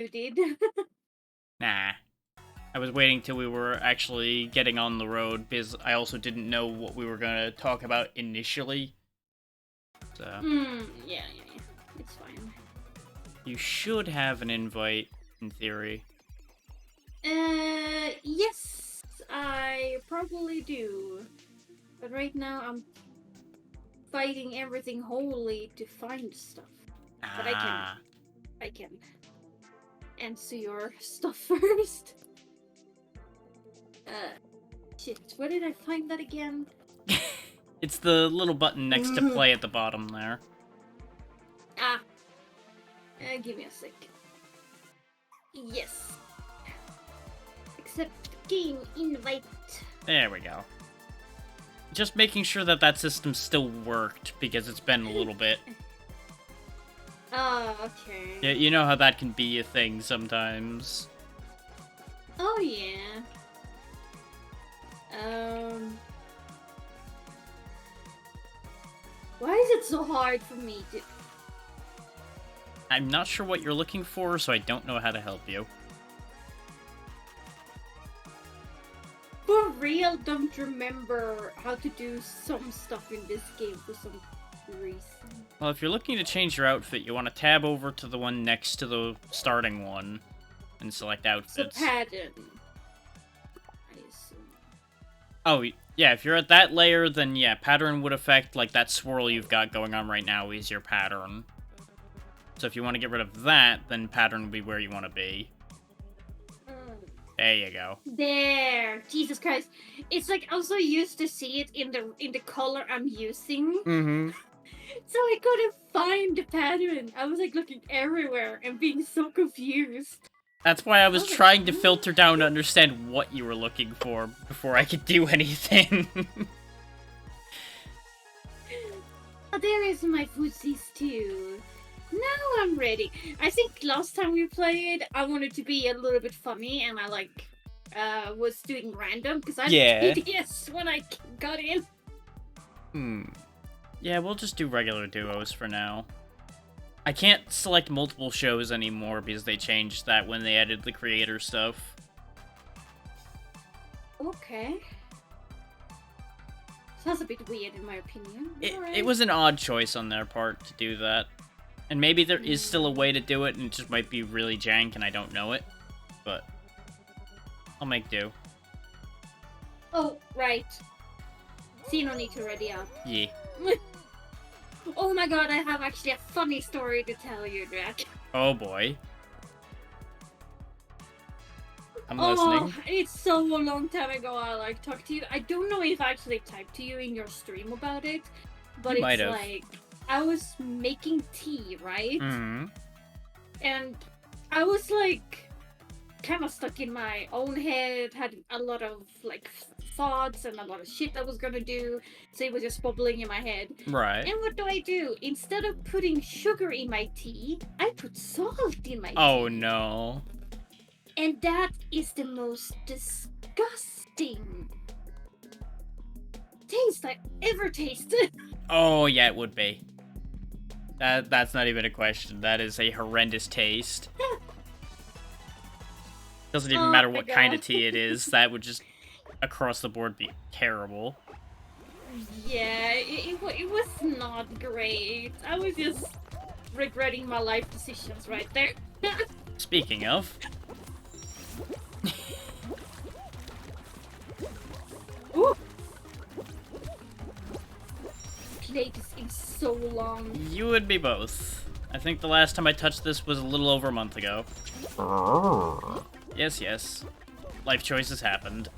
You did? Nah. I was waiting till we were actually getting on the road because I also didn't know what we were gonna talk about initially. So. Yeah. It's fine. You should have an invite, in theory. Yes, I probably do. But right now I'm fighting everything holy to find stuff. But I can answer your stuff first. Shit, where did I find that again? It's the little button next to play at the bottom there. Give me a sec. Yes. Accept game invite. There we go. Just making sure that that system still worked, because it's been a little bit. Oh, okay. Yeah, you know how that can be a thing sometimes. Oh, yeah. Why is it so hard for me to... I'm not sure what you're looking for, so I don't know how to help you. For real, don't remember how to do some stuff in this game for some reason. Well, if you're looking to change your outfit, you want to tab over to the one next to the starting one and select outfits. So pattern. I assume. Oh, yeah, if you're at that layer, then yeah, pattern would affect, like, that swirl you've got going on right now is your pattern. So if you want to get rid of that, then pattern would be where you want to be. There you go. There, Jesus Christ! It's like I'm so used to see it in the color I'm using. Mm-hmm. So I couldn't find the pattern. I was like looking everywhere and being so confused. That's why I was trying to filter down to understand what you were looking for before I could do anything. Oh, there is my footsies too. Now I'm ready. I think last time we played, I wanted to be a little bit funny, and I like was doing random because I'm tedious when I got in. Yeah, we'll just do regular duos for now. I can't select multiple shows anymore because they changed that when they added the creator stuff. Okay. Sounds a bit weird in my opinion. It was an odd choice on their part to do that. And maybe there is still a way to do it, and it just might be really jank, and I don't know it. But I'll make do. Oh, right. See, no need to ready up. Yeah. Oh my god, I have actually a funny story to tell you, Drac. Oh boy. I'm listening. It's so a long time ago I like talked to you. I don't know if I actually typed to you in your stream about it, but you it's like I was making tea, right? Mm-hmm. And I was like kind of stuck in my own head, had a lot of like thoughts and a lot of shit I was gonna do, so it was just bubbling in my head. Right. And what do? Instead of putting sugar in my tea, I put salt in my tea. Oh no. And that is the most disgusting taste I've ever tasted. Oh yeah, it would be. That's not even a question. That is a horrendous taste. Doesn't even matter what kind of tea it is. That would just across the board be terrible. Yeah, it was not great. I was just regretting my life decisions right there. Speaking of. Ooh. Played this in so long. You and me both. I think the last time I touched this was a little over a month ago. Yes. Life choices happened.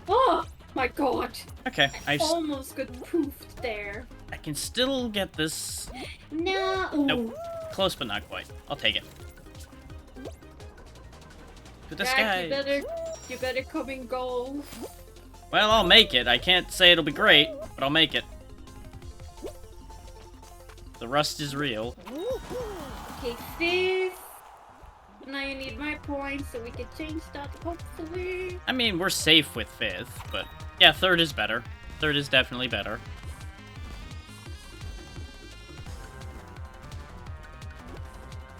Oh my god. Okay, I almost got poofed there. I can still get this. No. Nope. Close but not quite. I'll take it. To the sky. You better come and go. Well, I'll make it. I can't say it'll be great, but I'll make it. The rust is real. Okay, fifth. Now you need my points so we can change that, hopefully. I mean, we're safe with fifth, but yeah, third is better. Third is definitely better.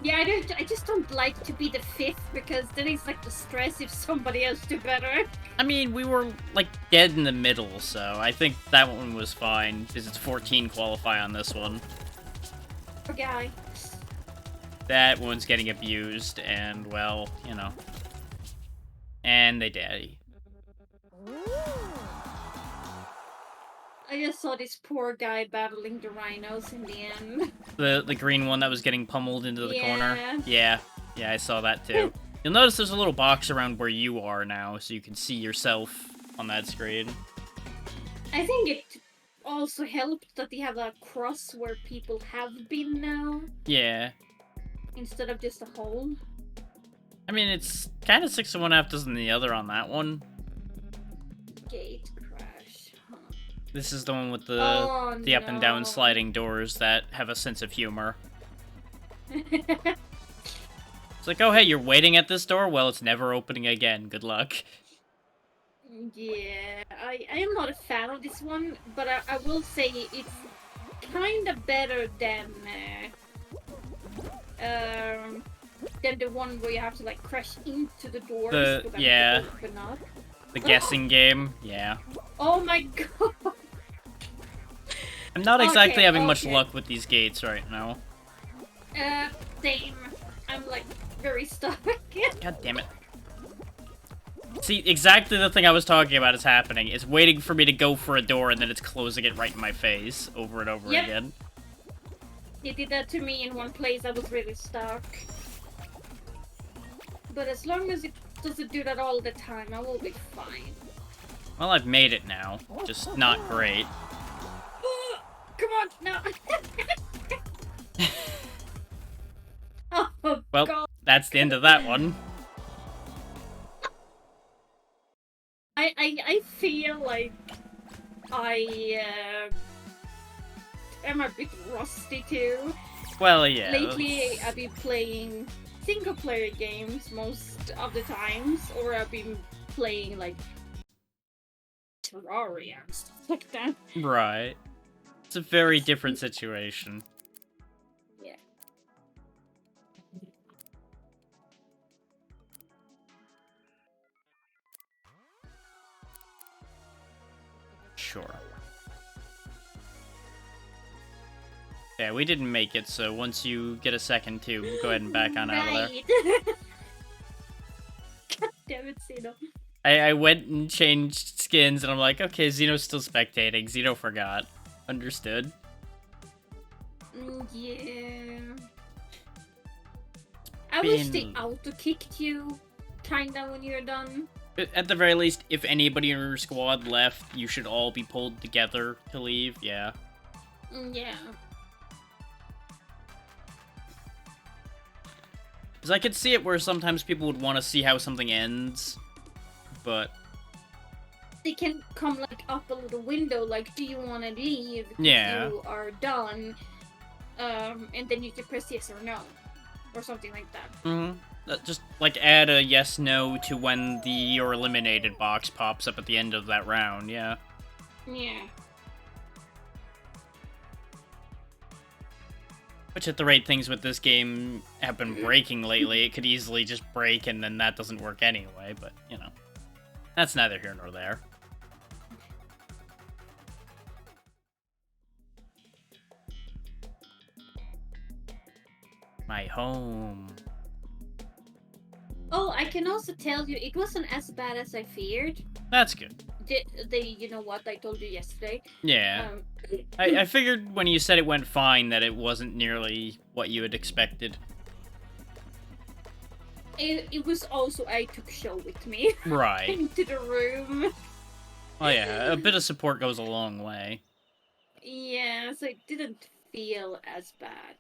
Yeah, I just don't like to be the fifth because then it's like the stress if somebody else do better. I mean, we were, like, dead in the middle, so I think that one was fine, because it's 14 qualify on this one. Poor guy. That one's getting abused, and, well, you know. And they daddy. I just saw this poor guy battling the rhinos in the end. The green one that was getting pummeled into the corner? Yeah. Yeah, I saw that too. You'll notice there's a little box around where you are now, so you can see yourself on that screen. I think it also helped that they have a cross where people have been now, Yeah. instead of just a hole. I mean, it's kind of 6 of one, half dozen the other on that one. Gate crash. Huh. This is the one with the Oh, up and down no. sliding doors that have a sense of humor. It's like, oh hey, you're waiting at this door? Well, it's never opening again. Good luck. Yeah, I am not a fan of this one, but I will say it's kind of better than the one where you have to like crash into the doors for them yeah. to open up. The guessing game, yeah. Oh my god! I'm not exactly having much okay. luck with these gates right now. Same. I'm like very stuck. God damn it. See, exactly the thing I was talking about is happening. It's waiting for me to go for a door, and then it's closing it right in my face over and over Yep. again. It did that to me in one place. I was really stuck. But as long as it doesn't do that all the time, I will be fine. Well, I've made it now. Just not great. Come on, no. Oh, Well, God. that's the end of that one. I feel like I am a bit rusty too. Well, yeah. Lately, I've been playing single-player games most of the times, or I've been playing like Terraria and stuff like that. Right. It's a very different situation. Yeah. Sure. Yeah, we didn't make it, so once you get a second to, go ahead and back on out of there. Right. God damn it, Zeno. I went and changed skins, and I'm like, okay, Xeno's still spectating. Xeno forgot. Understood. Yeah. I wish they Been- auto-kicked you, kinda, when you're done. At the very least, if anybody in your squad left, you should all be pulled together to leave, yeah. Yeah. Because I could see it where sometimes people would want to see how something ends, but... They can come, like, up a little window, like, do you want to leave? If Yeah. you are done. And then you can press yes or no. Or something like that. Just, like, add a yes-no to when the you're eliminated box pops up at the end of that round, yeah. Yeah. Which, at the rate things with this game have been breaking lately, it could easily just break and then that doesn't work anyway, but, you know. That's neither here nor there. My home. Oh, I can also tell you, it wasn't as bad as I feared. That's good. You know what I told you yesterday? Yeah. I figured when you said it went fine that it wasn't nearly what you had expected. It was also, I took Show with me Right. into the room. Oh yeah, a bit of support goes a long way. Yeah, so it didn't feel as bad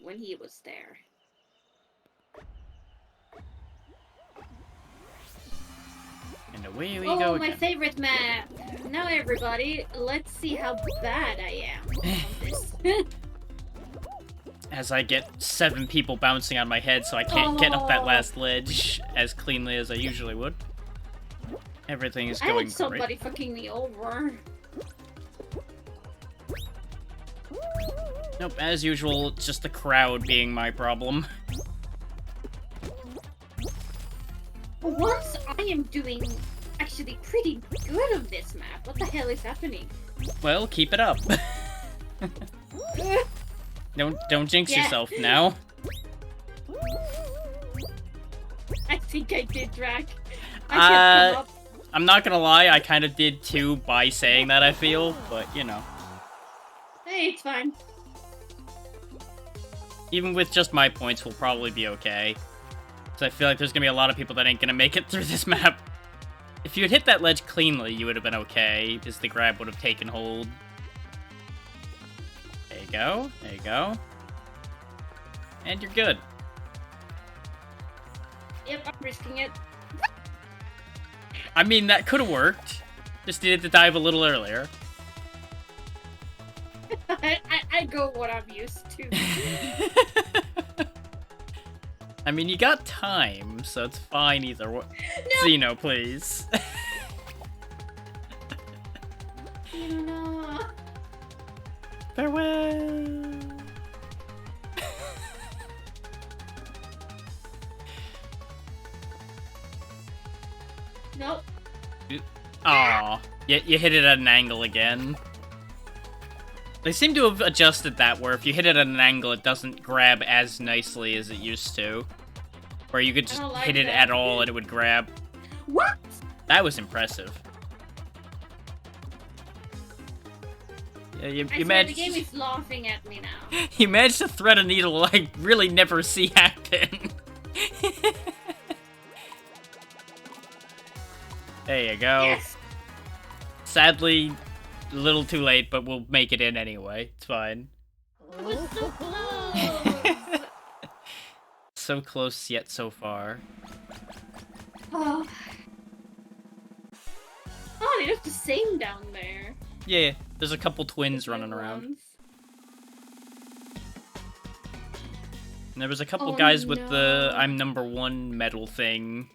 when he was there. And away we Oh, go my again. favorite map! Now everybody, let's see how bad I am on this. As I get 7 people bouncing on my head so I can't get up that Oh. last ledge as cleanly as I usually would. Everything is I going had somebody great. fucking me over. Nope, as usual, it's just the crowd being my problem. Once I am doing actually pretty good on this map. What the hell is happening? Well, keep it up. Don't jinx Yeah. yourself now. I think I did, Drac. I Uh, can't come up. I'm not gonna lie, I kind of did too by saying that, I feel, but you know. Hey, it's fine. Even with just my points, we'll probably be okay. So I feel like there's gonna be a lot of people that ain't gonna make it through this map. If you had hit that ledge cleanly, you would have been okay, because the grab would have taken hold. There you go, there you go. And you're good. Yep, I'm risking it. I mean, that could have worked. Just needed to dive a little earlier. I go what I'm used to. I mean, you got time, so it's fine either way. No. Xeno, please. No. Farewell. Nope. Aw, you hit it at an angle again. They seem to have adjusted that, where if you hit it at an angle, it doesn't grab as nicely as it used to. Where you could just don't like hit it that. at all and it would grab. What? That was impressive. Yeah, I you swear the managed. game is laughing at me now. You managed to thread a needle I really never see happen. There you go. Yes. Sadly, a little too late, but we'll make it in anyway. It's fine. It was so close. So close yet so far. Oh. Oh, they look the same down there. Yeah, there's a couple twins running Different around. ones. And there was a couple Oh, guys with the no. I'm #1 medal thing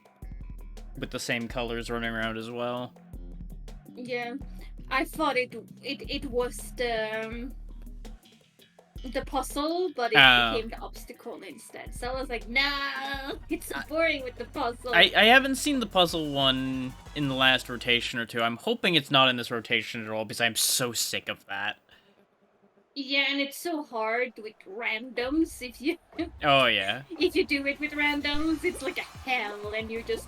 with the same colors running around as well. Yeah, I thought it was the puzzle, but it Oh. became the obstacle instead. So I was like, no, it's so boring with the puzzle. I haven't seen the puzzle one in the last rotation or two. I'm hoping it's not in this rotation at all because I'm so sick of that. Yeah, and it's so hard with randoms. If you Oh yeah. if you do it with randoms, it's like a hell, and it's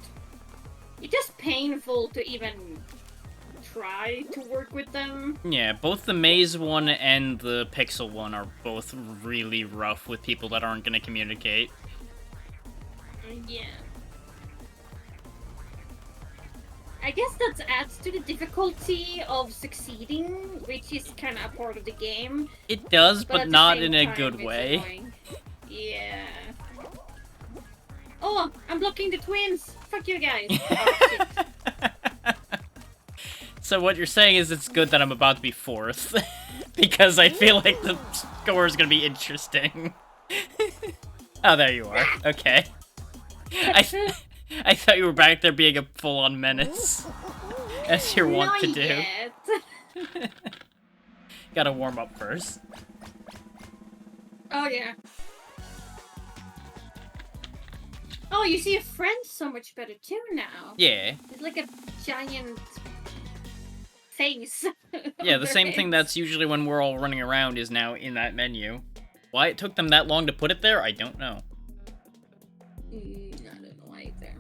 just painful to even try to work with them. Yeah, both the maze one and the pixel one are both really rough with people that aren't going to communicate. Yeah. I guess that adds to the difficulty of succeeding, which is kind of a part of the game. It does, at but the not same in a time, good it's way. annoying. Yeah. Oh, I'm blocking the twins! Fuck you guys! Oh, shit. So what you're saying is it's good that I'm about to be 4th, because I feel like the score is going to be interesting. Oh, there you are. Okay. I thought you were back there being a full-on menace, as you're wont to Not do. yet. Gotta warm up first. Oh, yeah. Oh, you see your friends so much better too now. Yeah. It's like a giant face. Yeah, on the their same thing heads. that's usually when we're all running around is now in that menu. Why it took them that long to put it there, I don't know. I don't know either.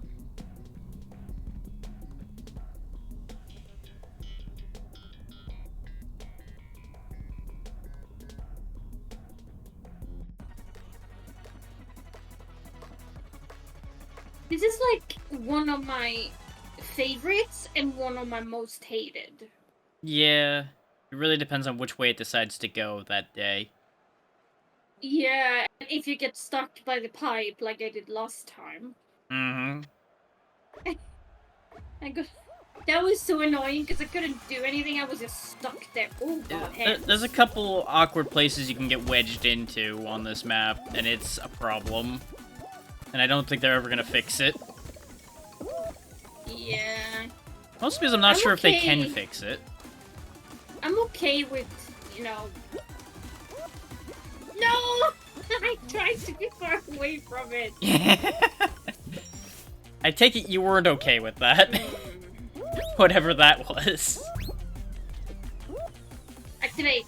This is like one of my favorites and one of my most hated. Yeah, it really depends on which way it decides to go that day. Yeah, if you get stuck by the pipe like I did last time. Mm-hmm. That was so annoying because I couldn't do anything. I was just stuck there. Oh god, There's a couple awkward places you can get wedged into on this map, and it's a problem. And I don't think they're ever gonna fix it. Yeah. Mostly because I'm not I'm sure if they can okay. fix it. I'm okay with, trying to be far away from it. I take it you weren't okay with that. Whatever that was. Activate.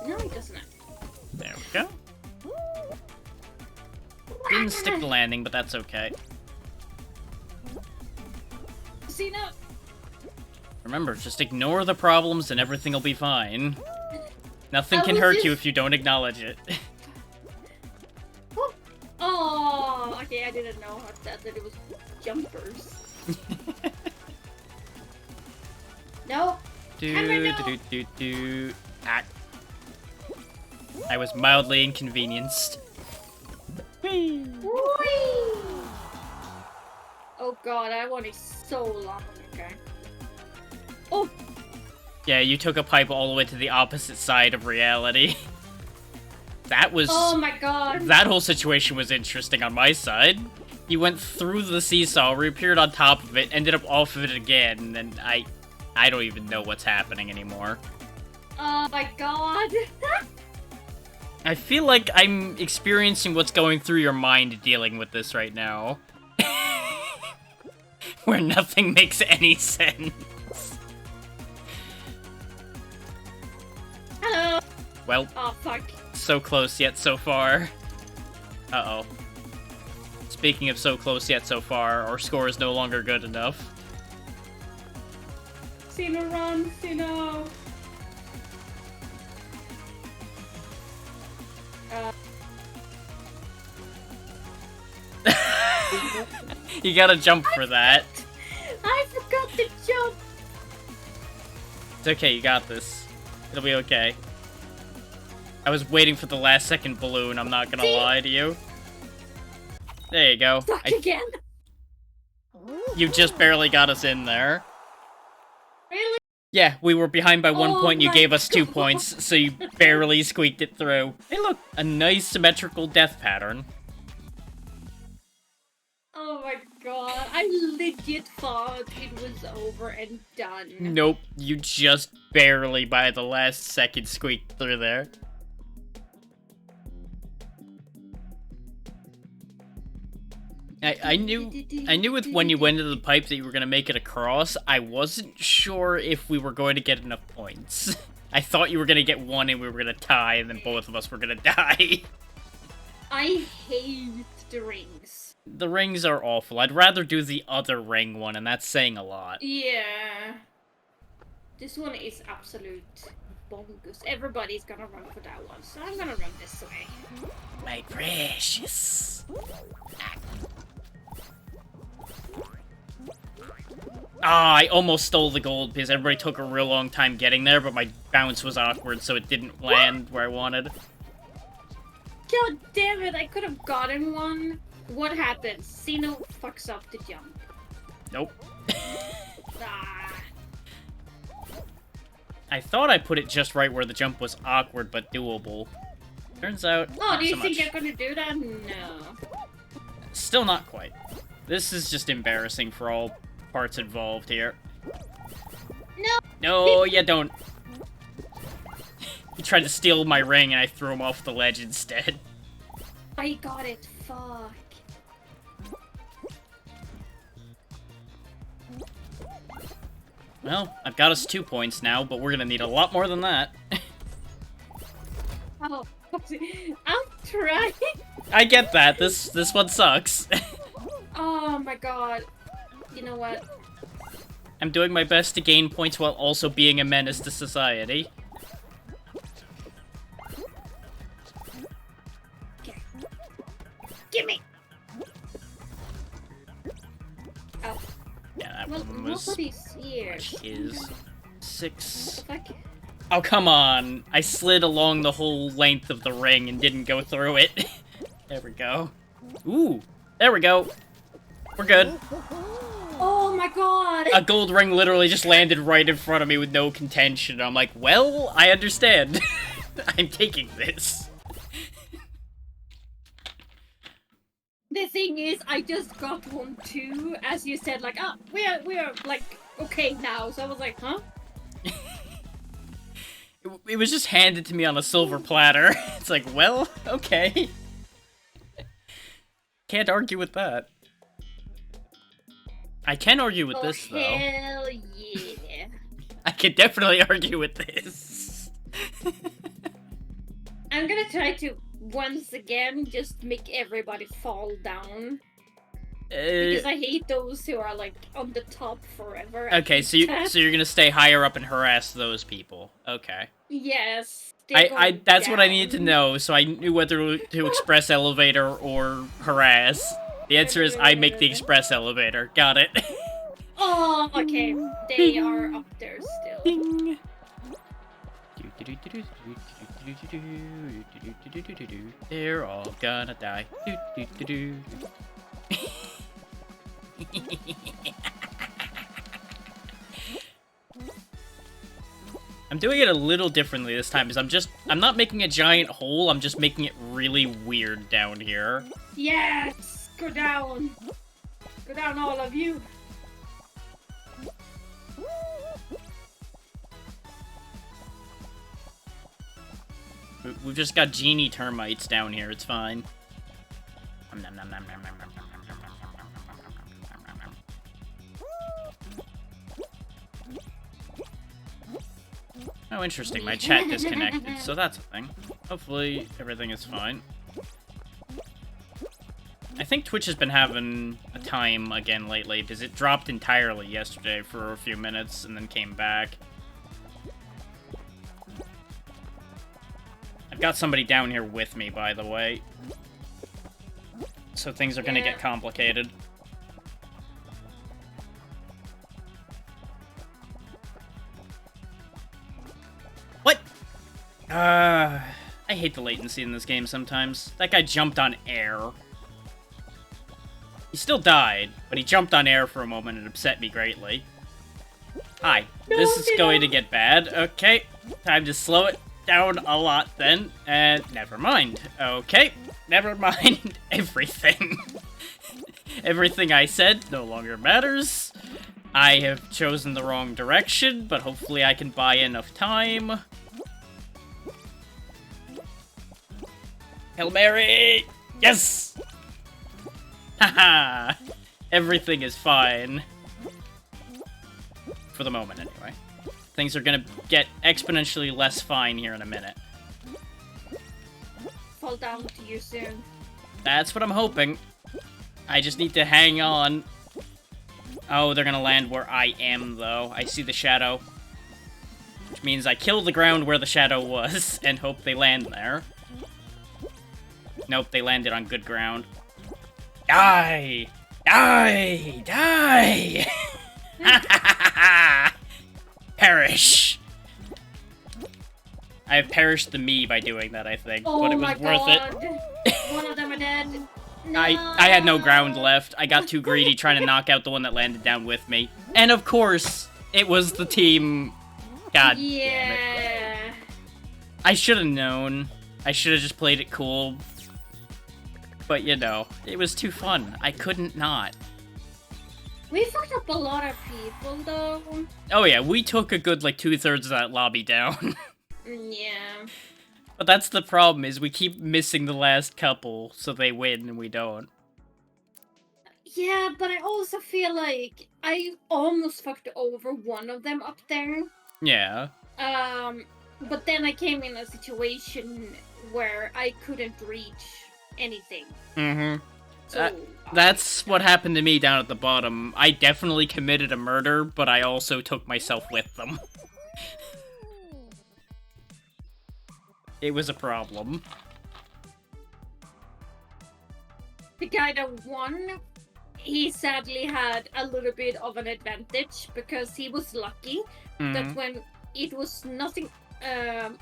No, it doesn't. There we go. Didn't stick the landing, but that's okay. See, no. Remember, just ignore the problems and everything will be fine. Nothing I can was hurt just- you if you don't acknowledge it. Oh, okay, I didn't know that it was jumpers. No. Do. Ah. I was mildly inconvenienced. Whee! Whee! Oh god, I want it so long. Okay. Oh, Yeah, you took a pipe all the way to the opposite side of reality. That was... oh my god. That whole situation was interesting on my side. He went through the seesaw, reappeared on top of it, ended up off of it again, and I don't even know what's happening anymore. Oh my god. I feel like I'm experiencing what's going through your mind dealing with this right now. Where nothing makes any sense. Hello. Well, Oh fuck. so close yet so far. Uh-oh. Speaking of so close yet so far, our score is no longer good enough. Sino run, Sino. You gotta jump for that. I forgot to jump. It's okay, you got this. It'll be okay. I was waiting for the last second balloon, I'm not gonna lie to you. There you go. Fuck again. You just barely got us in there. Really? Yeah, we were behind by 1 Oh point, you my gave us 2 God. points, so you barely squeaked it through. Hey look, a nice symmetrical death pattern. Oh my god. I legit thought it was over and done. Nope, you just barely by the last second squeaked through there. I knew with when you went into the pipe that you were gonna make it across. I wasn't sure if we were going to get enough points. I thought you were gonna get one and we were gonna tie, and then both of us were gonna die. I hate the rings. The rings are awful. I'd rather do the other ring one, and that's saying a lot. Yeah. This one is absolute bongus. Everybody's gonna run for that one, so I'm gonna run this way. My precious. Ah, I almost stole the gold because everybody took a real long time getting there, but my bounce was awkward, so it didn't land where I wanted. God damn it, I could have gotten one. What happens? Sino fucks up the jump. Nope. Ah. I thought I put it just right where the jump was awkward but doable. Turns out, Oh, not do you so think much. you're gonna do that? No. Still not quite. This is just embarrassing for all parts involved here. No! No, you don't. He tried to steal my ring and I threw him off the ledge instead. I got it. Fuck. Well, I've got us 2 points now, but we're gonna need a lot more than that. Oh, I'm trying. I get that. This one sucks. Oh my god. You know what? I'm doing my best to gain points while also being a menace to society. Okay. Gimme. Oh. Yeah, that Well, one was... nobody's here. Which is... 6... Fuck. Oh, come on. I slid along the whole length of the ring and didn't go through it. There we go. Ooh. There we go. We're good. Oh my god. A gold ring literally just landed right in front of me with no contention. I'm like, well, I understand. I'm taking this. The thing is, I just got one too, as you said, like, oh, we are like okay now. So I was like, huh? It was just handed to me on a silver platter. It's like, well, okay. Can't argue with that. I can argue with this, though. Hell yeah. I can definitely argue with this. I'm gonna try to, once again, just make everybody fall down. Because I hate those who are, like, on the top forever. Okay, so you're gonna stay higher up and harass those people. Okay. Yes. That's what I needed to know, so I knew whether to express elevator or harass. The answer is I make the express elevator. Got it. Oh, okay. They are up there still. Ding. They're all gonna die. I'm doing it a little differently this time, because I'm not making a giant hole, I'm just making it really weird down here. Yes! Go down! Go down, all of you! We've just got genie termites down here, it's fine. Oh, interesting, my chat disconnected, so that's a thing. Hopefully, everything is fine. I think Twitch has been having a time again lately, because it dropped entirely yesterday for a few minutes, and then came back. I've got somebody down here with me, by the way. So things are gonna get complicated. What? I hate the latency in this game sometimes. That guy jumped on air. He still died, but he jumped on air for a moment and upset me greatly. Hi, this is going to get bad. Okay, time to slow it down a lot then, and never mind. Okay, never mind everything. Everything I said no longer matters. I have chosen the wrong direction, but hopefully I can buy enough time. Hail Mary! Yes! Haha! Everything is fine. For the moment, anyway. Things are gonna get exponentially less fine here in a minute. Fall down to you soon. That's what I'm hoping. I just need to hang on. Oh, they're gonna land where I am, though. I see the shadow. Which means I kill the ground where the shadow was, and hope they land there. Nope, they landed on good ground. Die! Die! Die! Perish! I have perished the me by doing that, I think, but it was worth it. One of them are dead. No. I had no ground left. I got too greedy trying to knock out the one that landed down with me. And of course, it was the team. God damn it. I should have known. I should have just played it cool. But, you know, it was too fun. I couldn't not. We fucked up a lot of people, though. Oh yeah, we took a good, like, 2/3 of that lobby down. Yeah. But that's the problem, is we keep missing the last couple, so they win and we don't. Yeah, but I also feel like I almost fucked over one of them up there. Yeah. But then I came in a situation where I couldn't reach anything. Mm-hmm. So, That's what happened to me down at the bottom. I definitely committed a murder, but I also took myself with them. It was a problem. The guy that won, he sadly had a little bit of an advantage because he was lucky that when it was nothing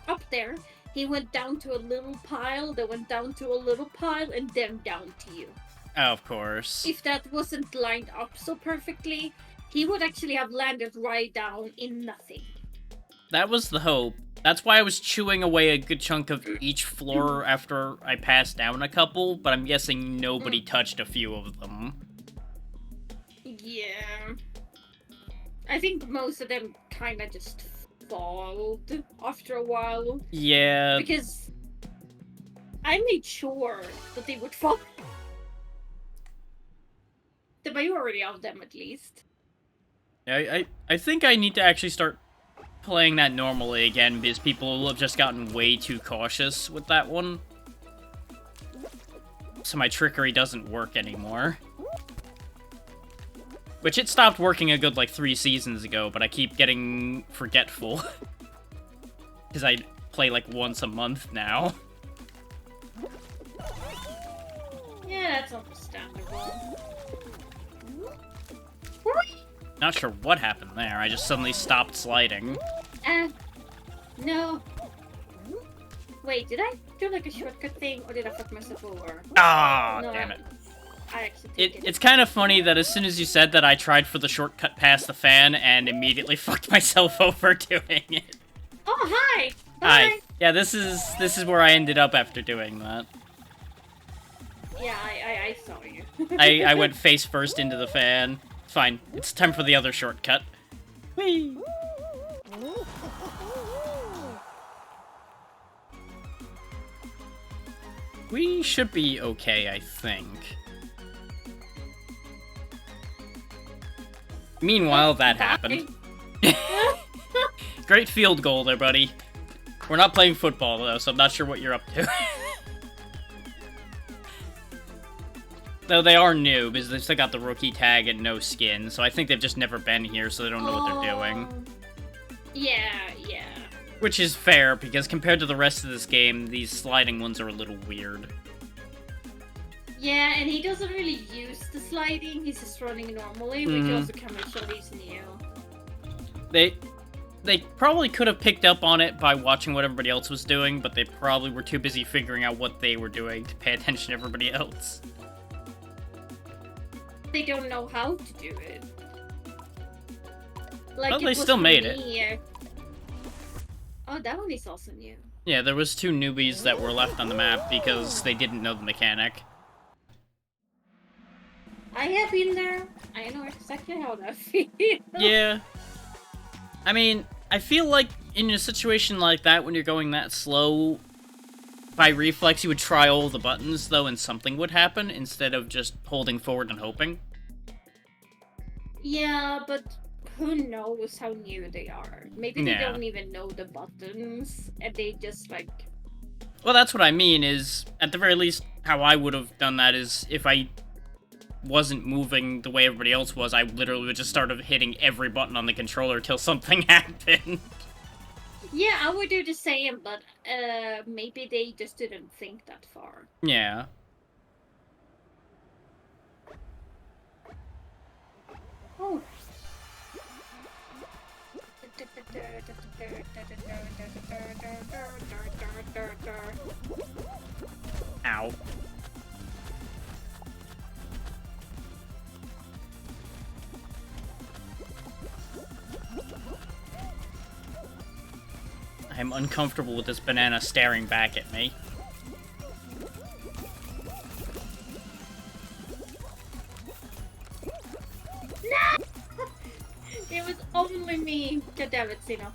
up there, he went down to a little pile, then went down to a little pile, and then down to you. Of course. If that wasn't lined up so perfectly, he would actually have landed right down in nothing. That was the hope. That's why I was chewing away a good chunk of each floor after I passed down a couple, but I'm guessing nobody touched a few of them. Yeah. I think most of them kind of just stalled after a while. Yeah. Because I made sure that they would fall. the majority of them at least. I think I need to actually start playing that normally again, because people have just gotten way too cautious with that one. So my trickery doesn't work anymore. Which it stopped working a good, like, 3 seasons ago, but I keep getting forgetful. Because I play, like, once a month now. Yeah, that's understandable. Not sure what happened there, I just suddenly stopped sliding. No. Wait, did I do, like, a shortcut thing, or did I fuck myself over? Ah, No, damn it. I actually did It's kind of funny that as soon as you said that, I tried for the shortcut past the fan and immediately fucked myself over doing it. Oh, hi! Hi. Yeah, this is where I ended up after doing that. Yeah, I saw you. I went face first into the fan. Fine, it's time for the other shortcut. Whee! We should be okay, I think. Meanwhile, that happened. Great field goal there, buddy. We're not playing football, though, so I'm not sure what you're up to. Though they are new, because they've still got the rookie tag and no skin, so I think they've just never been here, so they don't know what they're doing. Yeah. Which is fair, because compared to the rest of this game, these sliding ones are a little weird. Yeah, and he doesn't really use the sliding, he's just running normally, which also kind of shows he's new. They probably could have picked up on it by watching what everybody else was doing, but they probably were too busy figuring out what they were doing to pay attention to everybody else. They don't know how to do it. Like, Well, they still made it. Oh, that one is also new. Yeah, there was 2 newbies that were left on the map because they didn't know the mechanic. I have been there. I know exactly how that feels. Yeah. I mean, I feel like in a situation like that, when you're going that slow, by reflex, you would try all the buttons, though, and something would happen, instead of just holding forward and hoping. Yeah, but who knows how new they are? Maybe they Yeah. don't even know the buttons, and they just, like... Well, that's what I mean, is, at the very least, how I would have done that is, if I wasn't moving the way everybody else was, I literally would just start hitting every button on the controller till something happened. Yeah, I would do the same, but maybe they just didn't think that far. Yeah. Oh. Ow. I'm uncomfortable with this banana staring back at me. No! It was only me. God damn it, Sino.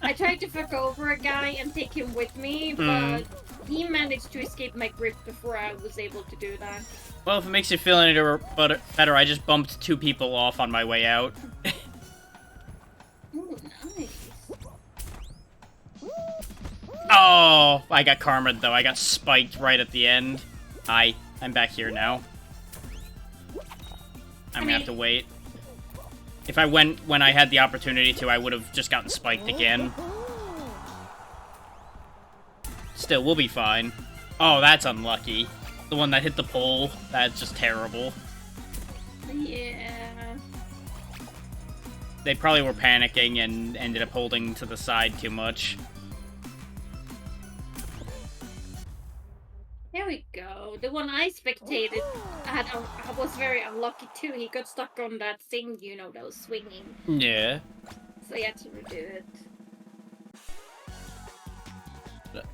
I tried to fuck over a guy and take him with me, but he managed to escape my grip before I was able to do that. Well, if it makes you feel any better, I just bumped 2 people off on my way out. Ooh, nice. Oh, I got karma'd though. I got spiked right at the end. Hi, I'm back here now. I'm gonna have to wait. If I went when I had the opportunity to, I would have just gotten spiked again. Still, we'll be fine. Oh, that's unlucky. The one that hit the pole, that's just terrible. Yeah. They probably were panicking and ended up holding to the side too much. There we go. The one I spectated I was very unlucky too. He got stuck on that thing, you know, that was swinging. Yeah. So he had to redo it.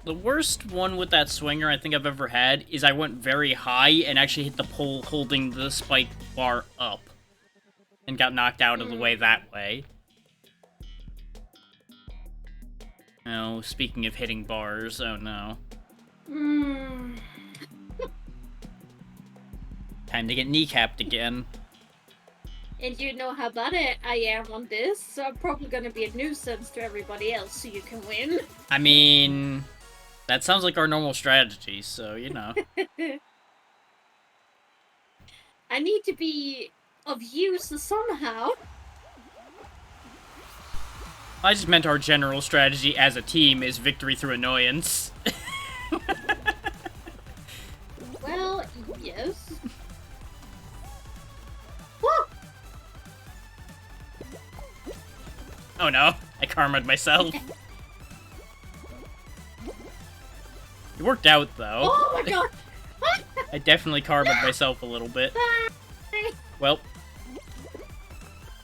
The worst one with that swinger I think I've ever had is I went very high and actually hit the pole holding the spike bar up. And got knocked out of the way that way. Oh, speaking of hitting bars, oh no. Time to get kneecapped again. And you know how bad I am on this, so I'm probably gonna be a nuisance to everybody else so you can win. I mean, that sounds like our normal strategy, so, you know. I need to be of use somehow. I just meant our general strategy as a team is victory through annoyance. Well, yes. Whoa! Oh no, I karma'd myself. It worked out, though. Oh my god! I definitely karma'd myself a little bit. Bye. Well,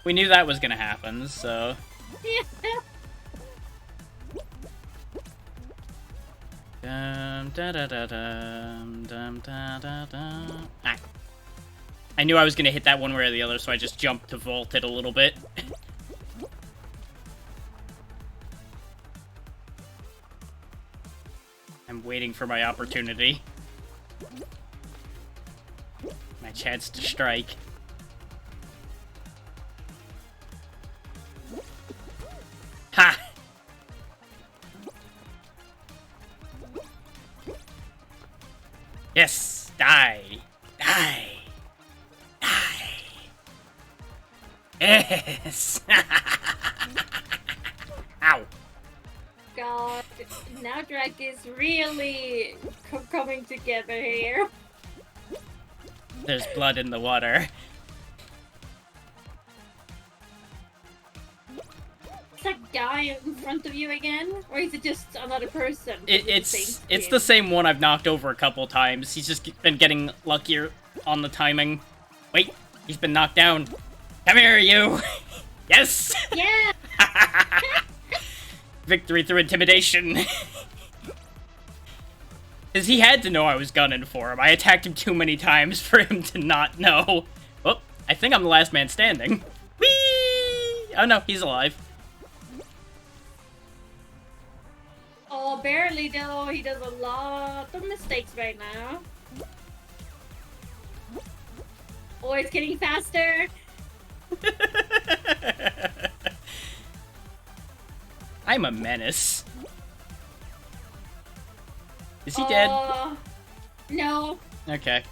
we knew that was gonna happen, so... Dum, da, da, da, dum, dum, da, da, da. Ah. I knew I was gonna hit that one way or the other, so I just jumped to vault it a little bit. I'm waiting for my opportunity. My chance to strike. Ha! Yes! Die! Die! Die! Yes! Ow! God, now Drag is really coming together here. There's blood in the water. Is that guy in front of you again? Or is it just another person? It's the same one I've knocked over a couple times. He's just been getting luckier on the timing. Wait, he's been knocked down. Come here, you! Yes! Yeah! Victory through intimidation. Because he had to know I was gunning for him. I attacked him too many times for him to not know. Oh, I think I'm the last man standing. Whee! Oh no, he's alive. Oh, barely though. He does a lot of mistakes right now. Oh, it's getting faster. I'm a menace. Is he dead? No. Okay.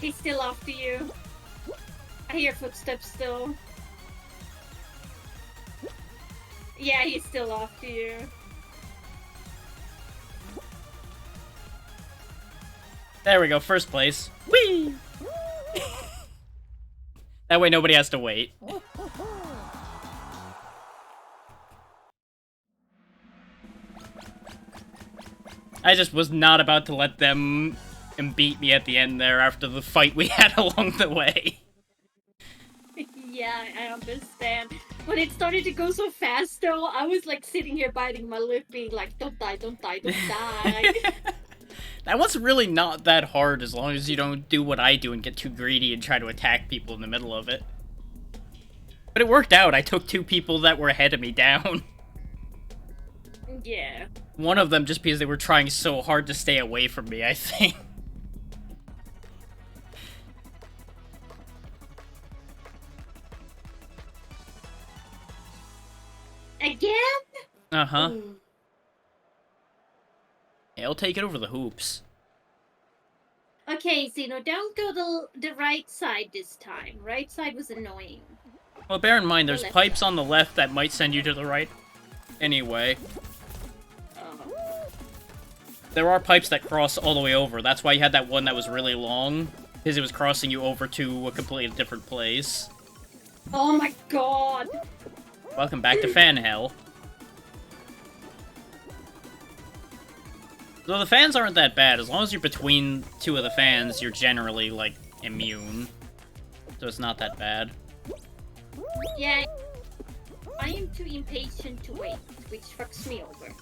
He's still after you. I hear footsteps still. Yeah, he's still after you. There we go, first place. Whee! That way nobody has to wait. I just was not about to let them beat me at the end there after the fight we had along the way. Yeah, I understand. When it started to go so fast though, I was like sitting here biting my lip being like, don't die, don't die, don't die. That one's really not that hard as long as you don't do what I do and get too greedy and try to attack people in the middle of it. But it worked out. I took 2 people that were ahead of me down. Yeah. One of them just because they were trying so hard to stay away from me, I think. Again? Uh-huh. Ooh. Yeah, I'll take it over the hoops. Okay, Zeno, don't go the right side this time. Right side was annoying. Well, bear in mind, there's left pipes side. on the left that might send you to the right anyway. Oh. There are pipes that cross all the way over. That's why you had that one that was really long, because it was crossing you over to a completely different place. Oh my god! Welcome back to Fan Hell. Though the fans aren't that bad. As long as you're between 2 of the fans, you're generally, like, immune. So it's not that bad. Yeah, I am too impatient to wait, which fucks me over.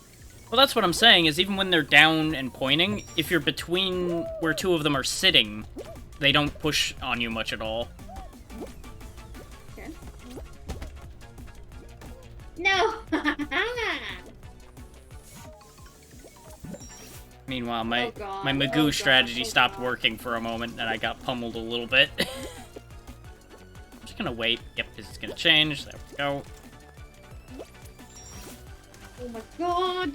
Well, that's what I'm saying, is even when they're down and pointing, if you're between where 2 of them are sitting, they don't push on you much at all. Okay. No! Meanwhile, Oh my God, my oh Magoo God, strategy oh stopped God. working for a moment, and I got pummeled a little bit. Just gonna wait. Yep, this is gonna change. There we go. Oh my God.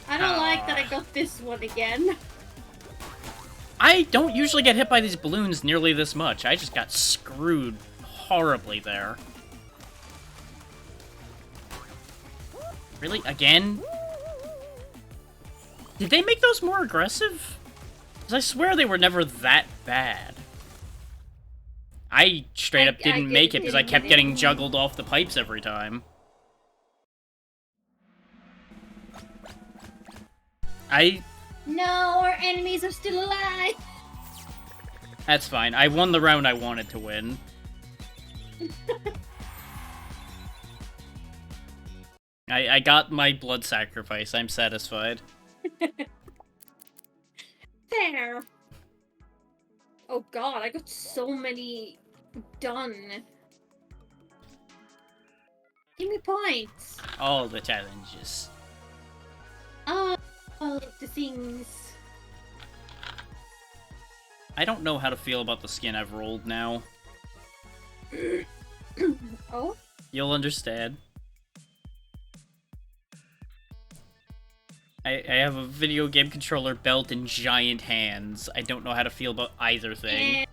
I don't like that I Ah. got this one again. I don't usually get hit by these balloons nearly this much. I just got screwed horribly there. Really? Again? Did they make those more aggressive? Because I swear they were never that bad. I straight up didn't make it because I kept getting juggled off the pipes every time. No, our enemies are still alive. That's fine. I won the round I wanted to win. I got my blood sacrifice. I'm satisfied. There. Oh God, I got so many done. Give me points. All the challenges. Oh, the things. I don't know how to feel about the skin I've rolled now. Oh? You'll understand. I have a video game controller belt and giant hands. I don't know how to feel about either thing. And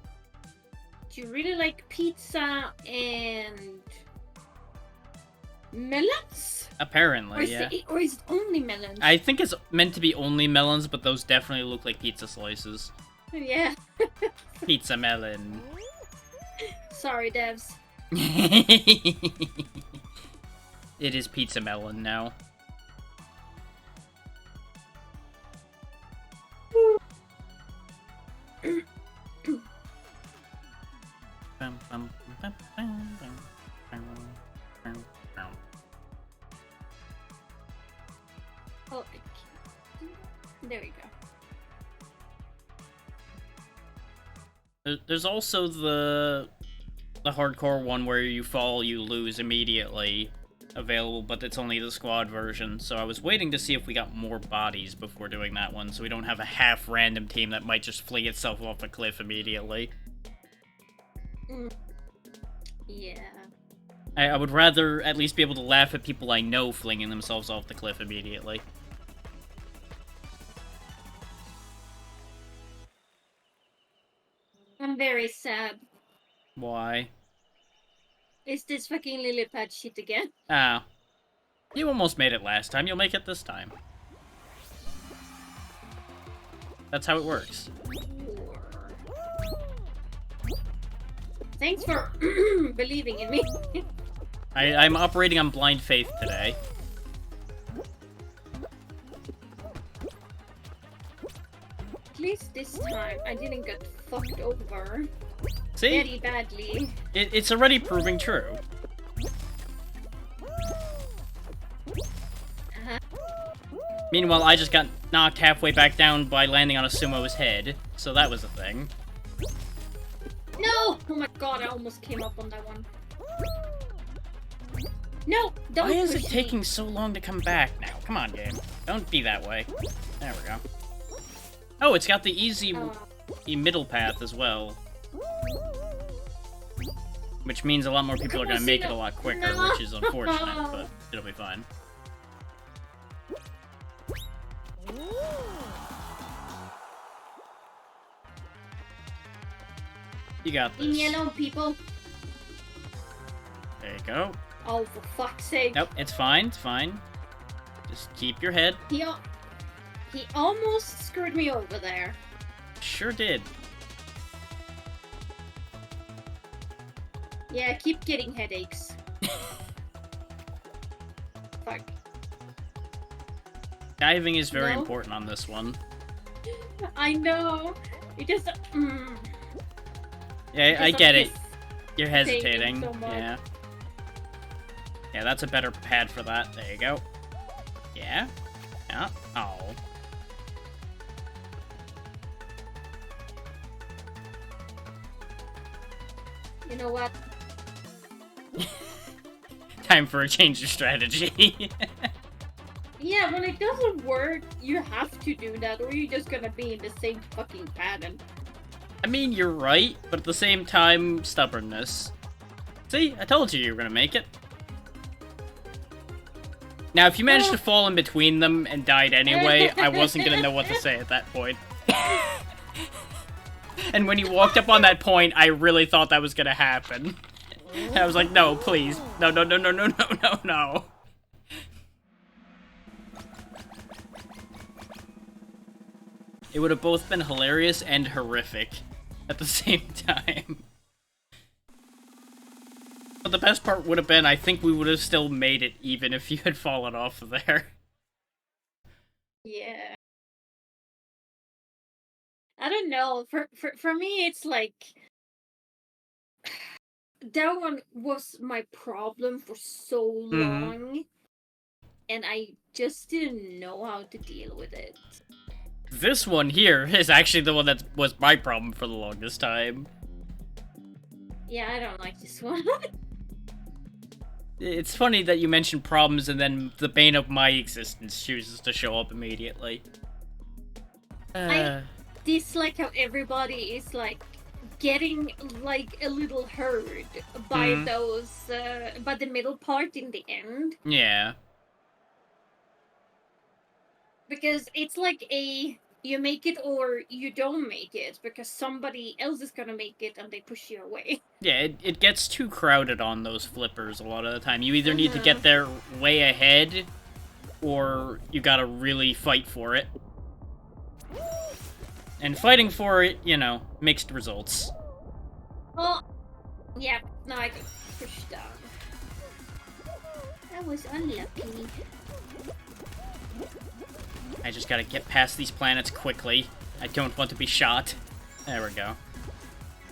do you really like pizza and melons? Apparently, yeah. Or is it only melons? I think it's meant to be only melons, but those definitely look like pizza slices. Yeah. Pizza melon. Sorry, devs. It is pizza melon now. Oh, there we go. There's also the hardcore one where you fall, you lose immediately available, but it's only the squad version. So I was waiting to see if we got more bodies before doing that one, so we don't have a half-random team that might just fling itself off a cliff immediately. Yeah. I would rather at least be able to laugh at people I know flinging themselves off the cliff immediately. I'm very sad. Why? Is this fucking lily pad shit again? Ah. You almost made it last time, you'll make it this time. That's how it works. Thanks for believing in me. I'm operating on blind faith today. At least this time I didn't get fucked over See? very badly. It's already proving true. Meanwhile, I just got knocked halfway back down by landing on a sumo's head, so that was a thing. No! Oh my god, I almost came up on that one. No! Don't Why is push it me. taking so long to come back now? Come on, game. Don't be that way. There we go. Oh, it's got the easy middle path as well. Which means a lot more people are gonna make it a lot quicker, No. which is unfortunate, but it'll be fine. You got Leave me this. alone, people. There you go. Oh, for fuck's sake. Nope, it's fine, it's fine. Just keep your head. He almost screwed me over there. Sure did. Yeah, I keep getting headaches. Fuck. Diving is very No. important on this one. I know. It just. Yeah, I get it. You're taking hesitating. so much. Yeah. Yeah, that's a better pad for that. There you go. Yeah. Yeah. Oh. You know what? Time for a change of strategy. Yeah, Yeah, when it doesn't work, you have to do that, or you're just gonna be in the same fucking pattern. I mean, you're right, but at the same time, stubbornness. See, I told you were gonna make it. Now, if you managed to fall in between them and died anyway, I wasn't gonna know what to say at that point. And when you walked up on that point, I really thought that was gonna happen. And I was like, no, please. No, no, no, no, no, no, no, no. It would have both been hilarious and horrific at the same time. But the best part would have been, I think we would have still made it even if you had fallen off of there. Yeah. I don't know. For me, it's like that one was my problem for so long, and I just didn't know how to deal with it. This one here is actually the one that was my problem for the longest time. Yeah, I don't like this one. It's funny that you mentioned problems and then the bane of my existence chooses to show up immediately. I dislike how everybody is like getting like a little hurt by those by the middle part in the end. Yeah. Because it's like you make it or you don't make it, because somebody else is gonna make it and they push you away. Yeah, it gets too crowded on those flippers a lot of the time. You either need to get there way ahead, or you gotta really fight for it. And fighting for it, you know, mixed results. Oh, yeah, no, I got pushed down. That was unlucky. I just gotta get past these planets quickly. I don't want to be shot. There we go.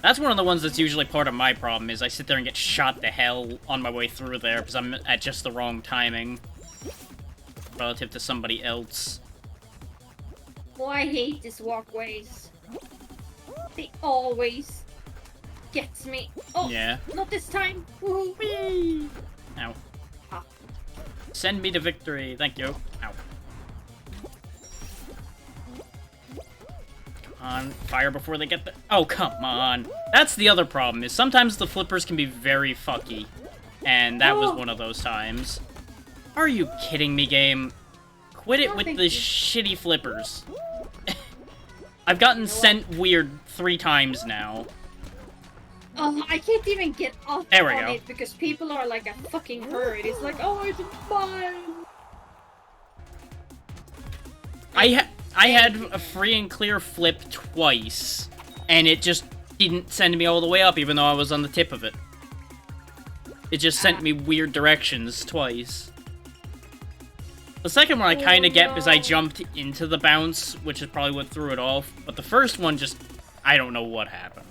That's one of the ones that's usually part of my problem, is I sit there and get shot to hell on my way through there because I'm at just the wrong timing relative to somebody else. Oh, I hate these walkways. They always gets me. Oh, Yeah. not this time. Whee! Ow. Ah. Send me to victory. Thank you. Ow. On fire before they get there. Oh, come on. That's the other problem, is sometimes the flippers can be very fucky. And that was one of those times. Are you kidding me, game? Quit it with the shitty flippers. I've gotten sent weird 3 times now. Oh, I can't even get up There we on go. it because people are like a fucking herd. It's like, oh, it's fine. I had a free and clear flip twice, and it just didn't send me all the way up, even though I was on the tip of it. It just sent me weird directions twice. The second one I kind of get because I jumped into the bounce, which is probably what threw it off. But the first one just, I don't know what happened.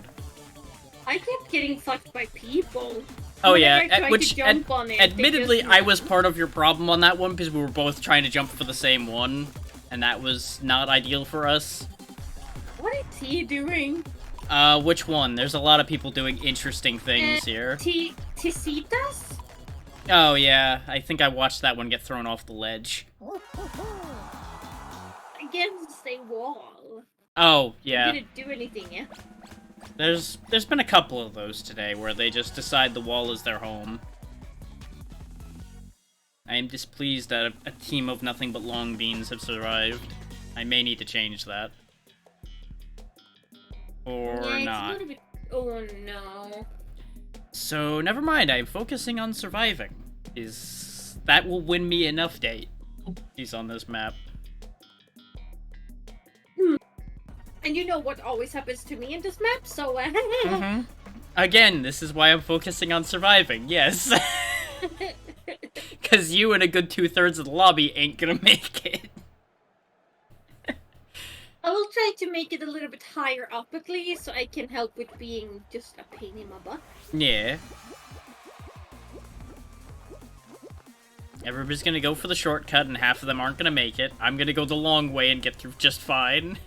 I kept getting fucked by people. Oh Whenever yeah, I tried which to jump on it, admittedly they just- I was part of your problem on that one because we were both trying to jump for the same one, and that was not ideal for us. What is he doing? Which one? There's a lot of people doing interesting things here. Tisitas? Oh yeah, I think I watched that one get thrown off the ledge. Against a wall. Oh yeah. Didn't do anything yet. There's been a couple of those today where they just decide the wall is their home. I am displeased that a team of nothing but long beans have survived. I may need to change that. Or Yeah, it's not. a little bit... Oh no. So never mind, I'm focusing on surviving. That will win me enough days on this map. And you know what always happens to me in this map, so Again, this is why I'm focusing on surviving, yes. Because you and a good 2/3 of the lobby ain't gonna make it. I will try to make it a little bit higher up at least, so I can help with being just a pain in my butt. Yeah. Everybody's gonna go for the shortcut and half of them aren't gonna make it. I'm gonna go the long way and get through just fine.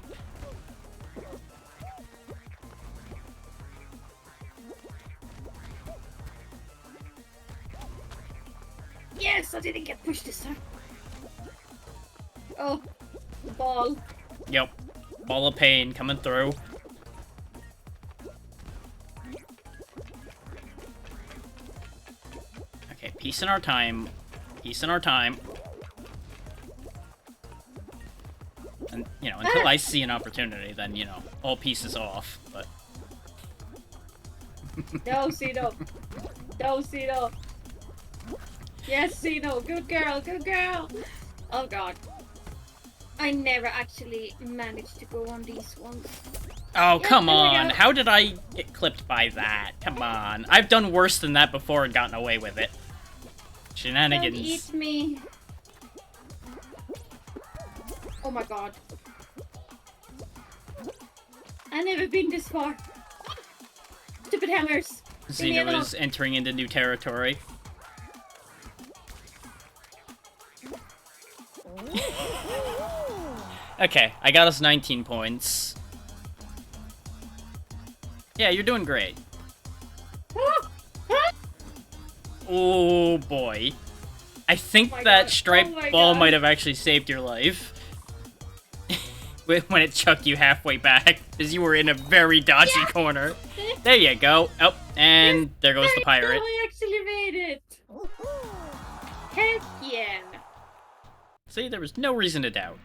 Yes, I didn't get pushed this time. Oh, the ball. Yep. Ball of pain coming through. Okay, peace in our time. Peace in our time. And, you know, until I see an opportunity, then, you know, all pieces off, but... No, Cino. No, Cino. Yes, Cino. Good girl, good girl. Oh, God. I never actually managed to go on these ones. Oh, Yeah, come there we on. go. How did I get clipped by that? Come on. I've done worse than that before and gotten away with it. Don't Shenanigans. eat me. Oh my god. I've never been this far. Stupid hammers. Leave me Xena alone. is entering into new territory. Okay, I got us 19 points. Yeah, you're doing great. Oh boy. I think Oh my that God. striped Oh my ball God. might have actually saved your life. When it chucked you halfway back, because you were in a very dodgy Yes! corner. There you go. Oh, and there goes the There you go, pirate. I actually made it. Heck yeah. See, there was no reason to doubt.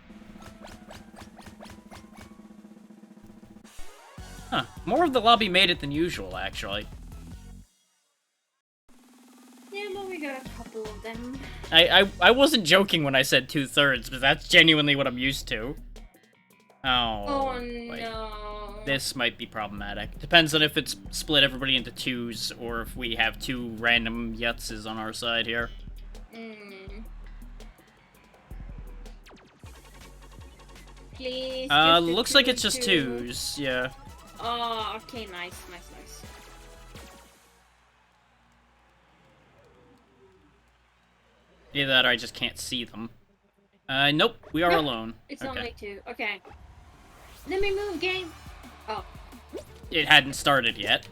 Huh. More of the lobby made it than usual, actually. Yeah, well, we got a couple of them. I wasn't joking when I said 2/3, but that's genuinely what I'm used to. Oh, Oh wait. no. This might be problematic. Depends on if it's split everybody into twos, or if we have two random Yutzes on our side here. Please. Looks like it's just twos, yeah. Oh, okay, nice, nice, nice. Either that or I just can't see them. Nope, we are Nope, alone. It's Okay. only two. Okay. Let me move, game. Oh. It hadn't started yet.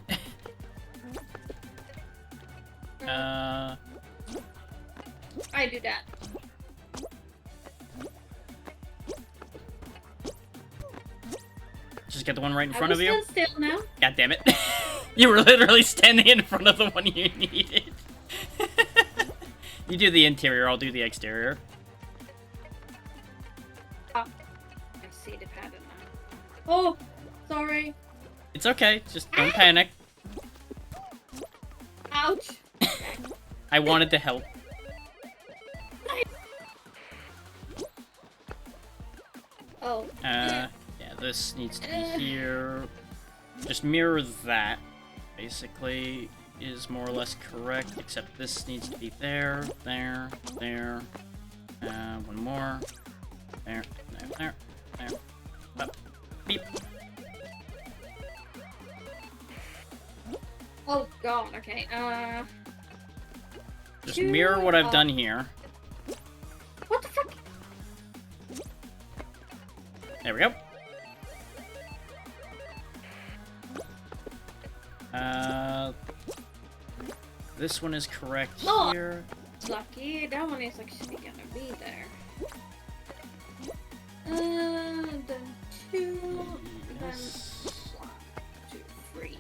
I do that. Just get the one right in front of you. I will stand still now. God damn it. You were literally standing in front of the one you needed. You do the interior, I'll do the exterior. I see the pattern now. Oh, sorry. It's okay, just don't panic. Ouch. I wanted to help. Oh. Yeah, this needs to be here. Just mirror that, basically, is more or less correct, except this needs to be there, there, there. One more. There, there, there, there. Up. Beep. Oh god, okay. Just mirror what I've done here. What the fuck? There we go. This one is correct Oh. here. Lucky, that one is actually gonna be there. Then two, then Yes. 1, 2, 3.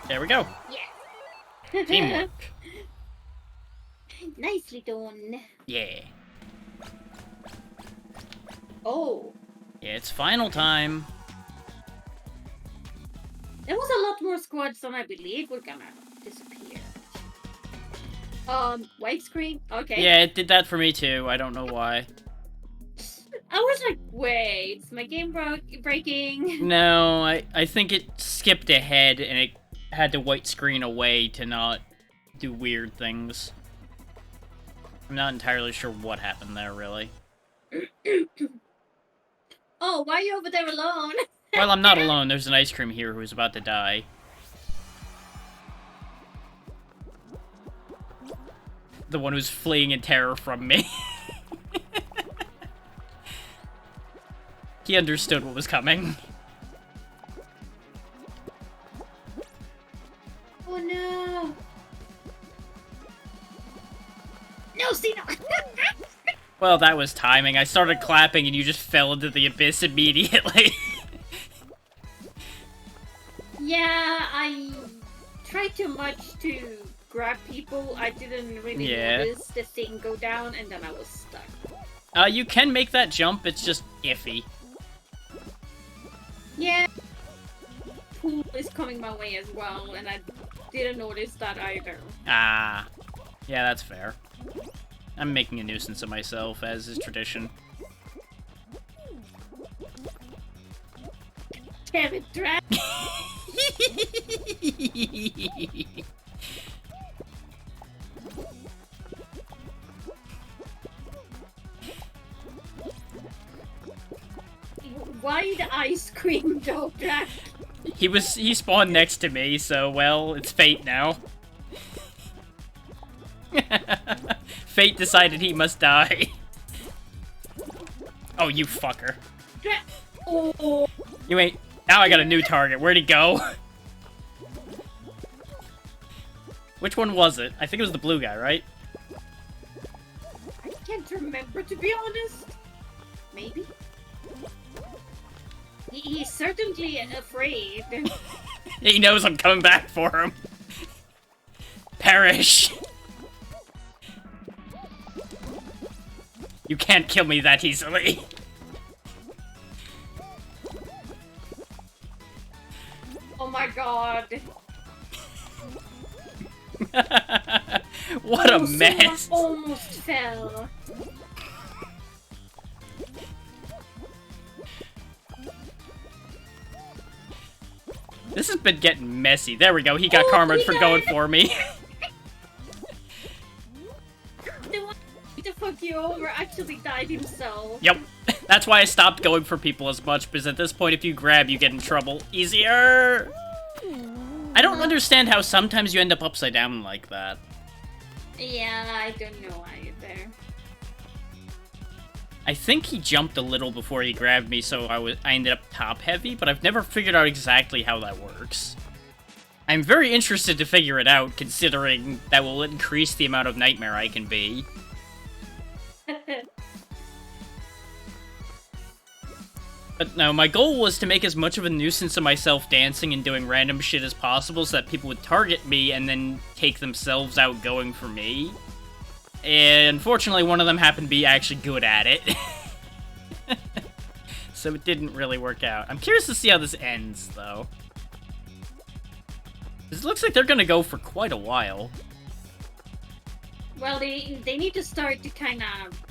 There we go. Yeah. Teamwork. Nicely done. Yeah. Oh, Yeah, it's final time. there was a lot more squads than I believe were gonna disappear. White screen. Okay. Yeah, it did that for me too. I don't know why. I was like, wait, is my game breaking? No, I think it skipped ahead and it had to white screen away to not do weird things. I'm not entirely sure what happened there, really. Oh, why are you over there alone? Well, I'm not alone. There's an ice cream here who's about to die. The one who's fleeing in terror from me. He understood what was coming. Oh no. no, see, no. Well, that was timing. I started clapping and you just fell into the abyss immediately. Yeah, I tried too much to grab people. I didn't really notice the thing go down, and then I was stuck. You can make that jump, it's just iffy. Yeah. Pool is coming my way as well, and I didn't notice that either. Ah. Yeah, that's fair. I'm making a nuisance of myself, as is tradition. Damn it, Drag! Why the ice cream though, Drag? He spawned next to me, so, well, it's fate now. Fate decided he must die. Oh, you fucker. Oh. You ain't... Now I got a new target. Where'd he go? Which one was it? I think it was the blue guy, right? I can't remember, to be honest. Maybe? He's certainly afraid. He knows I'm coming back for him. Perish! You can't kill me that easily. Oh my god. What a someone mess. Almost fell. This has been getting messy. There we go. He got karma for going for me. The one to fuck you over actually died himself. Yep. That's why I stopped going for people as much, because at this point, if you grab, you get in trouble easier. I don't understand how sometimes you end up upside down like that. Yeah, I don't know either. I think he jumped a little before he grabbed me, so I ended up top heavy, but I've never figured out exactly how that works. I'm very interested to figure it out, considering that will increase the amount of nightmare I can be. But no, my goal was to make as much of a nuisance of myself dancing and doing random shit as possible so that people would target me and then take themselves out going for me. And unfortunately, one of them happened to be actually good at it. So it didn't really work out. I'm curious to see how this ends, though. It looks like they're gonna go for quite a while. Well, they need to start to kind of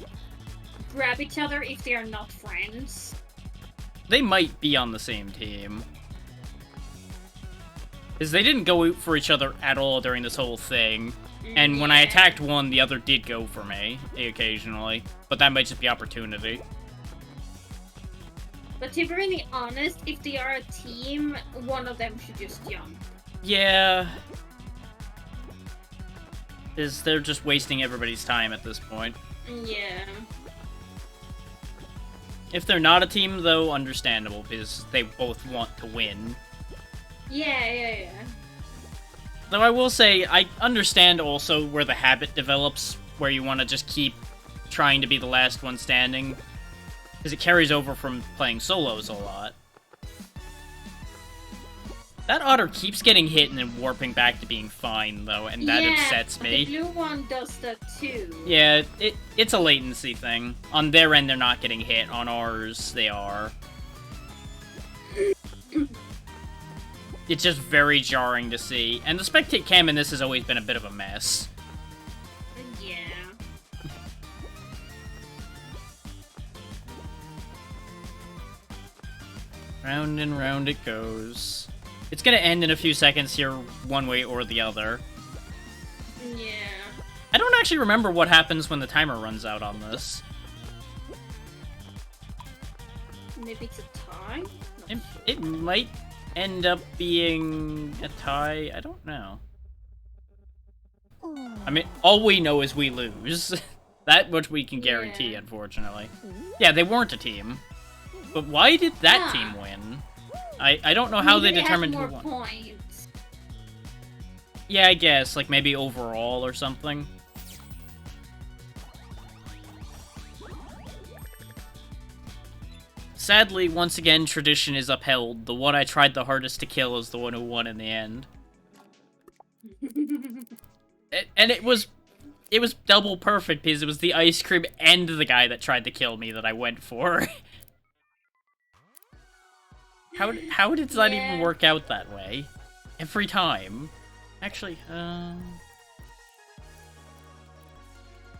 grab each other if they are not friends. They might be on the same team. Because they didn't go for each other at all during this whole thing. And when I attacked one, the other did go for me, occasionally. But that might just be opportunity. But to be really honest, if they are a team, one of them should just jump. Yeah. They're just wasting everybody's time at this point. Yeah. If they're not a team, though, understandable, because they both want to win. Yeah. Though I will say, I understand also where the habit develops, where you want to just keep trying to be the last one standing. Because it carries over from playing solos a lot. That otter keeps getting hit and then warping back to being fine, though, and that upsets me. The blue one does that too. Yeah, it's a latency thing. On their end, they're not getting hit. On ours, they are. It's just very jarring to see. And the spectate cam in this has always been a bit of a mess. Yeah. Round and round it goes. It's gonna end in a few seconds here, one way or the other. Yeah. I don't actually remember what happens when the timer runs out on this. Maybe it's a tie? It might end up being a tie. I don't know. I mean, all we know is we lose. That much we can guarantee, unfortunately. Yeah, they weren't a team. But why did that team win? I don't know how they determined who won. Points. Yeah, I guess, like maybe overall or something. Sadly, once again, tradition is upheld. The one I tried the hardest to kill is the one who won in the end. And it was double perfect because it was the ice cream and the guy that tried to kill me that I went for. How did that even work out that way? Every time. Actually,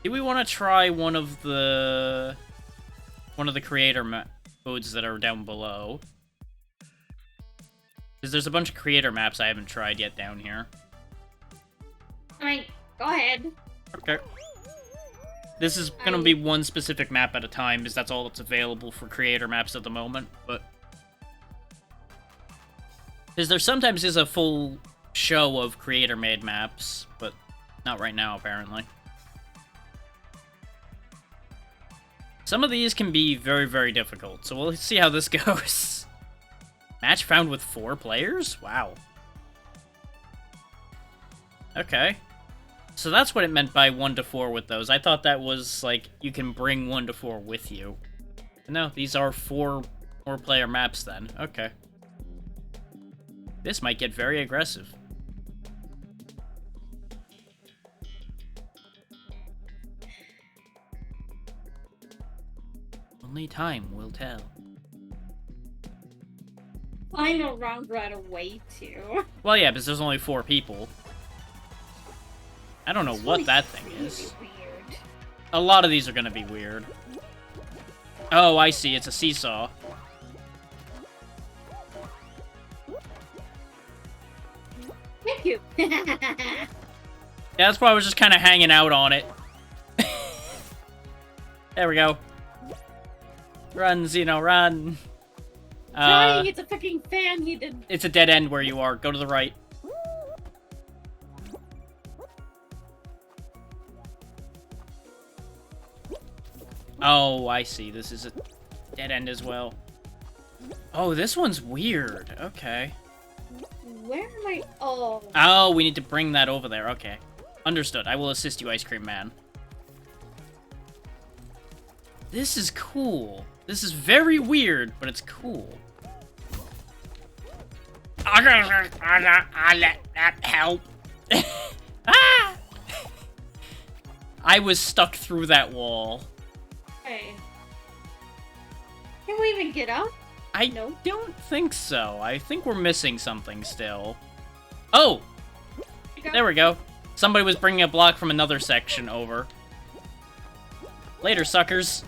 do we want to try one of the creator modes that are down below? Because there's a bunch of creator maps I haven't tried yet down here. Alright, go ahead. Okay. This is gonna be one specific map at a time, because that's all that's available for creator maps at the moment, but... Because there sometimes is a full show of creator-made maps, but not right now, apparently. Some of these can be very, very difficult, so we'll see how this goes. Match found with 4 players? Wow. Okay. So that's what it meant by 1 to 4 with those. I thought that was, like, you can bring 1 to 4 with you. No, these are 4-player maps then. Okay. This might get very aggressive. Only time will tell. Final round right away, too. Well, yeah, because there's only 4 people. I don't know what that thing is. Weird. A lot of these are gonna be weird. Oh, I see. It's a seesaw. Thank you. Yeah, that's why I was just kind of hanging out on it. There we go. Run, Xeno, run. Trying, it's a fucking fan, he did. It's a dead end where you are. Go to the right. Oh, I see. This is a dead end as well. Oh, this one's weird. Okay. Where am I? Oh. Oh, we need to bring that over there. Okay. Understood. I will assist you, Ice Cream Man. This is cool. This is very weird, but it's cool. Help. Ah! I was stuck through that wall. Hey. Can we even get up? I don't think so. I think we're missing something still. Oh! There we go. Somebody was bringing a block from another section over. Later, suckers.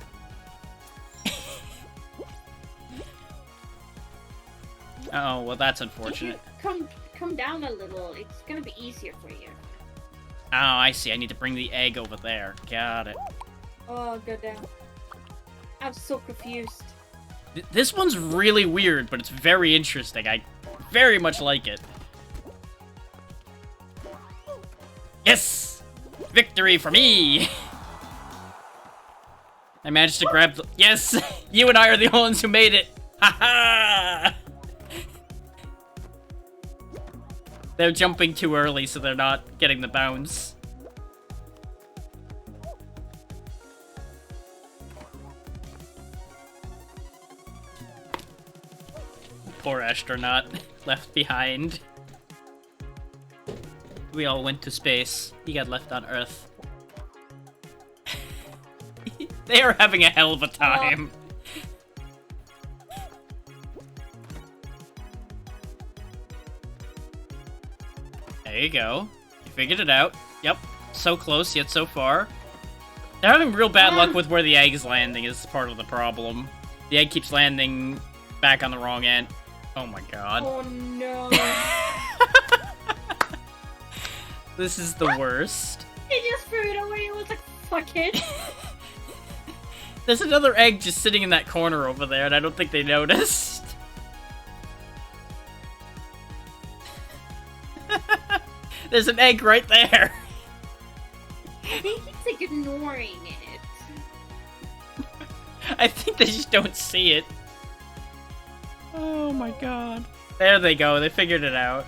Oh, well, that's unfortunate. Come down a little. It's gonna be easier for you. Oh, I see. I need to bring the egg over there. Got it. Oh, go down. I'm so confused. This one's really weird, but it's very interesting. I very much like it. Yes! Victory for me! I managed to grab the... Yes! You and I are the ones who made it! Ha-ha! They're jumping too early, so they're not getting the bounce. Poor astronaut, left behind. We all went to space. He got left on Earth. They are having a hell of a time. There you go. You figured it out. Yep. So close, yet so far. They're having real bad luck with where the egg is landing is part of the problem. The egg keeps landing back on the wrong end. Oh my god. Oh no. This is the worst. He just threw it away. It was like, fuck it. There's another egg just sitting in that corner over there, and I don't think they noticed. There's an egg right there. I think he's like ignoring it. I think they just don't see it. Oh my god. There they go, they figured it out.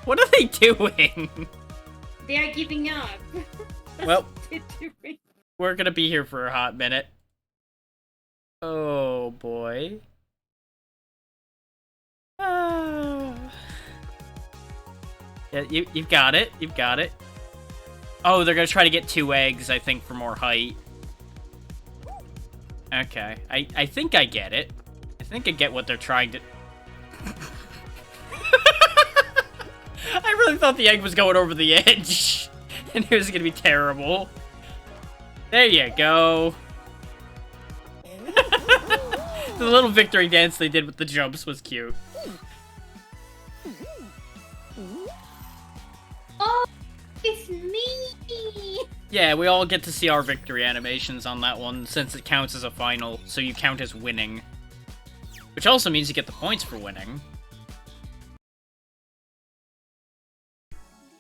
What are they doing? They are giving up. Well, That's what they're doing. we're gonna be here for a hot minute. Oh, boy. Ah. Yeah, you've got it. You've got it. Oh, they're gonna try to get 2 eggs, I think, for more height. Okay. I think I get it. I think I get what they're trying to... I really thought the egg was going over the edge. And it was gonna be terrible. There you go. The little victory dance they did with the jumps was cute. Oh, it's me! Yeah, we all get to see our victory animations on that one, since it counts as a final, so you count as winning. Which also means you get the points for winning.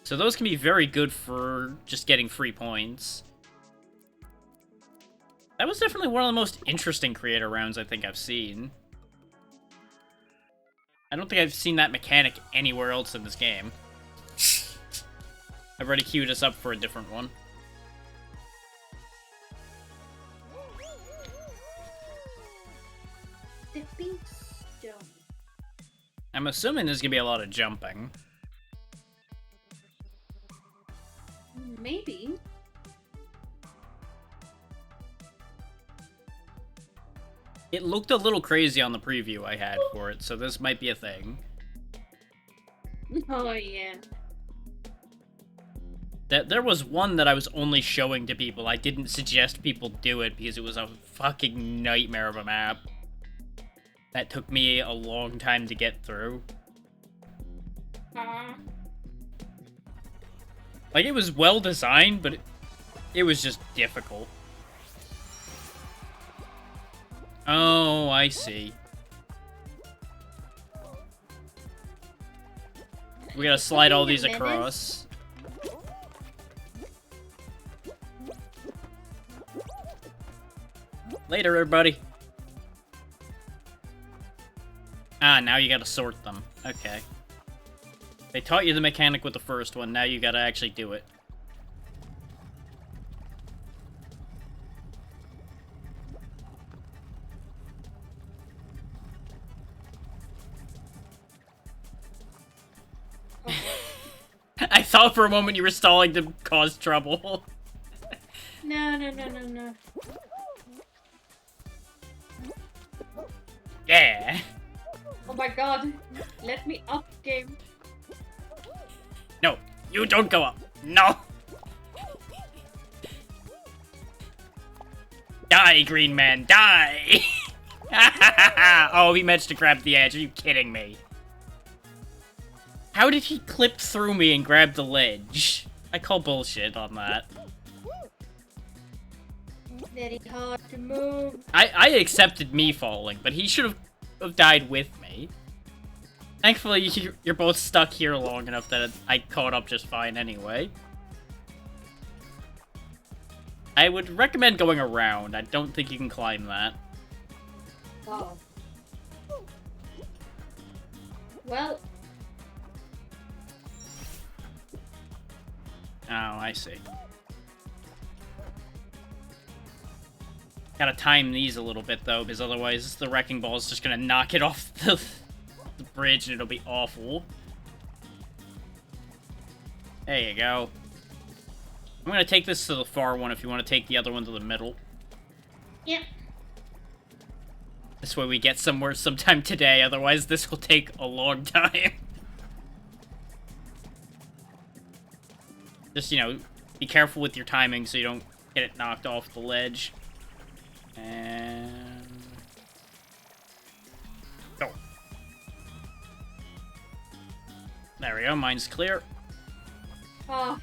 So those can be very good for just getting free points. That was definitely one of the most interesting creator rounds I think I've seen. I don't think I've seen that mechanic anywhere else in this game. I've already queued us up for a different one. Stepping stone. I'm assuming there's gonna be a lot of jumping. Maybe. It looked a little crazy on the preview I had for it, so this might be a thing. Oh, yeah. There was one that I was only showing to people. I didn't suggest people do it because it was a fucking nightmare of a map. That took me a long time to get through. Like, it was well designed, but it was just difficult. Oh, I see. We gotta slide all these across. Later, everybody. Ah, now you gotta sort them. Okay. They taught you the mechanic with the first one, now you gotta actually do it. I thought for a moment you were stalling to cause trouble. No. Yeah. Oh my god. Let me up, game. No, you don't go up. No. Die, green man, die. Oh, he managed to grab the edge. Are you kidding me? How did he clip through me and grab the ledge? I call bullshit on that. Very hard to move. I accepted me falling, but he should have died with me. Thankfully, you're both stuck here long enough that I caught up just fine anyway. I would recommend going around. I don't think you can climb that. Oh. Well. Oh, I see. Gotta time these a little bit, though, because otherwise the wrecking ball is just gonna knock it off the bridge and it'll be awful. There you go. I'm gonna take this to the far one if you want to take the other one to the middle. Yep. This way we get somewhere sometime today, otherwise this will take a long time. Just, you know, be careful with your timing so you don't get it knocked off the ledge. And... go. There we go, mine's clear. Oh,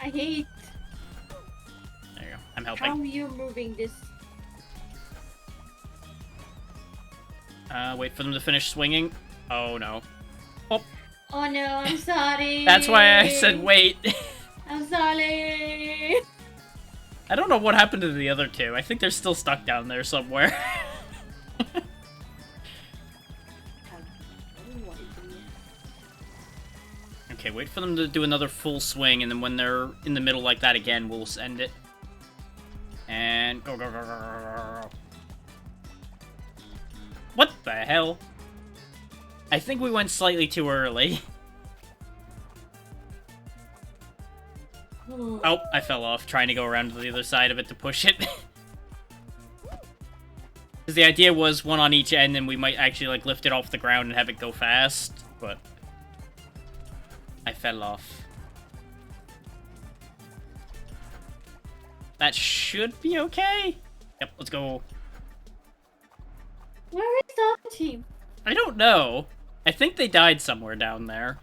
I hate There you go, I'm helping. how you're moving this. Wait for them to finish swinging. Oh, no. Oh, Oh no, I'm sorry. that's why I said wait. I'm sorry. I don't know what happened to the other two. I think they're still stuck down there somewhere. Okay, wait for them to do another full swing, and then when they're in the middle like that again, we'll send it. And go, go, go, go, go, go, go. What the hell? I think we went slightly too early. Oh, I fell off trying to go around to the other side of it to push it. Because the idea was one on each end and we might actually like lift it off the ground and have it go fast, but I fell off. That should be okay. Yep, let's go. Where is the other team? I don't know. I think they died somewhere down there.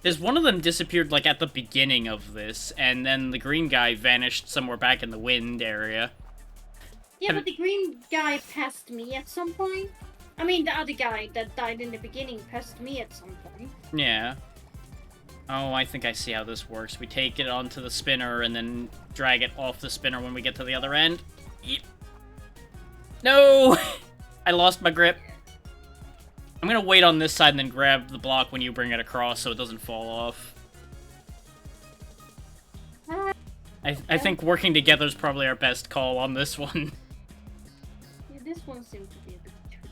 There's one of them disappeared, like, at the beginning of this, and then the green guy vanished somewhere back in the wind area. Yeah, but the green guy passed me at some point. I mean, the other guy that died in the beginning passed me at some point. Yeah. Oh, I think I see how this works. We take it onto the spinner and then drag it off the spinner when we get to the other end. Yeet. No! I lost my grip. I'm gonna wait on this side and then grab the block when you bring it across so it doesn't fall off. I think working together is probably our best call on this one. Yeah, this one seems to be a bit tricky.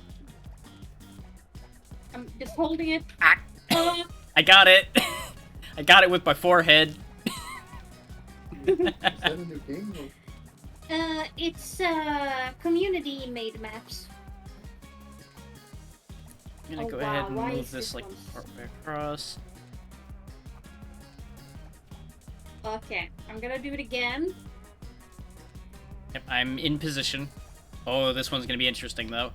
I'm just holding it. Ah. I got it! I got it with my forehead. Is that a new game? Or... It's community-made maps. I'm gonna go ahead and move this like partway across. Okay, I'm gonna do it again. Yep, I'm in position. Oh, this one's gonna be interesting though.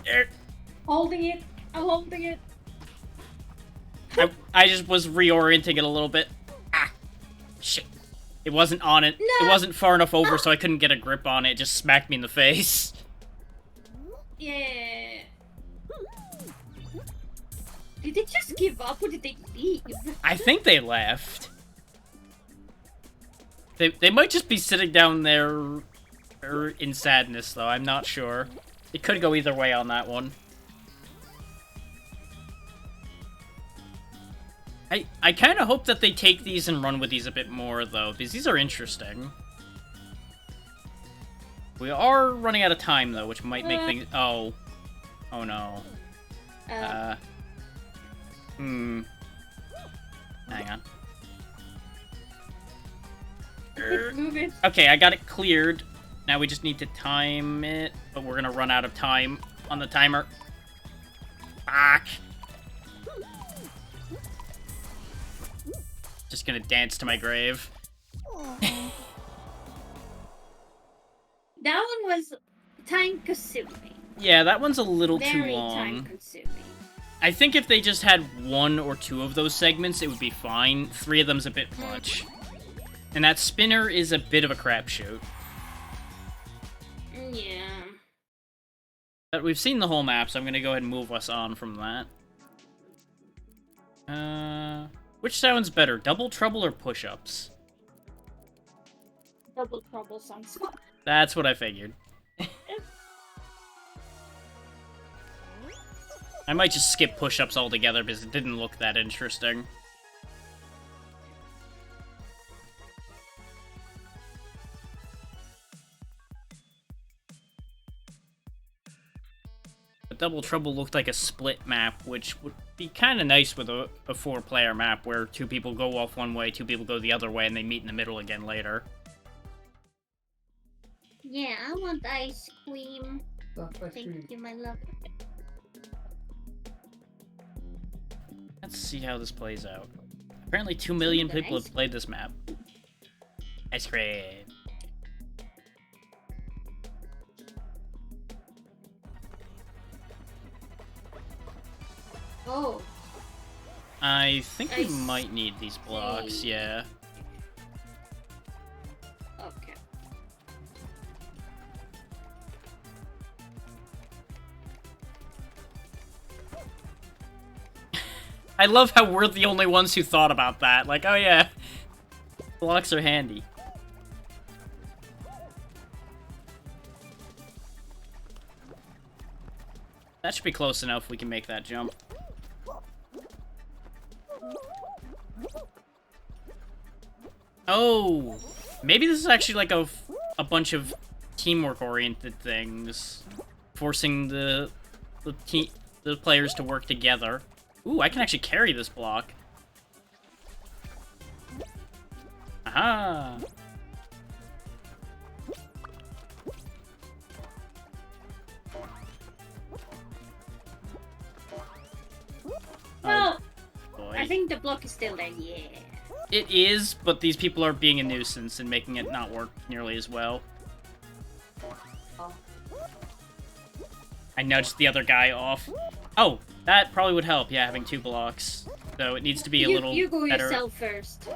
There. Holding it. I'm holding it. I just was reorienting it a little bit. Ah, shit. It wasn't on it. No. It wasn't far enough over, so I couldn't get a grip on it. It just smacked me in the face. Yeah. Did they just give up or did they leave? I think they left. They might just be sitting down there in sadness, though. I'm not sure. It could go either way on that one. I kind of hope that they take these and run with these a bit more, though, because these are interesting. We are running out of time, though, which might make things... Oh. Oh, no. Hang on. Move it. Okay, I got it cleared. Now we just need to time it, but we're gonna run out of time on the timer. Fuck. Just gonna dance to my grave. That one was time-consuming. Yeah, that one's a little too Very long. time-consuming. I think if they just had 1 or 2 of those segments, it would be fine. 3 of them's a bit much. And that spinner is a bit of a crapshoot. Yeah. But we've seen the whole map, so I'm gonna go ahead and move us on from that. Which sounds better, Double Trouble or push-ups? Double trouble sounds fun. That's what I figured. I might just skip push-ups altogether because it didn't look that interesting. But Double Trouble looked like a split map, which would be kind of nice with a 4-player map where 2 people go off one way, 2 people go the other way, and they meet in the middle again later. Yeah, I want ice cream. That's actually... Thank you, my love. Let's see how this plays out. Apparently 2 million people have played this map. Ice cream. Oh. I think we I might need these blocks, see. yeah. Okay. I love how we're the only ones who thought about that. Like, oh yeah, blocks are handy. That should be close enough, we can make that jump. Oh, Maybe this is actually like a bunch of teamwork-oriented things, forcing the players to work together. Ooh, I can actually carry this block. Aha! Well, Boy. I think the block is still there, yeah. It is, but these people are being a nuisance and making it not work nearly as well. Oh. I nudged the other guy off. Oh, that probably would help, yeah, having 2 blocks. So it needs to be a little You go better. yourself first.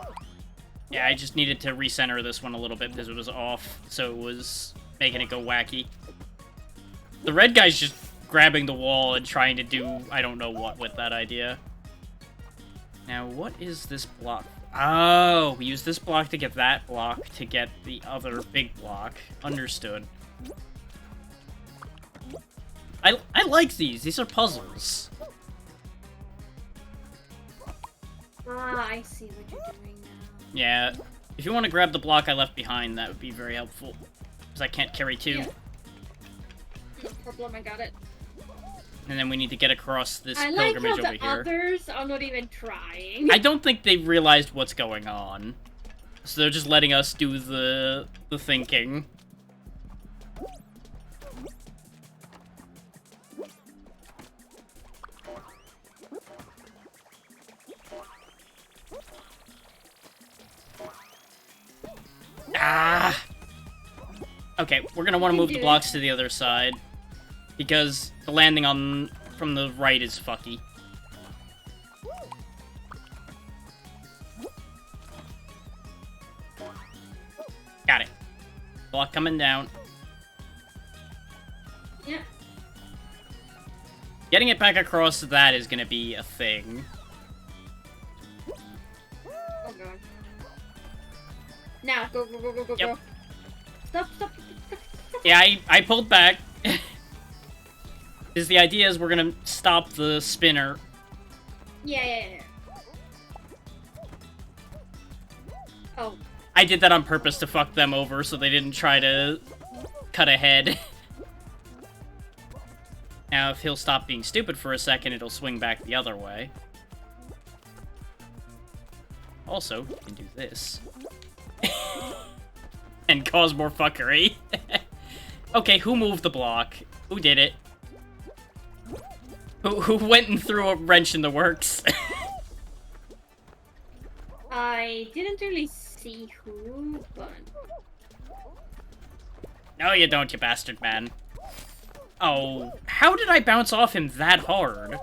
Yeah, I just needed to recenter this one a little bit because it was off, so it was making it go wacky. The red guy's just grabbing the wall and trying to do I don't know what with that idea. Now, what is this block? Oh, we use this block to get that block to get the other big block. Understood. I like these. These are puzzles. Ah, I see what you're doing now. Yeah, if you want to grab the block I left behind, that would be very helpful. Because I can't carry 2. Yeah. No problem, I got it. And then we need to get across this I like how pilgrimage the over here. others are not even trying. I don't think they've realized what's going on. So they're just letting us do the thinking. Ah! Okay, we're gonna want to move the blocks to the other side. Because the landing on from the right is fucky. Got it. Block coming down. Yeah. Getting it back across that is gonna be a thing. Oh god. Now, go, go, go, go, go, Yep. go. Stop, stop, stop, stop. Yeah, I pulled back. Because the idea is we're gonna stop the spinner. Yeah, yeah, yeah. Oh. I did that on purpose to fuck them over so they didn't try to cut ahead. Now, if he'll stop being stupid for a second, it'll swing back the other way. Also, you can do this. And cause more fuckery. Okay, who moved the block? Who did it? Who went and threw a wrench in the works? I didn't really see who, but... No, you don't, you bastard man. Oh, how did I bounce off him that hard?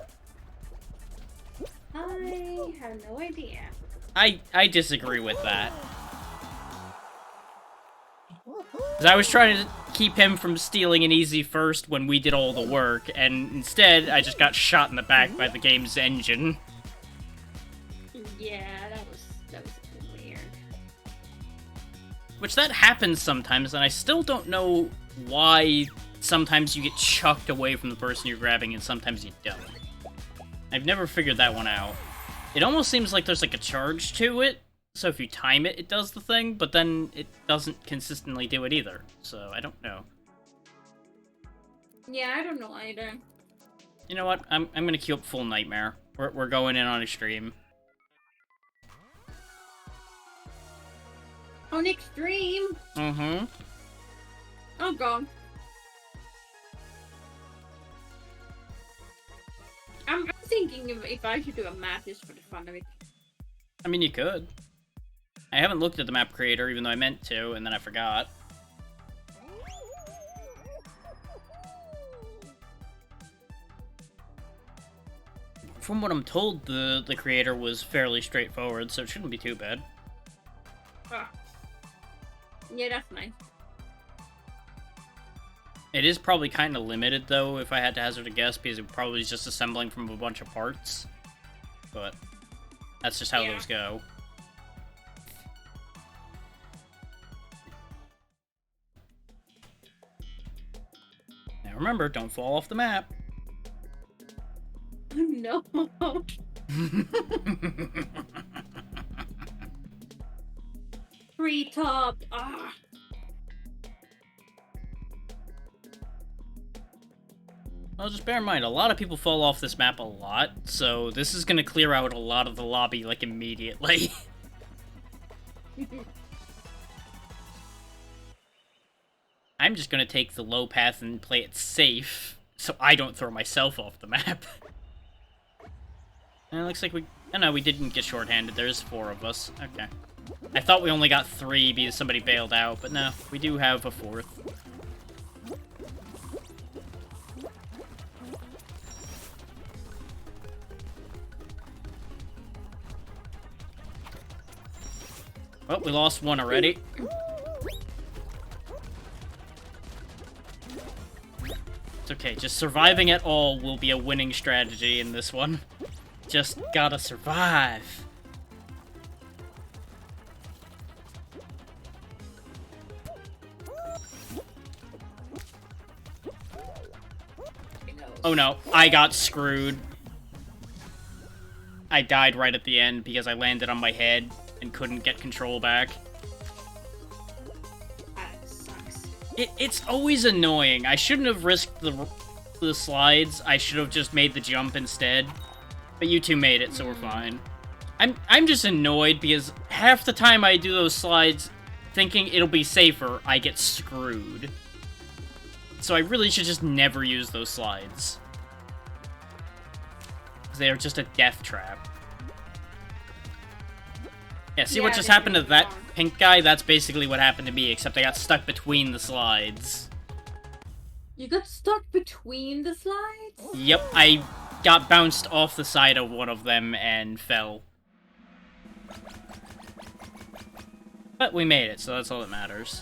I have no idea. I disagree with that. 'Cause I was trying to keep him from stealing an easy first when we did all the work, and instead I just got shot in the back by the game's engine. Yeah, that was a bit weird. Which that happens sometimes, and I still don't know why sometimes you get chucked away from the person you're grabbing and sometimes you don't. I've never figured that one out. It almost seems like there's like a charge to it, so if you time it, it does the thing, but then it doesn't consistently do it either, so I don't know. Yeah, I don't know either. You know what? I'm gonna queue up Full Nightmare. We're going in on extreme. On extreme? Mm-hmm. Oh god. I'm thinking if I should do a map just for the fun of it. I mean, you could. I haven't looked at the map creator, even though I meant to, and then I forgot. From what I'm told, the creator was fairly straightforward, so it shouldn't be too bad. Ah. Yeah, that's nice. It is probably kind of limited, though, if I had to hazard a guess, because it probably is just assembling from a bunch of parts. But that's just how Yeah. those go. Now remember, don't fall off the map. No. Treetop. Ah. Well, just bear in mind, a lot of people fall off this map a lot, so this is gonna clear out a lot of the lobby, like, immediately. I'm just gonna take the low path and play it safe, so I don't throw myself off the map. And it looks like we... Oh no, we didn't get shorthanded. There's 4 of us. Okay. I thought we only got 3 because somebody bailed out, but no, we do have a 4th. Well, we lost 1 already. It's okay, just surviving at all will be a winning strategy in this one. Just gotta survive. Oh no, I got screwed. I died right at the end because I landed on my head and couldn't get control back. That sucks. It's always annoying. I shouldn't have risked the slides. I should have just made the jump instead. But you two made it, so we're fine. I'm just annoyed because half the time I do those slides thinking it'll be safer, I get screwed. So I really should just never use those slides. They are just a death trap. Yeah, see what just happened to that pink guy? That's basically what happened to me, except I got stuck between the slides. You got stuck between the slides? Yep, I got bounced off the side of one of them and fell. But we made it, so that's all that matters.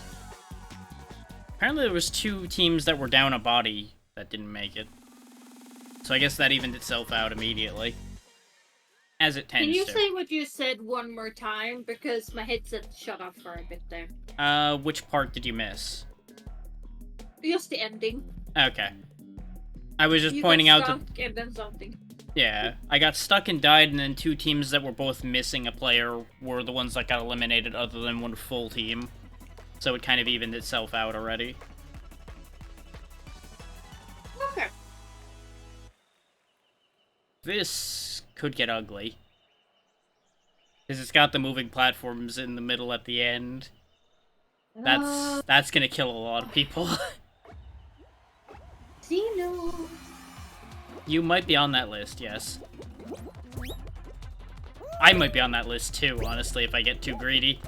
Apparently there was 2 teams that were down a body that didn't make it. So I guess that evened itself out immediately. As it tends to. Can you say what you said one more time? Because my headset shut off for a bit there. Which part did you miss? Just the ending. Okay. I was just You pointing got out that... stuck and then something. Yeah, I got stuck and died, and then 2 teams that were both missing a player were the ones that got eliminated other than one full team. So it kind of evened itself out already. Okay. This could get ugly. Because it's got the moving platforms in the middle at the end. That's gonna kill a lot of people. Xeno. You might be on that list, yes. I might be on that list too, honestly, if I get too greedy.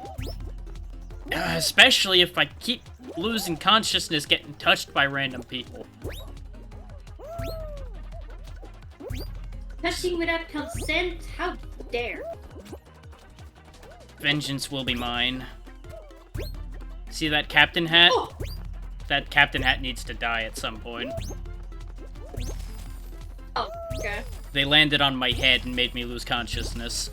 Especially if I keep losing consciousness getting touched by random people. Touching without consent? How dare? Vengeance will be mine. See that captain hat? Oh! That captain hat needs to die at some point. Oh, okay. They landed on my head and made me lose consciousness.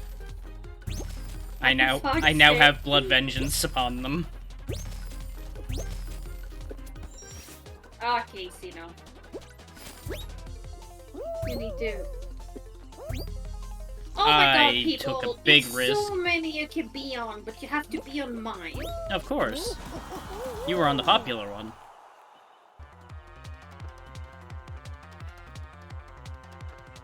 I now fuck's have sake. blood vengeance upon them. Okay, Xeno. You need to... Oh my god, I people! took a big There's risk. so many you can be on, but you have to be on mine. Of course. You were on the popular one.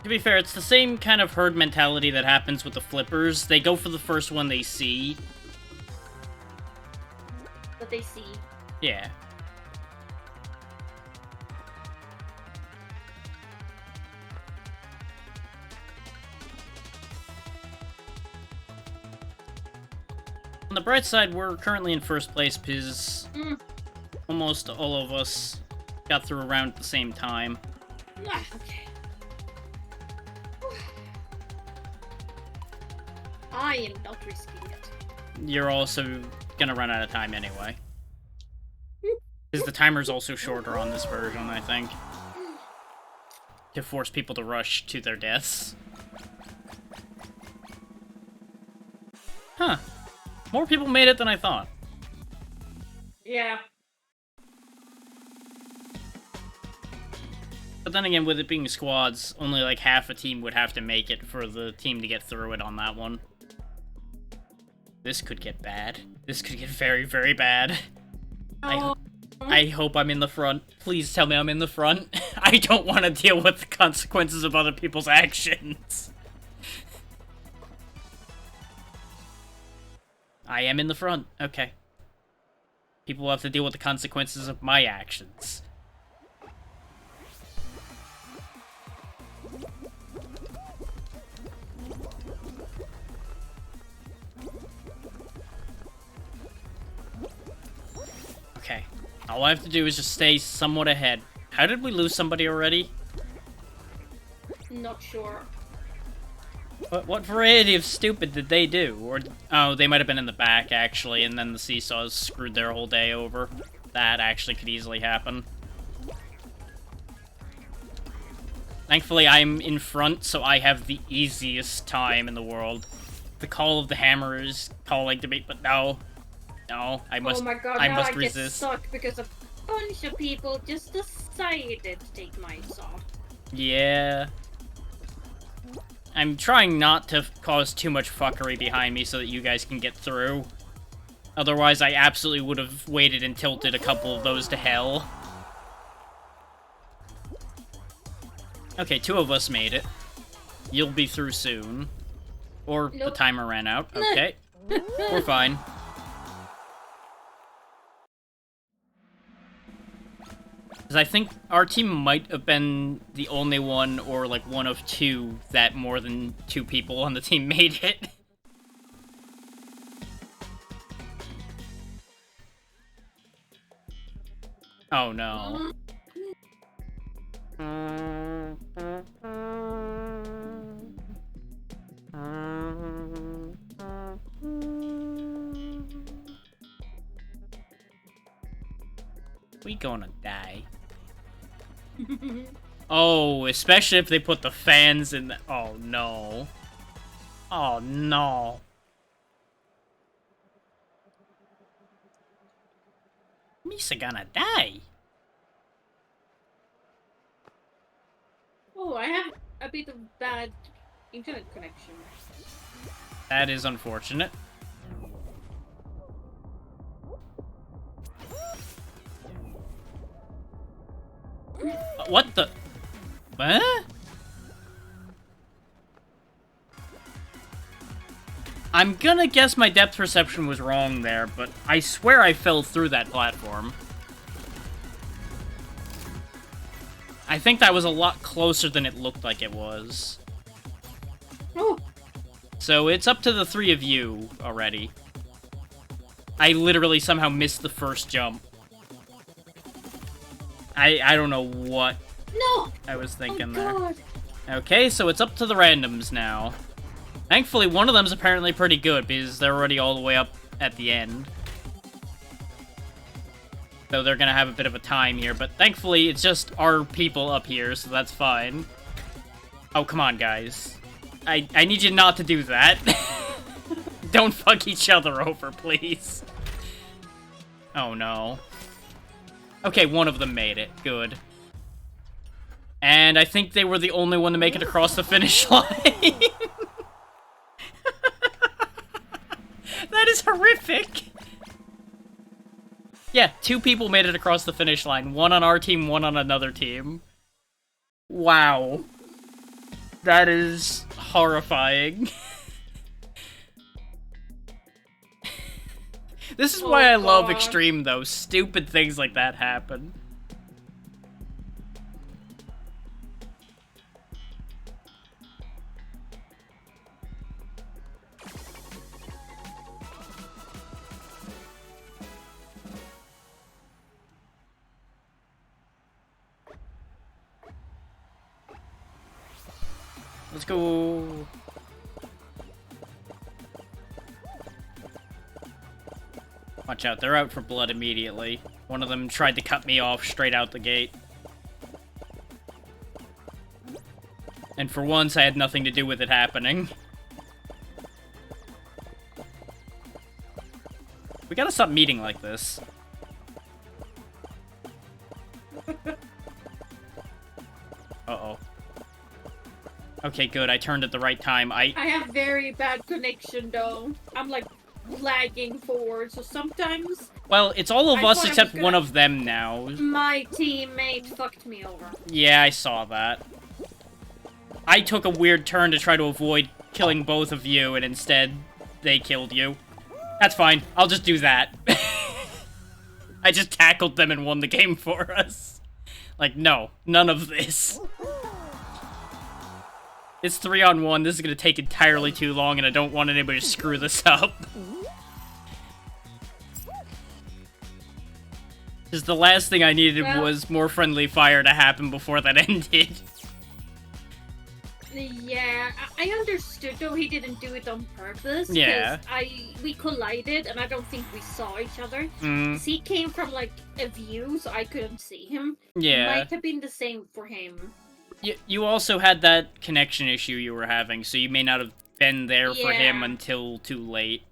To be fair, it's the same kind of herd mentality that happens with the flippers. They go for the first one they see. But they see. Yeah. On the bright side, we're currently in first place because almost all of us got through a round at the same time. Ah, okay. I am not risking it. You're also gonna run out of time anyway. Because the timer's also shorter on this version, I think. To force people to rush to their deaths. Huh. More people made it than I thought. Yeah. But then again, with it being squads, only like half a team would have to make it for the team to get through it on that one. This could get bad. This could get very, very bad. Oh, I hope I'm in the front. Please tell me I'm in the front. I don't want to deal with the consequences of other people's actions. I am in the front. Okay. People will have to deal with the consequences of my actions. Okay. All I have to do is just stay somewhat ahead. How did we lose somebody already? not sure. What variety of stupid did they do? Or oh, they might have been in the back actually, and then the seesaws screwed their whole day over. That actually could easily happen. Thankfully, I'm in front, so I have the easiest time in the world. The call of the hammer is calling to me, but no. No, I must, oh my god, I now must I resist. get stuck because a bunch of people just decided to take my saw. Yeah. I'm trying not to cause too much fuckery behind me so that you guys can get through. Otherwise, I absolutely would have waited and tilted a couple of those to hell. Okay, 2 of us made it. You'll be through soon. Or the Nope. timer ran out. Okay. We're fine. Because I think our team might have been the only one, or like one of 2, that more than 2 people on the team made it. Oh no. We gonna die. Oh, especially if they put the fans in the— oh no. Oh no. Misa gonna die. Oh, I have a bit of bad internet connection. That is unfortunate. What the? What? I'm gonna guess my depth perception was wrong there, but I swear I fell through that platform. I think that was a lot closer than it looked like it was. Oh, So it's up to the 3 of you already. I literally somehow missed the first jump. I don't know what no! I was thinking Oh there. god! Okay, so it's up to the randoms now. Thankfully, one of them's apparently pretty good, because they're already all the way up at the end. So they're gonna have a bit of a time here, but thankfully, it's just our people up here, so that's fine. Oh, come on, guys. I need you not to do that. Don't fuck each other over, please. Oh, no. Okay, one of them made it. Good. And I think they were the only one to make it across the finish line. That is horrific. Yeah, 2 people made it across the finish line. 1 on our team, 1 on another team. Wow. That is horrifying. This is why I love God. Extreme, though. Stupid things like that happen. Let's go. Watch out, they're out for blood immediately. One of them tried to cut me off straight out the gate. And for once, I had nothing to do with it happening. We gotta stop meeting like this. Uh-oh. Okay, good, I turned at the right time. I have very bad connection though. I'm like lagging forward, so sometimes Well, it's all of I us thought I except was one gonna- of them now. my teammate fucked me over. Yeah, I saw that. I took a weird turn to try to avoid killing both of you, and instead, they killed you. That's fine. I'll just do that. I just tackled them and won the game for us. Like, no. None of this. It's 3-on-1. This is gonna take entirely too long, and I don't want anybody to screw this up. Because the last thing I needed was more friendly fire to happen before that ended. Yeah, I understood though he didn't do it on purpose. 'Cause Yeah. we collided and I don't think we saw each other. Mm, 'Cause he came from like a view, so I couldn't see him. yeah. Might have been the same for him. You also had that connection issue you were having, so you may not have been there for him Yeah. until too late.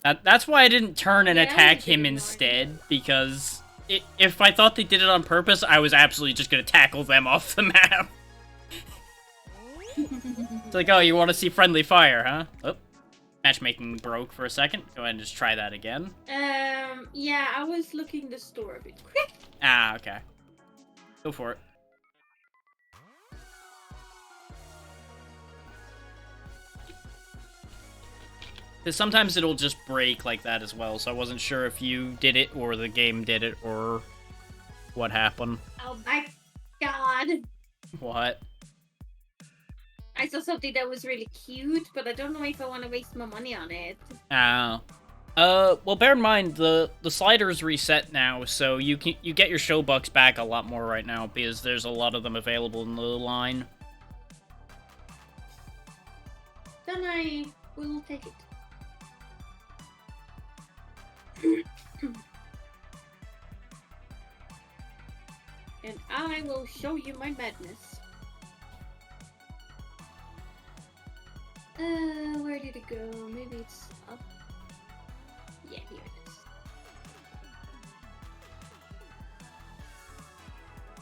That's why I didn't turn and Yeah, attack I him didn't know instead, because if I thought they did it on purpose, I was absolutely just gonna tackle them off the map. It's like, oh, you want to see friendly fire, huh? Oh, matchmaking broke for a second. Go ahead and just try that again. Yeah, I was looking the store a bit quick. Ah, okay. Go for it. Because sometimes it'll just break like that as well, so I wasn't sure if you did it or the game did it or what happened. Oh my god. What? I saw something that was really cute, but I don't know if I want to waste my money on it. Oh. Well, bear in mind, the slider's reset now, so you get your show bucks back a lot more right now, because there's a lot of them available in the line. Then I will take it. And I will show you my madness. Where did it go? Maybe it's up. Yeah, here it is.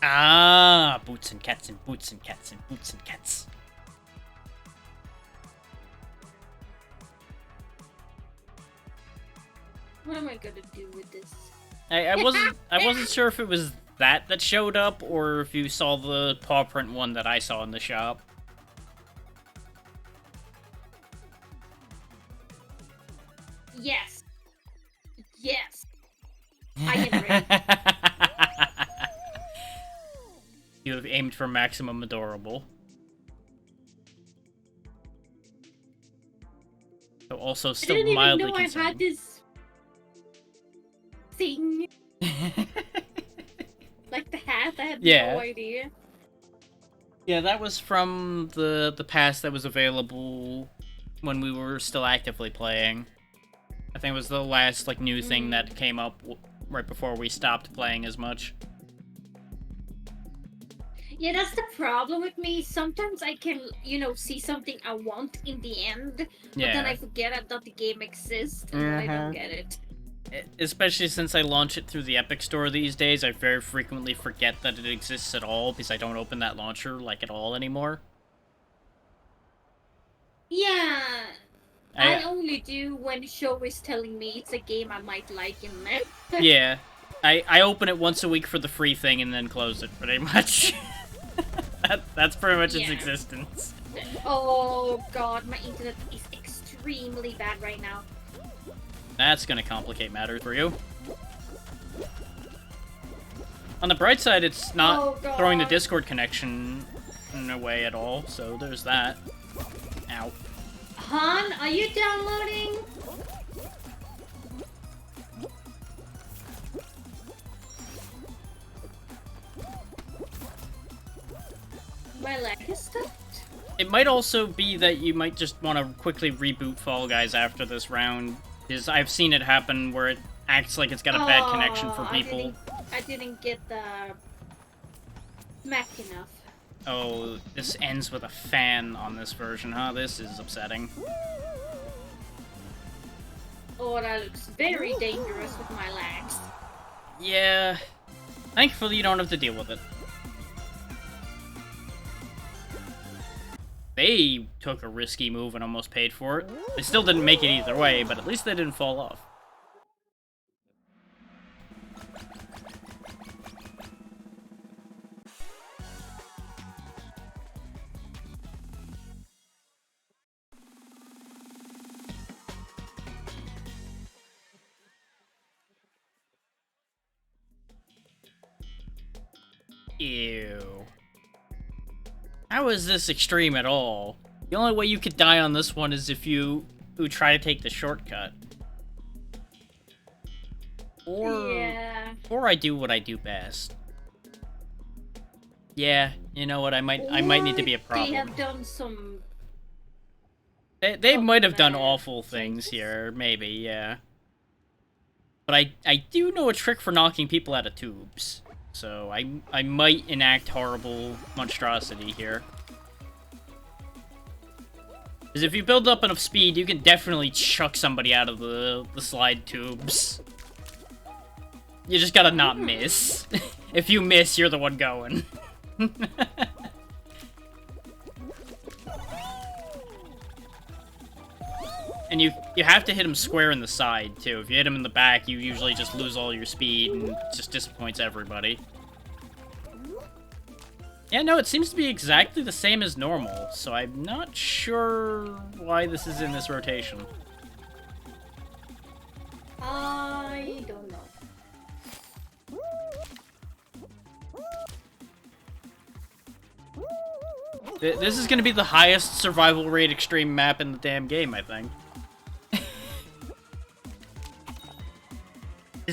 Ah, boots and cats and boots and cats and boots and cats. What am I gonna do with this? I wasn't sure if it was that showed up or if you saw the paw print one that I saw in the shop. Yes. Yes. I am ready. You have aimed for maximum adorable. So also I still didn't even mildly know I had concerned. this thing. Like the hat, I had Yeah. no idea. Yeah, that was from the pass that was available when we were still actively playing. I think it was the last like new thing that came up right before we stopped playing as much. Yeah, that's the problem with me. Sometimes I can, see something I want in the end, but then I Yeah, forget that the game exists and then I don't get it. especially since I launch it through the Epic Store these days, I very frequently forget that it exists at all because I don't open that launcher like at all anymore. Yeah, I only do when the show is telling me it's a game I might like in there. Yeah, I open it once a week for the free thing and then close it pretty much. That's pretty much its Yeah. existence. Oh god, my internet is extremely bad right now. That's gonna complicate matters for you. On the bright side, it's not Oh, God. throwing the Discord connection away at all, so there's that. Ow. Han, are you downloading? My lag is stopped. It might also be that you might just want to quickly reboot Fall Guys after this round, because I've seen it happen where it acts like it's got a bad connection for Oh, people. I didn't get the Mac enough. Oh, this ends with a fan on this version, huh? This is upsetting. Oh, that looks very dangerous with my lags. Yeah. Thankfully, you don't have to deal with it. They took a risky move and almost paid for it. They still didn't make it either way, but at least they didn't fall off. Ew. How is this extreme at all? The only way you could die on this one is if you try to take the shortcut. Yeah. Or I do what I do best. Yeah, you know what, I might need to be a problem. They have done some... They might have done bad awful things changes. here, maybe, yeah. But I do know a trick for knocking people out of tubes. So I might enact horrible monstrosity here. Because if you build up enough speed, you can definitely chuck somebody out of the slide tubes. You just gotta not miss. If you miss, you're the one going. And you have to hit him square in the side, too. If you hit him in the back, you usually just lose all your speed and just disappoints everybody. Yeah, no, it seems to be exactly the same as normal, so I'm not sure why this is in this rotation. I don't know. This is gonna be the highest survival rate extreme map in the damn game, I think.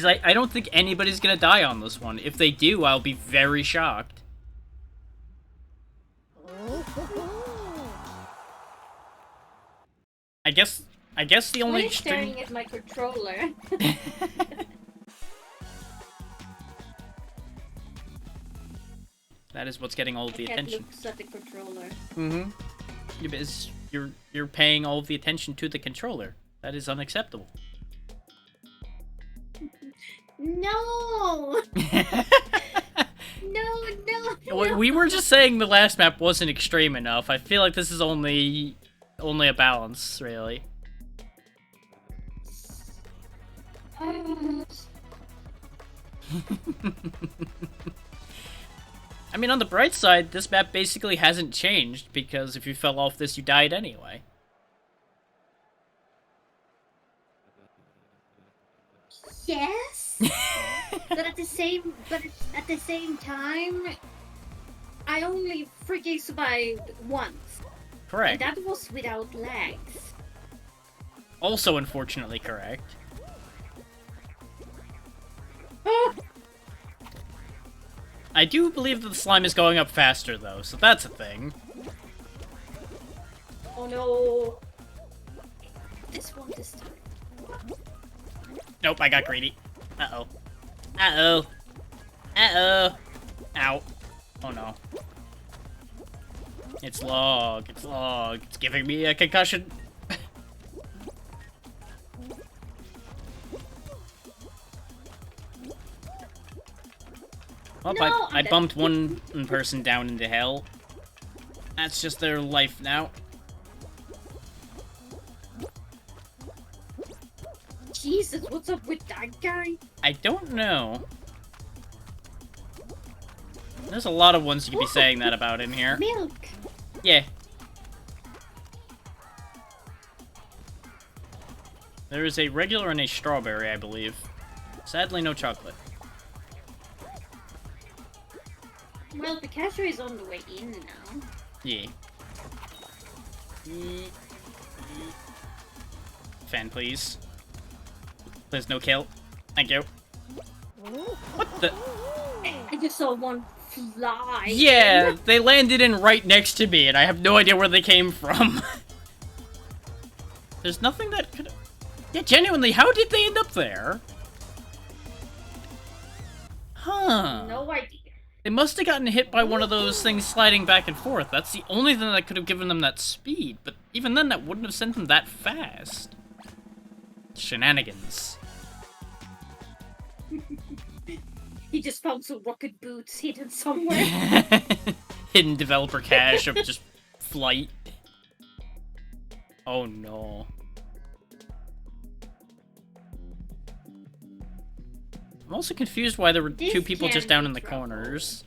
I don't think anybody's gonna die on this one. If they do, I'll be very shocked. I guess the Why are only you extreme... staring at my controller? That is what's getting all of the Cat attention. looks at the controller. Mm-hmm. You're paying all of the attention to the controller. That is unacceptable. No! No! We were just saying the last map wasn't extreme enough. I feel like this is only a balance, really. I mean, on the bright side, this map basically hasn't changed, because if you fell off this, you died anyway. Yes, but at the same time, I only freaking survived once. Correct. And that was without legs. Also, unfortunately, correct. Ah! I do believe that the slime is going up faster, though, so that's a thing. Oh no! This one this time. Nope, I got greedy. Uh-oh. Uh-oh. Uh-oh. Ow. Oh no. It's log. It's log. It's giving me a concussion. Well, No, I bumped one person down into hell. That's just their life now. Jesus, what's up with that guy? I don't know. There's a lot of ones you could be saying that about in here. Milk! Yeah. There is a regular and a strawberry, I believe. Sadly, no chocolate. Well, Pikachu is on the way in now. Yeah. Fan, please. Please, no kill. Thank you. What the? I just saw one fly. Yeah, they landed in right next to me, and I have no idea where they came from. There's nothing that could... Yeah, genuinely, how did they end up there? Huh. No idea. They must have gotten hit by one of those things sliding back and forth. That's the only thing that could have given them that speed, but even then, that wouldn't have sent them that fast. Shenanigans. He just found some rocket boots hidden somewhere. Hidden developer cache of just flight. Oh no. I'm also confused why there were This two people just can down be in the trouble. corners.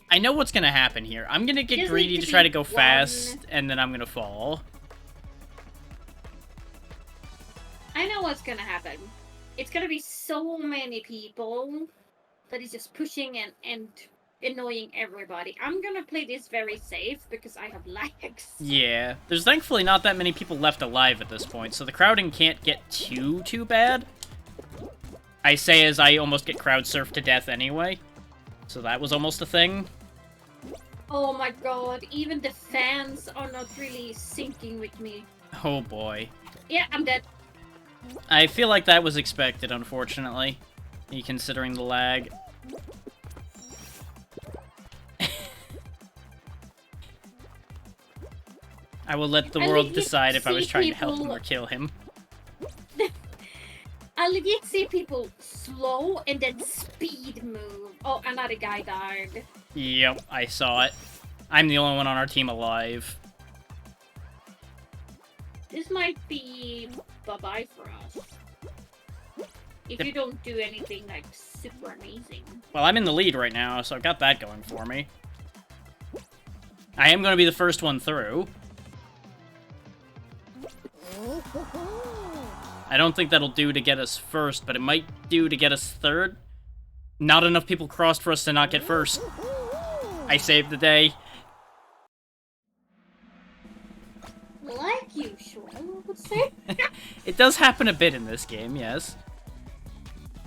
I know what's gonna happen here. I'm gonna get Just greedy need to to try be to go fast, and then I'm gonna fall. I know what's gonna happen. It's gonna be so many people that is just pushing and annoying everybody. I'm gonna play this very safe because I have lags. Yeah, there's thankfully not that many people left alive at this point, so the crowding can't get too bad. I say as I almost get crowd surfed to death anyway, so that was almost a thing. Oh my god, even the fans are not really syncing with me. Oh boy. Yeah, I'm dead. I feel like that was expected, unfortunately, considering the lag. I will let the I world legit decide if I was see trying to help him people- or kill him. I legit see people slow and then speed move. Oh, another guy died. Yep, I saw it. I'm the only one on our team alive. This might be bye-bye for us. If you don't do anything like super amazing. Well, I'm in the lead right now, so I've got that going for me. I am going to be the first one through. I don't think that'll do to get us first, but it might do to get us third. Not enough people crossed for us to not get first. I saved the day. Like usual, I would say. It does happen a bit in this game, yes.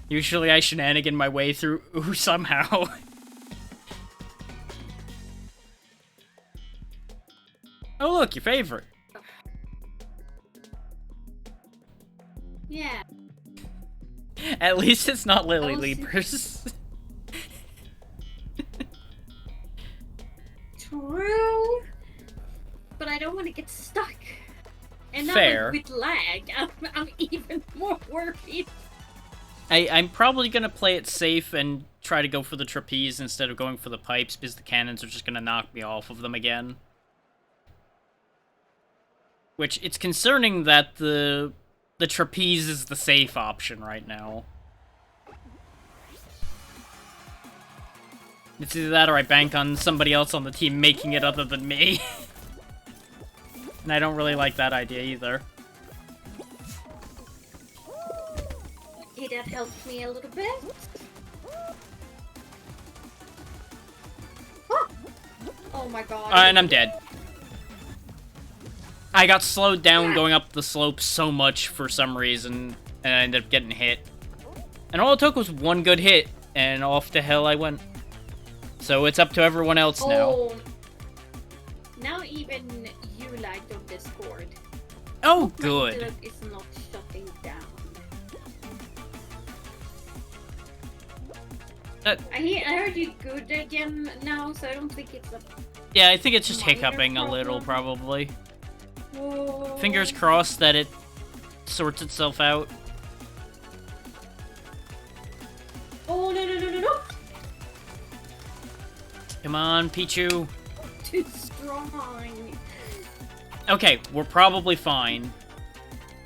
Usually I shenanigan my way through somehow. Oh look, your favorite. Yeah. At least it's not Lily Oh, Leapers. True. But I don't want to get stuck. And now Fair. with lag, I'm even more worried. I'm probably gonna play it safe and try to go for the trapeze instead of going for the pipes, because the cannons are just gonna knock me off of them again. Which, it's concerning that the trapeze is the safe option right now. It's either that or I bank on somebody else on the team making it other than me. And I don't really like that idea either. Okay, that helped me a little bit. Oh, oh my god. And I'm dead. I got slowed down going up the slope so much for some reason, and I ended up getting hit. And all it took was one good hit, and off to hell I went. So it's up to everyone else now. Oh, now even you lagged on Discord. Oh, My good. internet is not shutting down. I heard you good again now, so I don't think it's a... Yeah, I think it's just Minor hiccuping a little, problem. probably. Whoa. Fingers crossed that it sorts itself out. Oh, no. Come on, Pichu. Too strong. Okay, we're probably fine.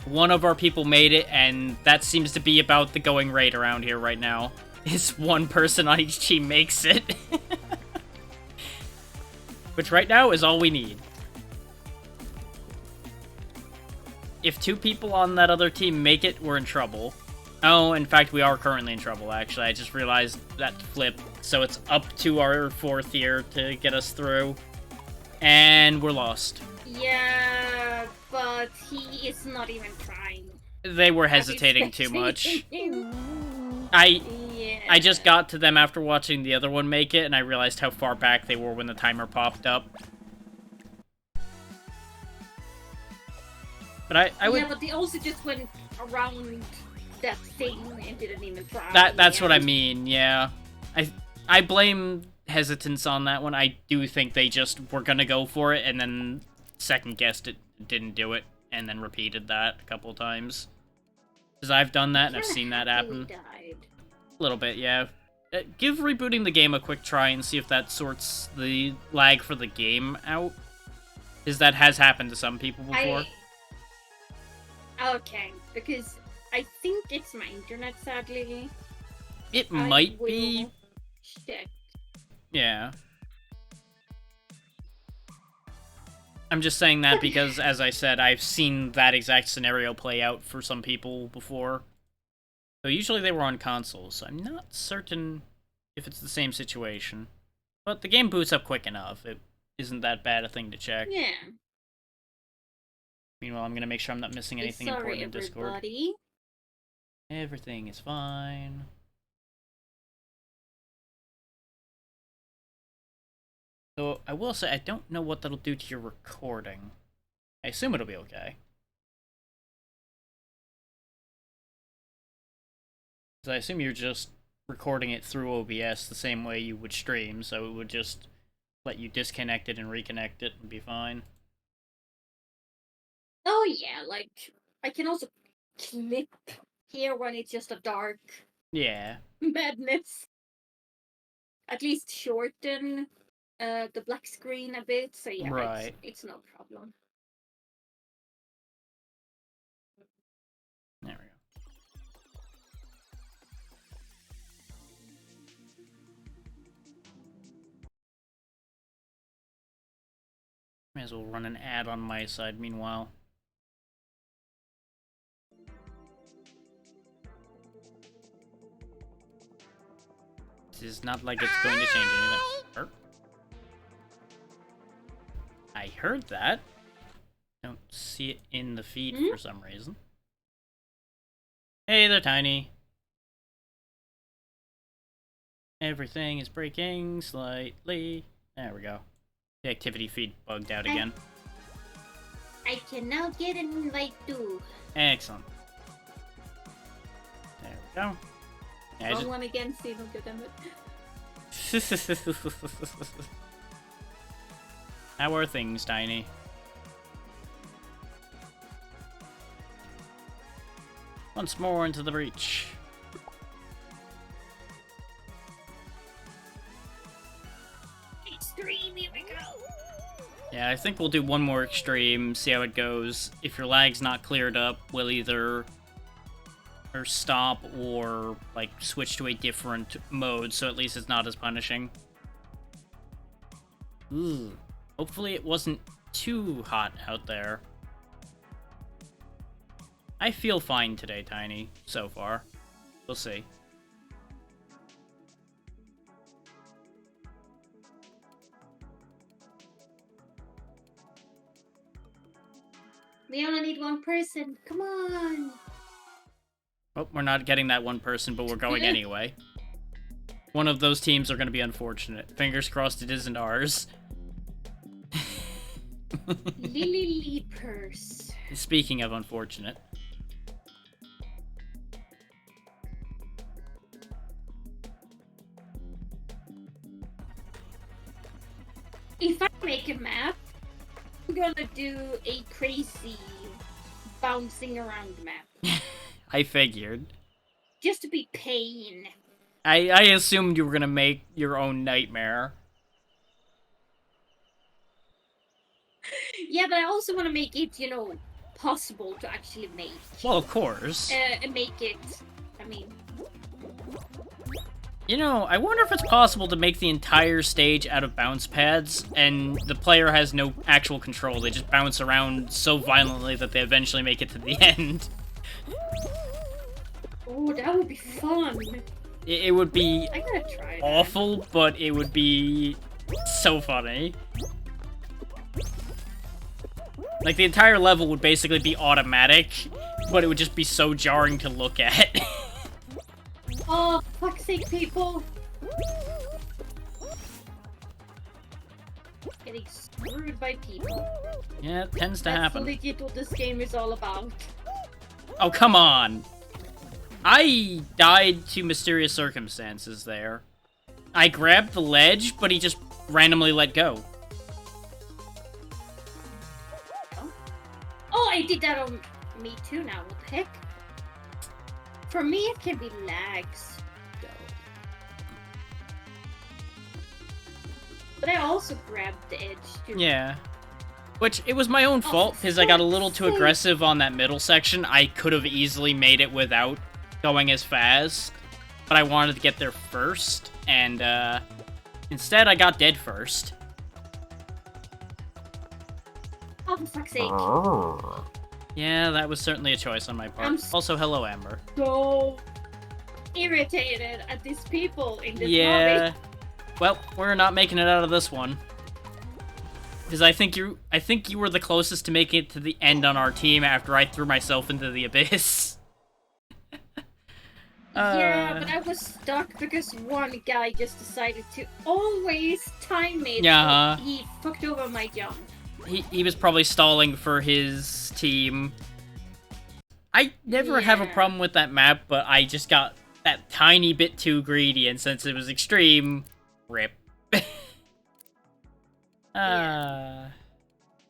One of our people made it, and that seems to be about the going rate around here right now. Is one person on each team makes it. Which right now is all we need. If two people on that other team make it, we're in trouble. Oh, in fact, we are currently in trouble, actually. I just realized that flip. So it's up to our fourth here to get us through. And we're lost. Yeah, but he is not even trying. They were hesitating too much. I Yeah. just got to them after watching the other one make it, and I realized how far back they were when the timer popped up. But I would... Yeah, but they also just went around that thing and didn't even try. That's what I Yeah. mean, yeah. I blame hesitance on that one. I do think they just were gonna go for it, and then second-guessed it, didn't do it, and then repeated that a couple times. Because I've done that, and I've seen that happen. Died. A little bit, yeah. Give rebooting the game a quick try and see if that sorts the lag for the game out. Is that has happened to some people before. Okay, because I think it's my internet, sadly. It might will be. check. Yeah. I'm just saying that because, as I said, I've seen that exact scenario play out for some people before. So usually they were on consoles, so I'm not certain if it's the same situation. But the game boots up quick enough. It isn't that bad a thing to check. Yeah. Meanwhile, I'm gonna make sure I'm not missing anything important in Discord. Everybody. Everything is fine. So, I will say, I don't know what that'll do to your recording. I assume it'll be okay. So I assume you're just recording it through OBS the same way you would stream, so it would just let you disconnect it and reconnect it and be fine. Oh yeah, like I can also clip here when it's just a dark Yeah. madness. At least shorten the black screen a bit, so yeah, Right. it's no problem. There we go. May as well run an ad on my side meanwhile. This is not like it's going to change anything. I heard that. Don't see it in the feed for some reason. Hey there, Tiny. Everything is breaking slightly. There we go. The activity feed bugged out again. I can now get an invite too. Excellent. There we go. Yeah, Wrong one again, Stephen, good damn it. How are things, Tiny? Once more into the breach. Extreme, here we go. Yeah, I think we'll do one more extreme, see how it goes. If your lag's not cleared up, we'll either stop or like switch to a different mode, so at least it's not as punishing. Ooh. Hopefully it wasn't too hot out there. I feel fine today, Tiny, so far. We'll see. We only need one person. Come on. Oh, we're not getting that one person, but we're going anyway. One of those teams are going to be unfortunate. Fingers crossed it isn't ours. Lily Leapers. Speaking of unfortunate. If I make a map, I'm gonna do a crazy bouncing around map. I figured. Just to be pain. I assumed you were gonna make your own nightmare. Yeah, but I also want to make it, possible to actually make. Well, of course. Make it, I mean... I wonder if it's possible to make the entire stage out of bounce pads, and the player has no actual control. They just bounce around so violently that they eventually make it to the end. Oh, that would be fun. It would be I gotta try that. awful, but it would be so funny. Like, the entire level would basically be automatic, but it would just be so jarring to look at. Oh, fuck's sake, people. Getting screwed by people. Yeah, it tends to That's happen. legit what this game is all about. Oh, come on! I died to mysterious circumstances there. I grabbed the ledge, but he just randomly let go. Oh, I did that on me too now. What the heck? For me, it can be lags, though. But I also grabbed the edge too. Yeah. Which, it was my own fault, because I got a little too fuck's sake. aggressive on that middle section. I could have easily made it without going as fast, but I wanted to get there first, and, instead I got dead first. Oh, for fuck's sake. Yeah, that was certainly a choice on my part. Also, hello, Amber. So irritated at these people in this Yeah. lobby. Well, we're not making it out of this one. Because I think you were the closest to making it to the end on our team after I threw myself into the abyss. Yeah, but I was stuck because one guy just decided to always time it. Yeah. So he fucked over my jump. He was probably stalling for his team. I never have a Yeah. problem with that map, but I just got that tiny bit too greedy, and since it was extreme, rip.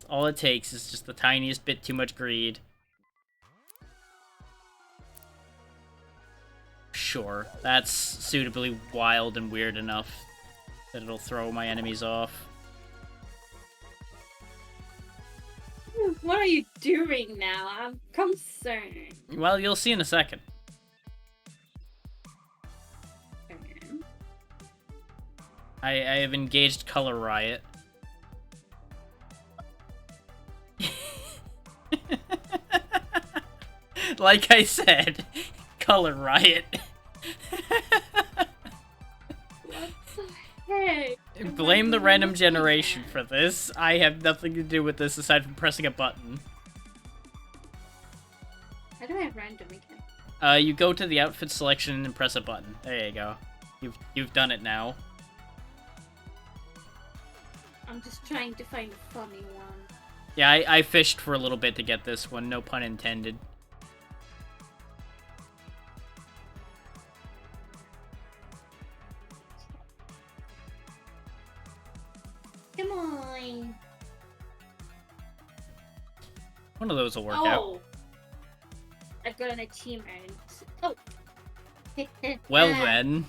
All it takes is just the tiniest bit too much greed. Sure, that's suitably wild and weird enough that it'll throw my enemies off. What are you doing now? I'm concerned. Well, you'll see in a second. I have engaged Color Riot. Like I said, Color Riot. What the heck? Blame the random generation for this. I have nothing to do with this aside from pressing a button. How do I have random again? You go to the outfit selection and press a button. There you go. You've done it now. I'm just trying to find a funny one. Yeah, I fished for a little bit to get this one, no pun intended. Come on. One of those will work out. Oh. I've got an achievement. Oh. Well then.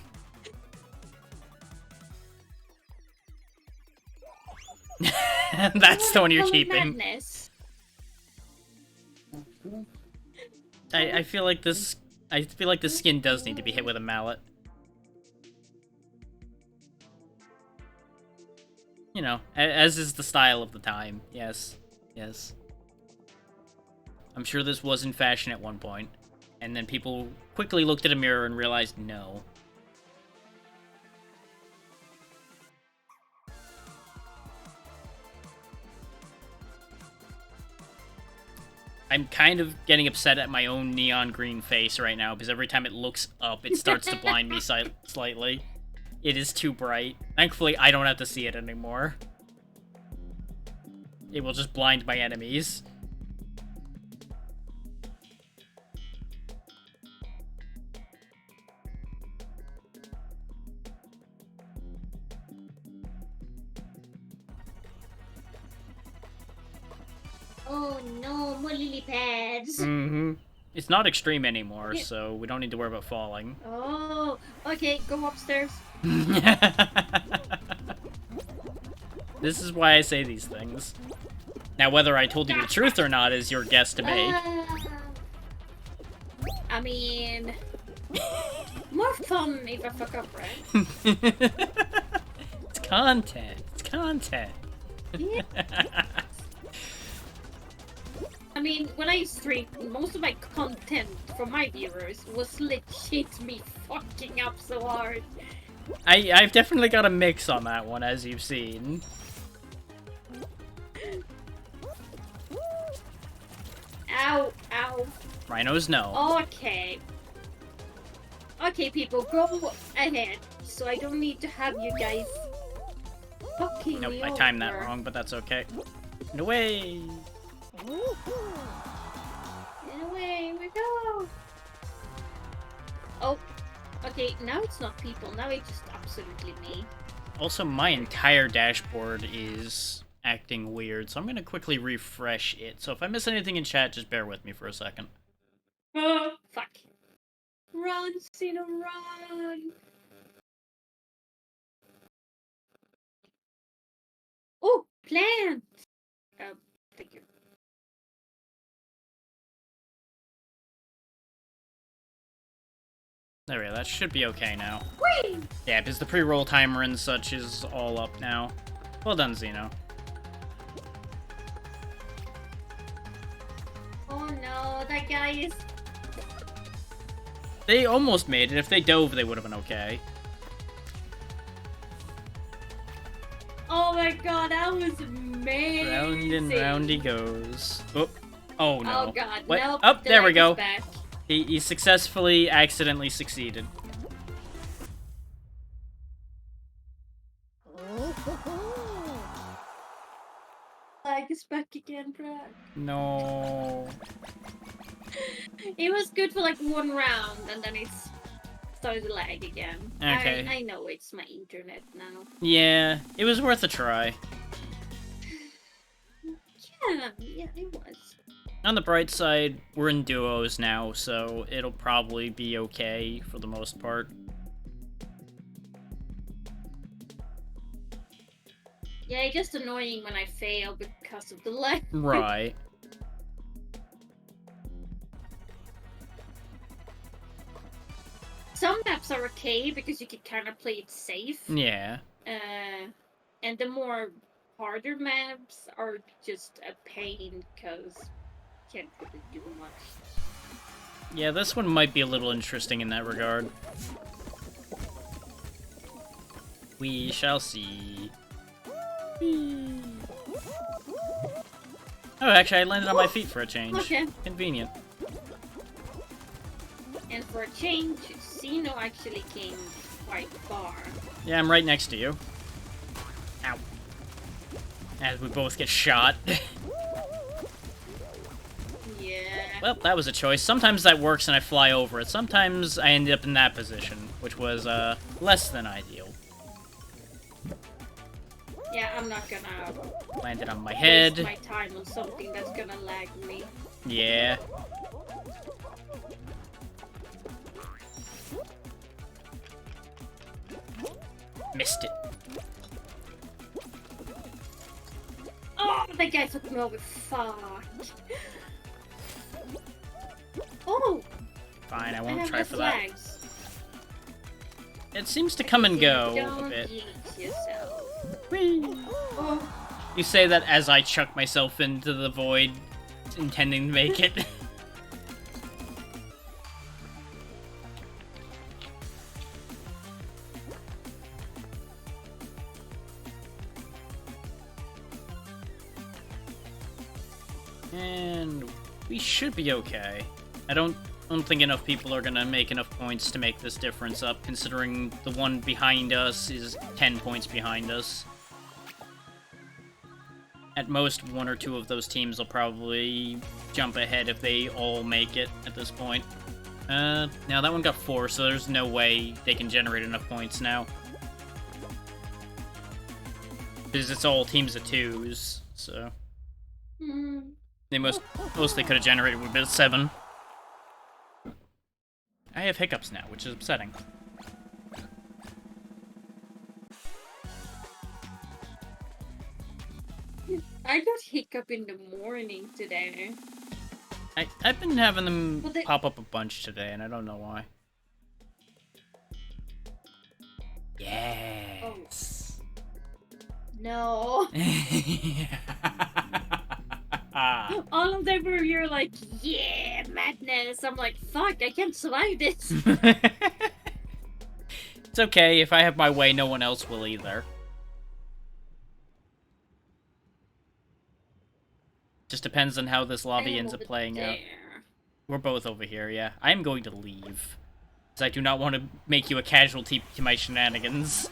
That's the one you're Color keeping. Madness. I feel like this skin does need to be hit with a mallet. You know, as is the style of the time. Yes. Yes. I'm sure this was in fashion at one point, and then people quickly looked at a mirror and realized no. I'm kind of getting upset at my own neon green face right now, because every time it looks up, it starts to blind me slightly. It is too bright. Thankfully, I don't have to see it anymore. It will just blind my enemies. Oh no, more lily pads. Mm-hmm. It's not extreme anymore, Yeah. so we don't need to worry about falling. Oh, okay, go upstairs. This is why I say these things. Now, whether I told you the truth or not is your guess to make. I mean, more fun if I fuck up, right? It's content. It's content. Yeah. I mean, when I stream, most of my content from my viewers was legit me fucking up so hard. I've definitely got a mix on that one, as you've seen. Ow, ow. Rhinos, no. Okay. Okay, people, go ahead, so I don't need to have you guys fucking Nope, me I timed that over. wrong, but that's okay. No way. And away we go. Oh, okay, now it's not people, now it's just absolutely me. Also, my entire dashboard is acting weird, so I'm gonna quickly refresh it. So if I miss anything in chat, just bear with me for a second. Oh, fuck. Run, Cena, run! Oh, plant! Thank you. There we go, that should be okay now. Whee! Yeah, because the pre-roll timer and such is all up now. Well done, Xeno. Oh no, that guy is... They almost made it. If they dove, they would have been okay. Oh my god, that was amazing! Round and round he goes. Oh, oh no. Oh god, What? nope. Oh, the there we leg is go. back. He successfully, accidentally succeeded. Leg is back again, bro. No. It was good for like one round, and then it's started to lag again. Okay. I know it's my internet now. Yeah, it was worth a try. Yeah, it was. On the bright side, we're in duos now, so it'll probably be okay for the most part. Yeah, it's just annoying when I fail because of the lag. Right. Some maps are okay because you can kind of play it safe. Yeah. And the more harder maps are just a pain because you can't really do much. Yeah, this one might be a little interesting in that regard. We shall see. Oh, actually, I landed on my feet for a change. Okay. Convenient. And for a change, Xeno actually came quite far. Yeah, I'm right next to you. Ow. As we both get shot. Yeah. Well, that was a choice. Sometimes that works and I fly over it. Sometimes I ended up in that position, which was, less than ideal. Yeah, I'm not gonna Landed on my waste head. my time on something that's gonna lag me. Yeah. Missed it. Oh, that guy took me over. Fuck. Oh, Fine, I I won't have try no for that. flags. It seems to come and go a Don't bit. eat yourself. Whee! Oh, You say that as I chuck myself into the void, intending to make it. And we should be okay. I don't think enough people are gonna make enough points to make this difference up, considering the one behind us is 10 points behind us. At most, one or two of those teams will probably jump ahead if they all make it at this point. Now that one got 4, so there's no way they can generate enough points now. Because it's all teams of 2s, so... They most they could have generated would have been 7. I have hiccups now, which is upsetting. I got hiccup in the morning today. I've been having them Well, they- pop up a bunch today, and I don't know why. Yes. No. All of them were you're like, yeah, madness. I'm like, fuck, I can't survive this. It's okay. If I have my way, no one else will either. Just depends on how this I lobby am ends up over playing out. there. We're both over here, yeah. I'm going to leave. Because I do not want to make you a casualty to my shenanigans.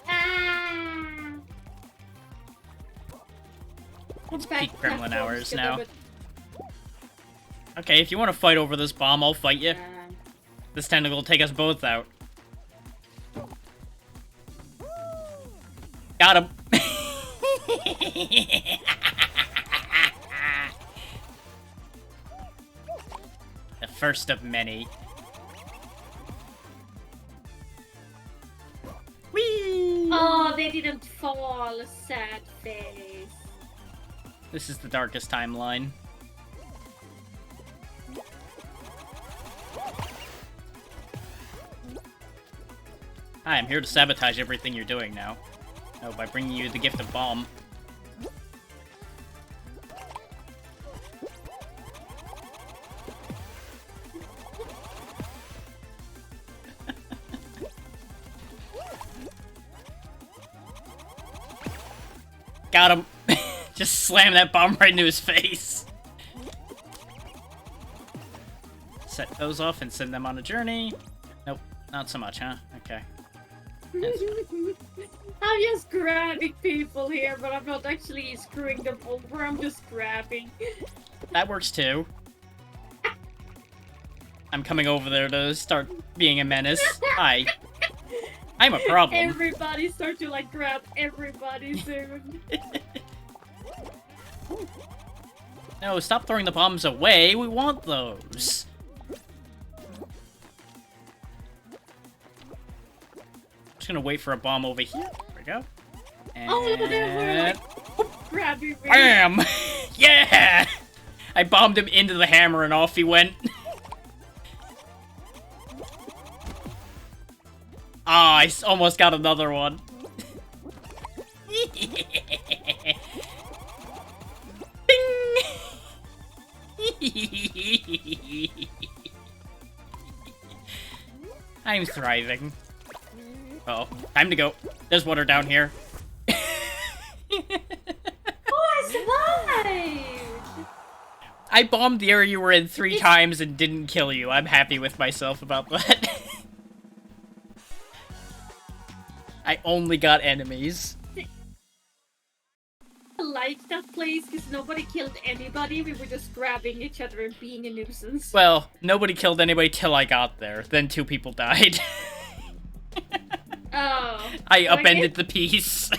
Ah! It's Back peak gremlin platforms hours get a now. bit- Okay, if you want to fight over this bomb, I'll fight you. Um, This tentacle will take us both out. Got him. first of many. Whee! Oh, they didn't fall. Sad face. This is the darkest timeline. Hi, I'm here to sabotage everything you're doing now. Oh, by bringing you the gift of bomb. Got him! Just slam that bomb right into his face. Set those off and send them on a journey. Nope, not so much, huh? Okay. I'm just grabbing people here, but I'm not actually screwing them over. I'm just grabbing. That works too. I'm coming over there to start being a menace. Hi. I'm a problem. Everybody start to like grab everybody soon. No, stop throwing the bombs away. We want those. Just gonna wait for a bomb over here. There we go. And... Oh, look at them! We're like grabbing me. Bam! Yeah! I bombed him into the hammer and off he went. Ah, I almost got another one. Bing! I'm thriving. Uh-oh. Time to go. There's water down here. Oh, I survived! I bombed the area you were in 3 times and didn't kill you. I'm happy with myself about that. I only got enemies. I liked that place because nobody killed anybody. We were just grabbing each other and being a nuisance. Well, nobody killed anybody till I got there. Then 2 people died. Oh. I upended the peace.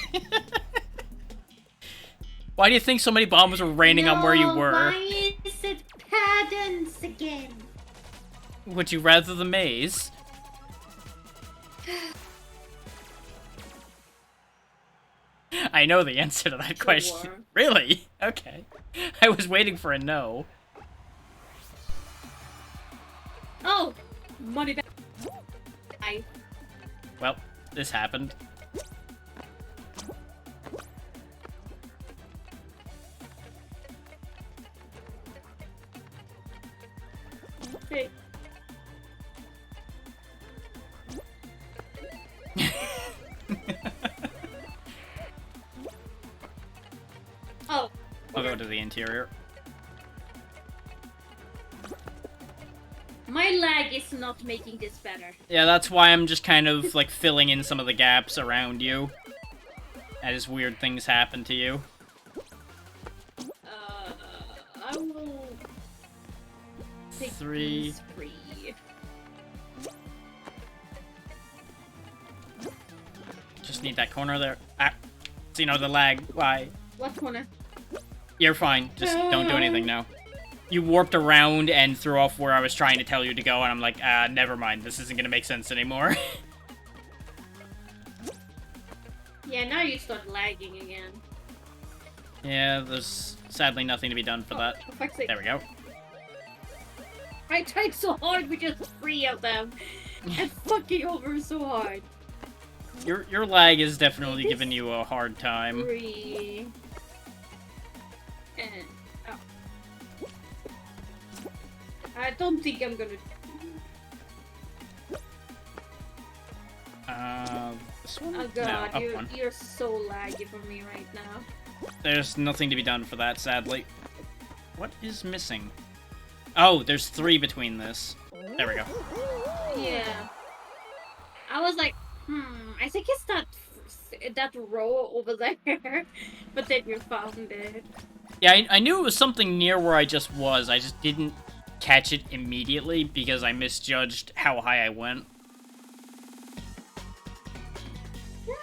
Why do you think so many bombs were raining on where you were? Why is it patterns again? Would you rather the maze? I know the answer to that question. Really? Okay. I was waiting for a no. Oh! Money back. Well, this happened. Hey. Oh. I'll go to the interior. My lag is not making this better. Yeah, that's why I'm just kind of, like, filling in some of the gaps around you. As weird things happen to you. I will... take 3. these 3. Just need that corner there. Ah. So, you know, the lag. Why? What corner? You're fine. Just don't do anything now. You warped around and threw off where I was trying to tell you to go, and I'm like, never mind. This isn't gonna make sense anymore. Yeah, now you start lagging again. Yeah, there's sadly nothing to be done for that. For fuck's sake. There we go. I tried so hard with just 3 of them. And fucking over so hard. Your lag is definitely giving you a hard time. 3. And... oh. I don't think I'm gonna... This one? Oh god, No, up one. you're so laggy for me right now. There's nothing to be done for that, sadly. What is missing? Oh, there's 3 between this. There we go. Yeah. I was like, I think it's that row over there. But then you found it. Yeah, I knew it was something near where I just was. I just didn't catch it immediately because I misjudged how high I went.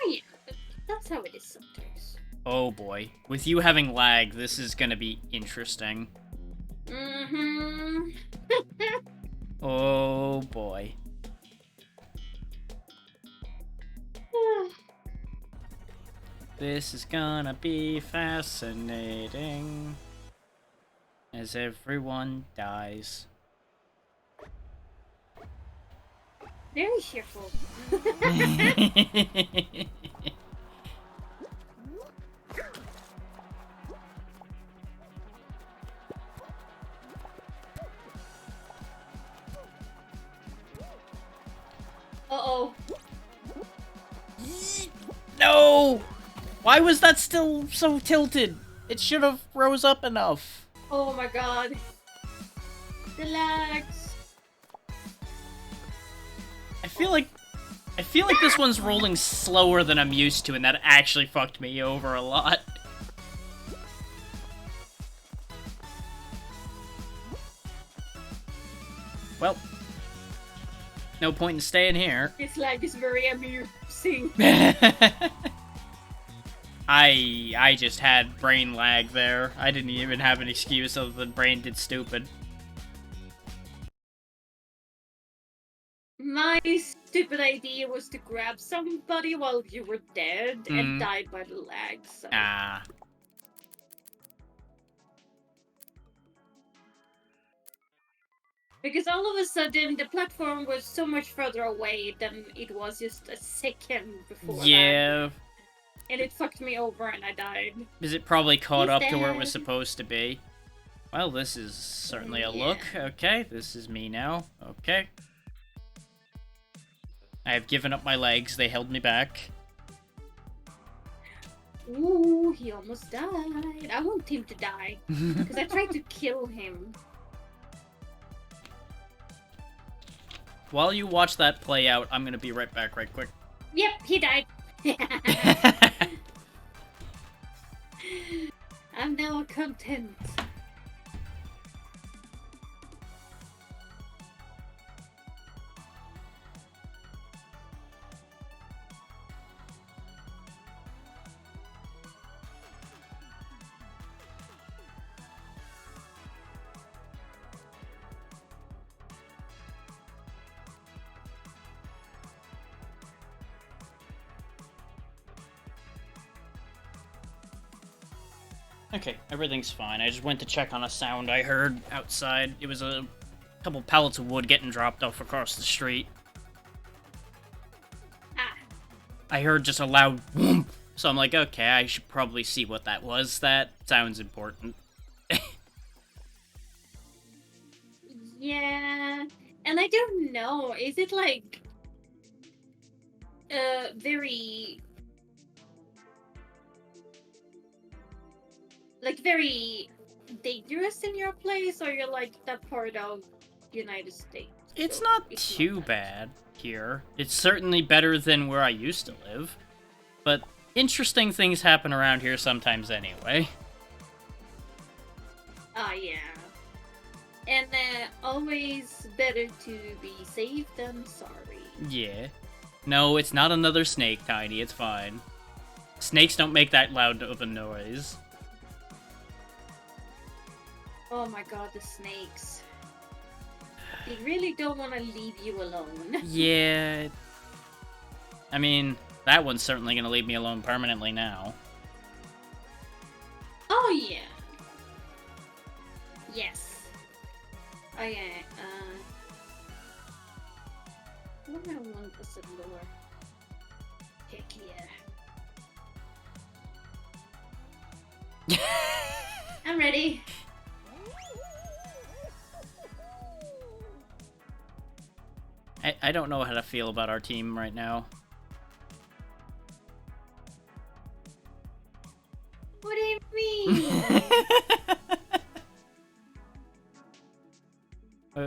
Yeah, that's how it is sometimes. Oh boy. With you having lag, this is gonna be interesting. Mm-hmm. Oh boy. This is gonna be fascinating. As everyone dies. Very cheerful. Uh-oh. No! Why was that still so tilted? It should have rose up enough. Oh my god. The lags. I feel like this one's rolling slower than I'm used to, and that actually fucked me over a lot. Well, no point in staying here. This lag is very amusing. I just had brain lag there. I didn't even have an excuse other than brain did stupid. My stupid idea was to grab somebody while you were dead and died by the lag, so... Ah. Because all of a sudden, the platform was so much further away than it was just a second before that. Yeah. And it fucked me over and I died. Is it probably caught He's up to where it was dead. supposed to be? Well, this is certainly a Yeah. look. Okay, this is me now. Okay. I have given up my legs. They held me back. Ooh, he almost died. I want him to die. Because I tried to kill him. While you watch that play out, I'm gonna be right back right quick. Yep, he died. I'm now content. Okay, everything's fine. I just went to check on a sound I heard outside. It was a couple pallets of wood getting dropped off across the street. Ah, I heard just a loud whoomp, so I'm like, okay, I should probably see what that was. That sounds important. yeah. And I don't know. Is it like very very dangerous in your place, or you're like that part of United States? It's so not it's too that. bad here. It's certainly better than where I used to live. But interesting things happen around here sometimes anyway. Ah, yeah. And always better to be safe than sorry. Yeah. No, it's not another snake, Tiny. It's fine. Snakes don't make that loud of a noise. Oh my god, the snakes. They really don't want to leave you alone. Yeah. I mean, that one's certainly gonna leave me alone permanently now. Oh yeah. Yes. Oh yeah. What do I want as a lure? Heck yeah. I'm ready. I don't know how to feel about our team right now. What do you mean?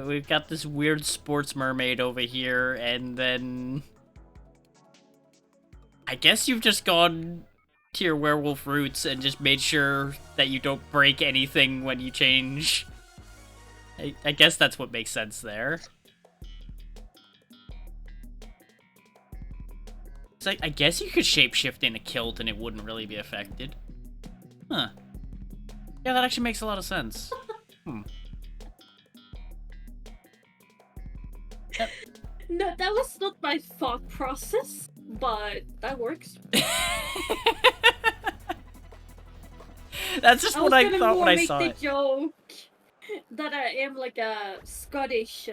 We've got this weird sports mermaid over here, and then... I guess you've just gone to your werewolf roots and just made sure that you don't break anything when you change. I guess that's what makes sense there. It's like, I guess you could shapeshift in a kilt and it wouldn't really be affected. Huh. Yeah, that actually makes a lot of sense. No, that was not my thought process, but that works. That's just what I thought when I saw make it. the joke that I am like a Scottish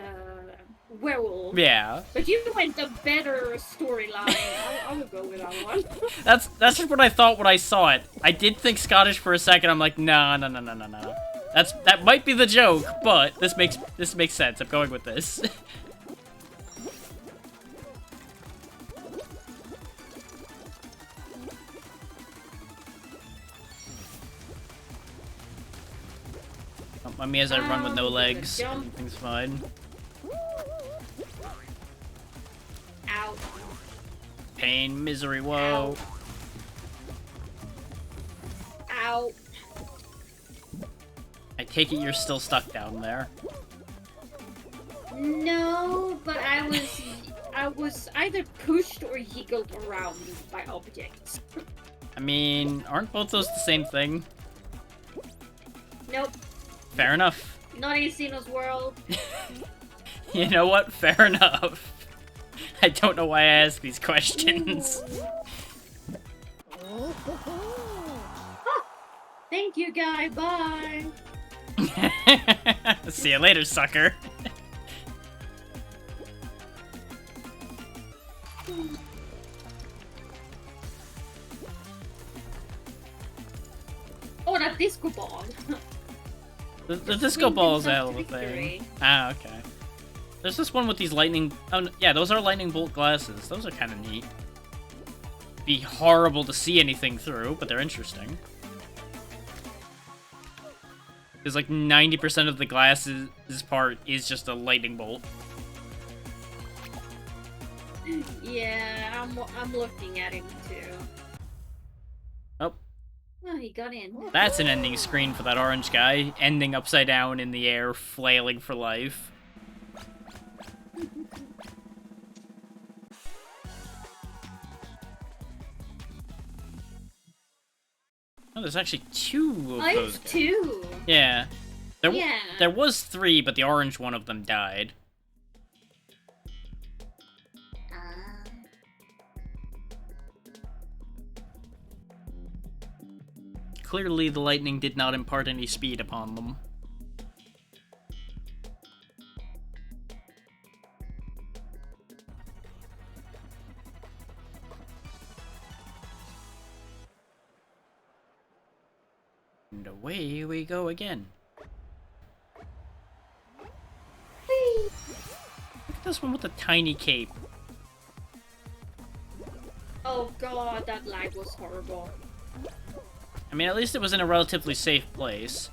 werewolf. Yeah. But you went a better storyline. I will go with that one. That's just what I thought when I saw it. I did think Scottish for a second. I'm like, no. That might be the joke, but this makes sense. I'm going with this. Don't mind me as I run with no legs. Everything's fine. Ow. Pain, misery, woe. Ow. I take it you're still stuck down there. No, but I was either pushed or jiggled around by objects. I mean, aren't both those the same thing? Nope. Fair enough. Not in Xeno's world. You know what? Fair enough. I don't know why I ask these questions. Thank you, guy. Bye. See you later, sucker. Oh, that disco ball. The disco ball is a hell of a thing. Ah, okay. There's this one with these lightning... Oh, yeah, those are lightning bolt glasses. Those are kind of neat. Be horrible to see anything through, but they're interesting. Because like 90% of the glasses part is just a lightning bolt. Yeah, I'm looking at him too. Oh. Oh, he got in. That's an ending screen for that orange guy, ending upside down in the air, flailing for life. Oh, there's actually 2 of those guys. 2. Yeah. Yeah. There was 3, but the orange one of them died. Clearly, the lightning did not impart any speed upon them. And away we go again. Whee! Look at this one with the tiny cape. Oh god, that lag was horrible. I mean, at least it was in a relatively safe place.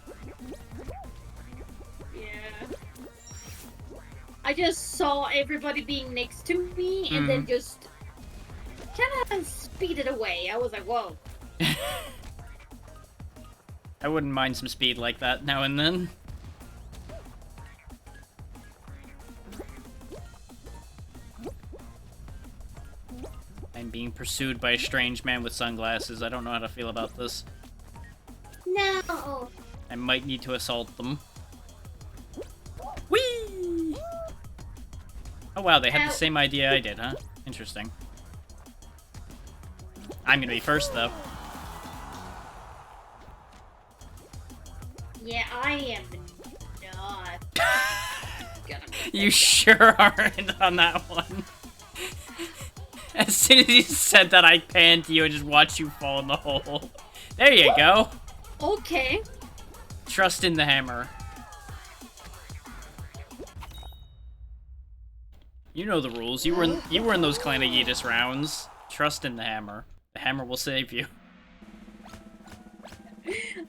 Yeah. I just saw everybody being next to me and then just kind of speeded away. I was like, whoa. I wouldn't mind some speed like that now and then. I'm being pursued by a strange man with sunglasses. I don't know how to feel about this. No. I might need to assault them. Whee! Oh wow, they had the same idea I did, huh? Interesting. I'm gonna be first, though. Yeah, I am not gonna be You sure aren't on that one. As soon as you said that, I panned to you and just watched you fall in the hole. There you go. Okay. Trust in the hammer. You know the rules. You were in those Clan of Yeetus rounds. Trust in the hammer. The hammer will save you.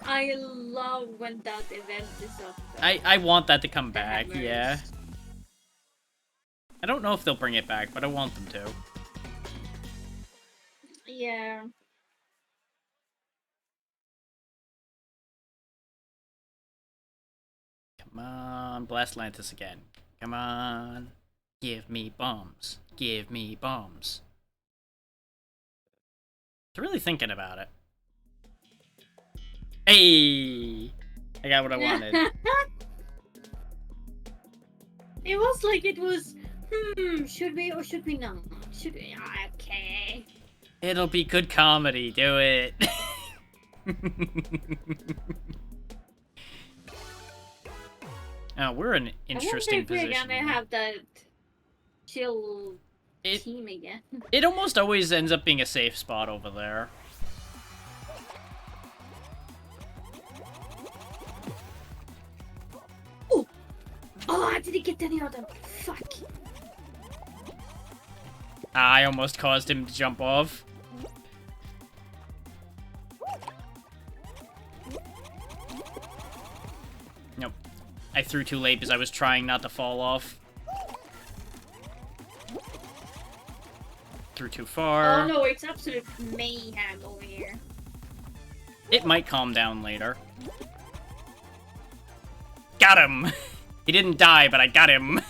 I love when that event is up. I want that to come back, hammers. yeah. I don't know if they'll bring it back, but I want them to. Yeah. Come on, blast Lantis again. Come on. Give me bombs. Give me bombs. I'm really thinking about it. Hey! I got what I wanted. It was like it was Should we or should we not? Should we? Okay. It'll be good comedy. Do it. We're an interesting I wonder if position. we're gonna have that chill It- team again. It almost always ends up being a safe spot over there. Oh, I didn't get any of them. Fuck. I almost caused him to jump off. Nope. I threw too late because I was trying not to fall off. Threw too far. Oh no, it's absolute mayhem over here. It might calm down later. Got him! He didn't die, but I got him.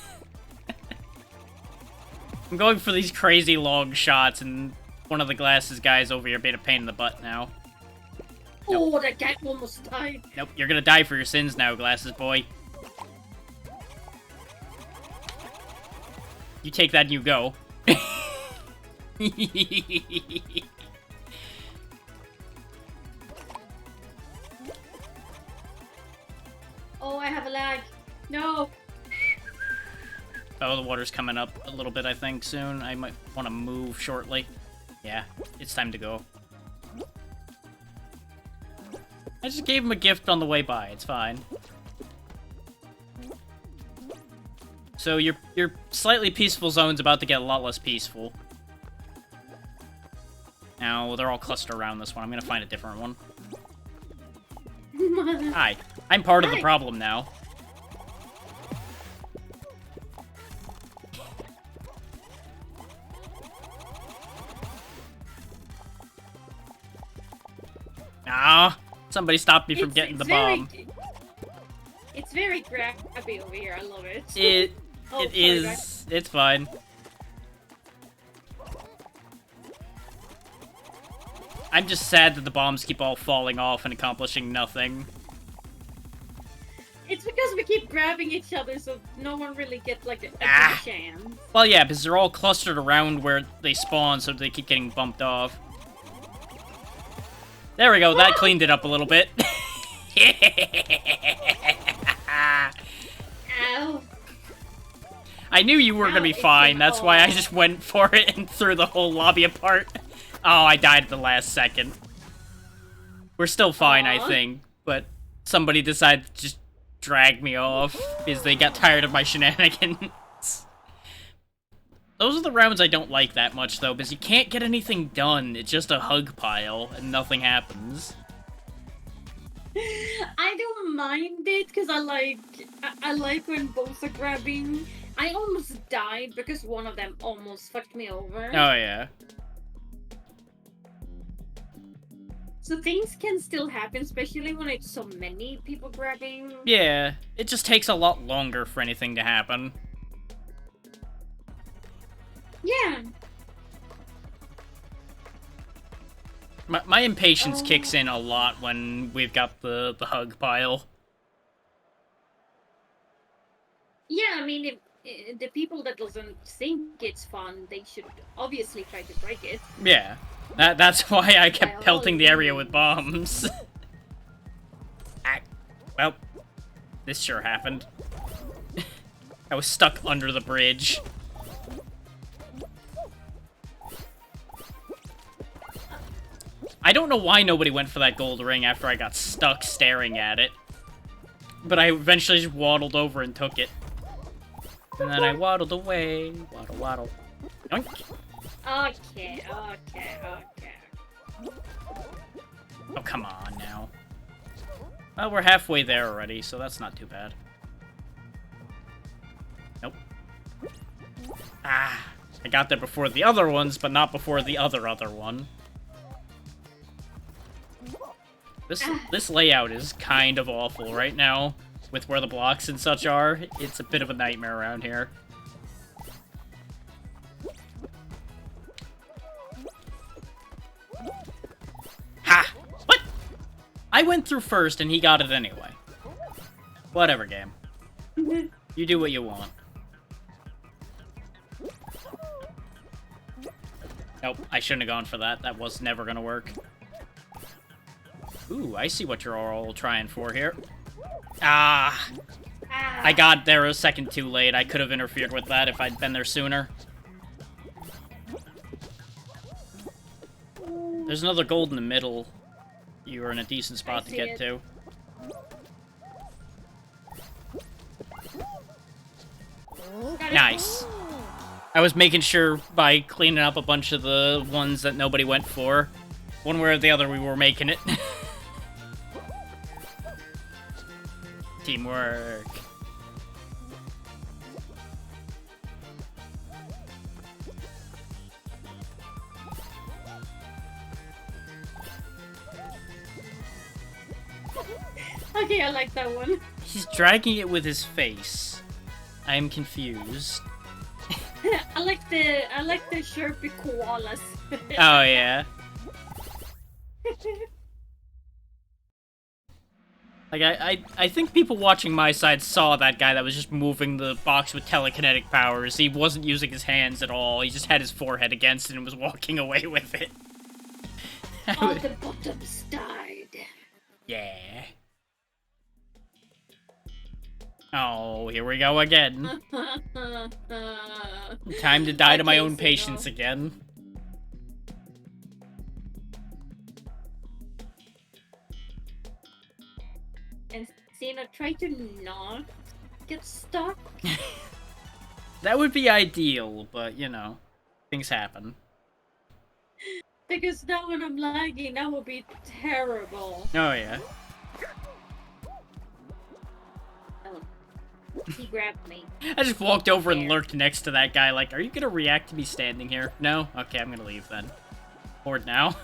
I'm going for these crazy long shots, and one of the glasses guys over here being a pain in the butt now. Oh, that guy almost died. Nope, you're gonna die for your sins now, glasses boy. You take that and you go. Oh, I have a lag. No. Oh, the water's coming up a little bit, I think, soon. I might want to move shortly. Yeah, it's time to go. I just gave him a gift on the way by. It's fine. So your slightly peaceful zone's about to get a lot less peaceful. Now, they're all clustered around this one. I'm gonna find a different one. Hi. I'm part of the Hi. problem now. Ah, somebody stopped me from getting the bomb. It's very grabby over here. I love it. It Oh, it sorry, is. guys. It's fine. I'm just sad that the bombs keep all falling off and accomplishing nothing. It's because we keep grabbing each other, so no one really gets like a good Ah. chance. Well, yeah, because they're all clustered around where they spawn, so they keep getting bumped off. There we go. That cleaned it up a little bit. Ow. I knew you were Ow, gonna be it's fine. an That's why I O. just went for it and threw the whole lobby apart. Oh, I died at the last second. We're still fine, I Aw. think, but somebody decided to just drag me off because they got tired of my shenanigans. Those are the rounds I don't like that much, though, because you can't get anything done. It's just a hug pile, and nothing happens. I don't mind it because I like when both are grabbing. I almost died because one of them almost fucked me over. Oh, yeah. So things can still happen, especially when it's so many people grabbing. Yeah, it just takes a lot longer for anything to happen. Yeah. My impatience Oh. kicks in a lot when we've got the hug pile. Yeah, I mean, if the people that doesn't think it's fun, they should obviously try to break it. Yeah, that's why I kept By all pelting the area with means. bombs. Ah, well, this sure happened. I was stuck under the bridge. I don't know why nobody went for that gold ring after I got stuck staring at it. But I eventually just waddled over and took it. And then I waddled away. Waddle, waddle. Yoink. Okay, okay, okay. Oh, come on now. Well, we're halfway there already, so that's not too bad. Nope. Ah, I got there before the other ones, but not before the other one. This layout is kind of awful right now, with where the blocks and such are. It's a bit of a nightmare around here. Ha! What? I went through first and he got it anyway. Whatever, game. You do what you want. Nope, I shouldn't have gone for that. That was never gonna work. Ooh, I see what you're all trying for here. Ah! I got there a second too late. I could have interfered with that if I'd been there sooner. There's another gold in the middle. You were in a decent spot to get to. Nice. I was making sure by cleaning up a bunch of the ones that nobody went for. One way or the other, we were making it. Teamwork. Okay, I like that one. He's dragging it with his face. I am confused. I like the Sherpy koalas. Oh yeah. Like I think people watching my side saw that guy that was just moving the box with telekinetic powers. He wasn't using his hands at all. He just had his forehead against it and was walking away with it. All the bottoms died. Yeah. Oh, here we go again. Time to die to my own patience again. And Cena, try to not get stuck. That would be ideal, but you know, things happen. Because now when I'm lagging, that would be terrible. Oh yeah. He grabbed me. I just walked over and lurked next to that guy like, are you gonna react to me standing here? No? Okay, I'm gonna leave then. Bored now.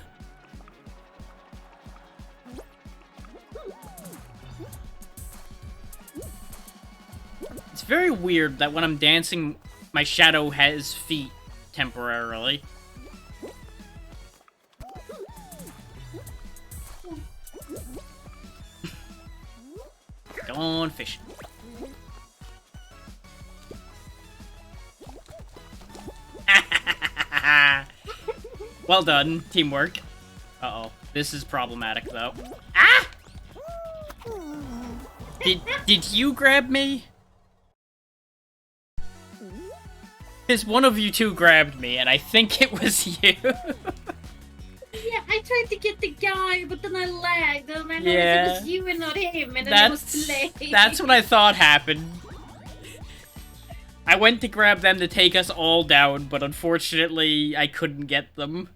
It's very weird that when I'm dancing, my shadow has feet temporarily. Gone fishing. Well done, teamwork. Uh-oh, this is problematic though. Ah! Did you grab me? Because one of you two grabbed me, and I think it was you. Yeah, I tried to get the guy, but then I lagged, and I noticed Yeah. it was you and not him, and then it was too late. That's what I thought happened. I went to grab them to take us all down, but unfortunately, I couldn't get them.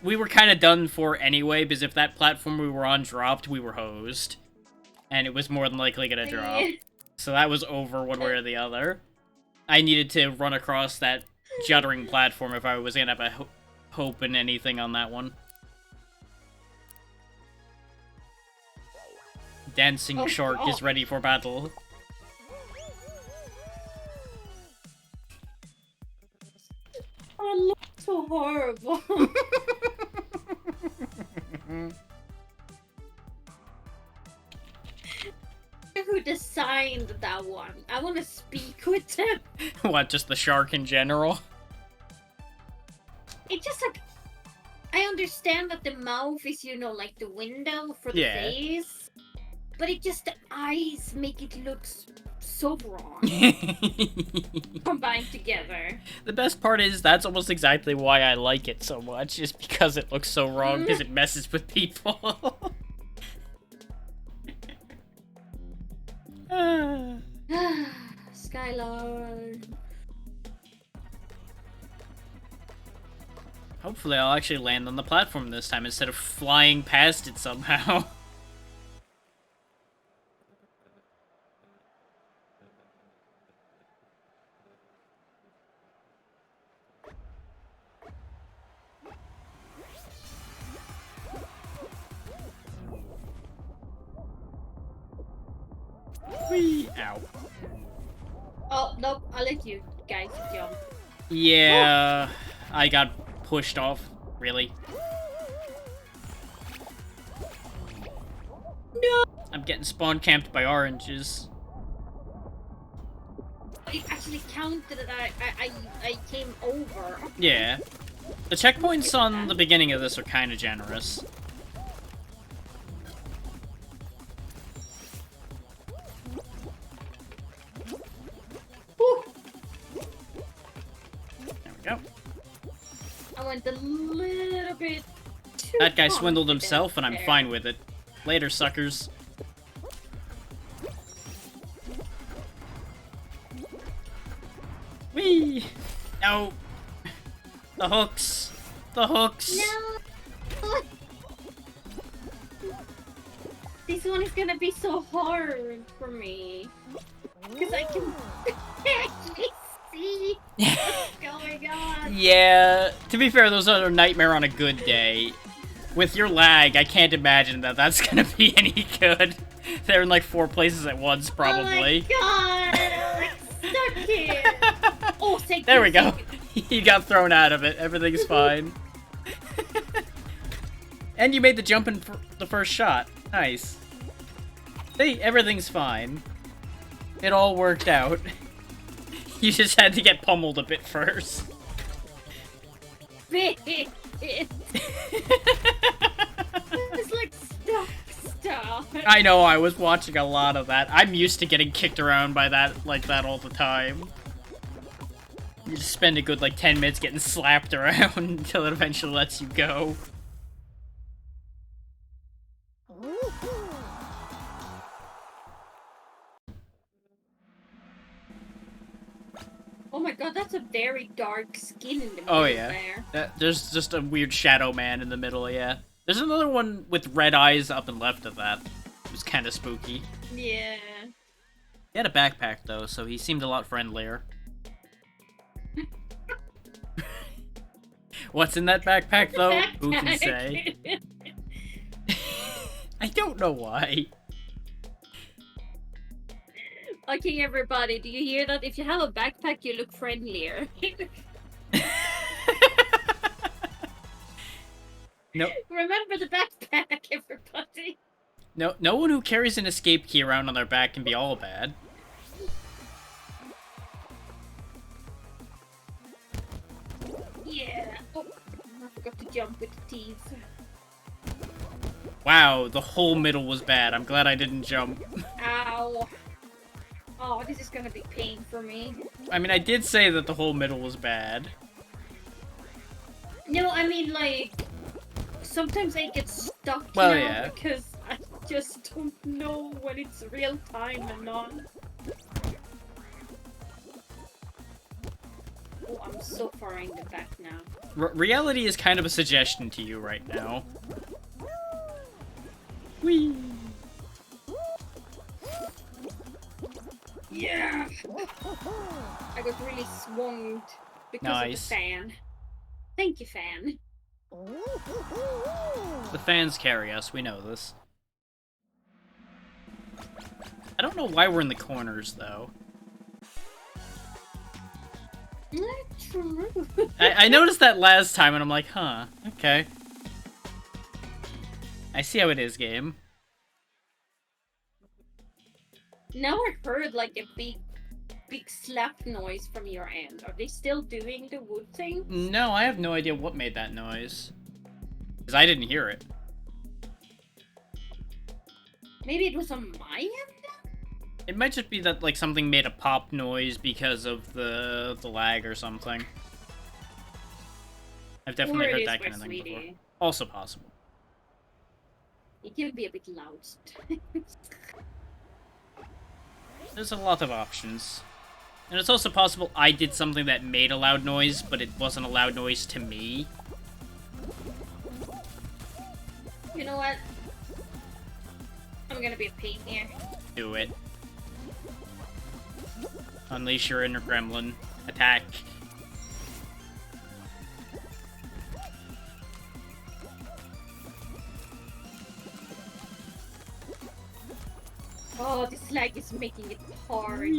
We were kind of done for anyway, because if that platform we were on dropped, we were hosed. And it was more than likely gonna drop. So that was over one way or the other. I needed to run across that juddering platform if I was gonna have a hope in anything on that one. Dancing Shark is ready for battle. I look so horrible. Who designed that one? I want to speak with him. What, just the shark in general? It's just like, I understand that the mouth is, you know, like the window for the face, but it just, the eyes make it look so wrong. Combined together. The best part is that's almost exactly why I like it so much, is because it looks so wrong, because it messes with people. Skylord. Hopefully I'll actually land on the platform this time instead of flying past it somehow. Whee! Ow. Oh, nope, I'll let you guys jump. Yeah, I got pushed off, really. No! I'm getting spawn camped by oranges. It actually counted that I came over. Yeah. The checkpoints on the beginning of this are kind of generous. Whew. There we go. I went a little bit too That guy swindled confident himself, and I'm there. fine with it. Later, suckers. Whee! No! The hooks! The hooks! No! This one is gonna be so hard for me. Because I can actually see what's going on. Yeah, to be fair, those are a nightmare on a good day. With your lag, I can't imagine that that's gonna be any good. They're in like 4 places at once, probably. Oh my god! I'm stuck here! Oh, thank There you, we go. thank You got thrown out of it. Everything's fine. And you made the jump in the first shot. Nice. See, everything's fine. It all worked out. You just had to get pummeled a bit first. you. It's like stuck. I know, I was watching a lot of that. I'm used to getting kicked around by that like that all the time. You just spend a good like 10 minutes getting slapped around until it eventually lets you go. Oh my god, that's a very dark skin in the middle Oh yeah. there. There's just a weird shadow man in the middle, yeah. There's another one with red eyes up and left of that. It was kind of spooky. Yeah. He had a backpack though, so he seemed a lot friendlier. What's in that backpack though? Who can say? I don't know why. Okay, everybody, do you hear that? If you have a backpack, you look friendlier. No, Remember the backpack, everybody. no one who carries an escape key around on their back can be all bad. Yeah. Oh, I forgot to jump with the teeth. Wow, the whole middle was bad. I'm glad I didn't jump. Ow. Oh, this is gonna be pain for me. I mean, I did say that the whole middle was bad. No, I mean, like, sometimes I get stuck Well, now yeah. because I just don't know when it's real time and not. Oh, I'm so far in the back now. Reality is kind of a suggestion to you right now. Whee! Yeah! I got really swung because Nice. of the fan. Thank you, fan. The fans carry us, we know this. I don't know why we're in the corners, though. Not true. I noticed that last time, and I'm like, huh, okay. I see how it is, game. Now I heard like a big slap noise from your end. Are they still doing the wood thing? No, I have no idea what made that noise. Because I didn't hear it. Maybe it was on my end? It might just be that, like, something made a pop noise because of the lag or something. I've definitely Or it heard is that my kind of thing before. sweetie. Also possible. It can be a bit loud. There's a lot of options. And it's also possible I did something that made a loud noise, but it wasn't a loud noise to me. You know what? I'm gonna be a pain here. Do it. Unleash your inner gremlin. Attack. Oh, this lag is making it hard.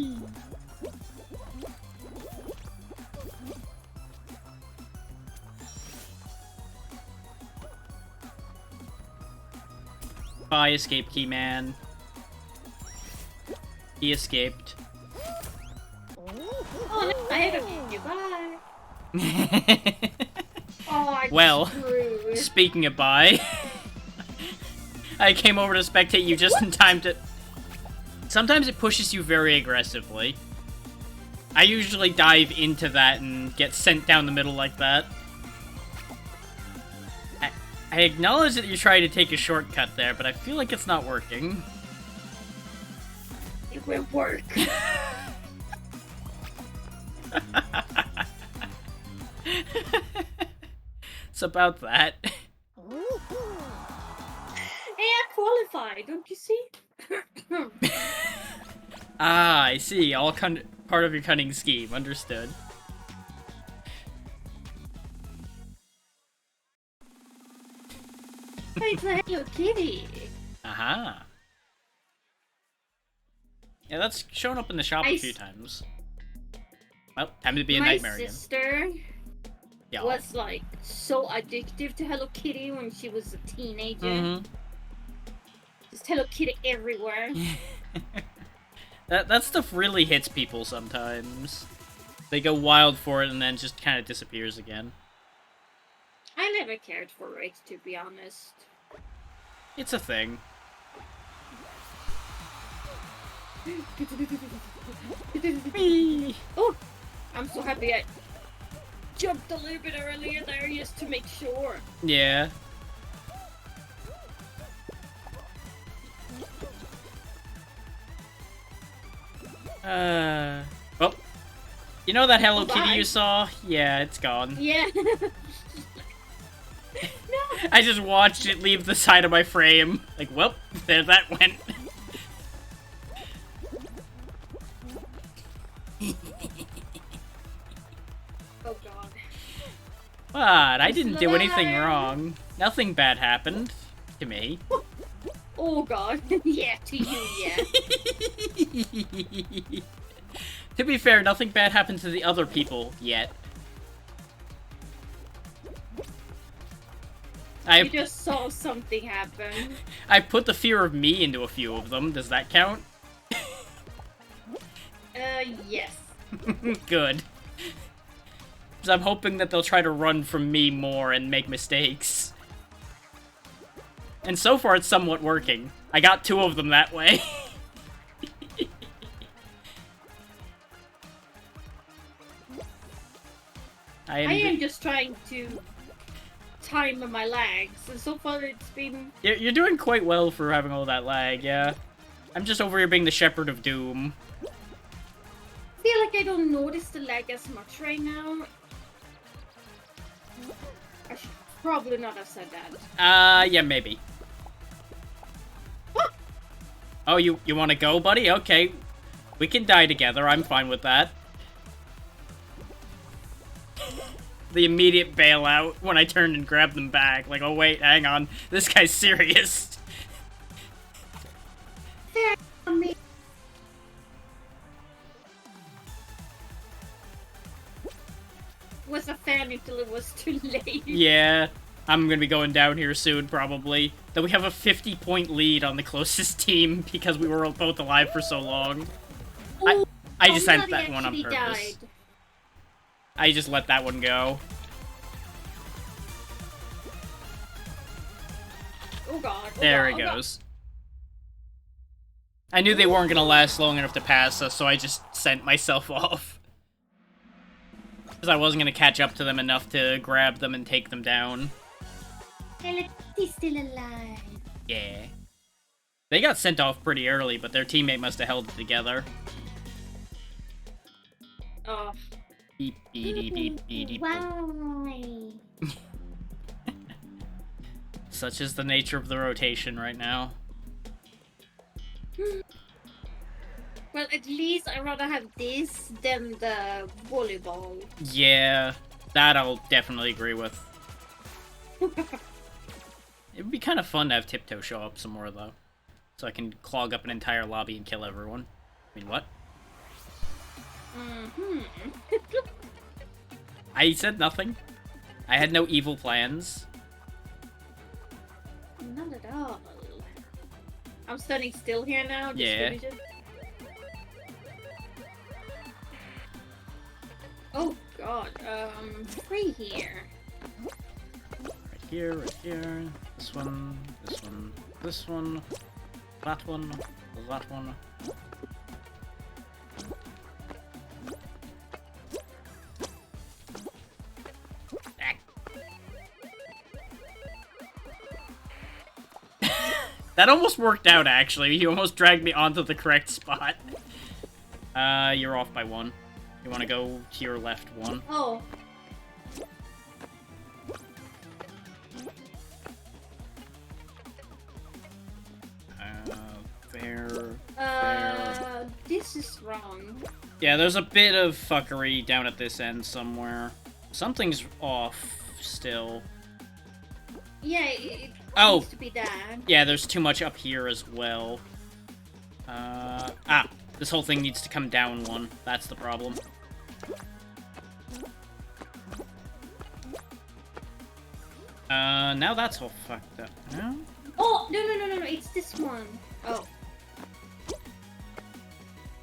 Bye, escape key man. He escaped. Oh, no, I had a you. Bye. Oh, Well, screw. speaking of bye, I came over to spectate you just in time to... Sometimes it pushes you very aggressively. I usually dive into that and get sent down the middle like that. I acknowledge that you're trying to take a shortcut there, but I feel like it's not working. It will work. It's about that. Hey, I qualified, don't you see? Ah, I see. All part of your cunning scheme. Understood. Hey, it's a Hello Kitty. Aha. Yeah, that's shown up in the shop a few times. Well, time to be a nightmare again. My sister Yeah. was like so addictive to Hello Kitty when she was a teenager. Mm-hmm. Just Hello Kitty everywhere. That stuff really hits people sometimes. They go wild for it and then just kind of disappears again. I never cared for it, to be honest. It's a thing. Oh, I'm so happy I jumped a little bit earlier there just to make sure. Yeah. Well, you know that Hello Kitty you saw? Yeah, it's gone. Yeah. No. I just watched it leave the side of my frame. Like, well, there that went. Oh god. What? I didn't do anything wrong. Nothing bad happened to me. Oh god. Yeah, to you, yeah. To be fair, nothing bad happened to the other people yet. You just saw something happen. I put the fear of me into a few of them. Does that count? Yes. Good. Because I'm hoping that they'll try to run from me more and make mistakes. And so far, it's somewhat working. I got 2 of them that way. I am just trying to time my lags, and so far it's been... You're doing quite well for having all that lag, yeah. I'm just over here being the Shepherd of Doom. I feel like I don't notice the lag as much right now. I should probably not have said that. Yeah, maybe. Oh, you want to go, buddy? Okay. We can die together. I'm fine with that. The immediate bailout when I turned and grabbed them back. Like, oh wait, hang on. This guy's serious. Was a fan until it was too late. Yeah. I'm gonna be going down here soon, probably. Though we have a 50-point lead on the closest team because we were both alive for so long. Oh, I just sent that one on purpose. Died. I just let that one go. Oh god. Oh there god, it goes. I knew they weren't gonna last long enough to pass us, so I just sent myself off. Because I wasn't gonna catch up to them enough to grab them and take them down. He's still alive. Yeah. They got sent off pretty early, but their teammate must have held it together. Oh. Beep, beep, beep, beep, beep. Why? Such is the nature of the rotation right now. Well, at least I'd rather have this than the volleyball. Yeah, that I'll definitely agree with. It would be kind of fun to have Tiptoe show up some more, though. So I can clog up an entire lobby and kill everyone. I mean, what? I said nothing. I had no evil plans. Not at all. I'm standing still here now. Just Yeah. finish it. Oh god, free here. here, right here. This one, this one, this one, that one, that one. That almost worked out, actually. He almost dragged me onto the correct spot. You're off by 1. You want to go to your left 1? Oh. There. This is wrong. Yeah, there's a bit of fuckery down at this end somewhere. Something's off still. Yeah, it Oh. needs to be that. Yeah, there's too much up here as well. This whole thing needs to come down 1. That's the problem. Now that's all fucked up. No? Oh, no, it's this one. Oh.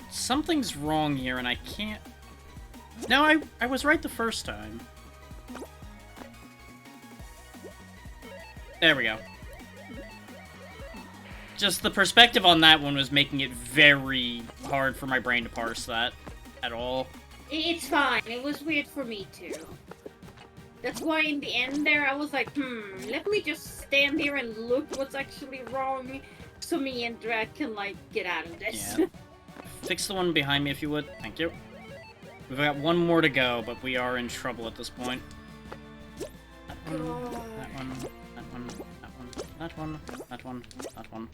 Something's wrong here, and I can't... No, I was right the first time. There we go. Just the perspective on that one was making it very hard for my brain to parse that at all. It's fine. It was weird for me too. That's why in the end there I was like, let me just stand here and look what's actually wrong so me and Drag can, like, get out of this. Yeah. Fix the one behind me if you would. Thank you. We've got 1 more to go, but we are in trouble at this point. That one, that one, that one, that one, that one, that one,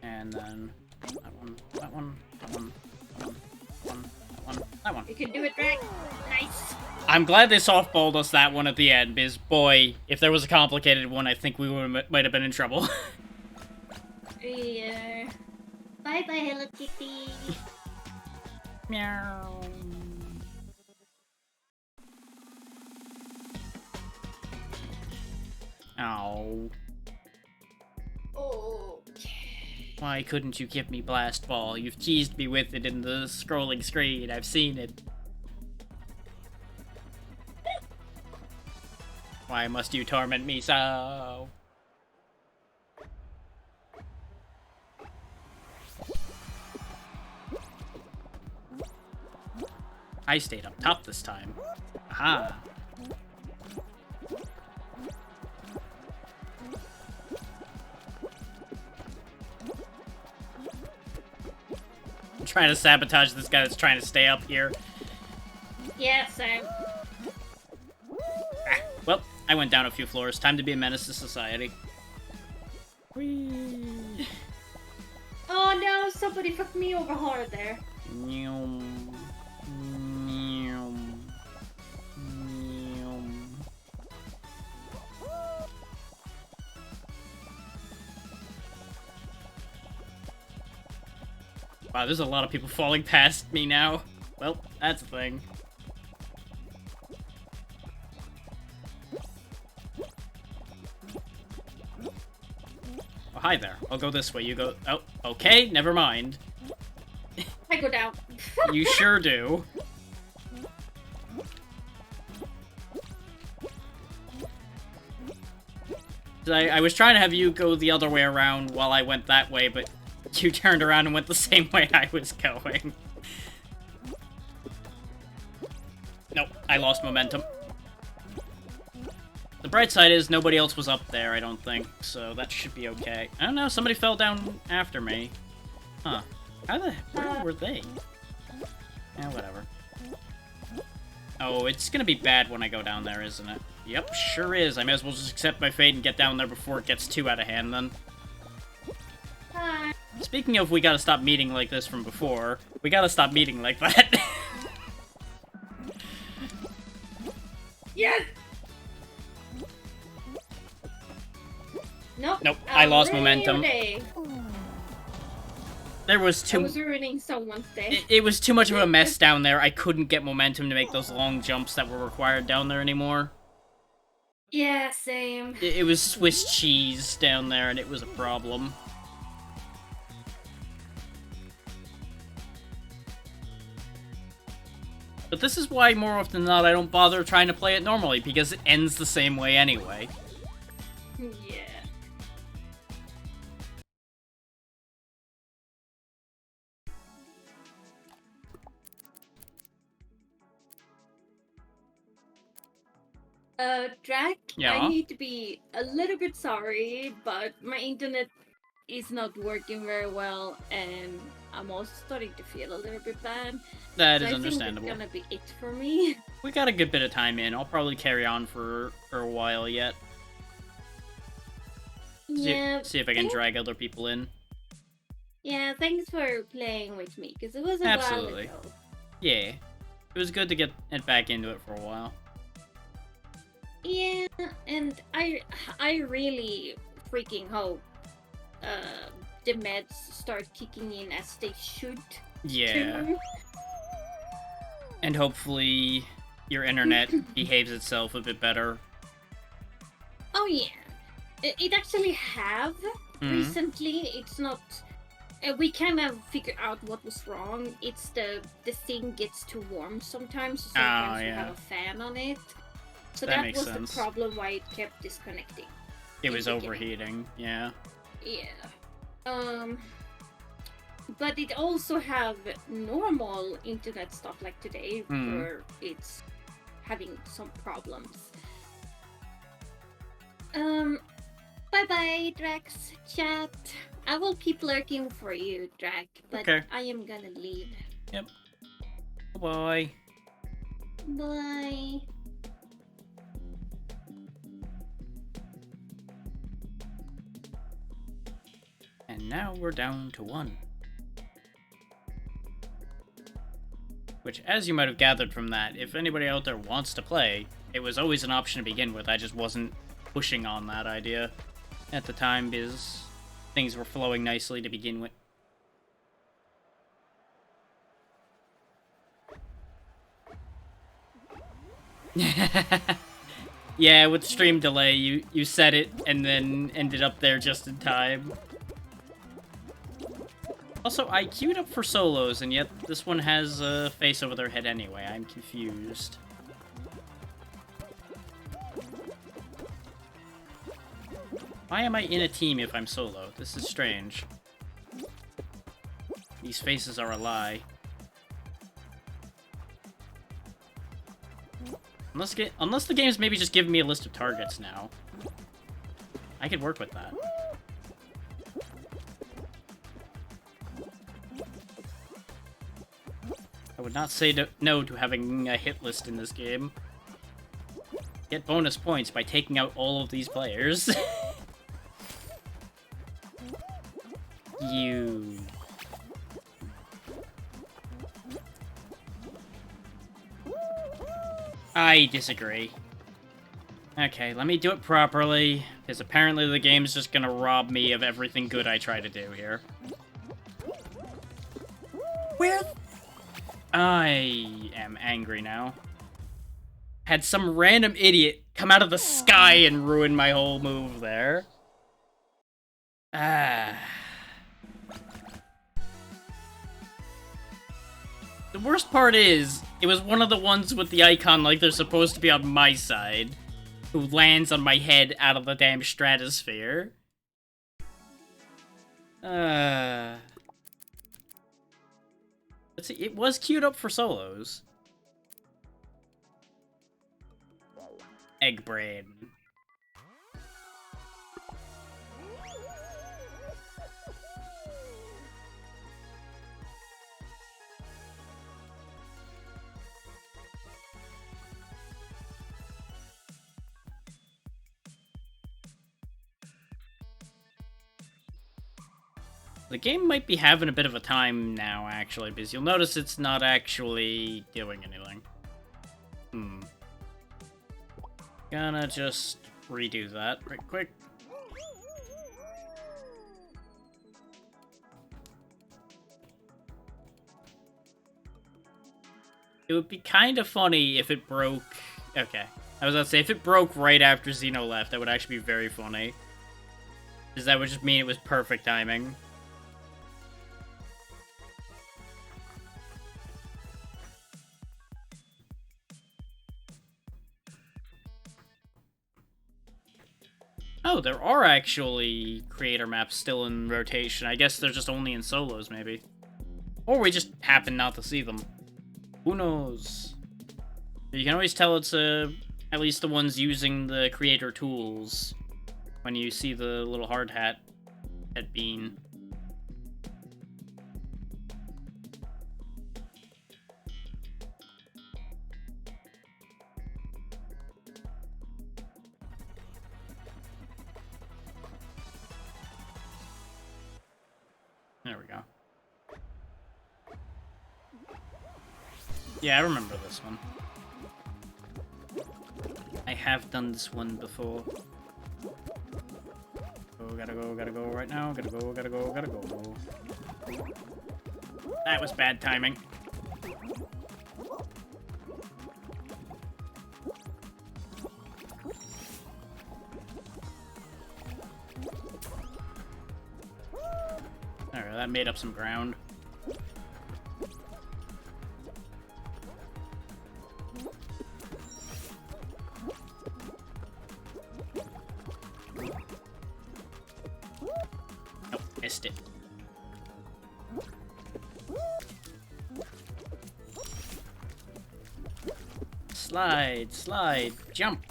and then that one, that one, that one, that one, that one, that one, that one. You can do it, Drag. Nice. I'm glad they softballed us that one at the end, because, boy, if there was a complicated one, I think we might have been in trouble. Yeah. Bye-bye, Hello Kitty. Meow. Oh. Oh. Why couldn't you give me Blast Ball? You've teased me with it in the scrolling screen. I've seen it. Why must you torment me so? I stayed up top this time. Aha. I'm trying to sabotage this guy that's trying to stay up here. Yeah, same. Well, I went down a few floors. Time to be a menace to society. Whee. Oh no, somebody fucked me over hard there. Meow. Meow. Meow. Wow, there's a lot of people falling past me now. Well, that's a thing. Oh, hi there. I'll go this way. You go... Oh, okay. Never mind. I go down. You sure do. I was trying to have you go the other way around while I went that way, but you turned around and went the same way I was going. Nope, I lost momentum. The bright side is nobody else was up there, I don't think, so that should be okay. I don't know, somebody fell down after me. Huh. Where were they? Eh, whatever. Oh, it's gonna be bad when I go down there, isn't it? Yep, sure is. I may as well just accept my fate and get down there before it gets too out of hand, then. Hi. Speaking of we gotta stop meeting like this from before, we gotta stop meeting like that. Yes! Nope. Nope, I lost momentum. Day. There was I too... was ruining someone's day. It was too much of a mess down there. I couldn't get momentum to make those long jumps that were required down there anymore. Yeah, same. It was Swiss cheese down there, and it was a problem. But this is why, more often than not, I don't bother trying to play it normally, because it ends the same way anyway. Drac, Yeah? I need to be a little bit sorry, but my internet is not working very well, and I'm also starting to feel a little bit bad. That So is I think understandable. that's gonna be it for me. We got a good bit of time in. I'll probably carry on for a while yet. Yeah. See if I can drag other people in. Yeah, thanks for playing with me, because it was a Absolutely. while ago. Yeah. It was good to get it back into it for a while. Yeah, and I really freaking hope the meds start kicking in as they should. Yeah. Too. And hopefully your internet behaves itself a bit better. Oh yeah, it actually have Mhm. recently. It's not. We kind of figure out what was wrong. It's the thing gets too warm sometimes. So sometimes we yeah. have a fan on it. So That that makes was sense. the problem why it kept disconnecting. It was the beginning. overheating, yeah. Yeah. But it also have normal internet stuff like today where it's having some problems. Bye bye, Drax chat. I will keep lurking for you, Drac, but Okay. I am gonna leave. Yep. Bye. Bye. And now we're down to 1. Which, as you might have gathered from that, if anybody out there wants to play, it was always an option to begin with. I just wasn't pushing on that idea at the time because things were flowing nicely to begin with. Yeah, with stream delay, you said it and then ended up there just in time. Also, I queued up for solos, and yet this one has a face over their head anyway. I'm confused. Why am I in a team if I'm solo? This is strange. These faces are a lie. Unless the game's maybe just giving me a list of targets now. I could work with that. I would not say no to having a hit list in this game. Get bonus points by taking out all of these players. You... I disagree. Okay, let me do it properly, because apparently the game's just gonna rob me of everything good I try to do here. Where? I am angry now. Had some random idiot come out of the sky and ruin my whole move there. Ah. The worst part is, it was one of the ones with the icon like they're supposed to be on my side, who lands on my head out of the damn stratosphere. Let's see, it was queued up for solos. Egg brain. The game might be having a bit of a time now, actually, because you'll notice it's not actually doing anything. Gonna just redo that right quick. It would be kind of funny if it broke... Okay. I was about to say, if it broke right after Xeno left, that would actually be very funny. Because that would just mean it was perfect timing. Oh, there are actually creator maps still in rotation. I guess they're just only in solos, maybe. Or we just happen not to see them. Who knows? You can always tell it's a At least the ones using the creator tools. When you see the little hard hat at Bean. There we go. Yeah, I remember this one. I have done this one before. Oh, gotta go right now. Gotta go. That was bad timing. Alright, that made up some ground. Nope, missed it. Slide, jump.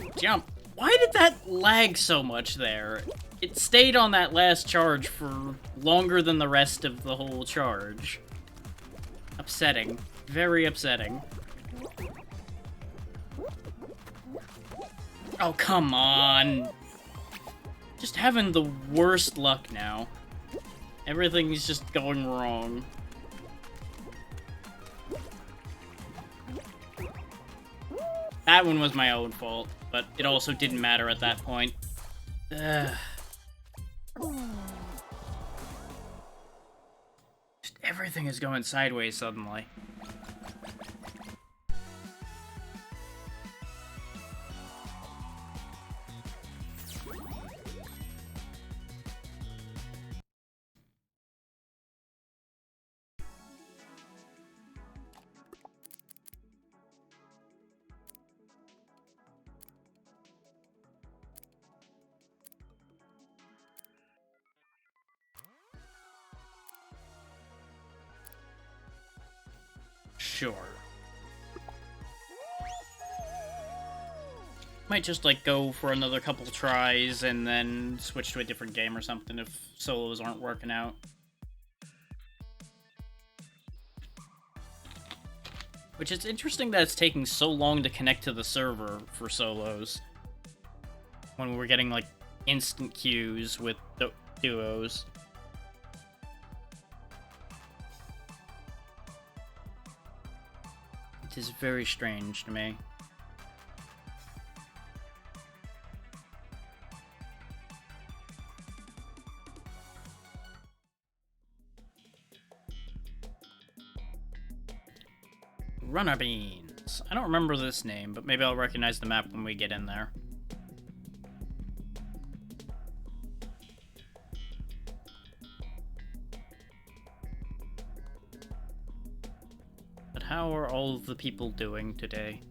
Why did that lag so much there? It stayed on that last charge for longer than the rest of the whole charge. Upsetting. Very upsetting. Oh, come on. Just having the worst luck now. Everything's just going wrong. That one was my own fault, but it also didn't matter at that point. Ugh. Just everything is going sideways suddenly. Sure. Might just, like, go for another couple tries and then switch to a different game or something if solos aren't working out. Which is interesting that it's taking so long to connect to the server for solos. When we're getting, like, instant queues with duos. It is very strange to me. Runner Beans. I don't remember this name, but maybe I'll recognize the map when we get in there. But how are all of the people doing today?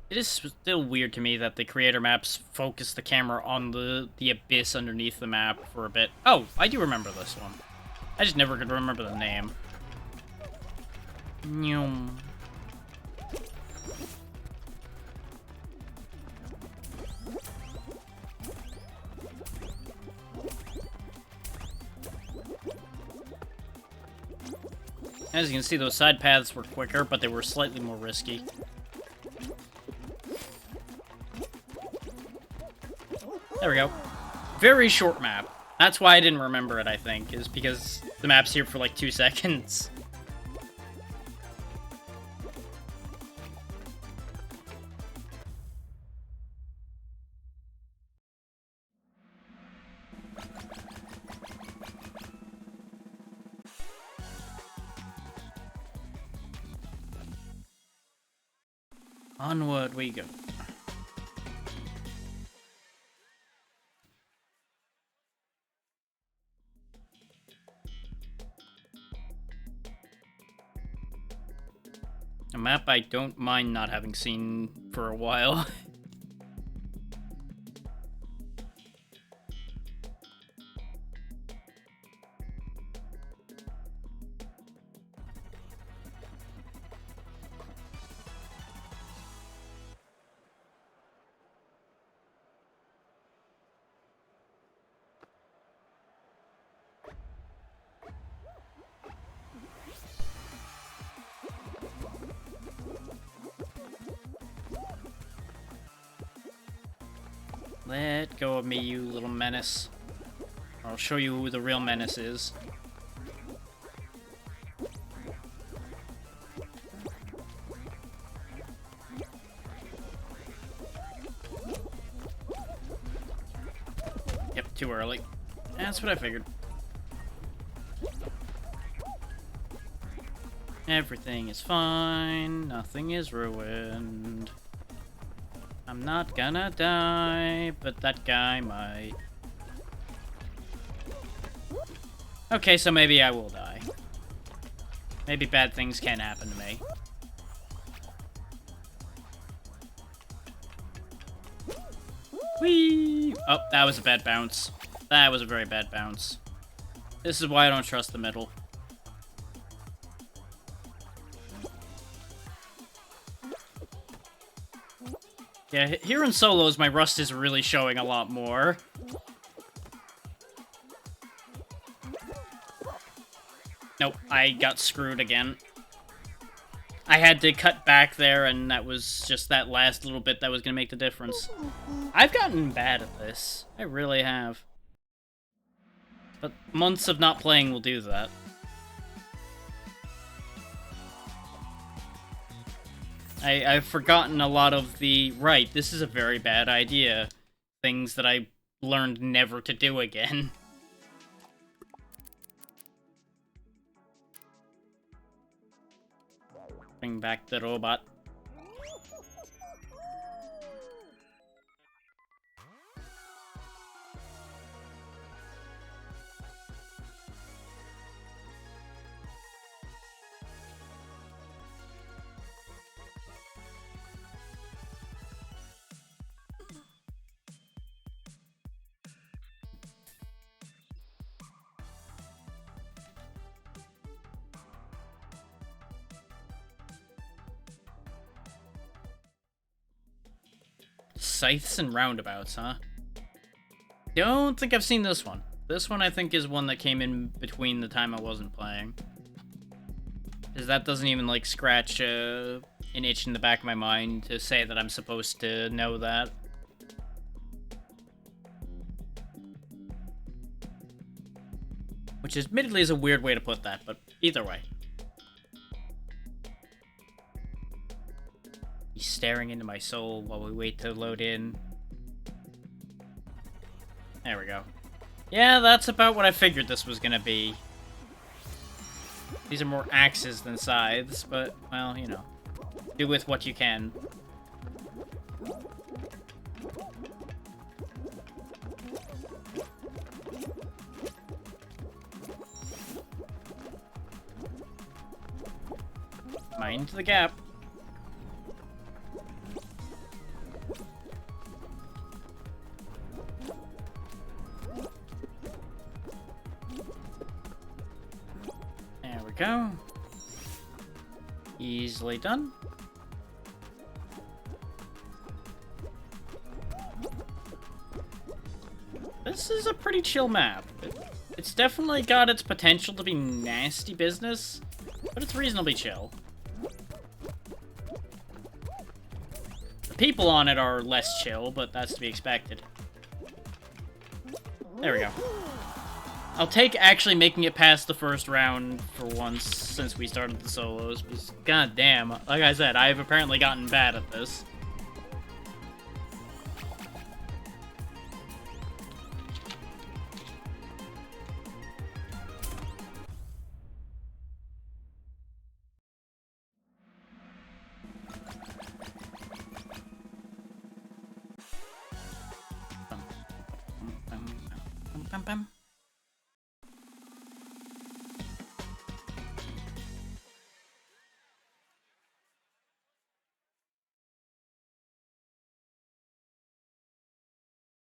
It is still weird to me that the creator maps focus the camera on the abyss underneath the map for a bit. Oh, I do remember this one. I just never could remember the name. Nyum. As you can see, those side paths were quicker, but they were slightly more risky. There we go. Very short map. That's why I didn't remember it, I think, is because the map's here for like 2 seconds. Onward we go. A map I don't mind not having seen for a while. Let go of me, you little menace. I'll show you who the real menace is. Yep, too early. That's what I figured. Everything is fine, nothing is ruined. I'm not gonna die, but that guy might. Okay, so maybe I will die. Maybe bad things can happen to me. Whee! Oh, that was a bad bounce. That was a very bad bounce. This is why I don't trust the middle. Yeah, here in solos, my rust is really showing a lot more. Nope, I got screwed again. I had to cut back there, and that was just that last little bit that was gonna make the difference. I've gotten bad at this. I really have. But months of not playing will do that. I've forgotten a lot of the, right, this is a very bad idea. Things that I learned never to do again. Bring back the robot. Scythes and roundabouts, huh? Don't think I've seen this one. This one I think is one that came in between the time I wasn't playing. Because that doesn't even, like, scratch an itch in the back of my mind to say that I'm supposed to know that. Which admittedly is a weird way to put that, but either way. He's staring into my soul while we wait to load in. There we go. Yeah, that's about what I figured this was gonna be. These are more axes than scythes, but, well, you know. Do with what you can. Mind the gap. There we go. Easily done. This is a pretty chill map. It's definitely got its potential to be nasty business, but it's reasonably chill. The people on it are less chill, but that's to be expected. There we go. I'll take actually making it past the first round for once since we started the solos, because god damn, like I said, I've apparently gotten bad at this.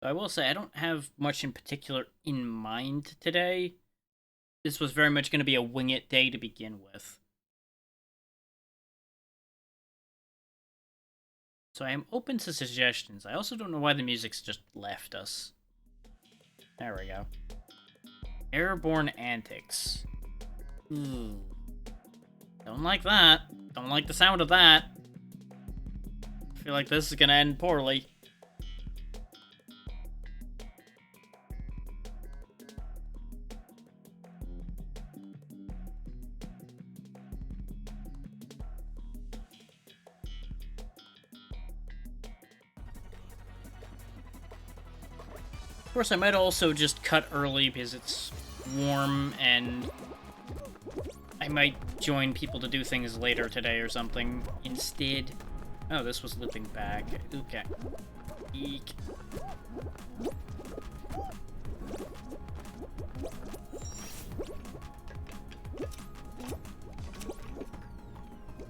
I will say, I don't have much in particular in mind today. This was very much going to be a wing it day to begin with. So I am open to suggestions. I also don't know why the music's just left us. There we go. Airborne Antics. Ooh. Don't like that. Don't like the sound of that. I feel like this is going to end poorly. course, I might also just cut early because it's warm, and I might join people to do things later today or something instead. Oh, this was looping back. Okay. Eek.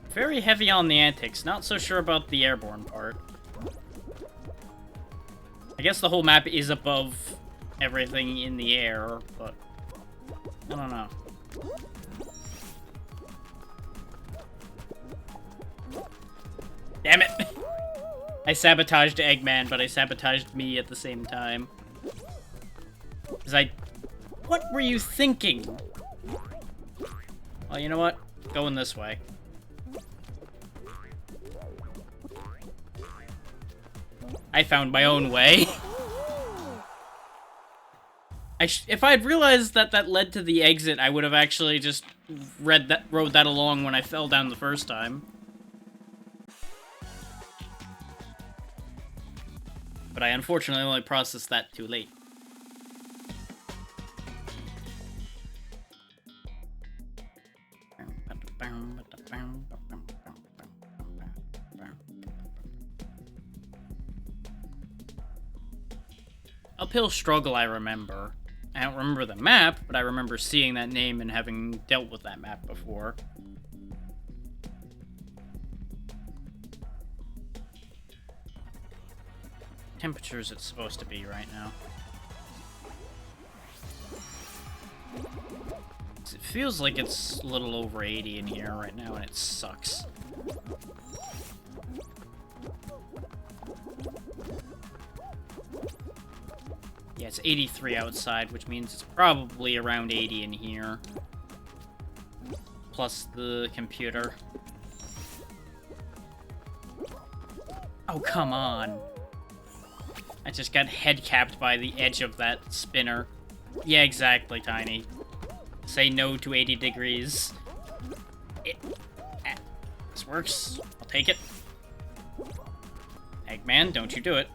Very heavy on the antics, not so sure about the airborne part. I guess the whole map is above everything in the air, but I don't know. Damn it! I sabotaged Eggman, but I sabotaged me at the same time. What were you thinking? Well, you know what? Going this way. I found my own way. If I had realized that that led to the exit, I would have actually just rode that along when I fell down the first time. But I unfortunately only processed that too late. Uphill Struggle I remember. I don't remember the map, but I remember seeing that name and having dealt with that map before. Temperatures it's supposed to be right now. It feels like it's a little over 80 in here right now, and it sucks. Yeah, it's 83 outside, which means it's probably around 80 in here. Plus the computer. Oh, come on. I just got head-capped by the edge of that spinner. Yeah, exactly, Tiny. Say no to 80 degrees. This works. I'll take it. Eggman, don't you do it.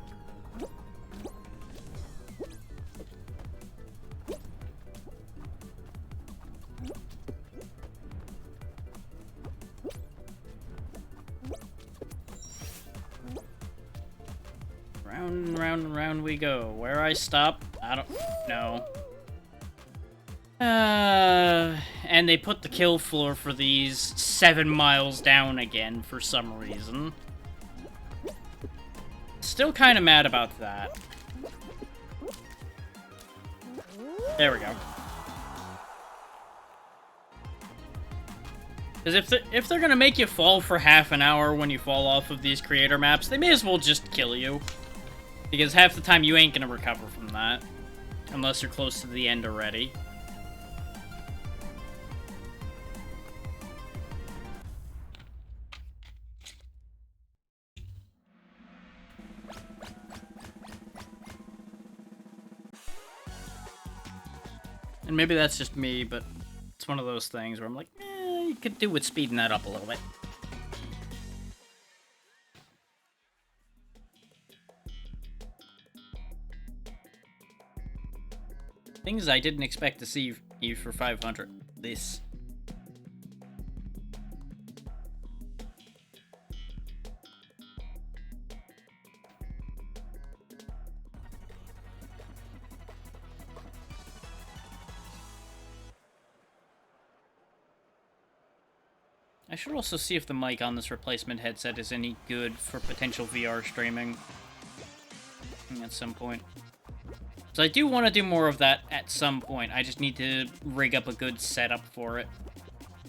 Round and round and round we go. Where I stop, I don't know. And they put the kill floor for these 7 miles down again for some reason. Still kind of mad about that. There we go. Because if they're gonna make you fall for half an hour when you fall off of these creator maps, they may as well just kill you. Because half the time you ain't gonna recover from that. Unless you're close to the end already. And maybe that's just me, but it's one of those things where I'm like, you could do with speeding that up a little bit. Things I didn't expect to see you for 500. This. I should also see if the mic on this replacement headset is any good for potential VR streaming at some point. So I do want to do more of that at some point. I just need to rig up a good setup for it,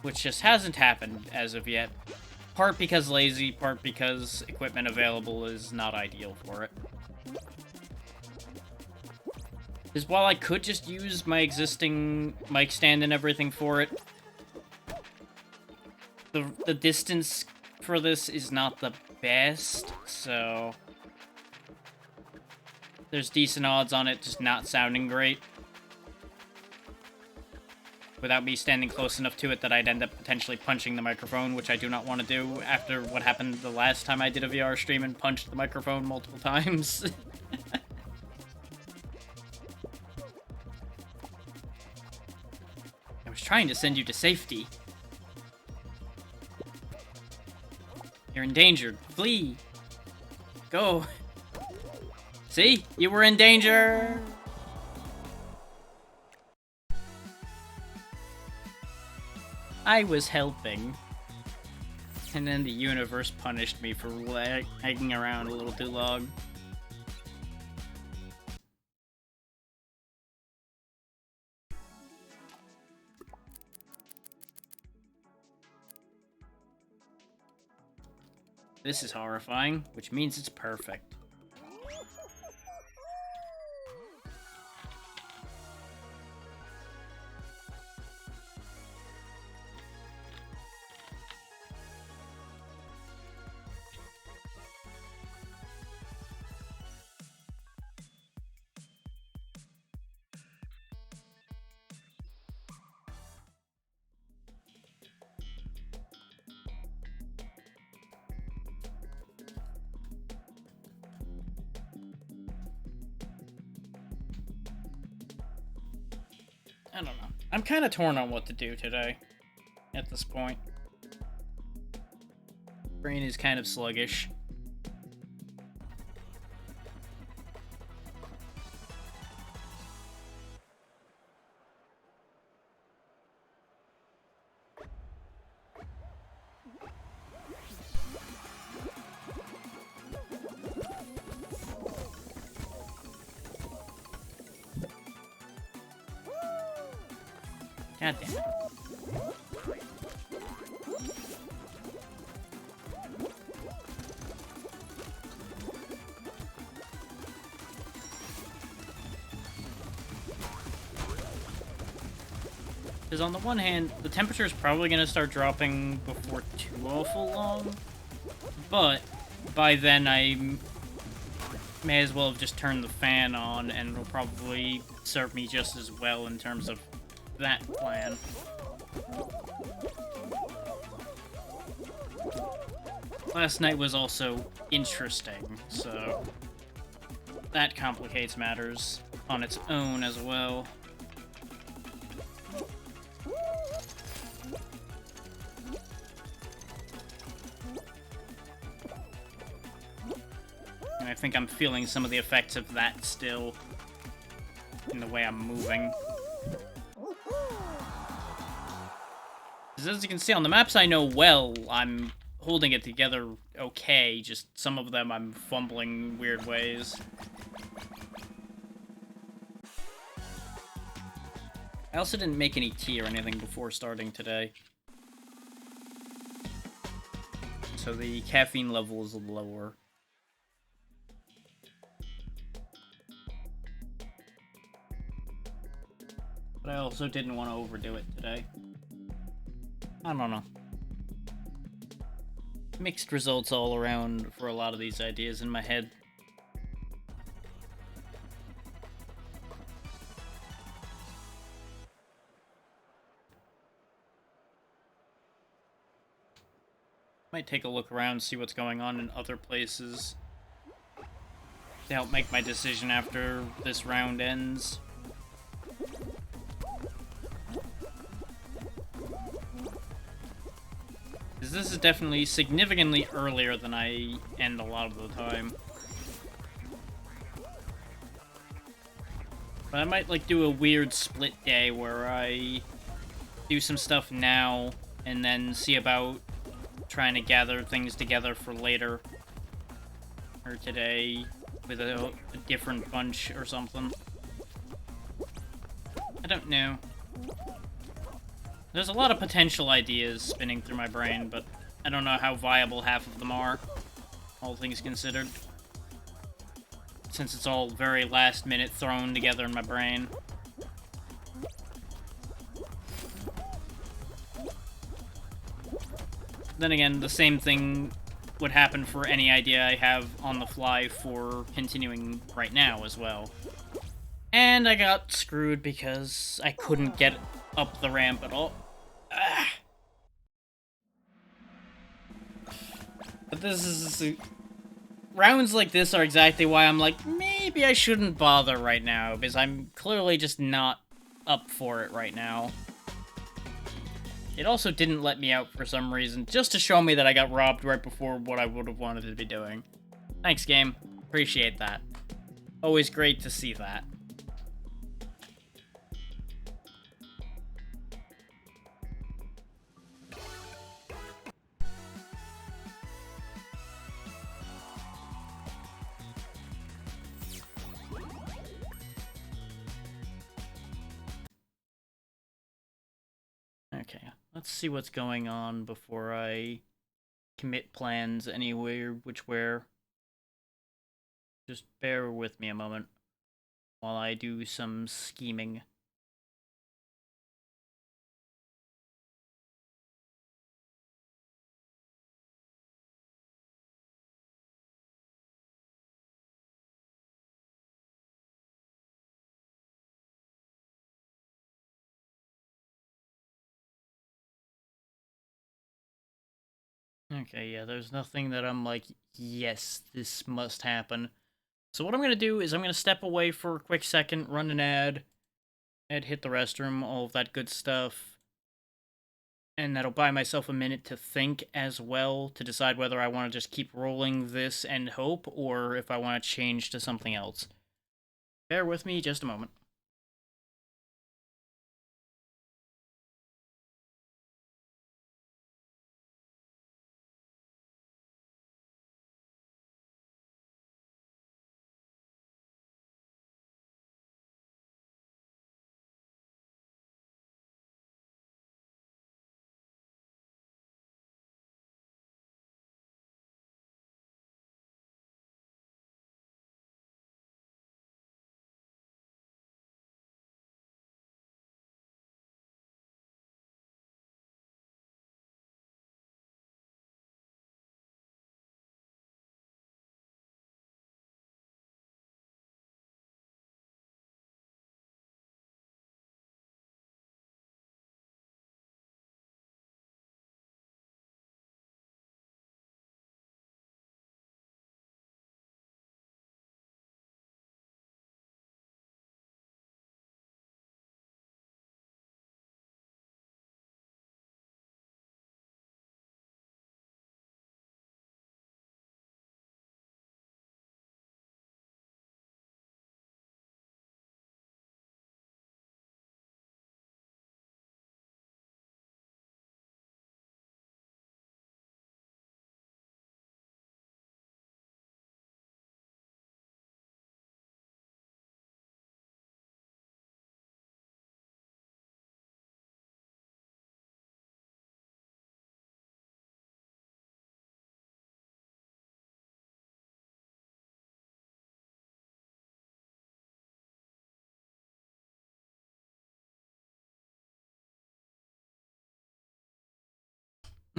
which just hasn't happened as of yet. Part because lazy, part because equipment available is not ideal for it. Because while I could just use my existing mic stand and everything for it, the distance for this is not the best, so there's decent odds on it just not sounding great. Without me standing close enough to it that I'd end up potentially punching the microphone, which I do not want to do after what happened the last time I did a VR stream and punched the microphone multiple times. trying to send you to safety. You're endangered. Flee! Go! See? You were in danger! I was helping. And then the universe punished me for hanging around a little too long. This is horrifying, which means it's perfect. I don't know. I'm kind of torn on what to do today, at this point. Brain is kind of sluggish. God damn it. Because on the one hand, the temperature is probably going to start dropping before too awful long, but by then I may as well have just turned the fan on, and it'll probably serve me just as well in terms of that plan. Last night was also interesting, so that complicates matters on its own as well. And I think I'm feeling some of the effects of that still in the way I'm moving. As you can see on the maps I know well, I'm holding it together okay, just some of them I'm fumbling weird ways. I also didn't make any tea or anything before starting today, so the caffeine level is lower. But I also didn't want to overdo it today. I don't know. Mixed results all around for a lot of these ideas in my head. Might take a look around, see what's going on in other places to help make my decision after this round ends. This is definitely significantly earlier than I end a lot of the time. But I might, like, do a weird split day where I do some stuff now and then see about trying to gather things together for later. Or today with a different bunch or something. I don't know. There's a lot of potential ideas spinning through my brain, but I don't know how viable half of them are, all things considered. Since it's all very last minute thrown together in my brain. Then again, the same thing would happen for any idea I have on the fly for continuing right now as well. And I got screwed because I couldn't get up the ramp at all. But this is... rounds like this are exactly why I'm like, maybe I shouldn't bother right now, because I'm clearly just not up for it right now. It also didn't let me out for some reason, just to show me that I got robbed right before what I would have wanted to be doing. Thanks, game. Appreciate that. Always great to see that. Okay, let's see what's going on before I commit plans anywhere, whichwhere. Just bear with me a moment while I do some scheming. Okay, yeah, there's nothing that I'm like, yes, this must happen. So what I'm gonna do is I'm gonna step away for a quick second, run an ad, hit the restroom, all of that good stuff. And that'll buy myself a minute to think as well, to decide whether I want to just keep rolling this and hope, or if I want to change to something else. Bear with me just a moment.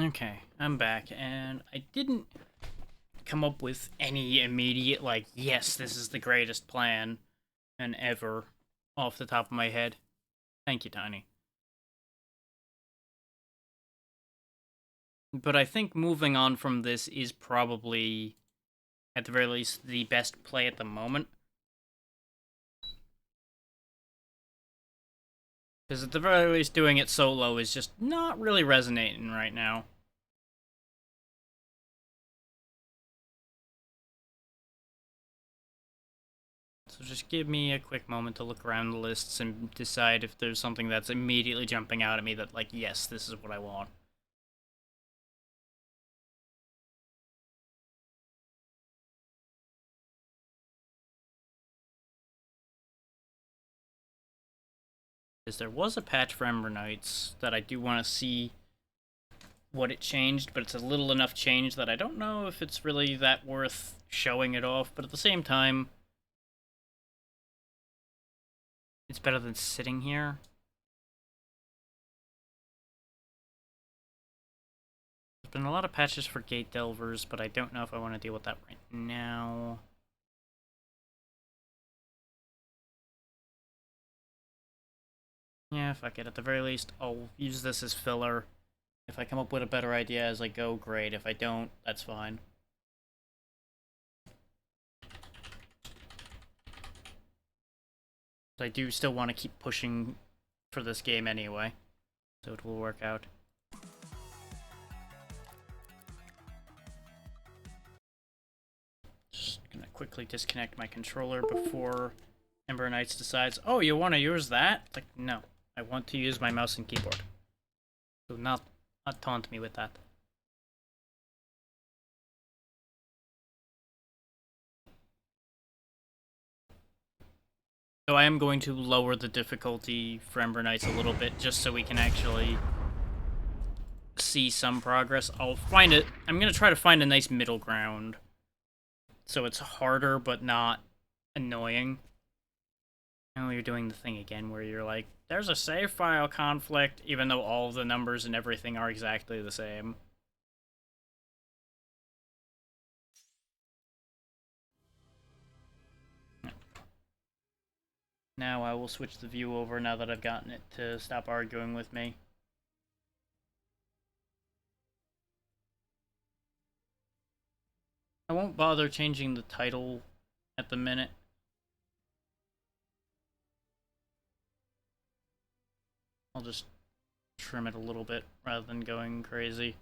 Okay, I'm back, and I didn't come up with any immediate, like, yes, this is the greatest plan and ever off the top of my head. Thank you, Tiny. But I think moving on from this is probably, at the very least, the best play at the moment. Because at the very least, doing it solo is just not really resonating right now. So just give me a quick moment to look around the lists and decide if there's something that's immediately jumping out at me that, like, yes, this is what I want. Because there was a patch for Ember Knights that I do want to see what it changed, but it's a little enough change that I don't know if it's really that worth showing it off, but at the same time, it's better than sitting here. There's been a lot of patches for Gate Delvers, but I don't know if I want to deal with that right now. Yeah, fuck it. At the very least, I'll use this as filler. If I come up with a better idea as I go, great. If I don't, that's fine. I do still want to keep pushing for this game anyway, so it will work out. Just gonna quickly disconnect my controller before Ember Knights decides, oh, you want to use that? It's like, no, I want to use my mouse and keyboard. Do not taunt me with that. So I am going to lower the difficulty for Ember Knights a little bit, just so we can actually see some progress. I'll find it. I'm going to try to find a nice middle ground. So it's harder, but not annoying. Oh, you're doing the thing again where you're like, there's a save file conflict, even though all the numbers and everything are exactly the same. Now I will switch the view over now that I've gotten it to stop arguing with me. I won't bother changing the title at the minute. I'll just trim it a little bit rather than going crazy.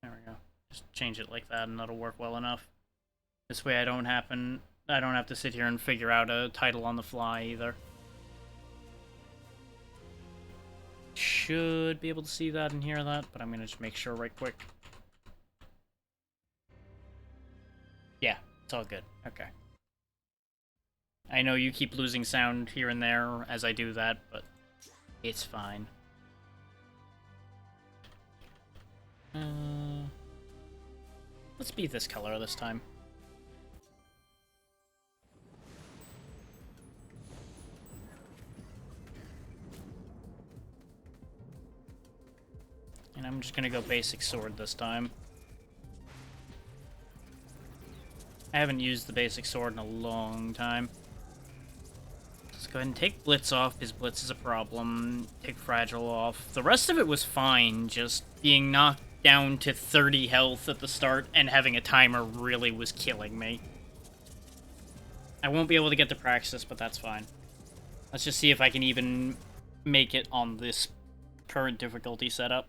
There we go. Just change it like that and that'll work well enough. This way I don't have to sit here and figure out a title on the fly either. Should be able to see that and hear that, but I'm gonna just make sure right quick. Yeah, it's all good. Okay. I know you keep losing sound here and there as I do that, but it's fine. Let's be this color this time. And I'm just gonna go basic sword this time. I haven't used the basic sword in a long time. Let's go ahead and take Blitz off, because Blitz is a problem. Take Fragile off. The rest of it was fine, just being knocked down to 30 health at the start and having a timer really was killing me. I won't be able to get to Praxis, but that's fine. Let's just see if I can even make it on this current difficulty setup.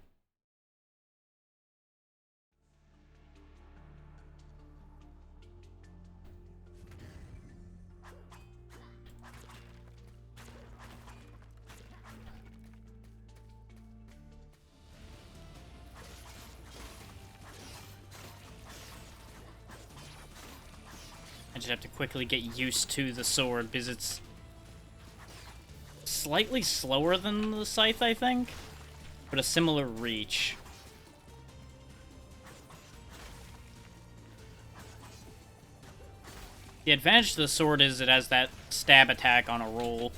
I just have to quickly get used to the sword, because it's slightly slower than the scythe, I think, but a similar reach. The advantage to the sword is it has that stab attack on a roll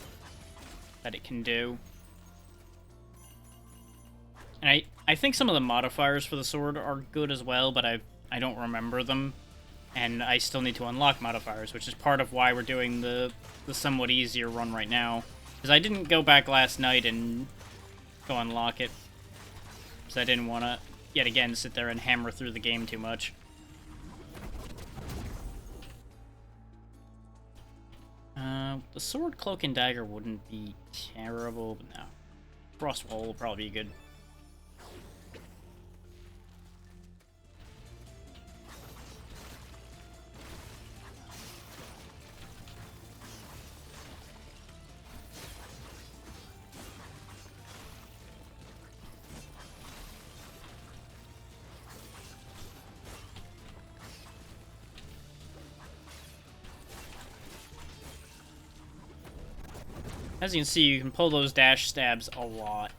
that it can do. And I think some of the modifiers for the sword are good as well, but I don't remember them. And I still need to unlock modifiers, which is part of why we're doing the somewhat easier run right now. Because I didn't go back last night and go unlock it. Because I didn't want to, yet again, sit there and hammer through the game too much. The sword, cloak, and dagger wouldn't be terrible, but no. Frostwall will probably be good. As you can see, you can pull those dash stabs a lot.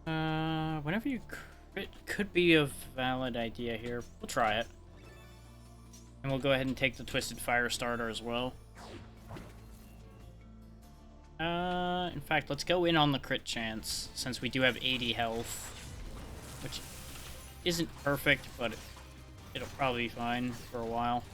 Whenever you crit could be a valid idea here. We'll try it. And we'll go ahead and take the Twisted Fire Starter as well. In fact, let's go in on the crit chance, since we do have 80 health. Which isn't perfect, but it'll probably be fine for a while.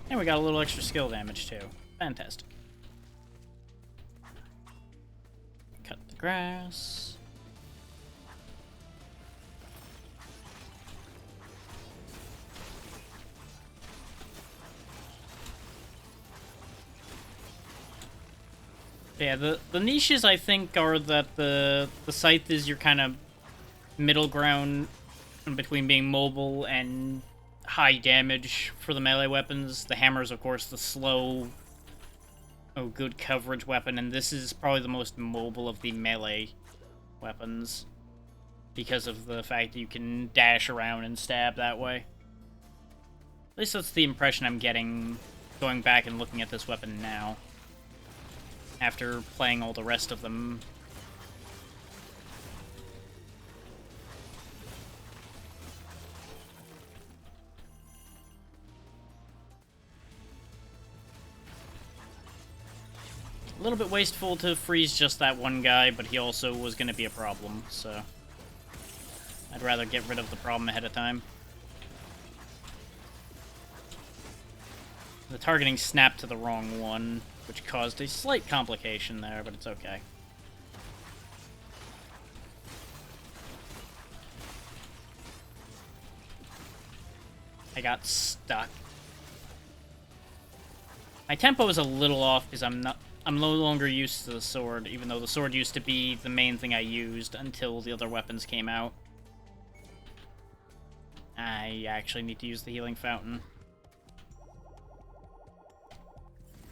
And we got a little extra skill damage, too. Fantastic. Cut the grass. Yeah, the niches I think are that the scythe is your kind of middle ground in between being mobile and high damage for the melee weapons. The hammer is, of course, the slow, good coverage weapon, and this is probably the most mobile of the melee weapons because of the fact that you can dash around and stab that way. At least that's the impression I'm getting going back and looking at this weapon now, after playing all the rest of them. A little bit wasteful to freeze just that one guy, but he also was going to be a problem, so I'd rather get rid of the problem ahead of time. The targeting snapped to the wrong one, which caused a slight complication there, but it's okay. I got stuck. My tempo is a little off because I'm no longer used to the sword, even though the sword used to be the main thing I used until the other weapons came out. I actually need to use the healing fountain.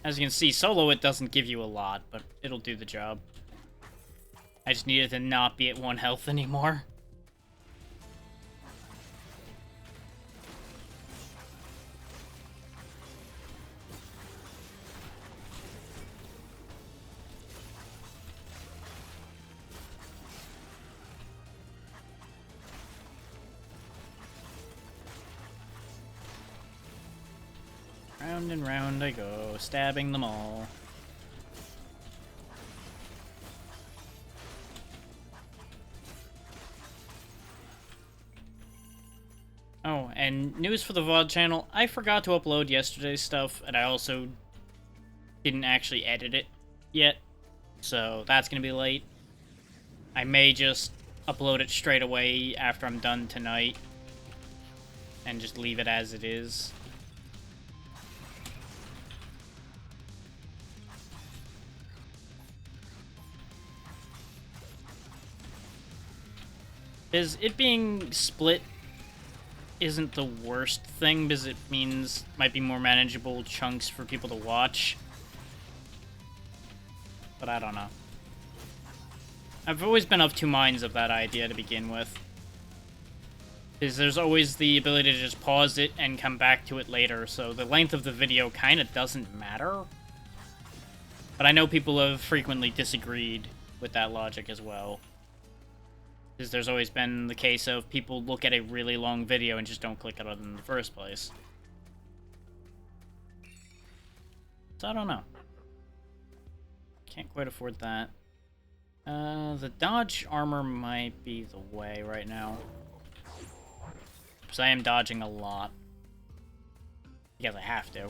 As you can see, solo it doesn't give you a lot, but it'll do the job. I just needed to not be at 1 health anymore. Round and round I go, stabbing them all. Oh, and news for the VOD channel, I forgot to upload yesterday's stuff, and I also didn't actually edit it yet, so that's gonna be late. I may just upload it straight away after I'm done tonight, and just leave it as it is. Is it being split isn't the worst thing, because it means might be more manageable chunks for people to watch. But I don't know. I've always been of two minds of that idea to begin with. Because there's always the ability to just pause it and come back to it later, so the length of the video kind of doesn't matter. But I know people have frequently disagreed with that logic as well. Because there's always been the case of people look at a really long video and just don't click on it in the first place. So I don't know. Can't quite afford that. The dodge armor might be the way right now. Because I am dodging a lot. Because I have to.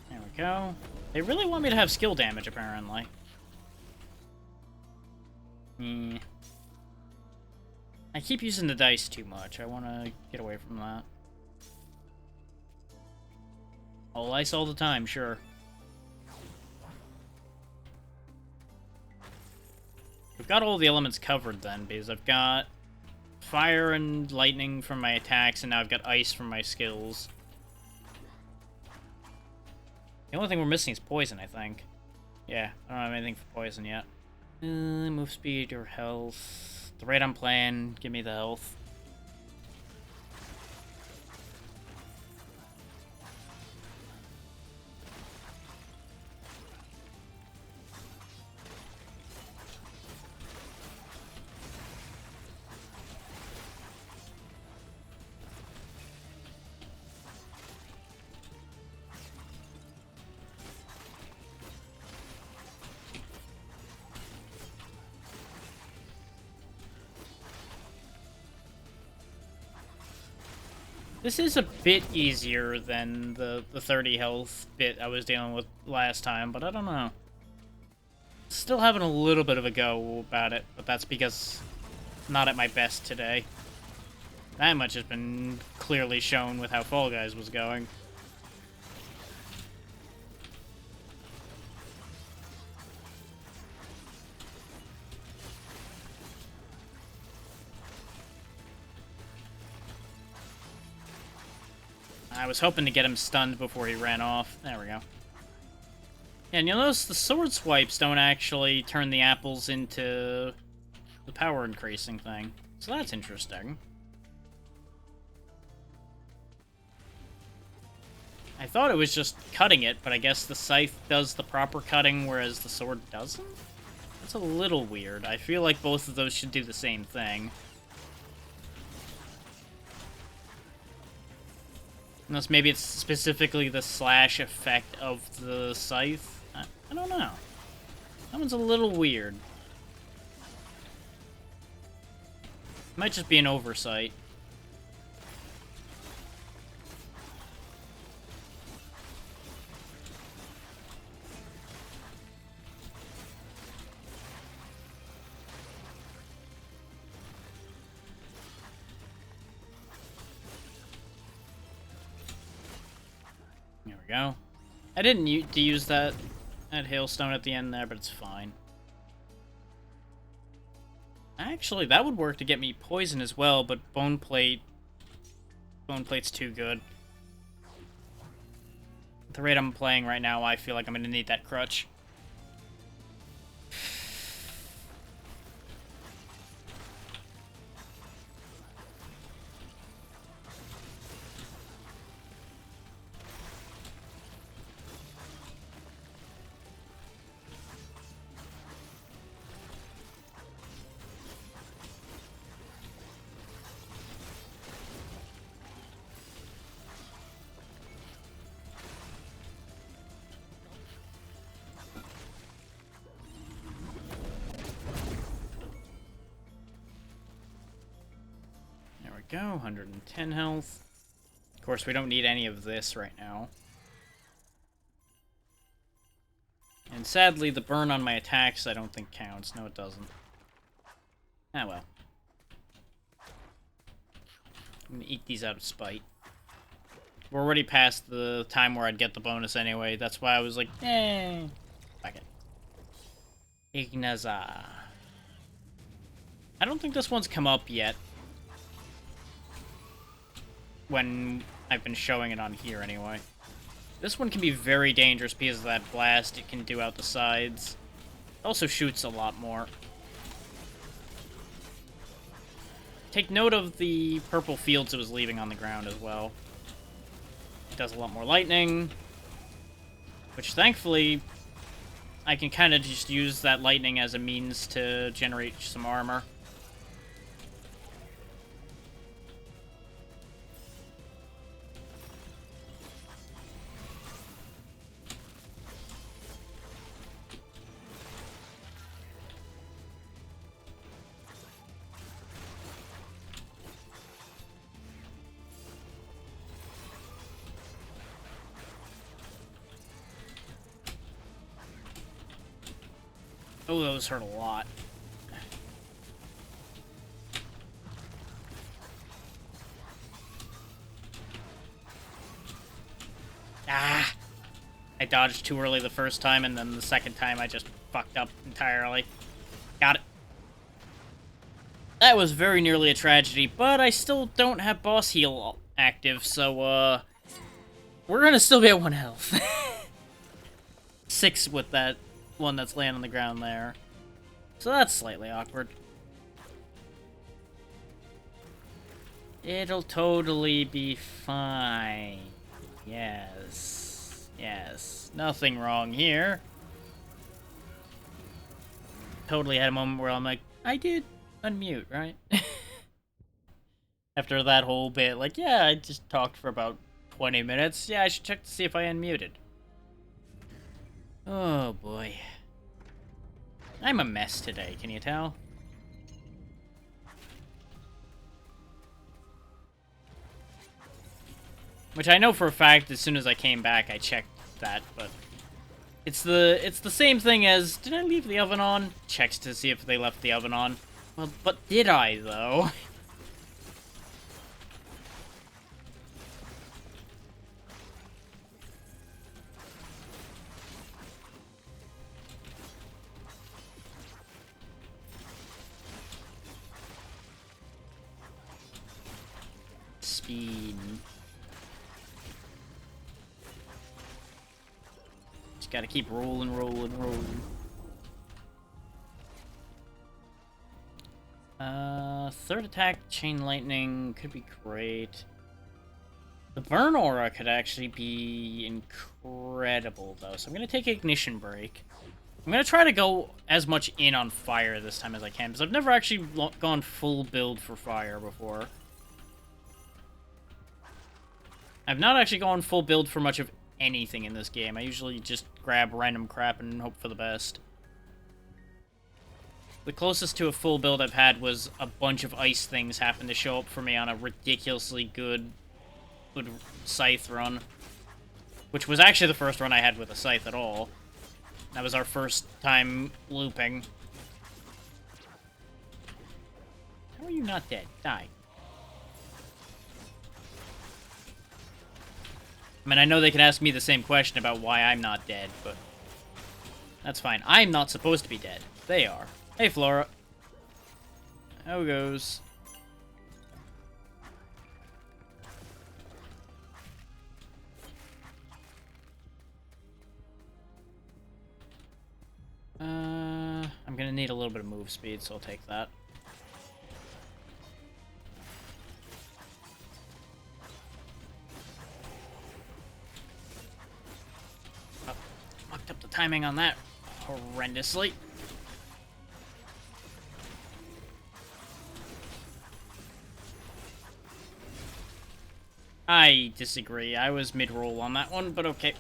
There we go. They really want me to have skill damage, apparently. I keep using the dice too much. I want to get away from that. All ice all the time, sure. We've got all the elements covered then, because I've got fire and lightning from my attacks, and now I've got ice from my skills. The only thing we're missing is poison, I think. Yeah, I don't have anything for poison yet. Move speed or health. The rate I'm playing, give me the health. This is a bit easier than the 30 health bit I was dealing with last time, but I don't know. Still having a little bit of a go about it, but that's because I'm not at my best today. That much has been clearly shown with how Fall Guys was going. I was hoping to get him stunned before he ran off. There we go. And you'll notice the sword swipes don't actually turn the apples into the power increasing thing. So that's interesting. I thought it was just cutting it, but I guess the scythe does the proper cutting, whereas the sword doesn't? That's a little weird. I feel like both of those should do the same thing. Unless maybe it's specifically the slash effect of the scythe. I don't know. That one's a little weird. Might just be an oversight. There we go. I didn't use that hailstone at the end there, but it's fine. Actually, that would work to get me poison as well, but bone plate's too good. At the rate I'm playing right now, I feel like I'm gonna need that crutch. Go, 110 health. Of course, we don't need any of this right now. And sadly, the burn on my attacks I don't think counts. No, it doesn't. Ah, well. I'm gonna eat these out of spite. We're already past the time where I'd get the bonus anyway. That's why I was like, eh. Fuck it. Ignaza. I don't think this one's come up yet. When I've been showing it on here, anyway. This one can be very dangerous because of that blast it can do out the sides. It also shoots a lot more. Take note of the purple fields it was leaving on the ground as well. It does a lot more lightning. Which, thankfully, I can kind of just use that lightning as a means to generate some armor. Oh, those hurt a lot. Ah! I dodged too early the first time, and then the second time I just fucked up entirely. Got it. That was very nearly a tragedy, but I still don't have boss heal active, so, we're gonna still be at 1 health. 6 with that one that's laying on the ground there. So that's slightly awkward. It'll totally be fine. Yes. Yes. Nothing wrong here. Totally had a moment where I'm like, I did unmute, right? After that whole bit, like, yeah, I just talked for about 20 minutes. Yeah, I should check to see if I unmuted. Oh, boy. I'm a mess today, can you tell? Which I know for a fact, as soon as I came back, I checked that, but It's the same thing as, did I leave the oven on? Checks to see if they left the oven on. Well, but did I, though? Speed. Just gotta keep rolling. Third attack, Chain Lightning could be great. The Burn Aura could actually be incredible, though, so I'm gonna take Ignition Break. I'm gonna try to go as much in on fire this time as I can, because I've never actually gone full build for fire before. I've not actually gone full build for much of anything in this game. I usually just grab random crap and hope for the best. The closest to a full build I've had was a bunch of ice things happen to show up for me on a ridiculously good scythe run. Which was actually the first run I had with a scythe at all. That was our first time looping. How are you not dead? Die. I mean, I know they can ask me the same question about why I'm not dead, but that's fine. I'm not supposed to be dead. They are. Hey, Flora. How goes? I'm gonna need a little bit of move speed, so I'll take that. Oh, fucked up the timing on that horrendously. I disagree. I was mid-roll on that one, but okay.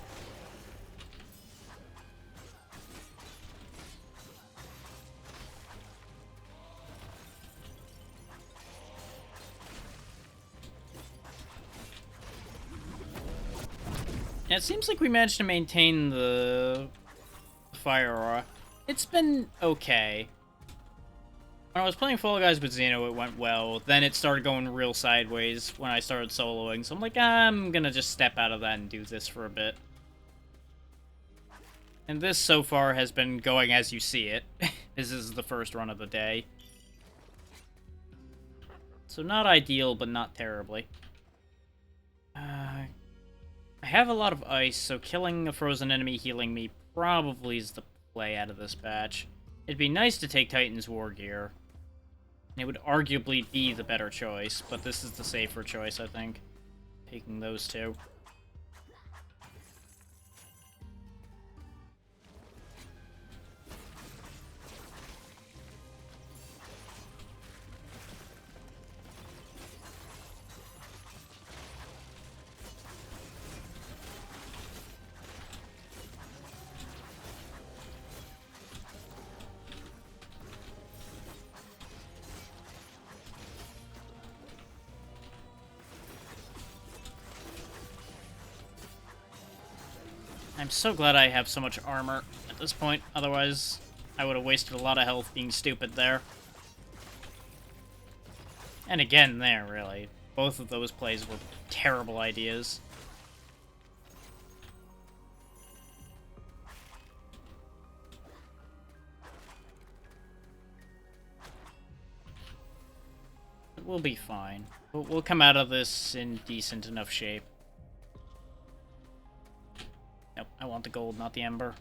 Yeah, it seems like we managed to maintain the fire aura. It's been okay. When I was playing Fall Guys with Xeno, it went well. Then it started going real sideways when I started soloing. So I'm like, I'm gonna just step out of that and do this for a bit. And this, so far, has been going as you see it. This is the first run of the day. So not ideal, but not terribly. I have a lot of ice, so killing a frozen enemy healing me probably is the play out of this batch. It'd be nice to take Titan's War Gear. It would arguably be the better choice, but this is the safer choice, I think. Taking those two. I'm so glad I have so much armor at this point, otherwise I would have wasted a lot of health being stupid there. And again there, really. Both of those plays were terrible ideas. We'll be fine. We'll come out of this in decent enough shape. Nope, I want the gold, not the ember.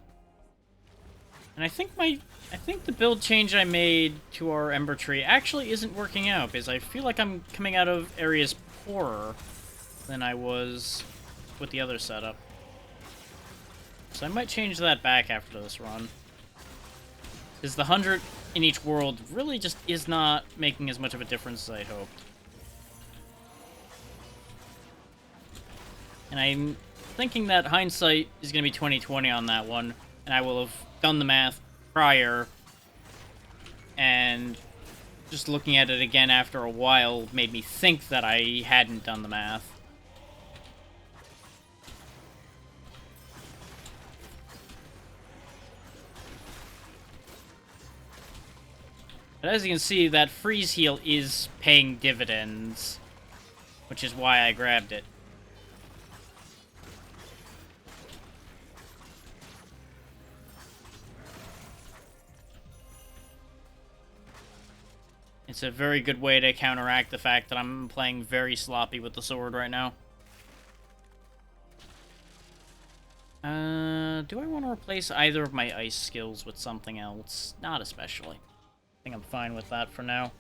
And I think the build change I made to our ember tree actually isn't working out, because I feel like I'm coming out of areas poorer than I was with the other setup. So I might change that back after this run. Because the 100 in each world really just is not making as much of a difference as I hoped. And I'm thinking that hindsight is going to be 20/20 on that one, and I will have done the math prior, and just looking at it again after a while made me think that I hadn't done the math. But as you can see, that freeze heal is paying dividends, which is why I grabbed it. It's a very good way to counteract the fact that I'm playing very sloppy with the sword right now. Do I want to replace either of my ice skills with something else? Not especially. I think I'm fine with that for now.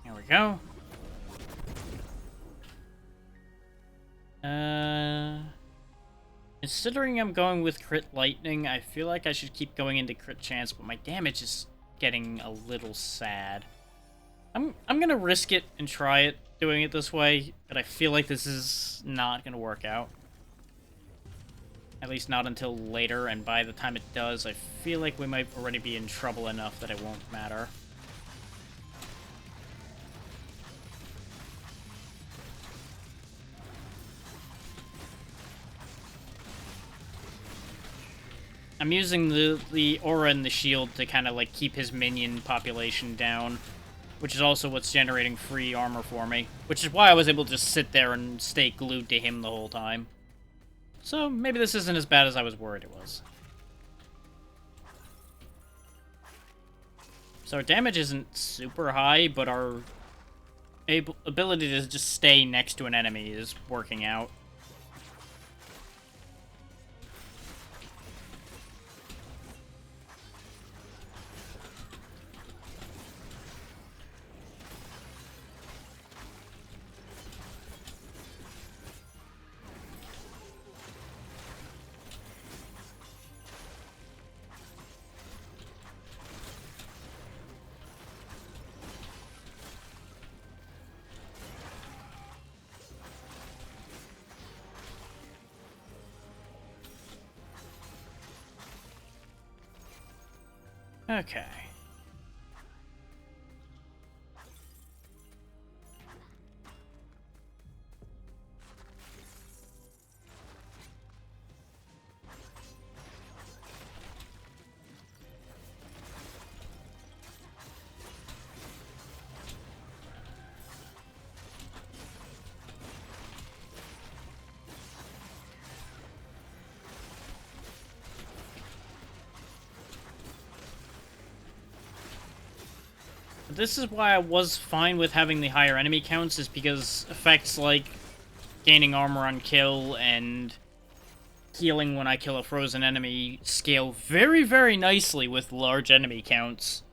There we go. Considering I'm going with crit lightning, I feel like I should keep going into crit chance, but my damage is getting a little sad. I'm gonna risk it and try it doing it this way, but I feel like this is not gonna work out. At least not until later, and by the time it does, I feel like we might already be in trouble enough that it won't matter. I'm using the aura and the shield to kind of like keep his minion population down, which is also what's generating free armor for me, which is why I was able to just sit there and stay glued to him the whole time. So maybe this isn't as bad as I was worried it was. So our damage isn't super high, but our ability to just stay next to an enemy is working out. Okay. This is why I was fine with having the higher enemy counts, is because effects like gaining armor on kill and healing when I kill a frozen enemy scale very, very nicely with large enemy counts.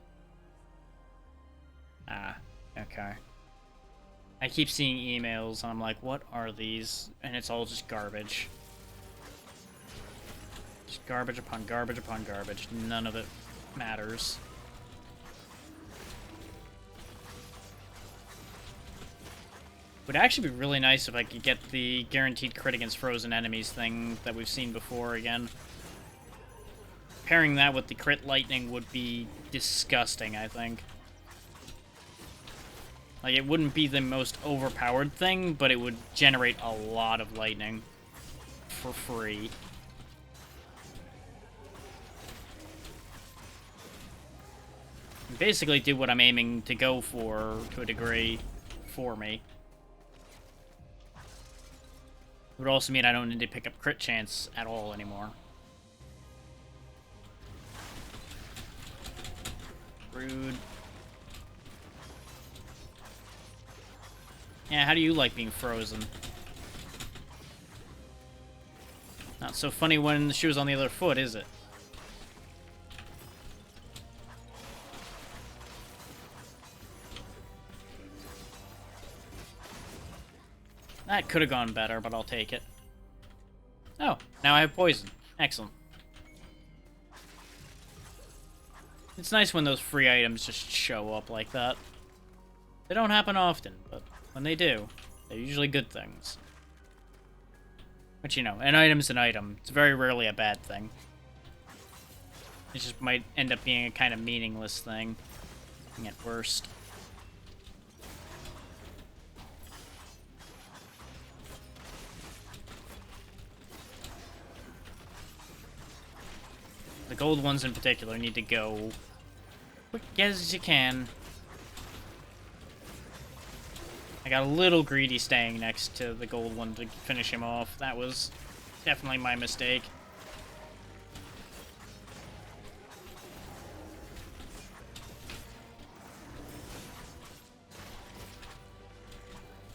Ah, okay. I keep seeing emails, and I'm like, what are these? And it's all just garbage. Just garbage upon garbage upon garbage. None of it matters. Would actually be really nice if I could get the guaranteed crit against frozen enemies thing that we've seen before again. Pairing that with the crit lightning would be disgusting, I think. Like, it wouldn't be the most overpowered thing, but it would generate a lot of lightning for free. Basically do what I'm aiming to go for, to a degree, for me. It would also mean I don't need to pick up crit chance at all anymore. Rude. Yeah, how do you like being frozen? Not so funny when the shoe's on the other foot, is it? That could have gone better, but I'll take it. Oh, now I have poison. Excellent. It's nice when those free items just show up like that. They don't happen often, but when they do, They're usually good things. But you know, an item's an item. It's very rarely a bad thing. It just might end up being a kind of meaningless thing at worst. The gold ones in particular need to go quick as you can. I got a little greedy staying next to the gold one to finish him off. That was definitely my mistake.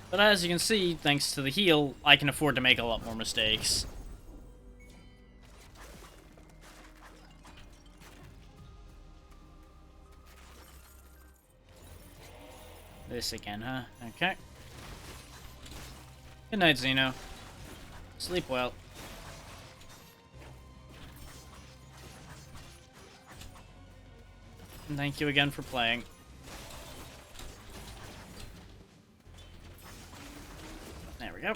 But as you can see, thanks to the heal, I can afford to make a lot more mistakes. This again, huh? Okay. Good night, Xeno. Sleep well. And thank you again for playing. There we go.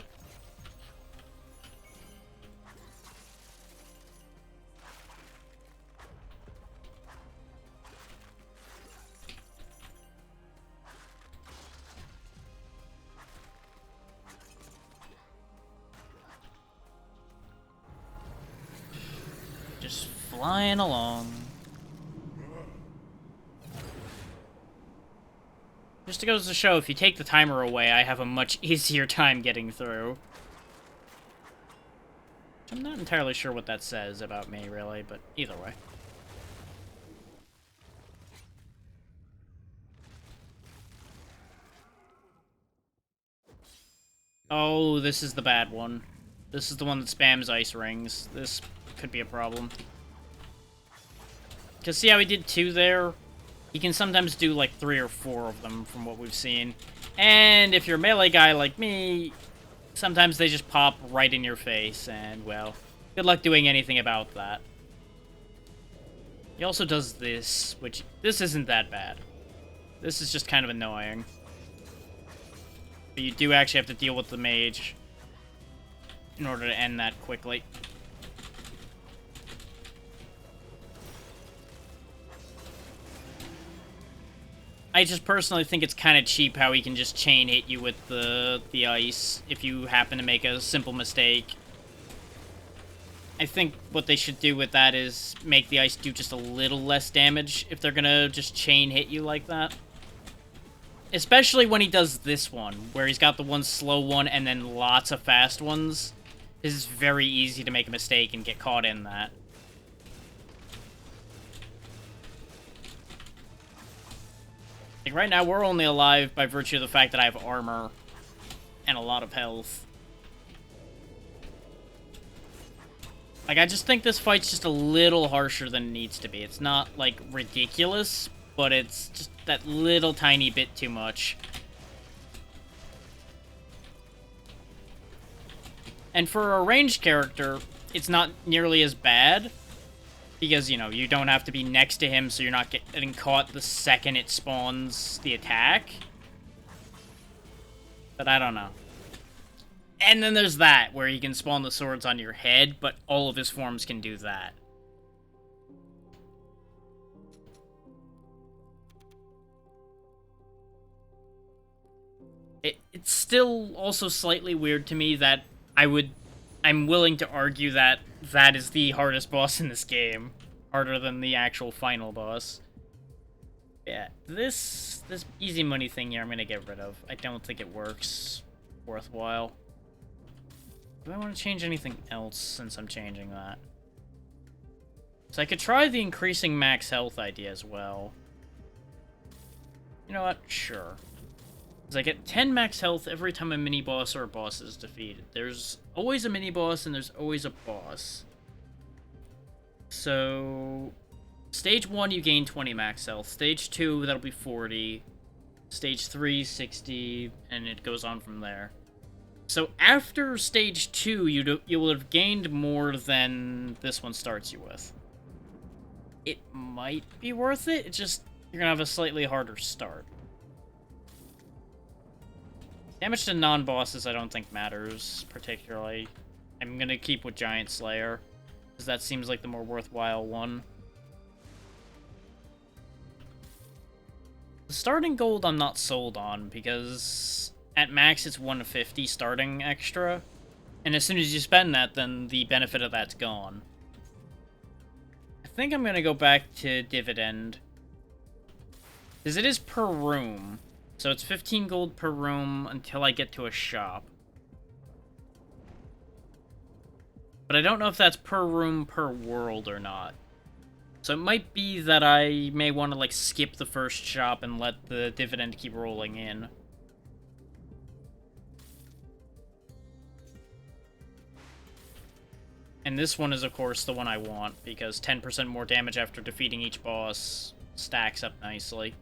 Just flying along. Just to goes to show, if you take the timer away, I have a much easier time getting through. I'm not entirely sure what that says about me, really, but either way. Oh, this is the bad one. This is the one that spams ice rings. This could be a problem. Because see how he did 2 there? He can sometimes do like 3 or 4 of them from what we've seen. And if you're a melee guy like me, sometimes they just pop right in your face, and well, good luck doing anything about that. He also does this, which, this isn't that bad. This is just kind of annoying. But you do actually have to deal with the mage in order to end that quickly. I just personally think it's kind of cheap how he can just chain hit you with the ice if you happen to make a simple mistake. I think what they should do with that is make the ice do just a little less damage if they're gonna just chain hit you like that. Especially when he does this one, where he's got the one slow one and then lots of fast ones. This is very easy to make a mistake and get caught in that. Like, right now, we're only alive by virtue of the fact that I have armor and a lot of health. Like, I just think this fight's just a little harsher than it needs to be. It's not, like, ridiculous, but it's just that little tiny bit too much. And for a ranged character, it's not nearly as bad. Because, you know, you don't have to be next to him, so you're not getting caught the second it spawns the attack. But I don't know. And then there's that, where he can spawn the swords on your head, but all of his forms can do that. It's still also slightly weird to me that I'm willing to argue that that is the hardest boss in this game. Harder than the actual final boss. Yeah, this easy money thing here I'm gonna get rid of. I don't think it works worthwhile. Do I want to change anything else since I'm changing that? So I could try the increasing max health idea as well. You know what? Sure. Because I get 10 max health every time a mini-boss or a boss is defeated. There's always a mini-boss and there's always a boss. So, stage 1 you gain 20 max health. Stage 2, that'll be 40. Stage 3, 60, and it goes on from there. So after stage 2, you will have gained more than this one starts you with. It might be worth it, it's just, you're gonna have a slightly harder start. Damage to non-bosses I don't think matters particularly. I'm gonna keep with Giant Slayer, because that seems like the more worthwhile one. The starting gold I'm not sold on, because at max it's 150 starting extra, and as soon as you spend that, then the benefit of that's gone. I think I'm gonna go back to Dividend, because it is per room, so it's 15 gold per room until I get to a shop. But I don't know if that's per room per world or not. So it might be that I may want to, like, skip the first shop and let the dividend keep rolling in. And this one is, of course, the one I want, because 10% more damage after defeating each boss stacks up nicely.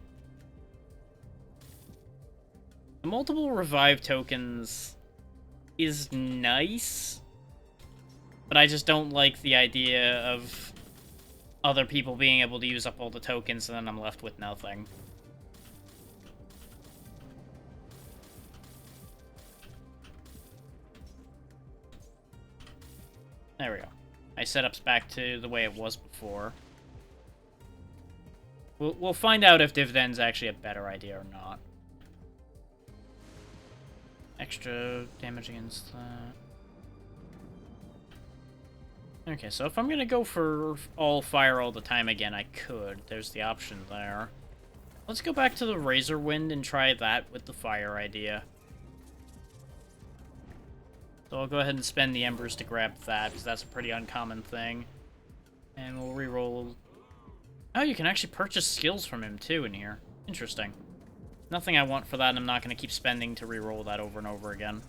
The multiple revive tokens is nice, but I just don't like the idea of other people being able to use up all the tokens and then I'm left with nothing. There we go. My setup's back to the way it was before. We'll find out if Dividend's actually a better idea or not. Extra damage against that. Okay, so if I'm gonna go for all fire all the time again, I could. There's the option there. Let's go back to the Razor Wind and try that with the fire idea. So I'll go ahead and spend the Embers to grab that, because that's a pretty uncommon thing. And we'll reroll. Oh, you can actually purchase skills from him, too, in here. Interesting. Nothing I want for that, and I'm not going to keep spending to reroll that over and over again.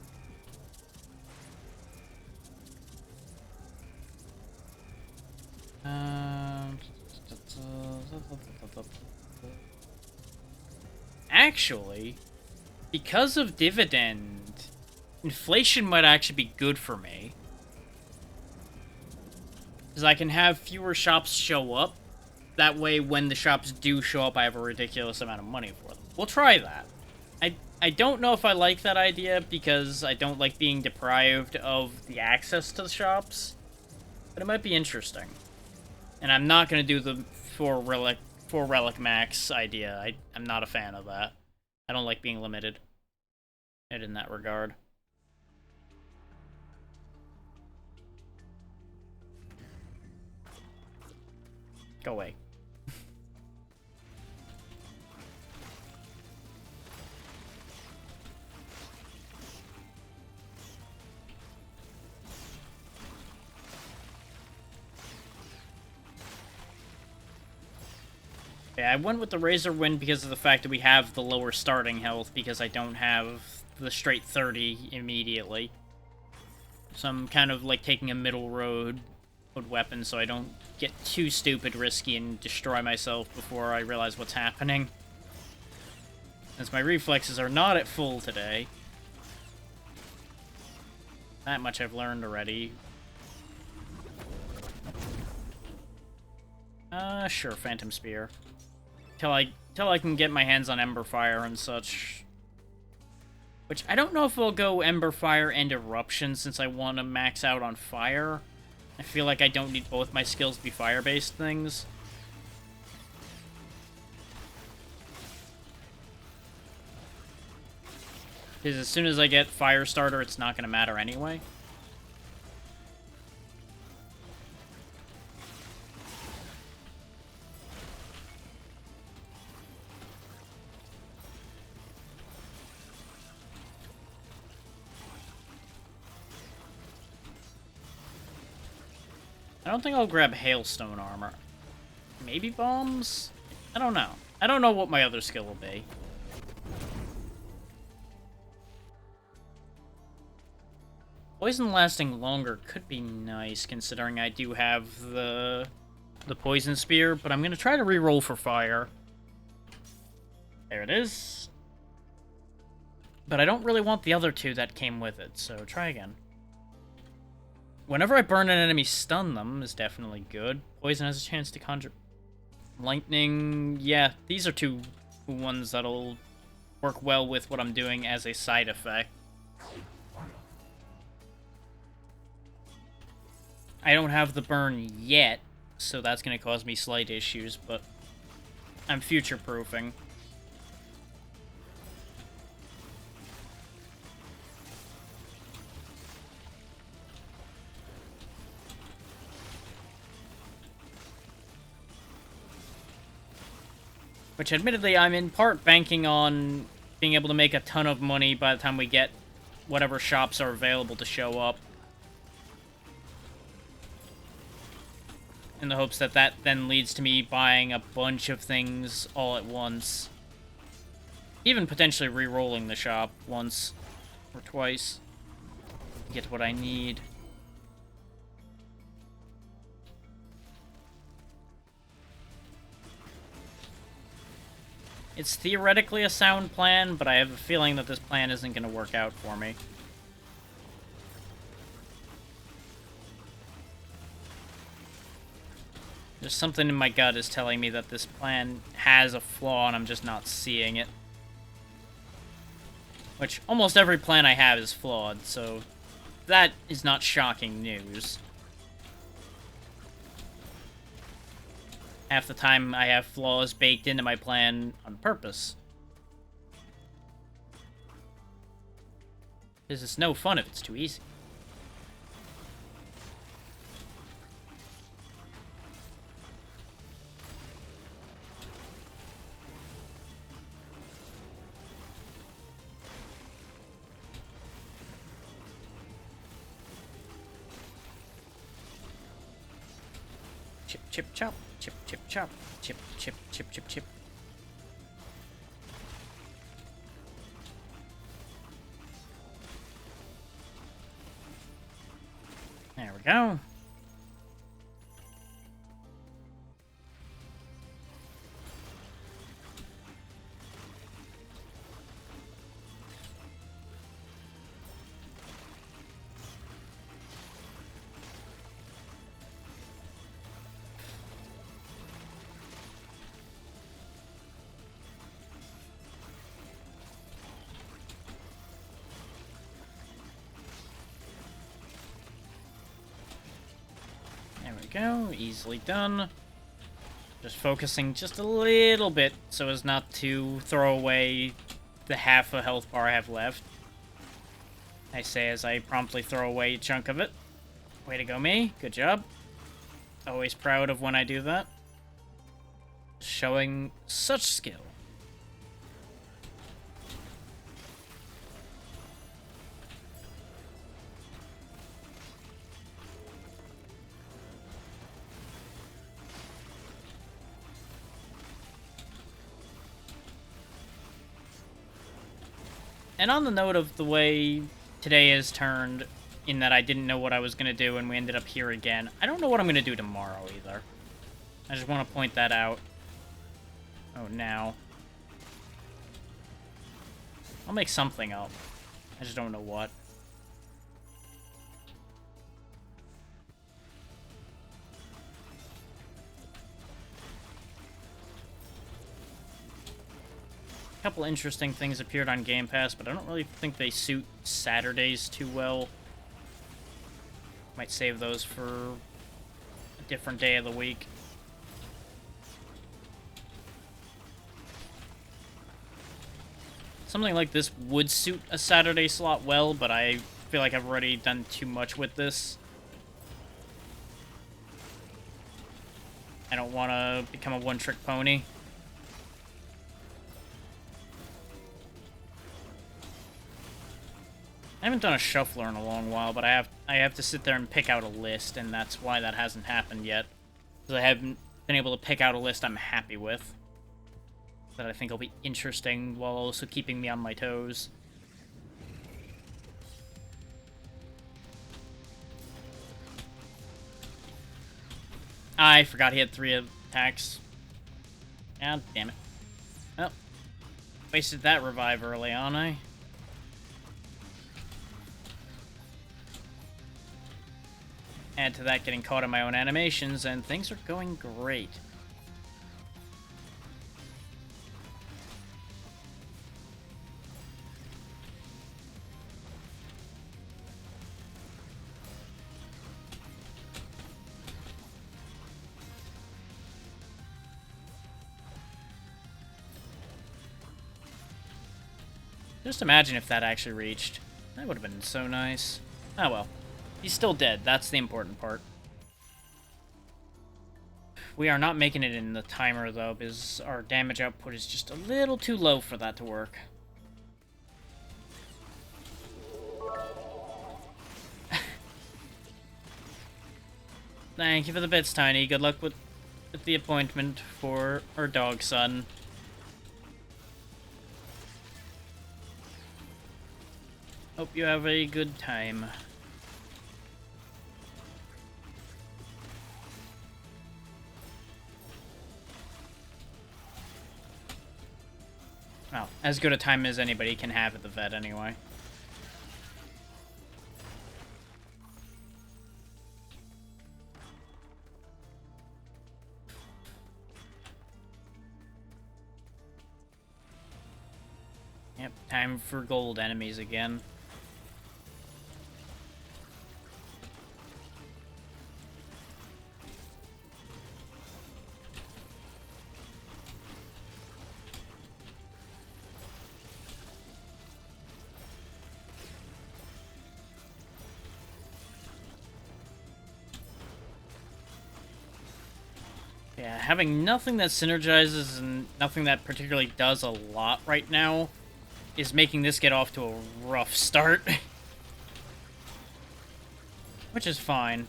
Actually, because of Dividend, inflation might actually be good for me. Because I can have fewer shops show up. That way, when the shops do show up, I have a ridiculous amount of money for them. We'll try that. I don't know if I like that idea, because I don't like being deprived of the access to the shops. But it might be interesting. And I'm not going to do the 4 relic max idea. I'm not a fan of that. I don't like being limited in that regard. Go away. Yeah, I went with the Razor Wind because of the fact that we have the lower starting health, because I don't have the straight 30 immediately. So I'm kind of like taking a middle road with weapons so I don't get too stupid risky and destroy myself before I realize what's happening. As my reflexes are not at full today. That much I've learned already. Sure, Phantom Spear. Till I can get my hands on Ember Fire and such. Which, I don't know if I'll go Ember Fire and Eruption, since I want to max out on Fire. I feel like I don't need both my skills to be fire-based things. Because as soon as I get Fire Starter, it's not going to matter anyway. I don't think I'll grab Hailstone Armor. Maybe Bombs? I don't know. I don't know what my other skill will be. Poison lasting longer could be nice, considering I do have the Poison Spear, but I'm going to try to reroll for Fire. There it is. But I don't really want the other two that came with it, so try again. Whenever I burn an enemy, stun them is definitely good. Poison has a chance to conjure... Lightning... Yeah, these are two ones that'll work well with what I'm doing as a side effect. I don't have the burn yet, so that's going to cause me slight issues, but I'm future-proofing. Which, admittedly, I'm in part banking on being able to make a ton of money by the time we get whatever shops are available to show up. In the hopes that that then leads to me buying a bunch of things all at once. Even potentially re-rolling the shop once or twice to get what I need. It's theoretically a sound plan, but I have a feeling that this plan isn't going to work out for me. There's something in my gut is telling me that this plan has a flaw and I'm just not seeing it. Which, almost every plan I have is flawed, so that is not shocking news. Half the time I have flaws baked into my plan on purpose. Because it's no fun if it's too easy. Chip, chip, chop. Chip, chip, chop. Chip, chip, chip, chip, chip. There we go. Go, easily done. Just focusing just a little bit so as not to throw away the half a health bar I have left. I say as I promptly throw away a chunk of it. Way to go, me. Good job. Always proud of when I do that. Showing such skill. And on the note of the way today is turned, in that I didn't know what I was going to do and we ended up here again, I don't know what I'm going to do tomorrow either. I just want to point that out. Oh, now. I'll make something up. I just don't know what. A couple interesting things appeared on Game Pass, but I don't really think they suit Saturdays too well. Might save those for a different day of the week. Something like this would suit a Saturday slot well, but I feel like I've already done too much with this. I don't want to become a one-trick pony. I haven't done a shuffler in a long while, but I have to sit there and pick out a list, and that's why that hasn't happened yet. Because I haven't been able to pick out a list I'm happy with. That I think will be interesting, while also keeping me on my toes. I forgot he had 3 attacks. God damn it. Well, wasted that revive early on, eh? Add to that getting caught in my own animations, and things are going great. Just imagine if that actually reached. That would have been so nice. Oh well. He's still dead. That's the important part. We are not making it in the timer, though, because our damage output is just a little too low for that to work. Thank you for the bits, Tiny. Good luck with the appointment for our dog son. Hope you have a good time. Well, as good a time as anybody can have at the vet, anyway. Yep, time for gold enemies again. Yeah, having nothing that synergizes and nothing that particularly does a lot right now is making this get off to a rough start. Which is fine.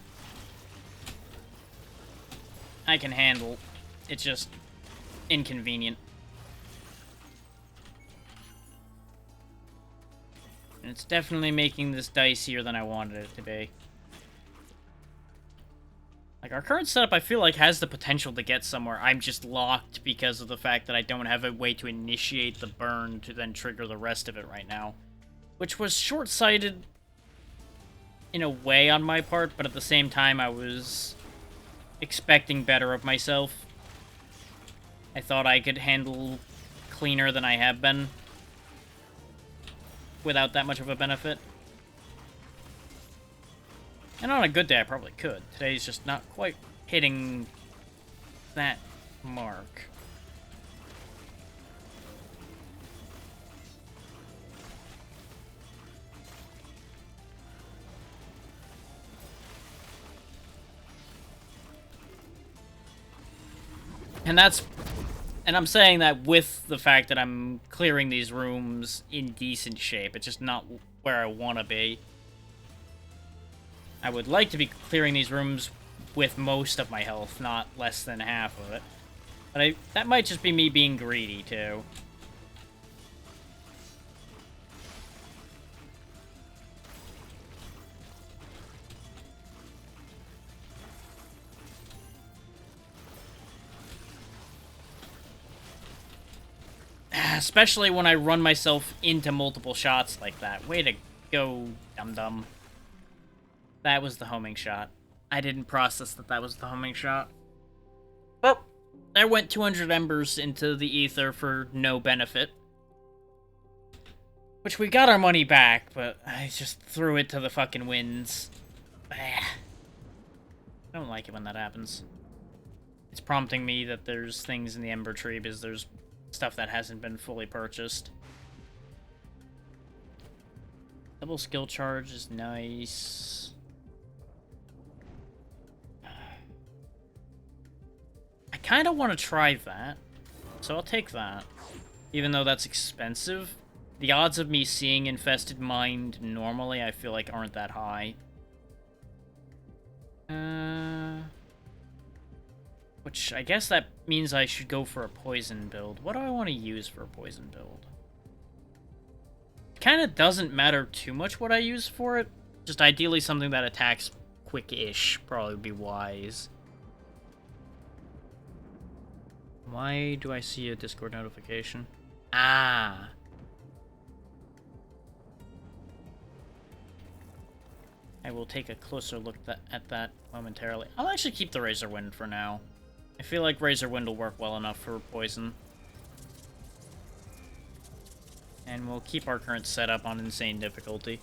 I can handle. It's just inconvenient. And it's definitely making this dicier than I wanted it to be. Like, our current setup, I feel like, has the potential to get somewhere. I'm just locked because of the fact that I don't have a way to initiate the burn to then trigger the rest of it right now. Which was short-sighted in a way on my part, but at the same time, I was expecting better of myself. I thought I could handle cleaner than I have been without that much of a benefit. And on a good day, I probably could. Today's just not quite hitting that mark. And I'm saying that with the fact that I'm clearing these rooms in decent shape. It's just not where I want to be. I would like to be clearing these rooms with most of my health, not less than half of it. But that might just be me being greedy, too. Especially when I run myself into multiple shots like that. Way to go, dum-dum. That was the homing shot. I didn't process that was the homing shot. Well, I went 200 embers into the ether for no benefit. Which we got our money back, but I just threw it to the fucking winds. I don't like it when that happens. It's prompting me that there's things in the ember tree because there's stuff that hasn't been fully purchased. Double skill charge is nice. I kind of want to try that, so I'll take that. Even though that's expensive, the odds of me seeing Infested Mind normally, I feel like aren't that high. Which, I guess that means I should go for a poison build. What do I want to use for a poison build? Kind of doesn't matter too much what I use for it. Just ideally something that attacks quick-ish probably would be wise. Why do I see a Discord notification? Ah. I will take a closer look at that momentarily. I'll actually keep the Razor Wind for now. I feel like Razor Wind will work well enough for poison. And we'll keep our current setup on insane difficulty.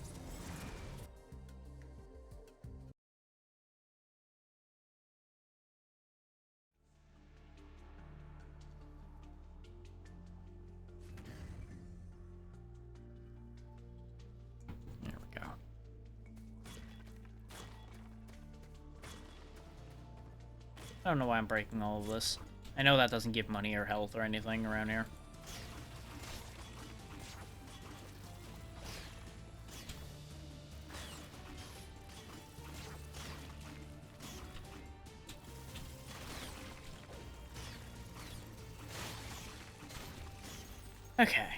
I don't know why I'm breaking all of this. I know that doesn't give money or health or anything around here. Okay.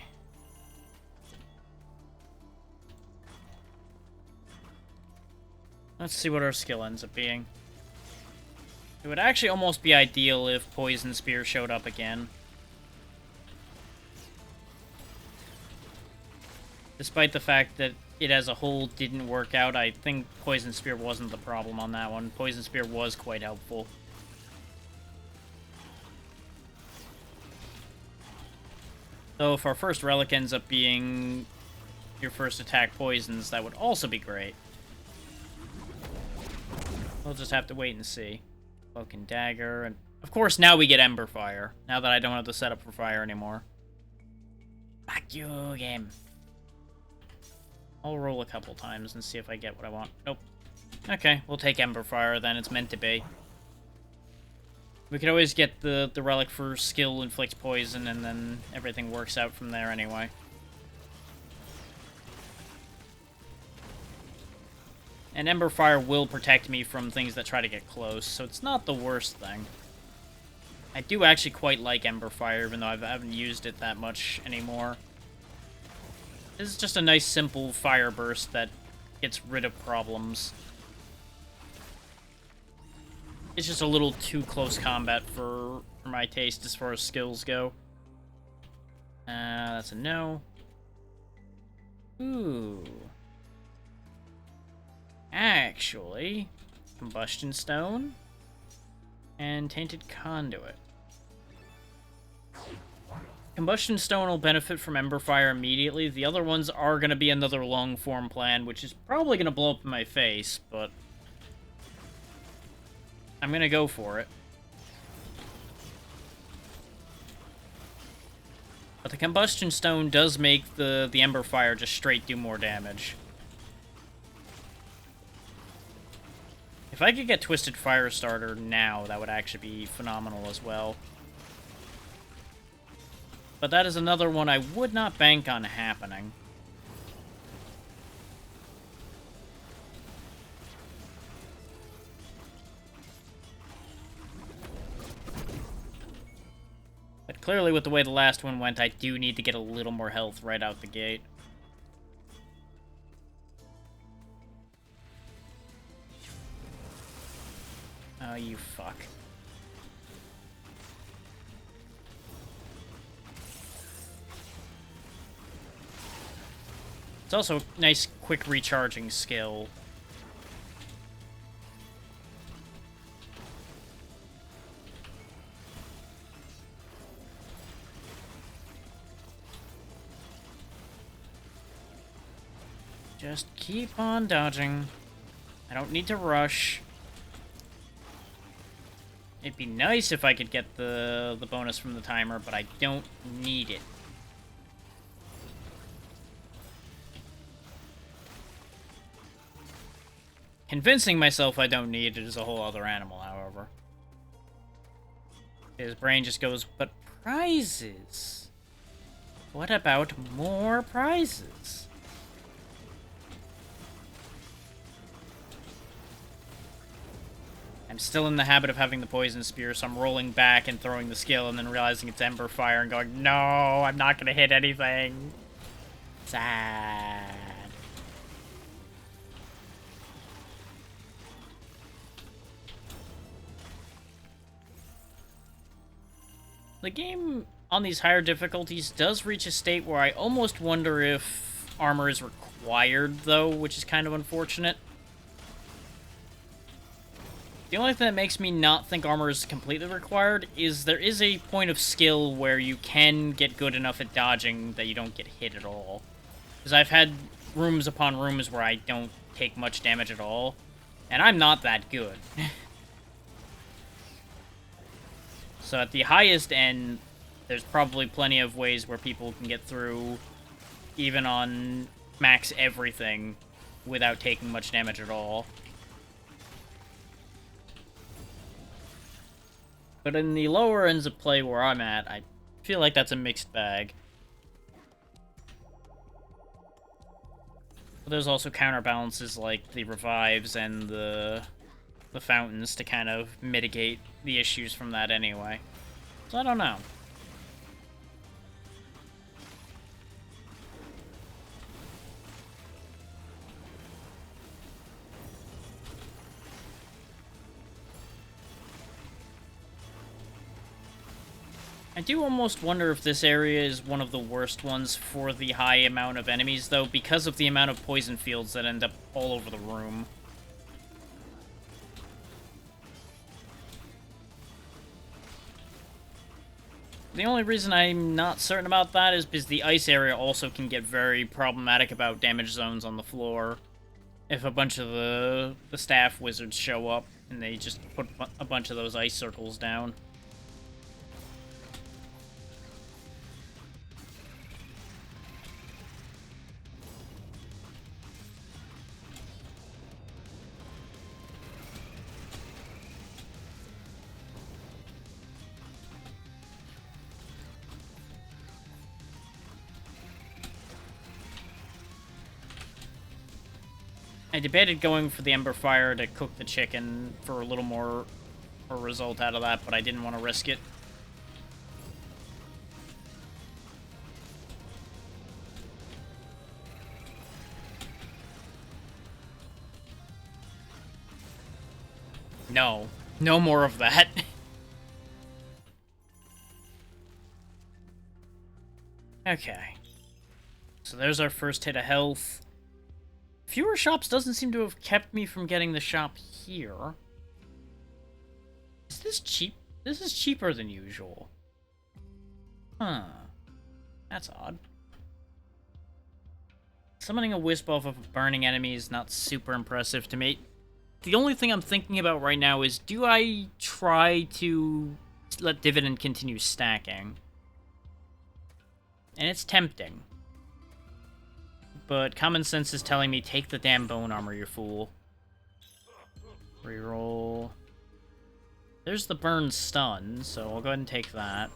Let's see what our skill ends up being. It would actually almost be ideal if Poison Spear showed up again. Despite the fact that it as a whole didn't work out, I think Poison Spear wasn't the problem on that one. Poison Spear was quite helpful. So if our first relic ends up being your first attack poisons, that would also be great. We'll just have to wait and see. Cloak and Dagger, and of course now we get Ember Fire, now that I don't have to set up for fire anymore. Fuck you, game. I'll roll a couple times and see if I get what I want. Nope. Okay, we'll take Ember Fire then, it's meant to be. We could always get the relic for skill inflicts poison, and then everything works out from there anyway. And Ember Fire will protect me from things that try to get close, so it's not the worst thing. I do actually quite like Ember Fire, even though I haven't used it that much anymore. This is just a nice, simple fire burst that gets rid of problems. It's just a little too close combat for my taste as far as skills go. That's a no. Ooh. Actually, Combustion Stone and Tainted Conduit. Combustion Stone will benefit from Ember Fire immediately. The other ones are going to be another long-form plan, which is probably going to blow up in my face, but I'm going to go for it. But the Combustion Stone does make the Ember Fire just straight do more damage. If I could get Twisted Firestarter now, that would actually be phenomenal as well. But that is another one I would not bank on happening. But clearly with the way the last one went, I do need to get a little more health right out the gate. Oh, you fuck. It's also a nice, quick recharging skill. Just keep on dodging. I don't need to rush. It'd be nice if I could get the bonus from the timer, but I don't need it. Convincing myself I don't need it is a whole other animal, however. His brain just goes, but prizes? What about more prizes? I'm still in the habit of having the Poison Spear, so I'm rolling back and throwing the skill and then realizing it's Ember Fire and going, no, I'm not going to hit anything. Sad. The game on these higher difficulties does reach a state where I almost wonder if armor is required, though, which is kind of unfortunate. The only thing that makes me not think armor is completely required is there is a point of skill where you can get good enough at dodging that you don't get hit at all. Because I've had rooms upon rooms where I don't take much damage at all, and I'm not that good. So at the highest end, there's probably plenty of ways where people can get through, even on max everything, without taking much damage at all. But in the lower ends of play where I'm at, I feel like that's a mixed bag. But there's also counterbalances like the revives and the fountains to kind of mitigate the issues from that anyway. So I don't know. I do almost wonder if this area is one of the worst ones for the high amount of enemies, though, because of the amount of poison fields that end up all over the room. The only reason I'm not certain about that is because the ice area also can get very problematic about damage zones on the floor. If a bunch of the staff wizards show up and they just put a bunch of those ice circles down. I debated going for the Ember Fire to cook the chicken for a little more a result out of that, but I didn't want to risk it. No. No more of that. Okay. So there's our first hit of health. Fewer shops doesn't seem to have kept me from getting the shop here. Is this cheap? This is cheaper than usual. Huh. That's odd. Summoning a wisp off of a burning enemy is not super impressive to me. The only thing I'm thinking about right now is, do I try to let Dividend continue stacking? And it's tempting. But common sense is telling me, take the damn bone armor, you fool. Reroll. There's the burn stun, so I'll go ahead and take that.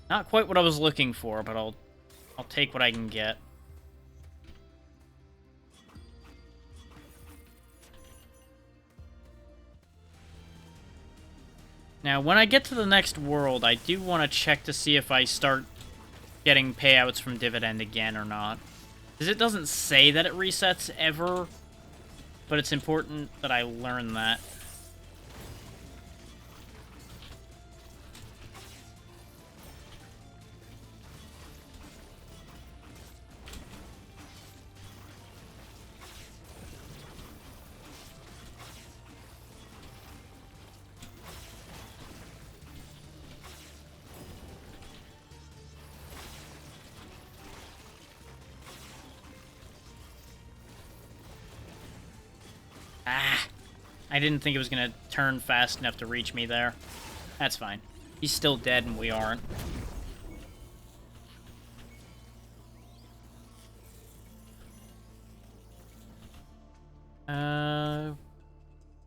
Not quite what I was looking for, but I'll take what I can get. Now, when I get to the next world, I do want to check to see if I start getting payouts from Dividend again or not. Because it doesn't say that it resets ever, but it's important that I learn that. Ah! I didn't think it was going to turn fast enough to reach me there. That's fine. He's still dead and we aren't.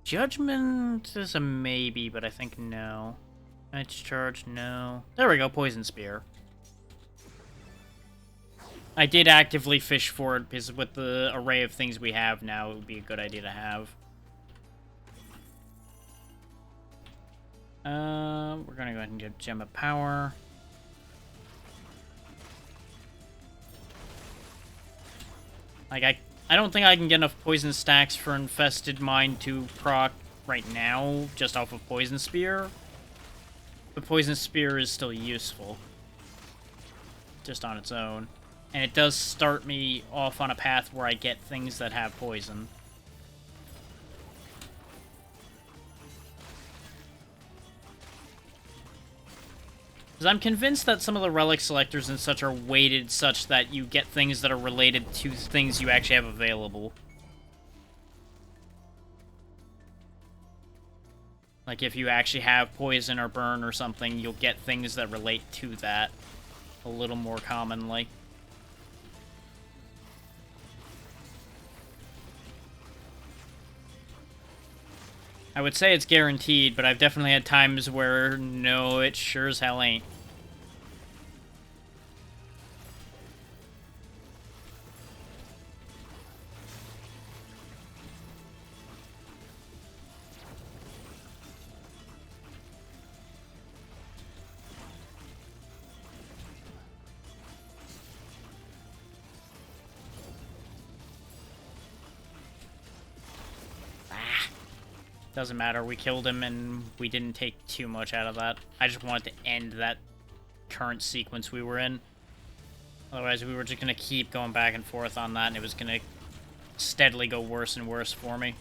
Judgment is a maybe, but I think no. Knight's Charge, no. There we go, Poison Spear. I did actively fish for it, because with the array of things we have now, it would be a good idea to have. We're gonna go ahead and get Gem of Power. Like, I don't think I can get enough poison stacks for Infested Mine to proc right now, just off of Poison Spear. But Poison Spear is still useful. Just on its own. And it does start me off on a path where I get things that have poison. Because I'm convinced that some of the relic selectors and such are weighted such that you get things that are related to things you actually have available. Like if you actually have poison or burn or something, you'll get things that relate to that a little more commonly. I would say it's guaranteed, but I've definitely had times where no, it sure as hell ain't. Doesn't matter, we killed him and we didn't take too much out of that. I just wanted to end that current sequence we were in. Otherwise we were just going to keep going back and forth on that and it was going to steadily go worse and worse for me.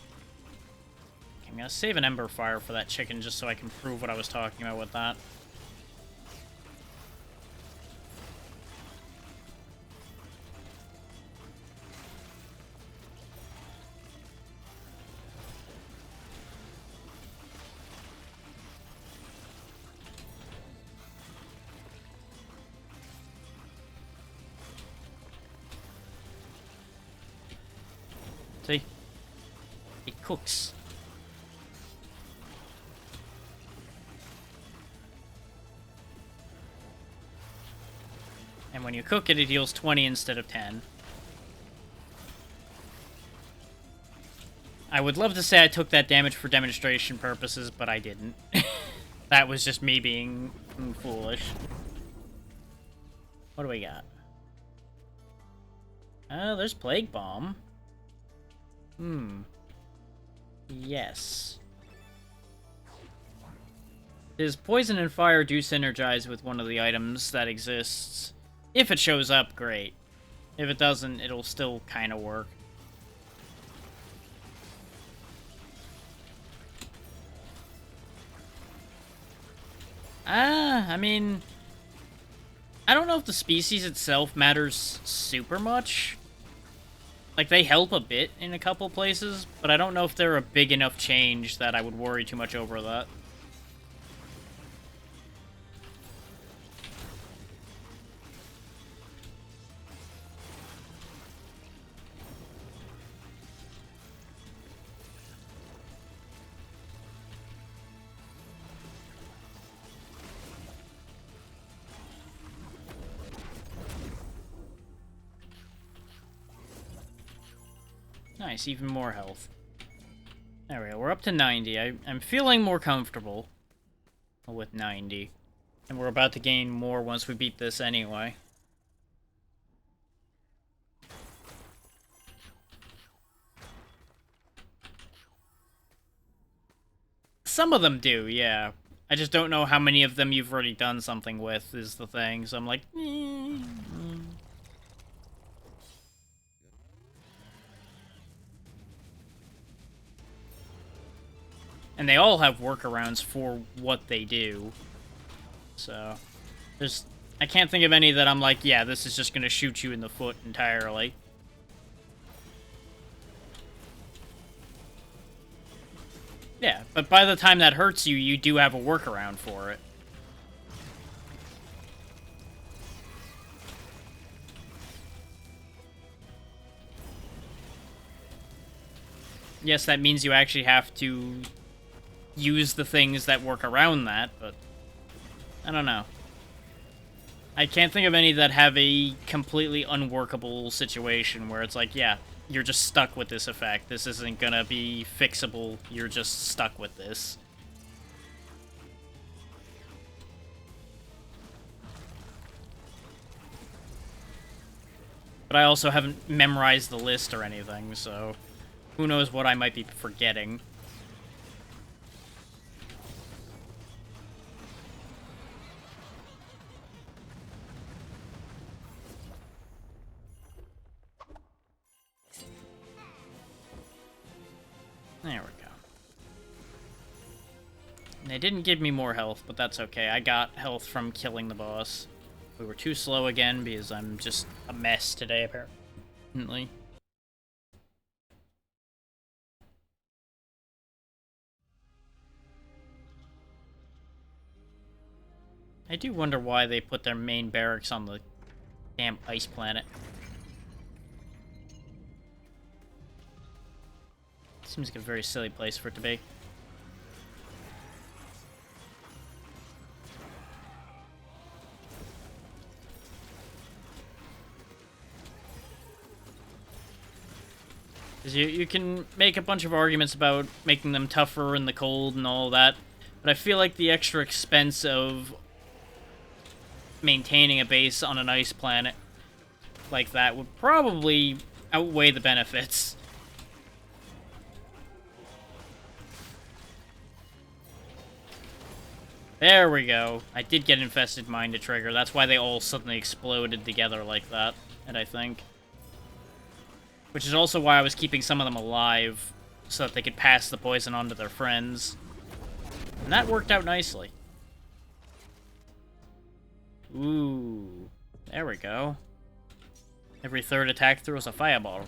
Okay, I'm going to save an Ember Fire for that chicken just so I can prove what I was talking about with that. See? It cooks. And when you cook it, it heals 20 instead of 10. I would love to say I took that damage for demonstration purposes, but I didn't. That was just me being foolish. What do we got? There's Plague Bomb. Yes. His Poison and Fire do synergize with one of the items that exists. If it shows up, great. If it doesn't, it'll still kind of work. I mean... I don't know if the species itself matters super much. Like, they help a bit in a couple places, but I don't know if they're a big enough change that I would worry too much over that. Nice, even more health. There we go, we're up to 90. I'm feeling more comfortable with 90. And we're about to gain more once we beat this anyway. Some of them do, yeah. I just don't know how many of them you've already done something with, is the thing. So I'm like, And they all have workarounds for what they do. So, I can't think of any that I'm like, yeah, this is just gonna shoot you in the foot entirely. Yeah, but by the time that hurts you, you do have a workaround for it. Yes, that means you actually have to use the things that work around that, but I don't know. I can't think of any that have a completely unworkable situation where it's like, yeah, you're just stuck with this effect. This isn't gonna be fixable. You're just stuck with this. But I also haven't memorized the list or anything, so who knows what I might be forgetting. There we go. And they didn't give me more health, but that's okay. I got health from killing the boss. We were too slow again because I'm just a mess today, apparently. I do wonder why they put their main barracks on the damn ice planet. Seems like a very silly place for it to be. Because you can make a bunch of arguments about making them tougher in the cold and all that, but I feel like the extra expense of maintaining a base on an ice planet like that would probably outweigh the benefits. There we go. I did get Infested Mine to trigger. That's why they all suddenly exploded together like that, and I think. Which is also why I was keeping some of them alive, so that they could pass the poison on to their friends. And that worked out nicely. Ooh. There we go. Every third attack throws a fireball.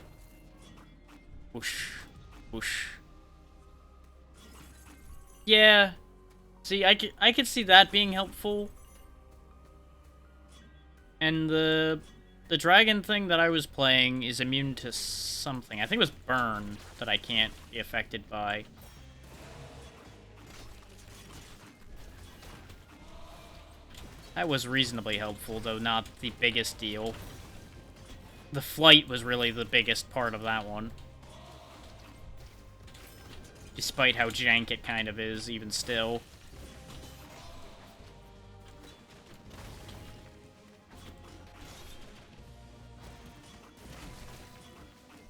Whoosh. Whoosh. Yeah. See, I could see that being helpful. And the dragon thing that I was playing is immune to something. I think it was burn that I can't be affected by. That was reasonably helpful, though not the biggest deal. The flight was really the biggest part of that one. Despite how jank it kind of is, even still.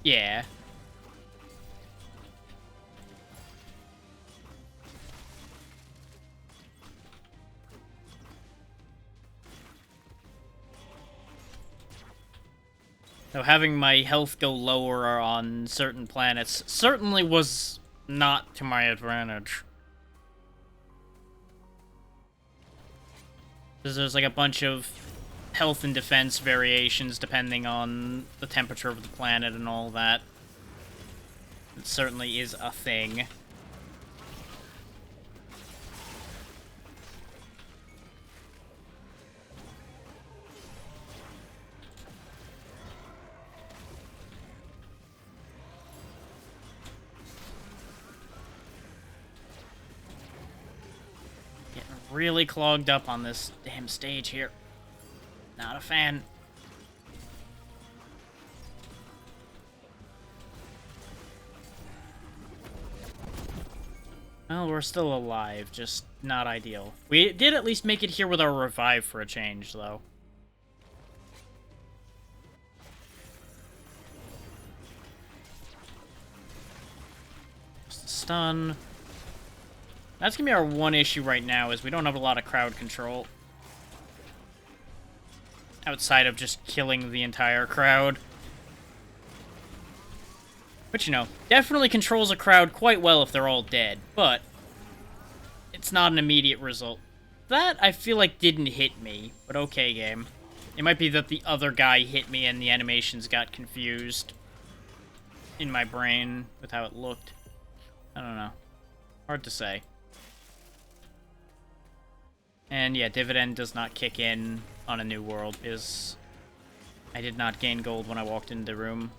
Yeah. So having my health go lower on certain planets certainly was not to my advantage. Because there's like a bunch of health and defense variations depending on the temperature of the planet and all that. It certainly is a thing. Getting really clogged up on this damn stage here. Not a fan. Well, we're still alive, just not ideal. We did at least make it here with our revive for a change, though. Stun. That's gonna be our one issue right now, is we don't have a lot of crowd control. Outside of just killing the entire crowd. Which, you know, definitely controls a crowd quite well if they're all dead, but it's not an immediate result. That, I feel like, didn't hit me, but okay, game. It might be that the other guy hit me and the animations got confused in my brain with how it looked. I don't know. Hard to say. And yeah, Dividend does not kick in on a new world, because I did not gain gold when I walked into the room.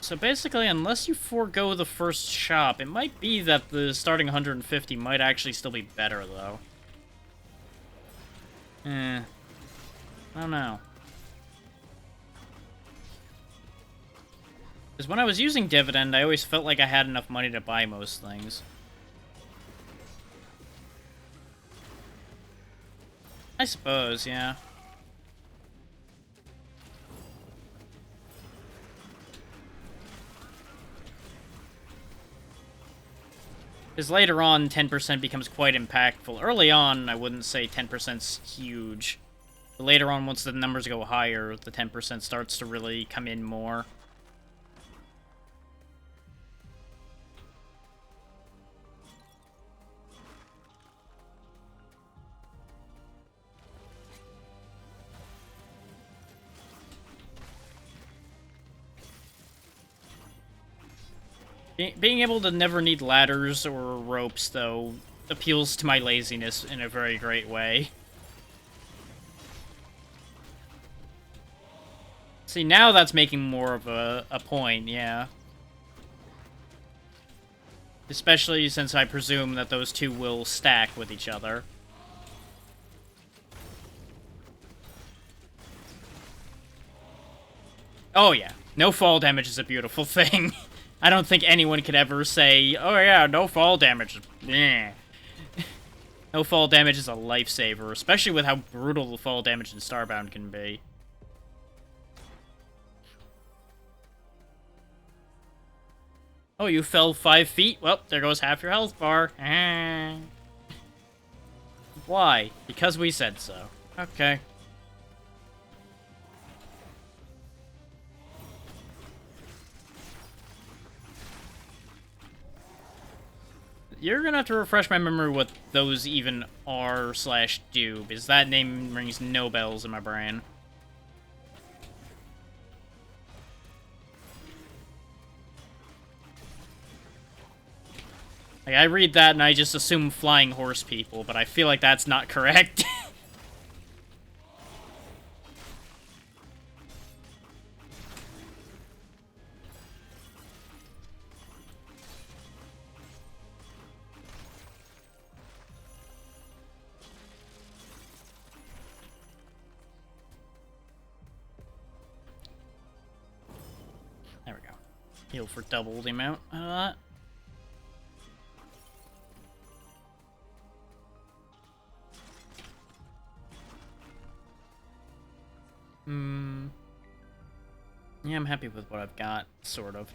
So basically, unless you forego the first shop, it might be that the starting 150 might actually still be better, though. I don't know. Because when I was using Dividend, I always felt like I had enough money to buy most things. I suppose, yeah. Because later on, 10% becomes quite impactful. Early on, I wouldn't say 10%'s huge. But later on, once the numbers go higher, the 10% starts to really come in more. Being able to never need ladders or ropes, though, appeals to my laziness in a very great way. See, now that's making more of a point, yeah. Especially since I presume that those two will stack with each other. Oh yeah, no fall damage is a beautiful thing. I don't think anyone could ever say, oh yeah, no fall damage. Meh. No fall damage is a lifesaver, especially with how brutal the fall damage in Starbound can be. Oh, you fell 5 feet? Well, there goes half your health bar. Why? Because we said so. Okay. You're gonna have to refresh my memory what those even are/do, because that name rings no bells in my brain. Like, I read that and I just assume flying horse people, but I feel like that's not correct. There we go. Heal for double the amount of that. Yeah, I'm happy with what I've got, sort of.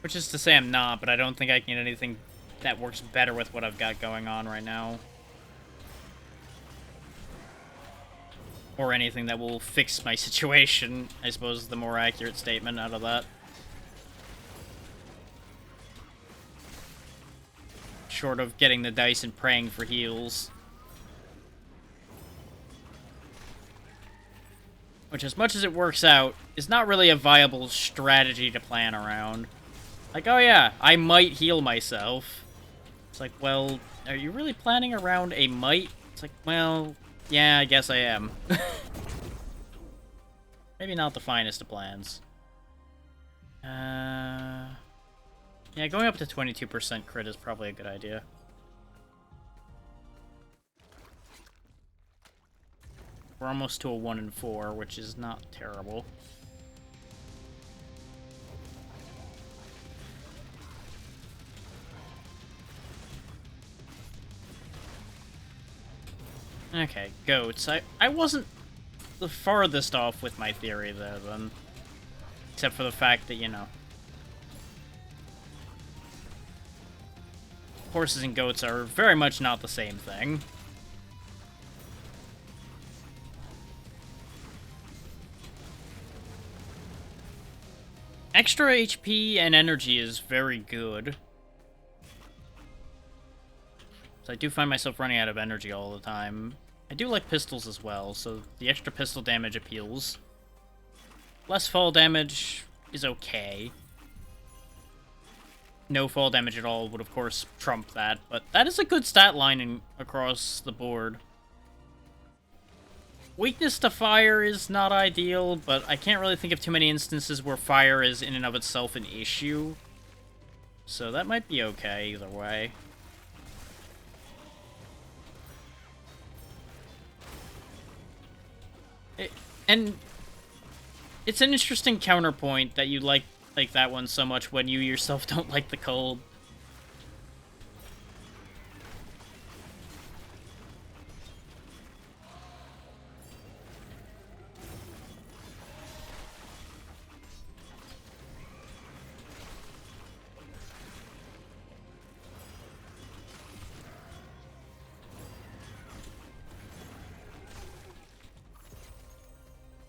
Which is to say I'm not, but I don't think I can get anything that works better with what I've got going on right now. Or anything that will fix my situation, I suppose is the more accurate statement out of that. Short of getting the dice and praying for heals. Which, as much as it works out, is not really a viable strategy to plan around. Like, oh yeah, I might heal myself. It's like, well, are you really planning around a might? It's like, well, yeah, I guess I am. Maybe not the finest of plans. Yeah, going up to 22% crit is probably a good idea. We're almost to a 1 in 4, which is not terrible. Okay, goats. I wasn't the farthest off with my theory there, then. Except for the fact that, you know, horses and goats are very much not the same thing. Extra HP and energy is very good. So I do find myself running out of energy all the time. I do like pistols as well, so the extra pistol damage appeals. Less fall damage is okay. No fall damage at all would, of course, trump that, but that is a good stat line across the board. Weakness to fire is not ideal, but I can't really think of too many instances where fire is in and of itself an issue. So that might be okay either way. And it's an interesting counterpoint that you like that one so much when you yourself don't like the cold.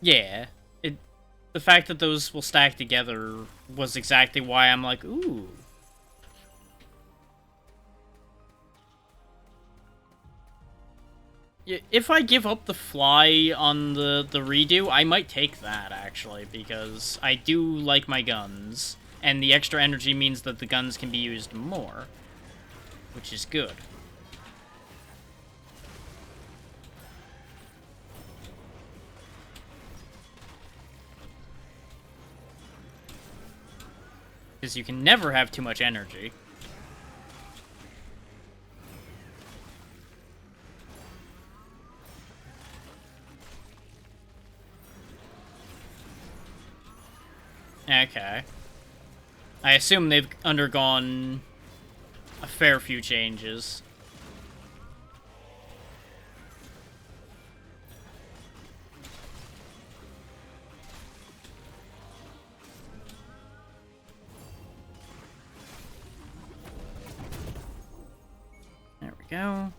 Yeah, the fact that those will stack together was exactly why I'm like, ooh. If I give up the fly on the redo, I might take that, actually, because I do like my guns, and the extra energy means that the guns can be used more, which is good. Because you can never have too much energy. Okay. I assume they've undergone a fair few changes. There we go.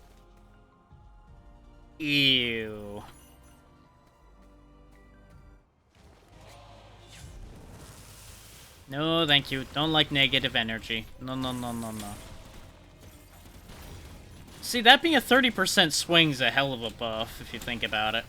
Ew. No, thank you. Don't like negative energy. No, no, no, no, no. See, that being a 30% swing's a hell of a buff, if you think about it.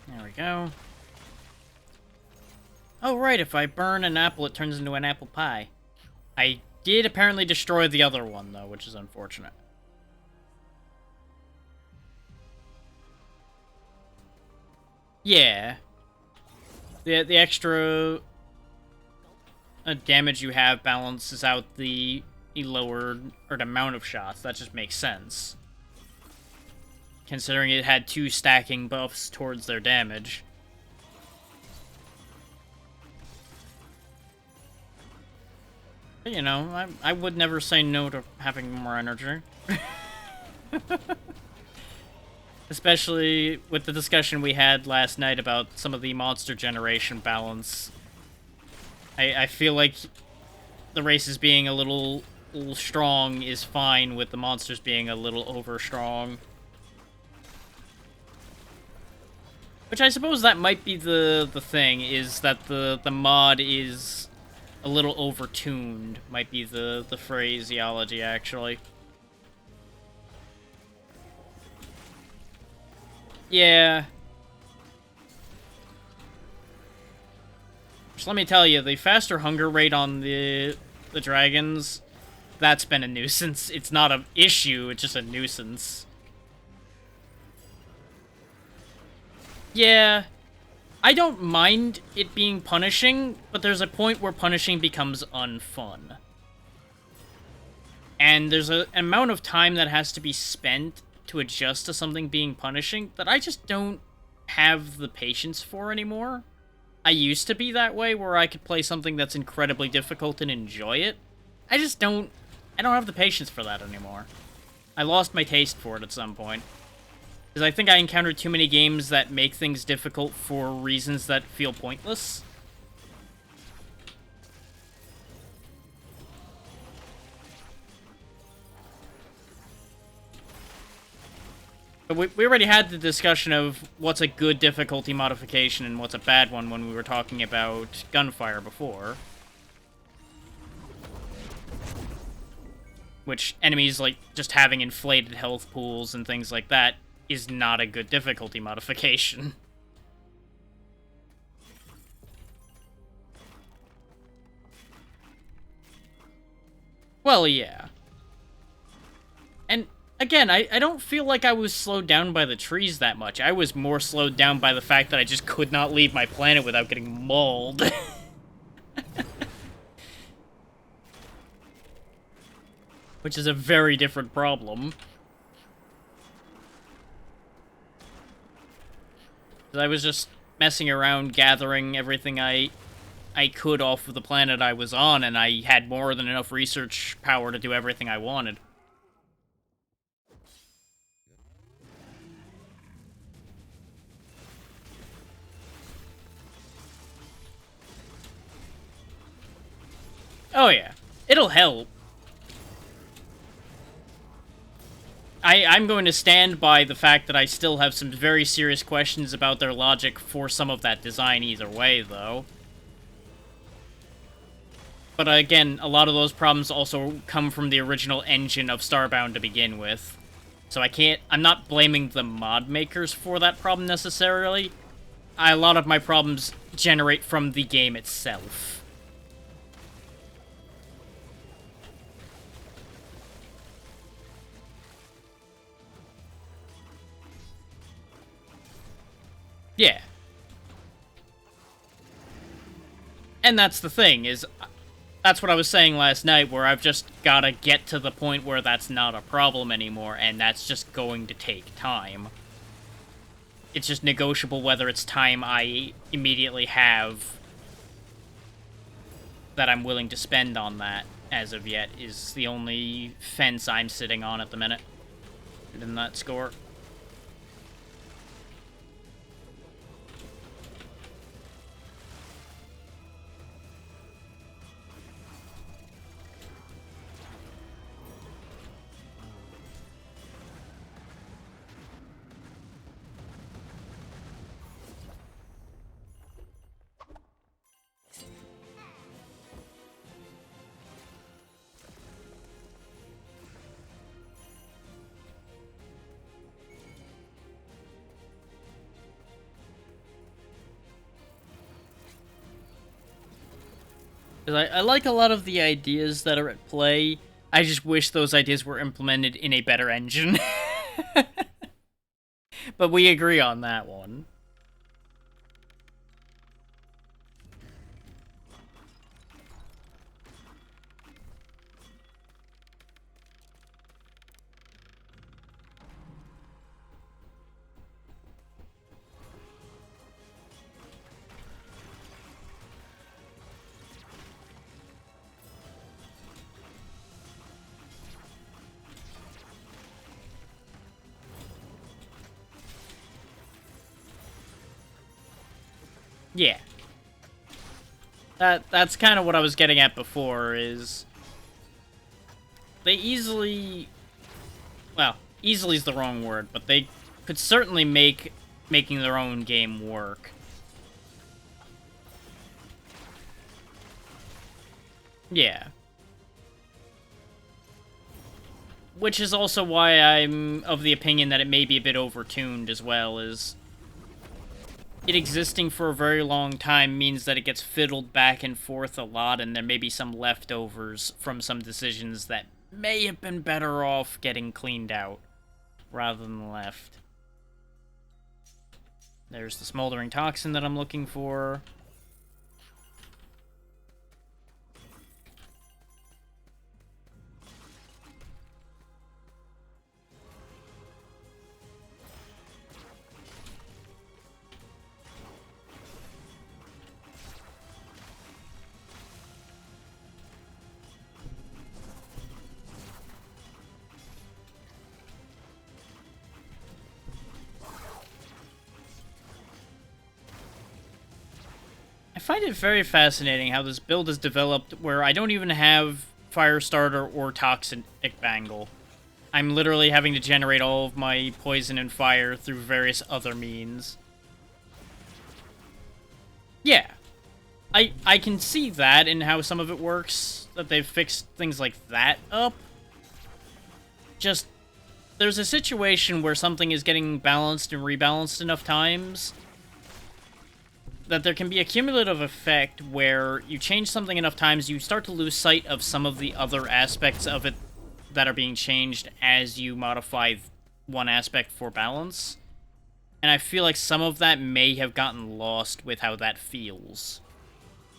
There we go. Oh, right, if I burn an apple, it turns into an apple pie. I did apparently destroy the other one, though, which is unfortunate. Yeah. The extra damage you have balances out the lowered or the amount of shots. That just makes sense. Considering it had 2 stacking buffs towards their damage. But, you know, I would never say no to having more energy. Especially with the discussion we had last night about some of the monster generation balance. I feel like the races being a little strong is fine with the monsters being a little over strong. Which I suppose that might be the thing, is that the mod is a little overtuned, might be the phraseology, actually. Yeah. Just let me tell you, the faster hunger rate on the dragons, that's been a nuisance. It's not an issue, it's just a nuisance. Yeah, I don't mind it being punishing, but there's a point where punishing becomes unfun. And there's an amount of time that has to be spent to adjust to something being punishing that I just don't have the patience for anymore. I used to be that way, where I could play something that's incredibly difficult and enjoy it. I don't have the patience for that anymore. I lost my taste for it at some point. Because I think I encountered too many games that make things difficult for reasons that feel pointless. But we already had the discussion of what's a good difficulty modification and what's a bad one when we were talking about Gunfire before. Which enemies, like, just having inflated health pools and things like that is not a good difficulty modification. Well, yeah. And again, I don't feel like I was slowed down by the trees that much. I was more slowed down by the fact that I just could not leave my planet without getting mauled. Which is a very different problem. I was just messing around, gathering everything I could off of the planet I was on, and I had more than enough research power to do everything I wanted. Oh yeah, it'll help. I'm going to stand by the fact that I still have some very serious questions about their logic for some of that design either way, though. But again, a lot of those problems also come from the original engine of Starbound to begin with. So I'm not blaming the mod makers for that problem necessarily. A lot of my problems generate from the game itself. And that's the thing, is that's what I was saying last night, where I've just gotta get to the point where that's not a problem anymore, and that's just going to take time. It's just negotiable whether it's time I immediately have that I'm willing to spend on that, as of yet, is the only fence I'm sitting on at the minute in that score. I like a lot of the ideas that are at play. I just wish those ideas were implemented in a better engine. But we agree on that one. Yeah. That's kind of what I was getting at before, is they easily, well, easily is the wrong word, but they could certainly make making their own game work. Yeah. Which is also why I'm of the opinion that it may be a bit overtuned as well, is it existing for a very long time means that it gets fiddled back and forth a lot, and there may be some leftovers from some decisions that may have been better off getting cleaned out rather than left. There's the smoldering toxin that I'm looking for. I find it very fascinating how this build is developed where I don't even have Firestarter or Toxic Bangle. I'm literally having to generate all of my poison and fire through various other means. Yeah. I can see that in how some of it works, that they've fixed things like that up. Just, there's a situation where something is getting balanced and rebalanced enough times that there can be a cumulative effect where you change something enough times, you start to lose sight of some of the other aspects of it that are being changed as you modify one aspect for balance. And I feel like some of that may have gotten lost with how that feels.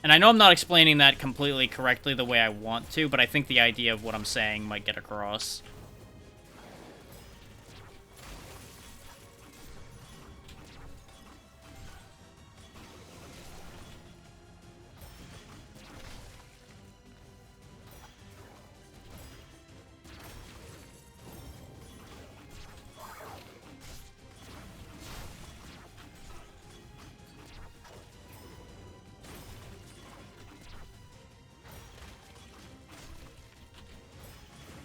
And I know I'm not explaining that completely correctly the way I want to, but I think the idea of what I'm saying might get across.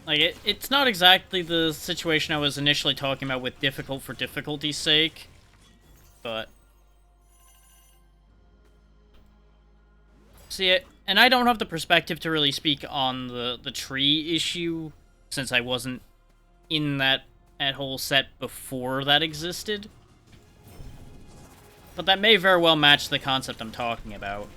Like, it's not exactly the situation I was initially talking about with difficult for difficulty's sake, but... See, and I don't have the perspective to really speak on the tree issue, since I wasn't in that whole set before that existed. But that may very well match the concept I'm talking about.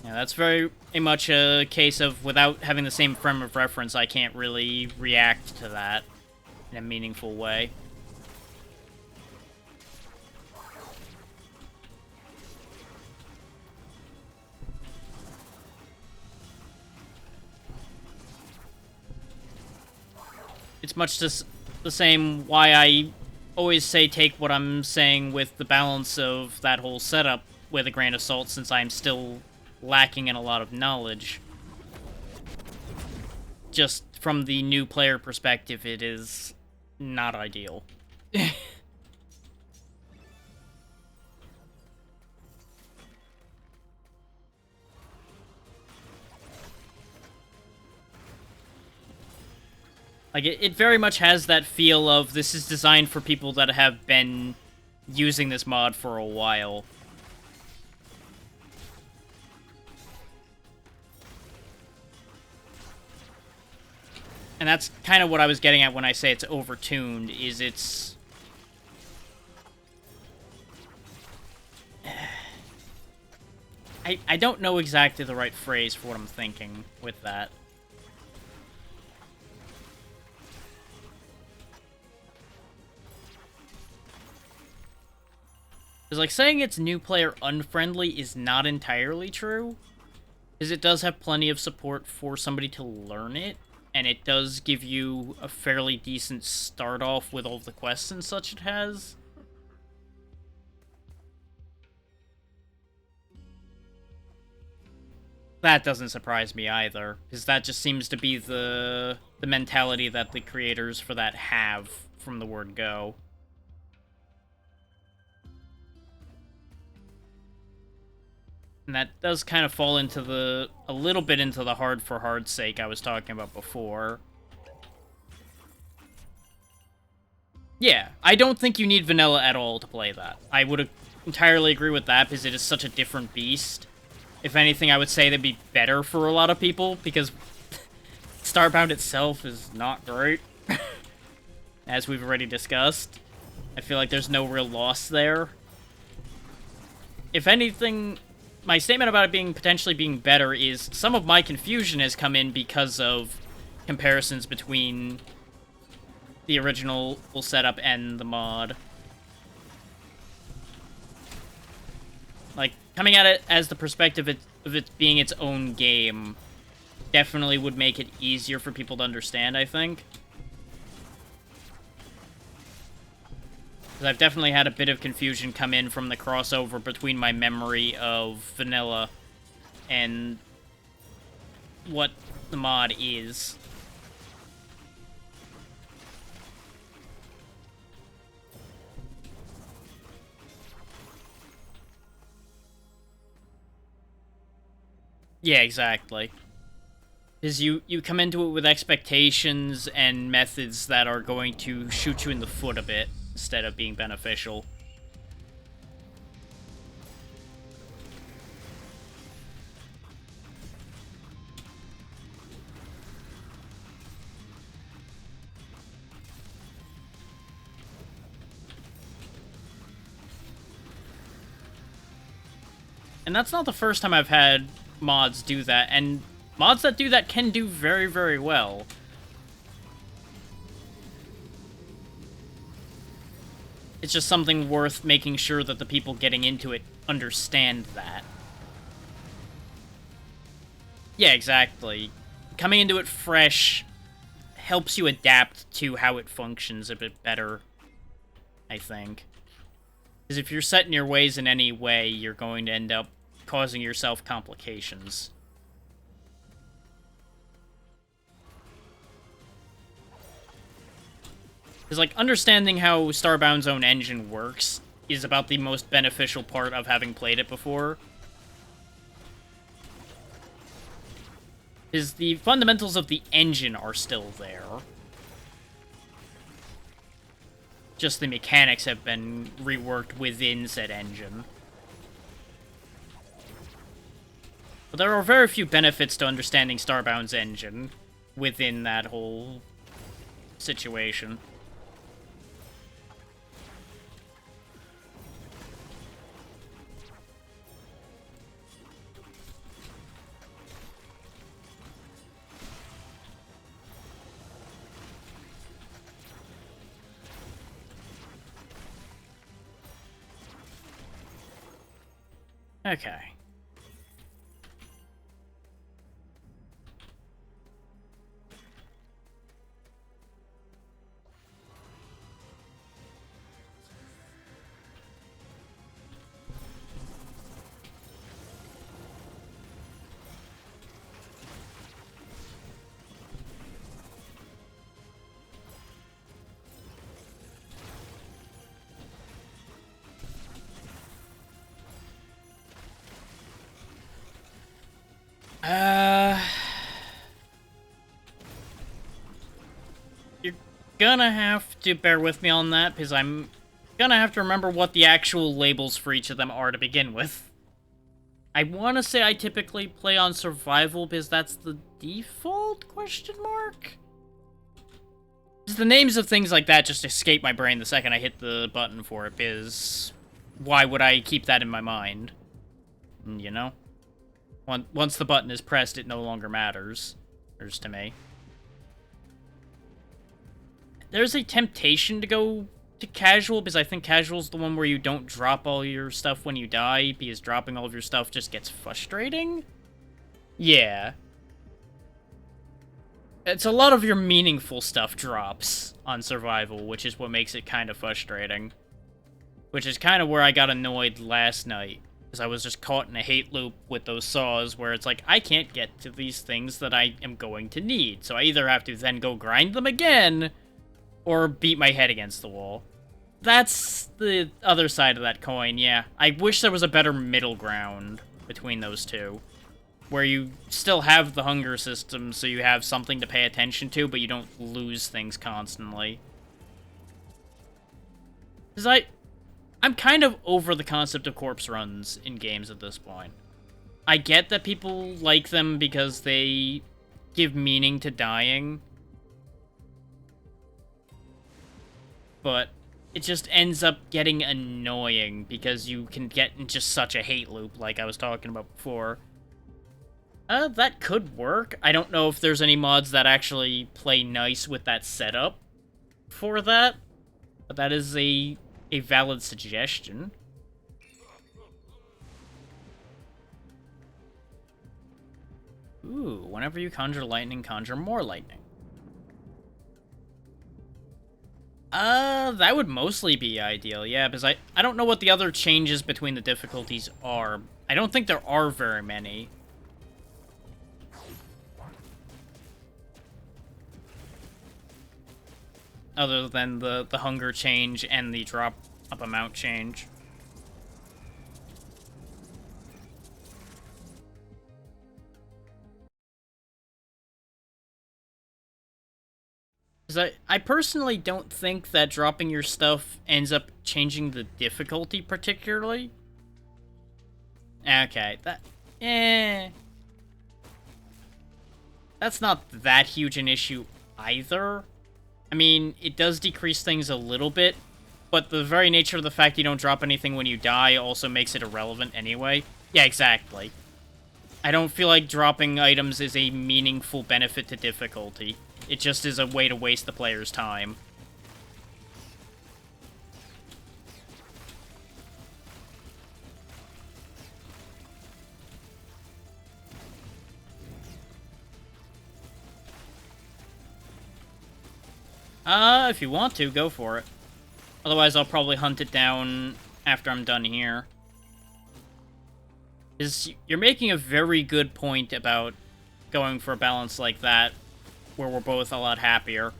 Yeah, that's very much a case of, without having the same frame of reference, I can't really react to that. in a meaningful way. It's much the same why I always say take what I'm saying with the balance of that whole setup with a grain of salt, since I'm still lacking in a lot of knowledge. Just from the new player perspective, it is not ideal. Like, it very much has that feel of this is designed for people that have been using this mod for a while. And that's kind of what I was getting at when I say it's overtuned, is it's... I don't know exactly the right phrase for what I'm thinking with that. Because, like, saying it's new player unfriendly is not entirely true. Because it does have plenty of support for somebody to learn it. And it does give you a fairly decent start off with all of the quests and such it has. That doesn't surprise me either, because that just seems to be the mentality that the creators for that have from the word go. And that does kind of fall into a little bit into the hard for hard's sake I was talking about before. Yeah, I don't think you need vanilla at all to play that. I would entirely agree with that, because it is such a different beast. If anything, I would say that'd be better for a lot of people, because Starbound itself is not great. As we've already discussed. I feel like there's no real loss there. If anything, my statement about it potentially being better is some of my confusion has come in because of comparisons between the original setup and the mod. Like, coming at it as the perspective of it being its own game definitely would make it easier for people to understand, I think. Because I've definitely had a bit of confusion come in from the crossover between my memory of vanilla and what the mod is. Yeah, exactly. Because you come into it with expectations and methods that are going to shoot you in the foot a bit, instead of being beneficial. And that's not the first time I've had mods do that, and mods that do that can do very, very well. It's just something worth making sure that the people getting into it understand that. Yeah, exactly. Coming into it fresh helps you adapt to how it functions a bit better, I think. Because if you're set in your ways in any way, you're going to end up causing yourself complications. Because, like, understanding how Starbound's own engine works is about the most beneficial part of having played it before. Because the fundamentals of the engine are still there. Just the mechanics have been reworked within said engine. But there are very few benefits to understanding Starbound's engine within that whole situation. Okay. You're gonna have to bear with me on that, because I'm gonna have to remember what the actual labels for each of them are to begin with. I want to say I typically play on survival because that's the default, question mark? 'Cause the names of things like that just escape my brain the second I hit the button for it, because why would I keep that in my mind? You know? Once the button is pressed, it no longer matters. To me. There's a temptation to go to casual, because I think casual's the one where you don't drop all your stuff when you die, because dropping all of your stuff just gets frustrating? Yeah. It's a lot of your meaningful stuff drops on survival, which is what makes it kind of frustrating. Which is kind of where I got annoyed last night. Because I was just caught in a hate loop with those saws where it's like, I can't get to these things that I am going to need. So I either have to then go grind them again, or beat my head against the wall. That's the other side of that coin, yeah. I wish there was a better middle ground between those two. Where you still have the hunger system, so you have something to pay attention to, but you don't lose things constantly. Because I'm kind of over the concept of corpse runs in games at this point. I get that people like them because they give meaning to dying. But it just ends up getting annoying because you can get in just such a hate loop like I was talking about before. That could work. I don't know if there's any mods that actually play nice with that setup for that. But that is a valid suggestion. Ooh, whenever you conjure lightning, conjure more lightning. That would mostly be ideal, yeah, because I don't know what the other changes between the difficulties are. I don't think there are very many. Other than the hunger change and the drop up amount change. Because I personally don't think that dropping your stuff ends up changing the difficulty particularly. Okay, that's not that huge an issue either. I mean, it does decrease things a little bit, but the very nature of the fact you don't drop anything when you die also makes it irrelevant anyway. Yeah, exactly. I don't feel like dropping items is a meaningful benefit to difficulty. It just is a way to waste the player's time. If you want to, go for it. Otherwise, I'll probably hunt it down after I'm done here. You're making a very good point about going for a balance like that, where we're both a lot happier.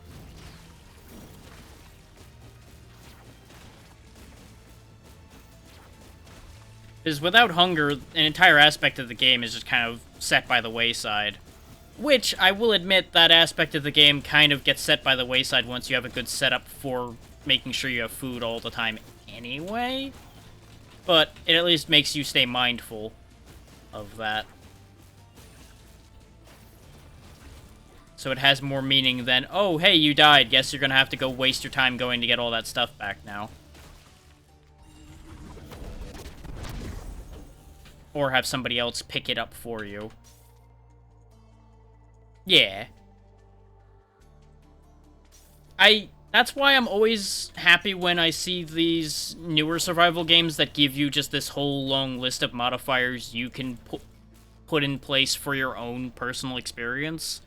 Because without hunger, an entire aspect of the game is just kind of set by the wayside. Which, I will admit, that aspect of the game kind of gets set by the wayside once you have a good setup for making sure you have food all the time anyway. But it at least makes you stay mindful of that. So it has more meaning than, oh, hey, you died. Guess you're gonna have to go waste your time going to get all that stuff back now. Or have somebody else pick it up for you. Yeah. That's why I'm always happy when I see these newer survival games that give you just this whole long list of modifiers you can put in place for your own personal experience.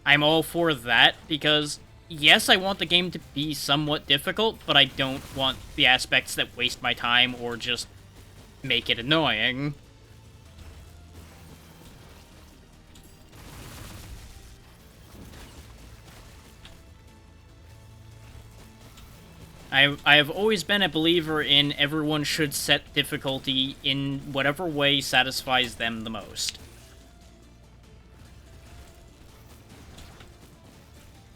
I'm all for that, because yes, I want the game to be somewhat difficult, but I don't want the aspects that waste my time or just make it annoying. I have always been a believer in everyone should set difficulty in whatever way satisfies them the most.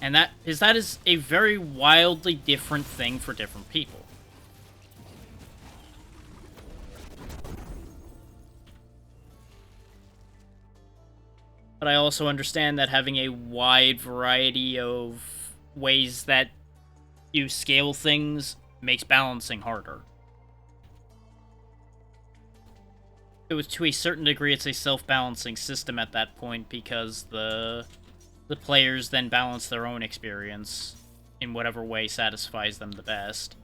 And that is a very wildly different thing for different people. But I also understand that having a wide variety of ways that you scale things makes balancing harder. To a certain degree, it's a self-balancing system at that point, because the players then balance their own experience in whatever way satisfies them the best.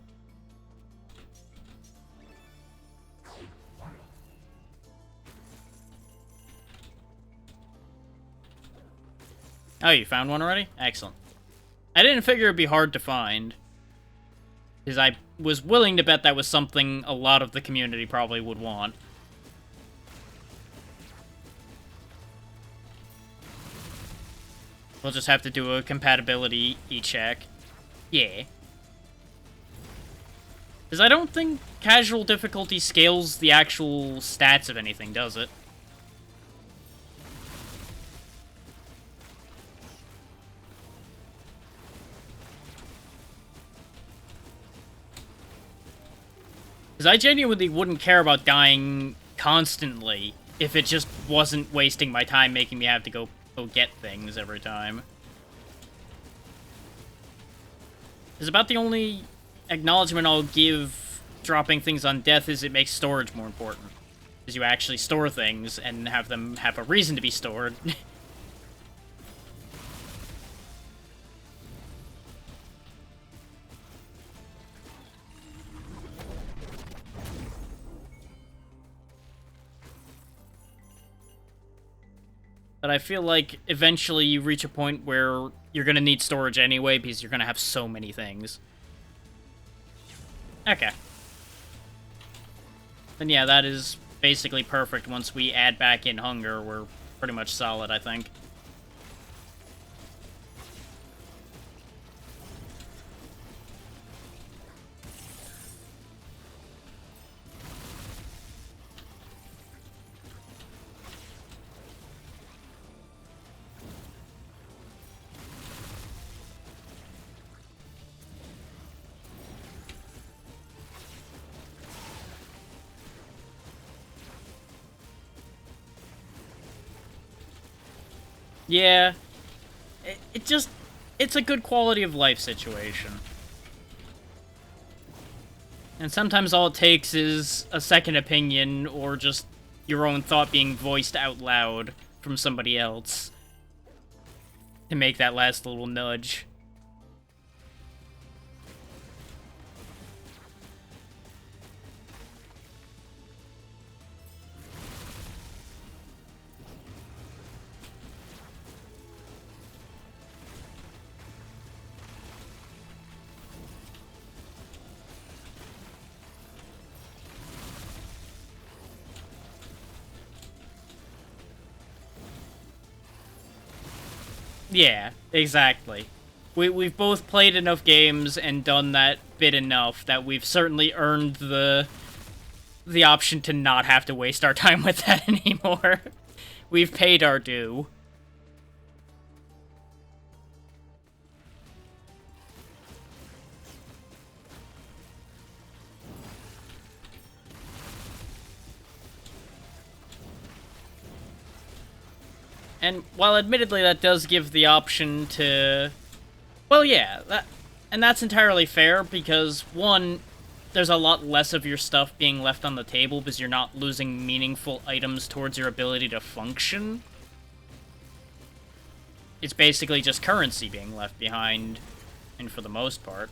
Oh, you found one already? Excellent. I didn't figure it'd be hard to find, because I was willing to bet that was something a lot of the community probably would want. We'll just have to do a compatibility e-check. Yeah. Because I don't think casual difficulty scales the actual stats of anything, does it? Because I genuinely wouldn't care about dying constantly if it just wasn't wasting my time making me have to go get things every time. It's about the only acknowledgement I'll give dropping things on death is it makes storage more important. Because you actually store things and have them have a reason to be stored. But I feel like eventually you reach a point where you're gonna need storage anyway, because you're gonna have so many things. Okay. Then yeah, that is basically perfect. Once we add back in hunger, we're pretty much solid, I think. Yeah, it's a good quality of life situation. And sometimes all it takes is a second opinion, or just your own thought being voiced out loud from somebody else to make that last little nudge. Yeah, exactly. We've both played enough games and done that bit enough that we've certainly earned the option to not have to waste our time with that anymore. We've paid our due. And while admittedly that does give the option to... Well, yeah, that's entirely fair, because, one, there's a lot less of your stuff being left on the table because you're not losing meaningful items towards your ability to function. It's basically just currency being left behind. and for the most part.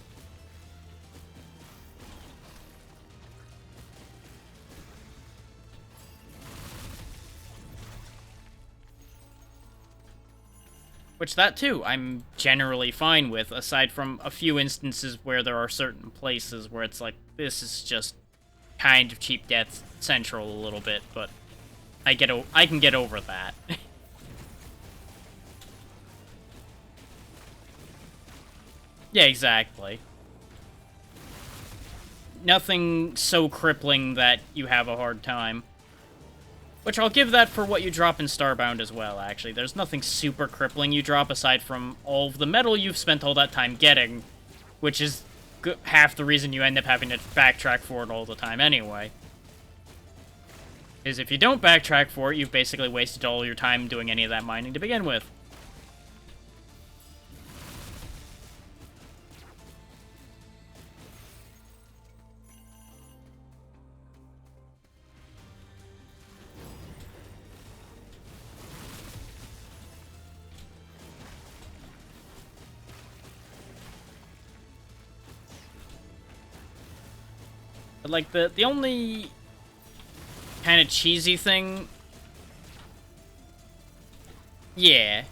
Which, that too, I'm generally fine with, aside from a few instances where there are certain places where it's like, this is just kind of cheap death central a little bit, but I can get over that. Yeah, exactly. Nothing so crippling that you have a hard time. Which I'll give that for what you drop in Starbound as well, actually. There's nothing super crippling you drop aside from all of the metal you've spent all that time getting, which is half the reason you end up having to backtrack for it all the time anyway. Is if you don't backtrack for it, you've basically wasted all your time doing any of that mining to begin with. But, like, the only kind of cheesy thing... Yeah.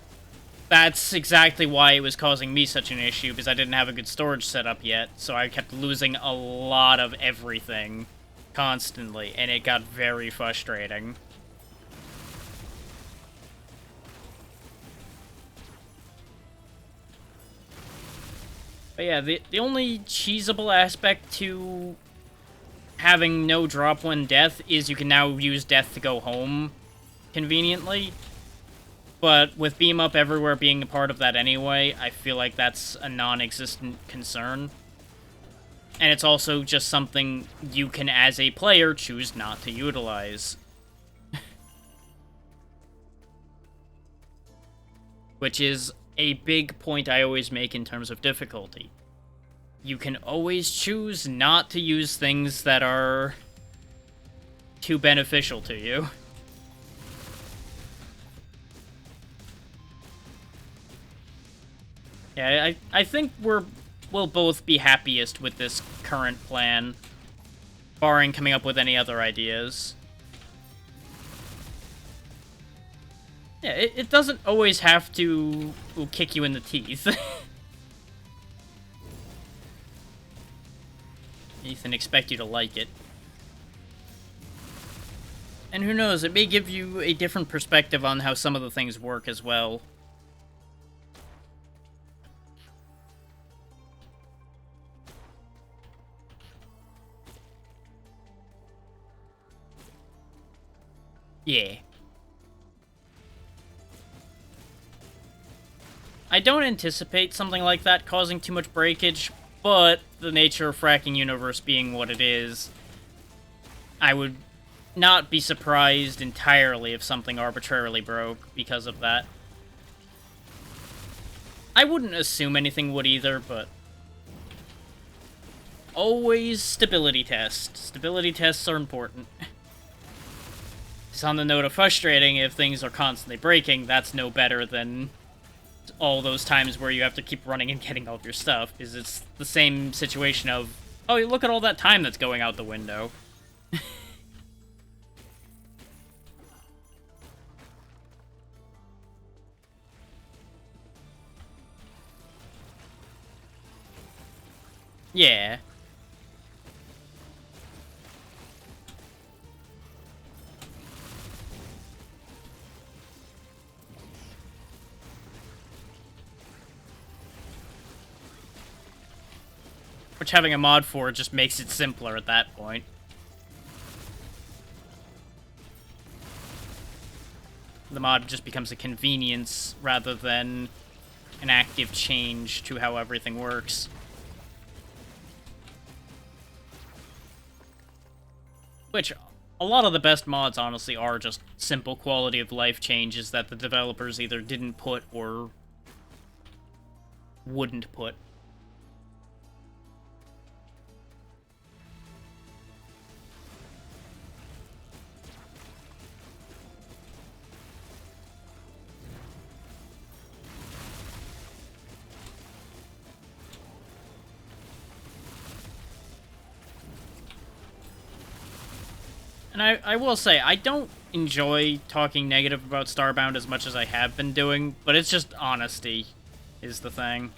That's exactly why it was causing me such an issue, because I didn't have a good storage set up yet, so I kept losing a lot of everything constantly, and it got very frustrating. But yeah, the only cheesable aspect to having no drop when death is you can now use death to go home conveniently. But with beam up everywhere being a part of that anyway, I feel like that's a non-existent concern. And it's also just something you can, as a player, choose not to utilize. Which is a big point I always make in terms of difficulty. You can always choose not to use things that are too beneficial to you. Yeah, I think we'll both be happiest with this current plan, barring coming up with any other ideas. Yeah, it doesn't always have to kick you in the teeth. Ethan, expect you to like it. And who knows, it may give you a different perspective on how some of the things work as well. Yeah. I don't anticipate something like that causing too much breakage, but the nature of Fracking Universe being what it is, I would not be surprised entirely if something arbitrarily broke because of that. I wouldn't assume anything would either, but always stability test. Stability tests are important. It's on the note of frustrating if things are constantly breaking, that's no better than all those times where you have to keep running and getting all of your stuff, is it's the same situation of, oh, look at all that time that's going out the window. Yeah. Which having a mod for just makes it simpler at that point. The mod just becomes a convenience rather than an active change to how everything works. Which, a lot of the best mods, honestly, are just simple quality of life changes that the developers either didn't put or wouldn't put. And I will say, I don't enjoy talking negative about Starbound as much as I have been doing, but it's just honesty is the thing.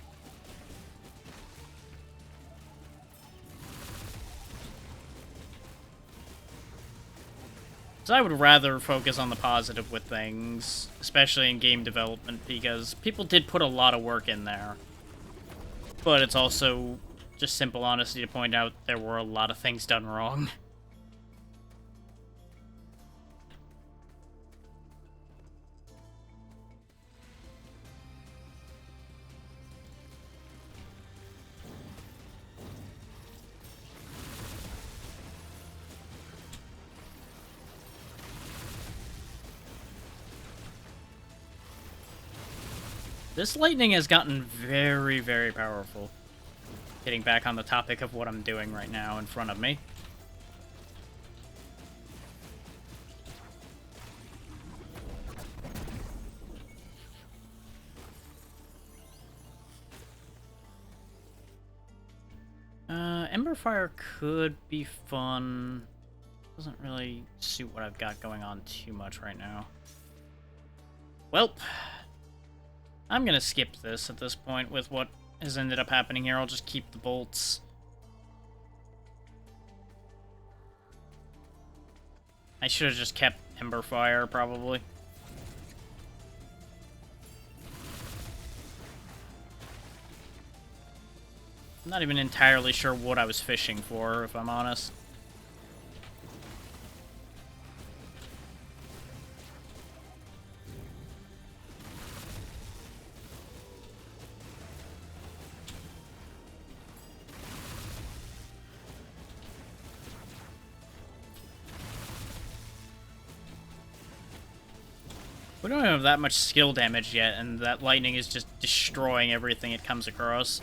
So I would rather focus on the positive with things, especially in game development, because people did put a lot of work in there. But it's also just simple honesty to point out there were a lot of things done wrong. This lightning has gotten very, very powerful. Getting back on the topic of what I'm doing right now in front of me. Emberfire could be fun. Doesn't really suit what I've got going on too much right now. Well, I'm gonna skip this at this point with what has ended up happening here. I'll just keep the bolts. I should have just kept Emberfire, probably. I'm not even entirely sure what I was fishing for, if I'm honest. We don't have that much skill damage yet, and that lightning is just destroying everything it comes across.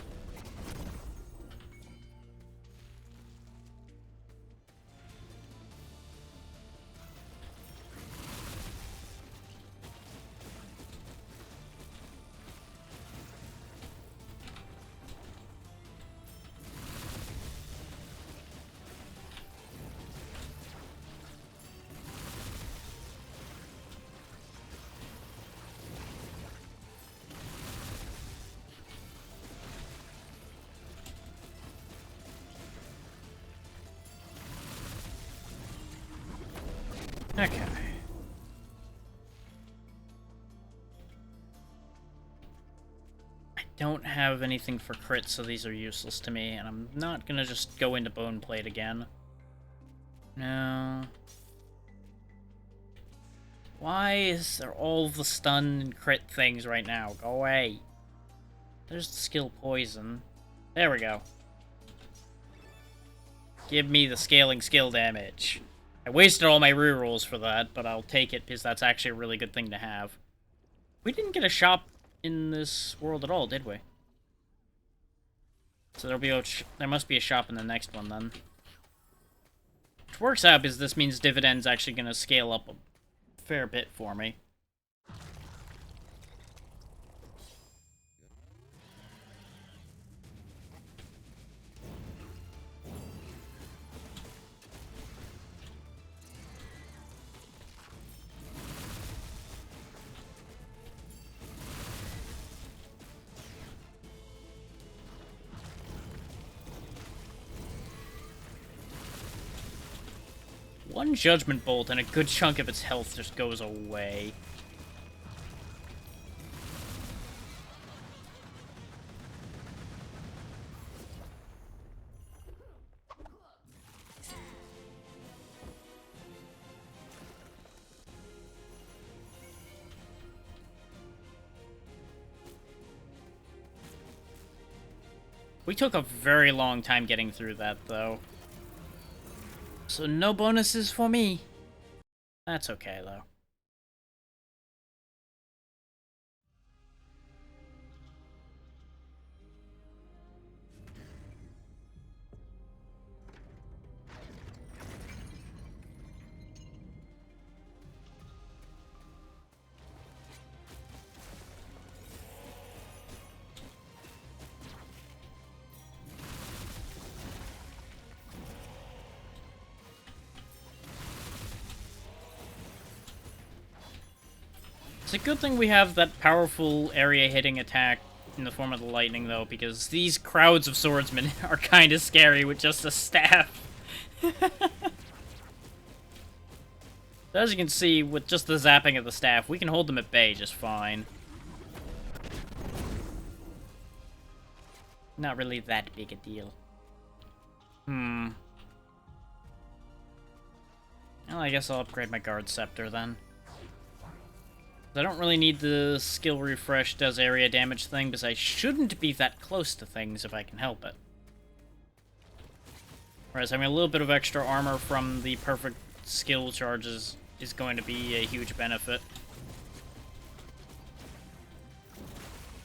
Okay. I don't have anything for crits, so these are useless to me, and I'm not gonna just go into Bone Plate again. No. Why is there all the stun and crit things right now? Go away. There's the skill Poison. There we go. Give me the scaling skill damage. I wasted all my rerolls for that, but I'll take it because that's actually a really good thing to have. We didn't get a shop in this world at all, did we? So there must be a shop in the next one then. Which works out because this means Dividend's actually going to scale up a fair bit for me. One Judgment Bolt and a good chunk of its health just goes away. We took a very long time getting through that, though. So no bonuses for me. That's okay, though. It's a good thing we have that powerful area-hitting attack in the form of the lightning, though, because these crowds of swordsmen are kind of scary with just a staff. As you can see, with just the zapping of the staff, we can hold them at bay just fine. Not really that big a deal. Well, I guess I'll upgrade my Guard Scepter then. I don't really need the skill refresh does area damage thing, because I shouldn't be that close to things if I can help it. Whereas having a little bit of extra armor from the perfect skill charges is going to be a huge benefit.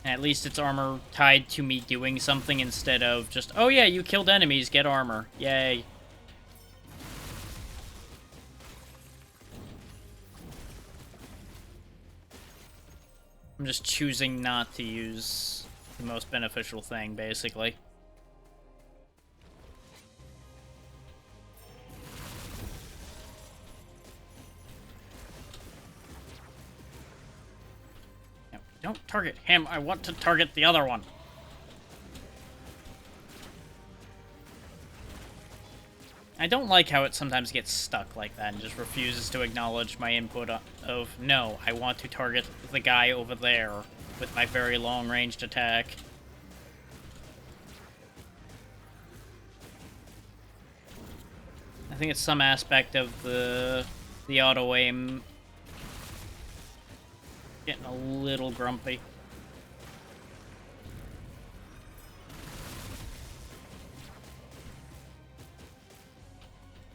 And at least it's armor tied to me doing something instead of just, oh yeah, you killed enemies, get armor. Yay. I'm just choosing not to use the most beneficial thing, basically. No, don't target him. I want to target the other one. I don't like how it sometimes gets stuck like that and just refuses to acknowledge my input of, no, I want to target the guy over there with my very long-ranged attack. I think it's some aspect of the auto-aim getting a little grumpy.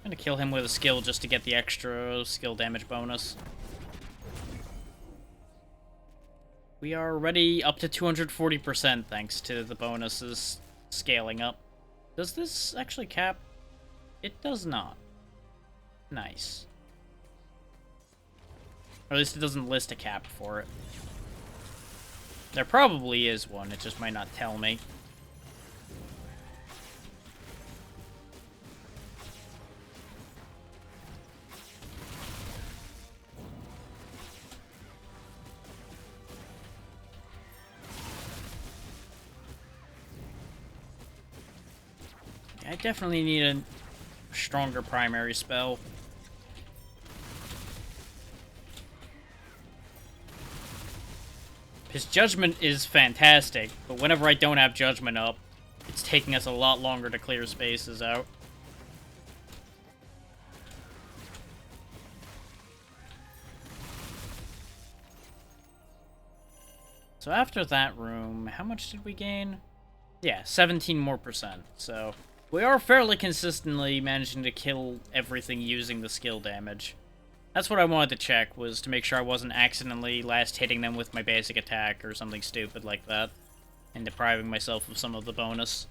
I'm gonna kill him with a skill just to get the extra skill damage bonus. We are already up to 240% thanks to the bonuses scaling up. Does this actually cap? It does not. Nice. Or at least it doesn't list a cap for it. There probably is one, it just might not tell me. I definitely need a stronger primary spell. His Judgment is fantastic, but whenever I don't have Judgment up, it's taking us a lot longer to clear spaces out. So after that room, how much did we gain? Yeah, 17 more %, so we are fairly consistently managing to kill everything using the skill damage. That's what I wanted to check, was to make sure I wasn't accidentally last hitting them with my basic attack or something stupid like that, and depriving myself of some of the bonus.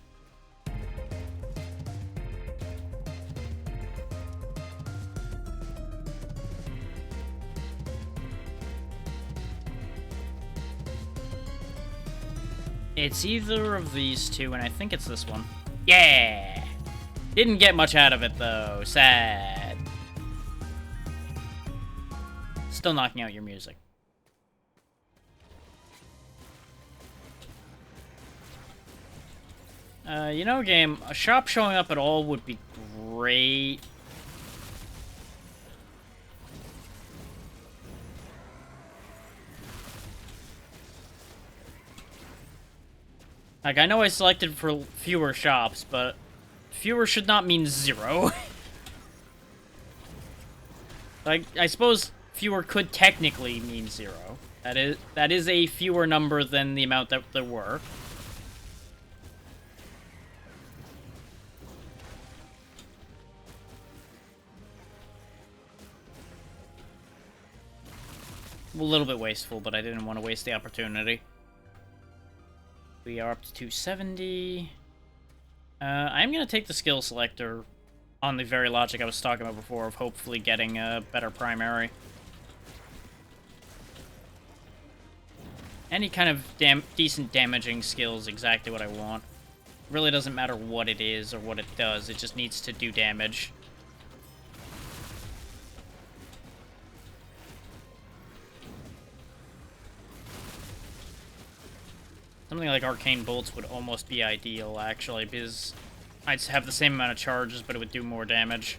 It's either of these two, and I think it's this one. Yeah! Didn't get much out of it, though. Sad. Still knocking out your music. You know, game, a shop showing up at all would be great. Like, I know I selected for fewer shops, but fewer should not mean 0. Like, I suppose fewer could technically mean 0. That is a fewer number than the amount that there were. A little bit wasteful, but I didn't want to waste the opportunity. We are up to 270. I'm going to take the skill selector on the very logic I was talking about before of hopefully getting a better primary. Any kind of decent damaging skill is exactly what I want. It really doesn't matter what it is or what it does, it just needs to do damage. Something like Arcane Bolts would almost be ideal, actually, because I'd have the same amount of charges, but it would do more damage.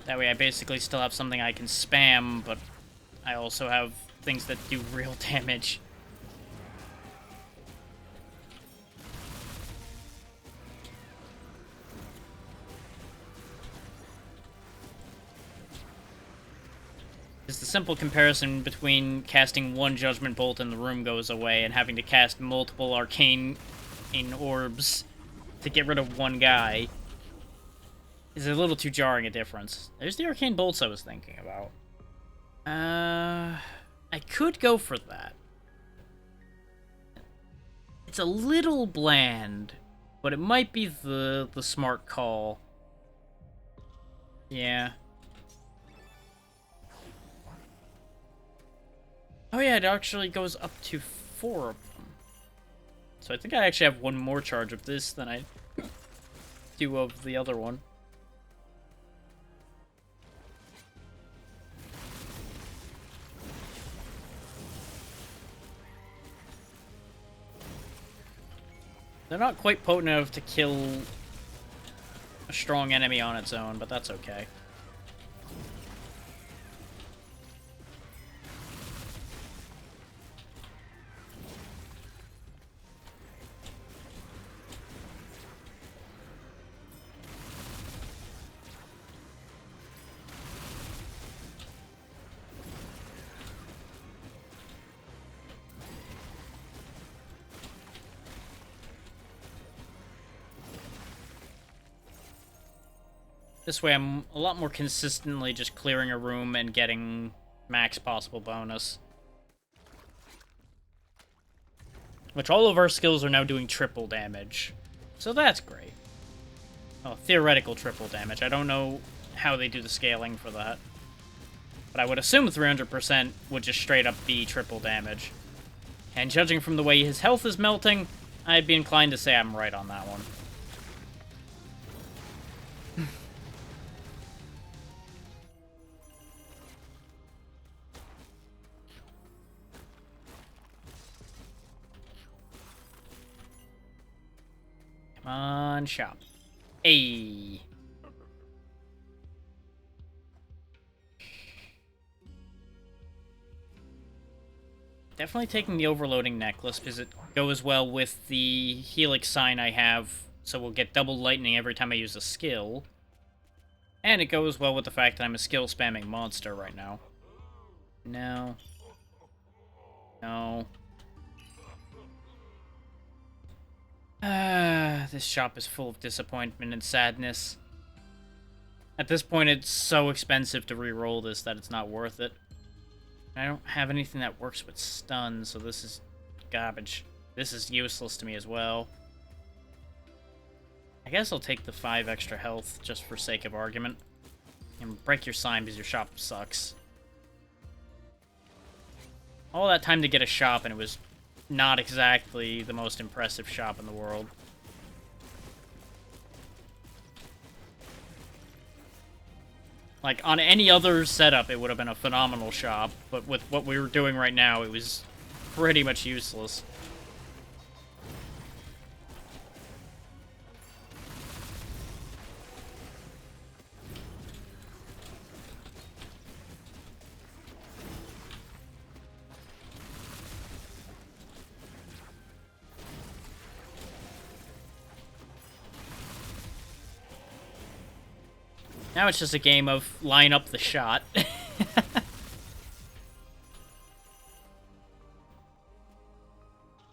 That way I basically still have something I can spam, but I also have things that do real damage. It's the simple comparison between casting one Judgment Bolt and the room goes away and having to cast multiple arcane orbs to get rid of one guy is a little too jarring a difference. There's the Arcane Bolts I was thinking about. I could go for that. It's a little bland, but it might be the smart call. Yeah. Oh yeah, it actually goes up to 4 of them. So I think I actually have one more charge of this than I do of the other one. They're not quite potent enough to kill a strong enemy on its own, but that's okay. This way I'm a lot more consistently just clearing a room and getting max possible bonus. Which all of our skills are now doing triple damage. So that's great. Oh, theoretical triple damage. I don't know how they do the scaling for that. But I would assume 300% would just straight up be triple damage. And judging from the way his health is melting, I'd be inclined to say I'm right on that one. Come on, shop. Ayy. Definitely taking the overloading necklace because it goes well with the helix sign I have, so we'll get double lightning every time I use a skill. And it goes well with the fact that I'm a skill spamming monster right now. No. No. This shop is full of disappointment and sadness. At this point, it's so expensive to re-roll this that it's not worth it. I don't have anything that works with stun, so this is garbage. This is useless to me as well. I guess I'll take the 5 extra health just for sake of argument. And break your sign because your shop sucks. All that time to get a shop and it was not exactly the most impressive shop in the world. Like, on any other setup, it would have been a phenomenal shop, but with what we were doing right now, it was pretty much useless. Now it's just a game of line up the shot.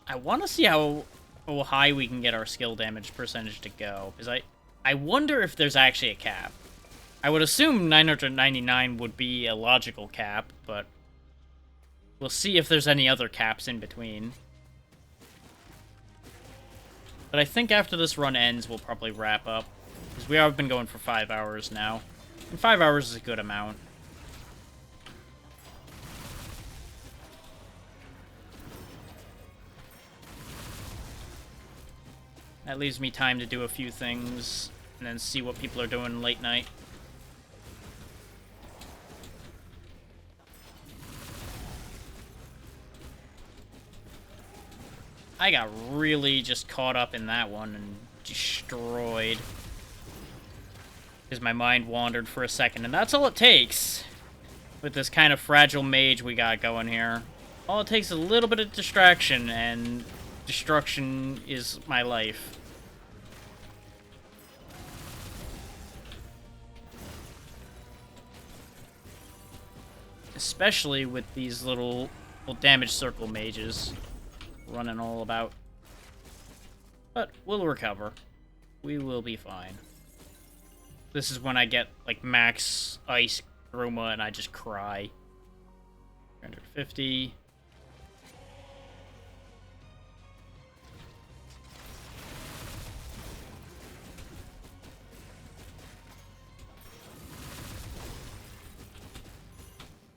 I want to see how high we can get our skill damage percentage to go, because I wonder if there's actually a cap. I would assume 999 would be a logical cap, but we'll see if there's any other caps in between. But I think after this run ends, we'll probably wrap up. Because we have been going for 5 hours now. And 5 hours is a good amount. That leaves me time to do a few things. and then see what people are doing late night. I got really just caught up in that one and destroyed. Because my mind wandered for a second, and that's all it takes. With this kind of fragile mage we got going here. All it takes is a little bit of distraction, and destruction is my life. Especially with these little damage circle mages running all about. But we'll recover. We will be fine. This is when I get, like, max ice Gruma and I just cry. 350.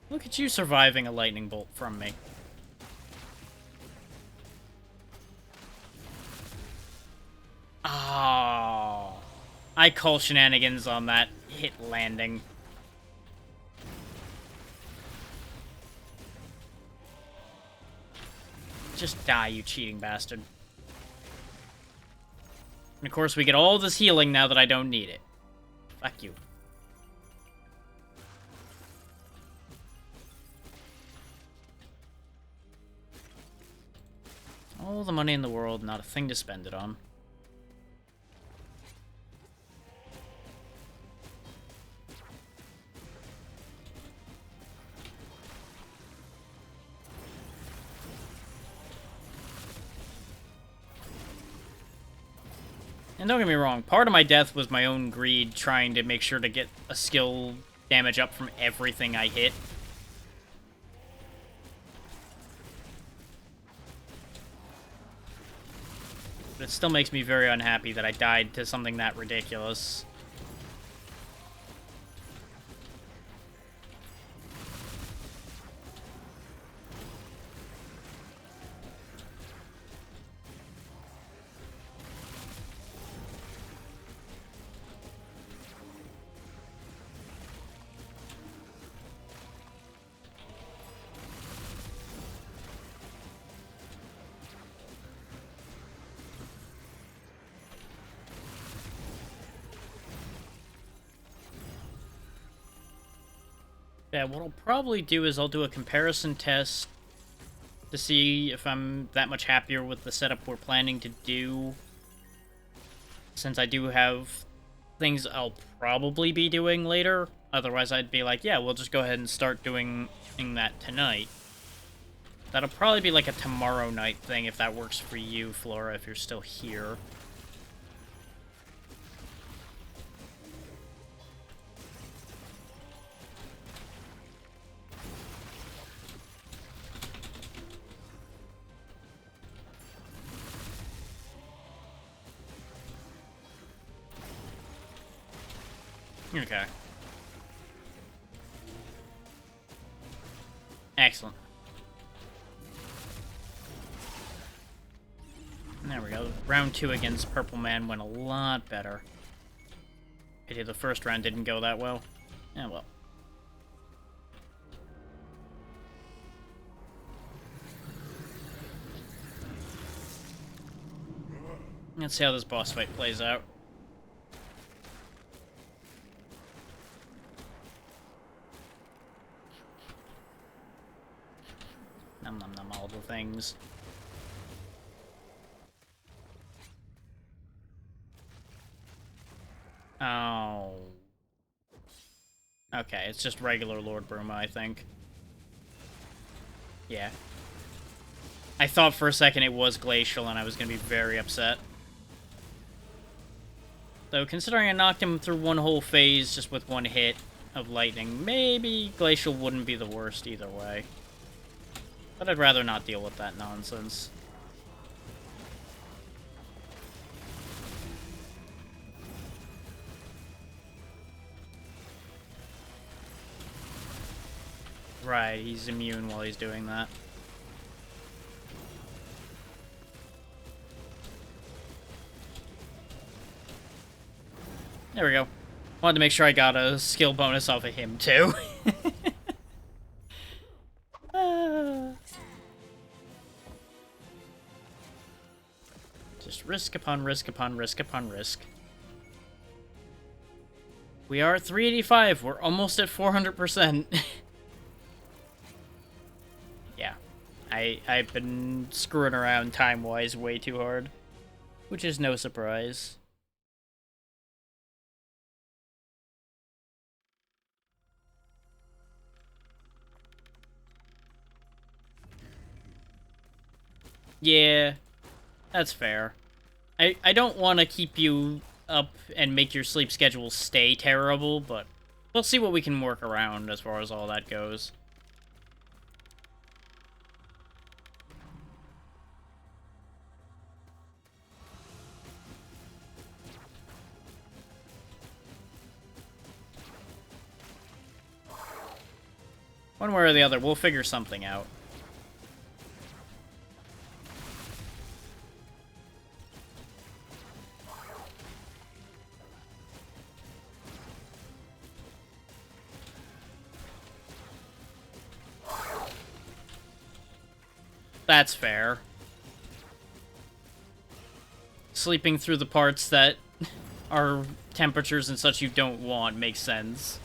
Look at you surviving a lightning bolt from me. Oh, I call shenanigans on that hit landing. Just die, you cheating bastard. And of course, we get all this healing now that I don't need it. Fuck you. All the money in the world, not a thing to spend it on. And don't get me wrong, part of my death was my own greed trying to make sure to get a skill damage up from everything I hit. But it still makes me very unhappy that I died to something that ridiculous. Yeah, what I'll probably do is I'll do a comparison test to see if I'm that much happier with the setup we're planning to do. Since I do have things I'll probably be doing later. Otherwise, I'd be like, yeah, we'll just go ahead and start doing that tonight. That'll probably be like a tomorrow night thing if that works for you, Flora, if you're still here. Okay. Excellent. There we go. Round 2 against Purple Man went a lot better. Pity the first round didn't go that well. Yeah, well. Let's see how this boss fight plays out. Nom nom nom, all the things. Oh. Okay, it's just regular Lord Bruma, I think. Yeah. I thought for a second it was Glacial, and I was going to be very upset. Though, considering I knocked him through one whole phase just with one hit of lightning, maybe Glacial wouldn't be the worst either way. But I'd rather not deal with that nonsense. Right, he's immune while he's doing that. There we go. Wanted to make sure I got a skill bonus off of him, too. Just risk upon risk upon risk upon risk. We are at 385. We're almost at 400%. Yeah. I've been screwing around time-wise way too hard. Which is no surprise. Yeah, that's fair. I don't want to keep you up and make your sleep schedule stay terrible, but we'll see what we can work around as far as all that goes. One way or the other, we'll figure something out. That's fair. Sleeping through the parts that are temperatures and such you don't want makes sense.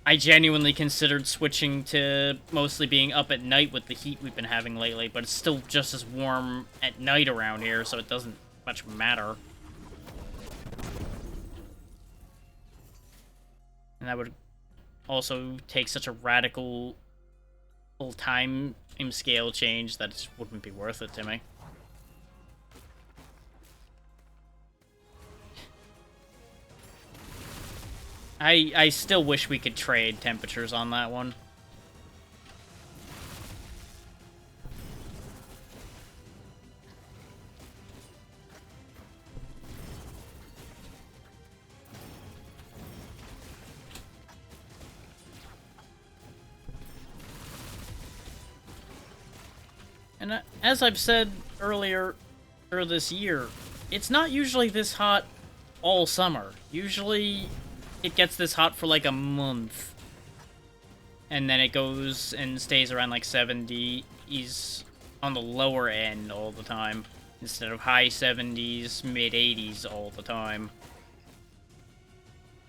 I genuinely considered switching to mostly being up at night with the heat we've been having lately, but it's still just as warm at night around here, so it doesn't much matter. And that would also take such a radical time scale change that it just wouldn't be worth it to me. I still wish we could trade temperatures on that one. And as I've said earlier this year, it's not usually this hot all summer. Usually it gets this hot for like a month. And then it goes and stays around like 70s on the lower end all the time. Instead of high 70s, mid 80s all the time.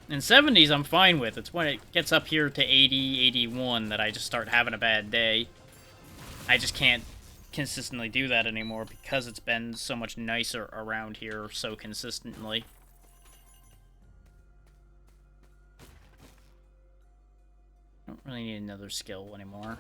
And 70s I'm fine with. It's when it gets up here to 80, 81 that I just start having a bad day. I just can't consistently do that anymore because it's been so much nicer around here so consistently. Don't really need another skill anymore.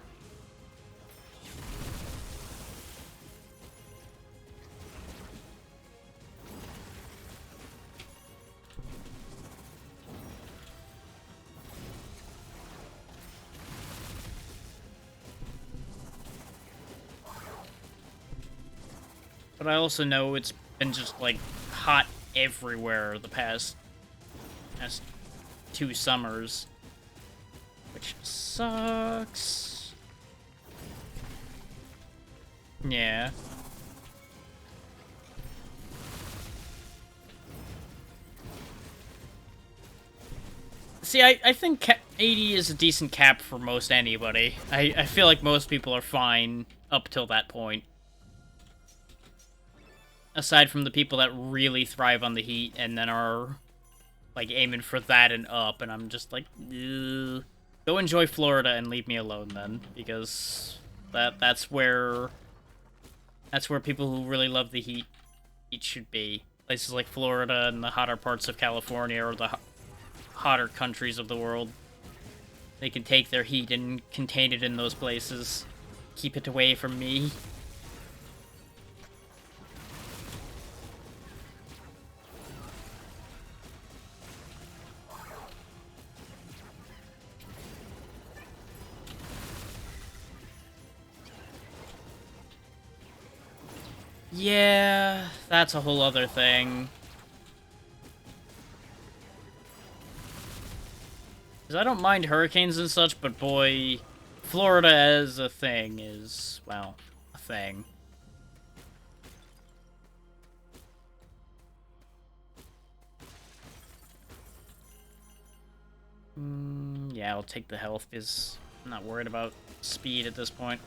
But I also know it's been just, like, hot everywhere the past 2 summers. Which sucks. Yeah. See, I think 80 is a decent cap for most anybody. I feel like most people are fine up till that point. Aside from the people that really thrive on the heat and then are, like, aiming for that and up, and I'm just like, ugh. Go enjoy Florida and leave me alone then, because that's where people who really love the heat should be. Places like Florida and the hotter parts of California or the hotter countries of the world. They can take their heat and contain it in those places. Keep it away from me. Yeah, that's a whole other thing. Because I don't mind hurricanes and such, but boy, Florida as a thing is, well, a thing. Yeah, I'll take the health because I'm not worried about speed at this point.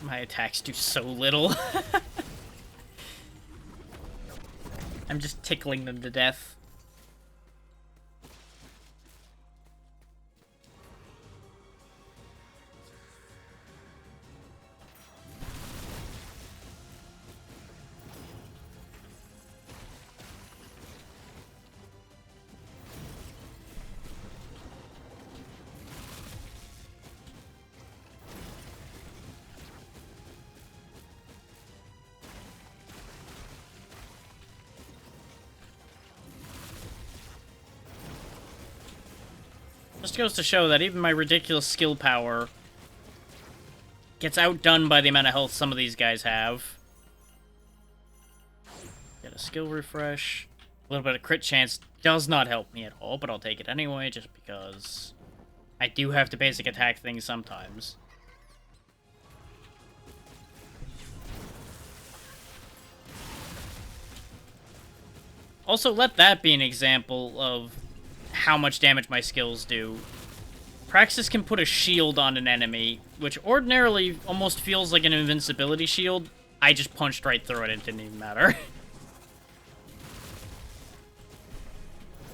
My attacks do so little. I'm just tickling them to death. Just goes to show that even my ridiculous skill power gets outdone by the amount of health some of these guys have. Get a skill refresh. A little bit of crit chance does not help me at all, but I'll take it anyway, just because I do have to basic attack things sometimes. Also, let that be an example of how much damage my skills do. Praxis can put a shield on an enemy, which ordinarily almost feels like an invincibility shield. I just punched right through it, it didn't even matter.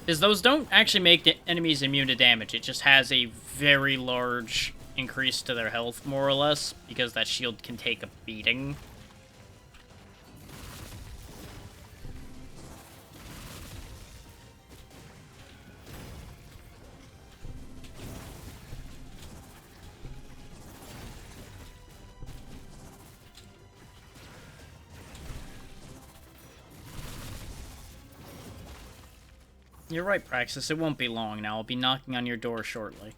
Because those don't actually make the enemies immune to damage, it just has a very large increase to their health, more or less, because that shield can take a beating. You're right, Praxis. It won't be long now. I'll be knocking on your door shortly.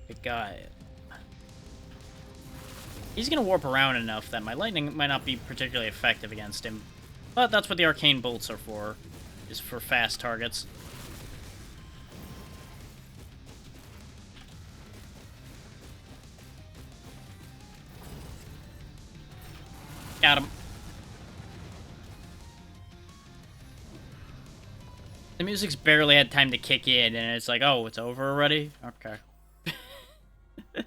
Good guy. He's gonna warp around enough that my lightning might not be particularly effective against him. But that's what the arcane bolts are for. Is for fast targets. Got him. The music's barely had time to kick in, and it's like, oh, it's over already? Okay. There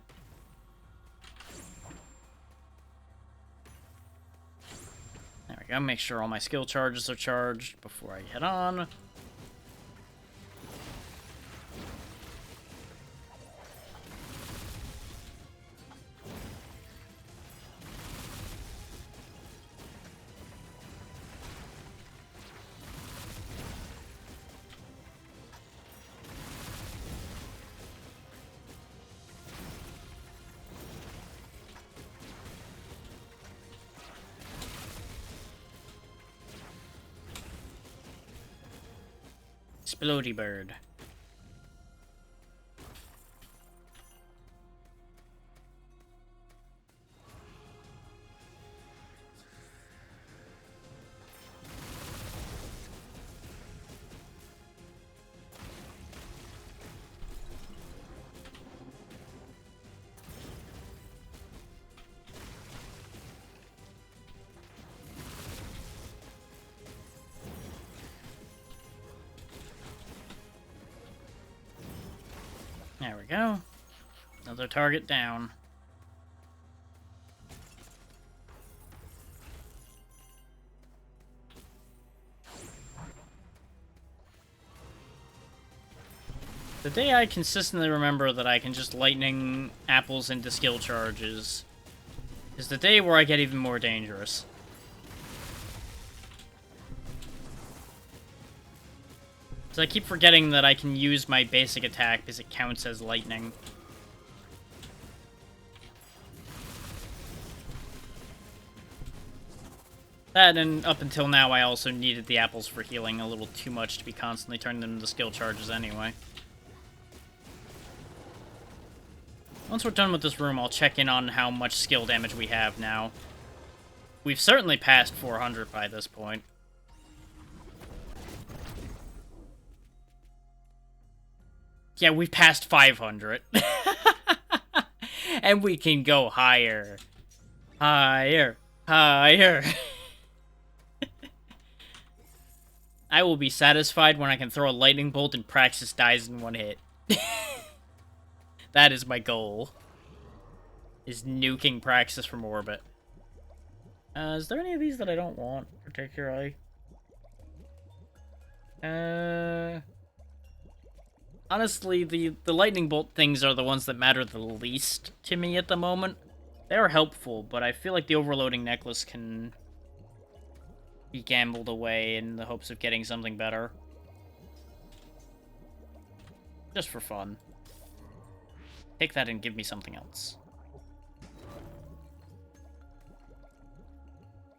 we go. Make sure all my skill charges are charged before I head on. Explodey bird. There we go. Another target down. The day I consistently remember that I can just lightning apples into skill charges is the day where I get even more dangerous. So I keep forgetting that I can use my basic attack because it counts as lightning. That, and up until now, I also needed the apples for healing a little too much to be constantly turning them into skill charges anyway. Once we're done with this room, I'll check in on how much skill damage we have now. We've certainly passed 400 by this point. Yeah, we've passed 500. And we can go higher. Higher. Higher. I will be satisfied when I can throw a lightning bolt and Praxis dies in one hit. That is my goal. Is nuking Praxis from orbit. Is there any of these that I don't want particularly? Honestly, the lightning bolt things are the ones that matter the least to me at the moment. They are helpful, but I feel like the overloading necklace can be gambled away in the hopes of getting something better. Just for fun. Take that and give me something else.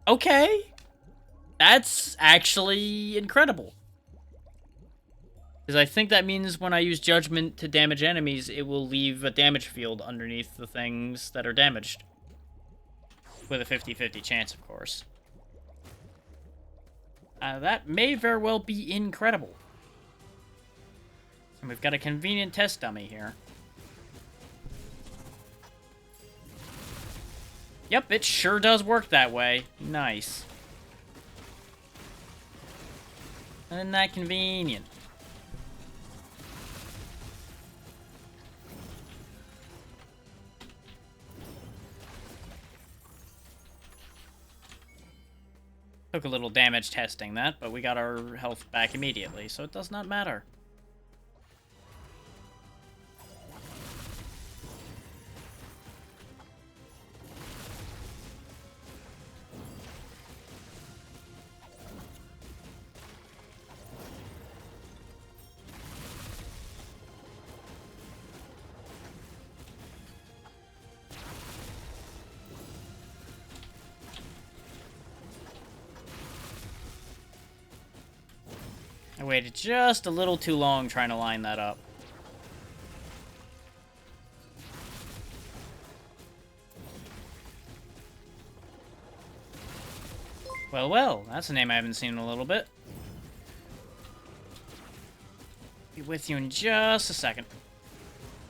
Okay! That's actually incredible. Because I think that means when I use Judgment to damage enemies, it will leave a damage field underneath the things that are damaged. With a 50-50 chance, of course. That may very well be incredible. And we've got a convenient test dummy here. Yep, it sure does work that way. Nice. Isn't that convenient? Took a little damage testing that, but we got our health back immediately, so it does not matter. I waited just a little too long trying to line that up. Well, well, that's a name I haven't seen in a little bit. Be with you in just a second.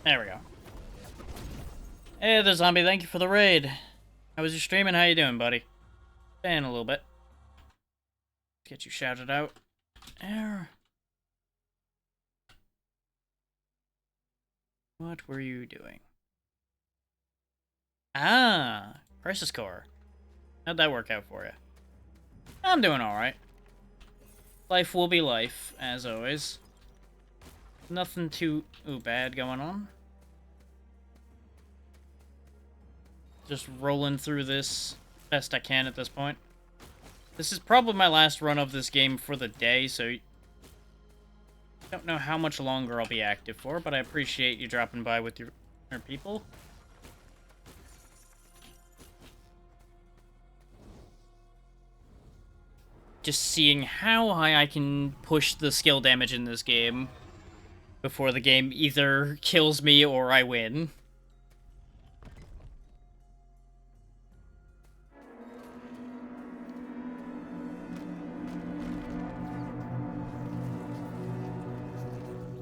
There we go. Hey there, zombie, thank you for the raid. How was your streaming? How you doing, buddy? Been a little bit. Get you shouted out. There. What were you doing? Ah, Crisis Core. How'd that work out for you? I'm doing alright. Life will be life, as always. Nothing too bad going on. Just rolling through this best I can at this point. This is probably my last run of this game for the day, so I don't know how much longer I'll be active for, but I appreciate you dropping by with your people. Just seeing how high I can push the skill damage in this game before the game either kills me or I win.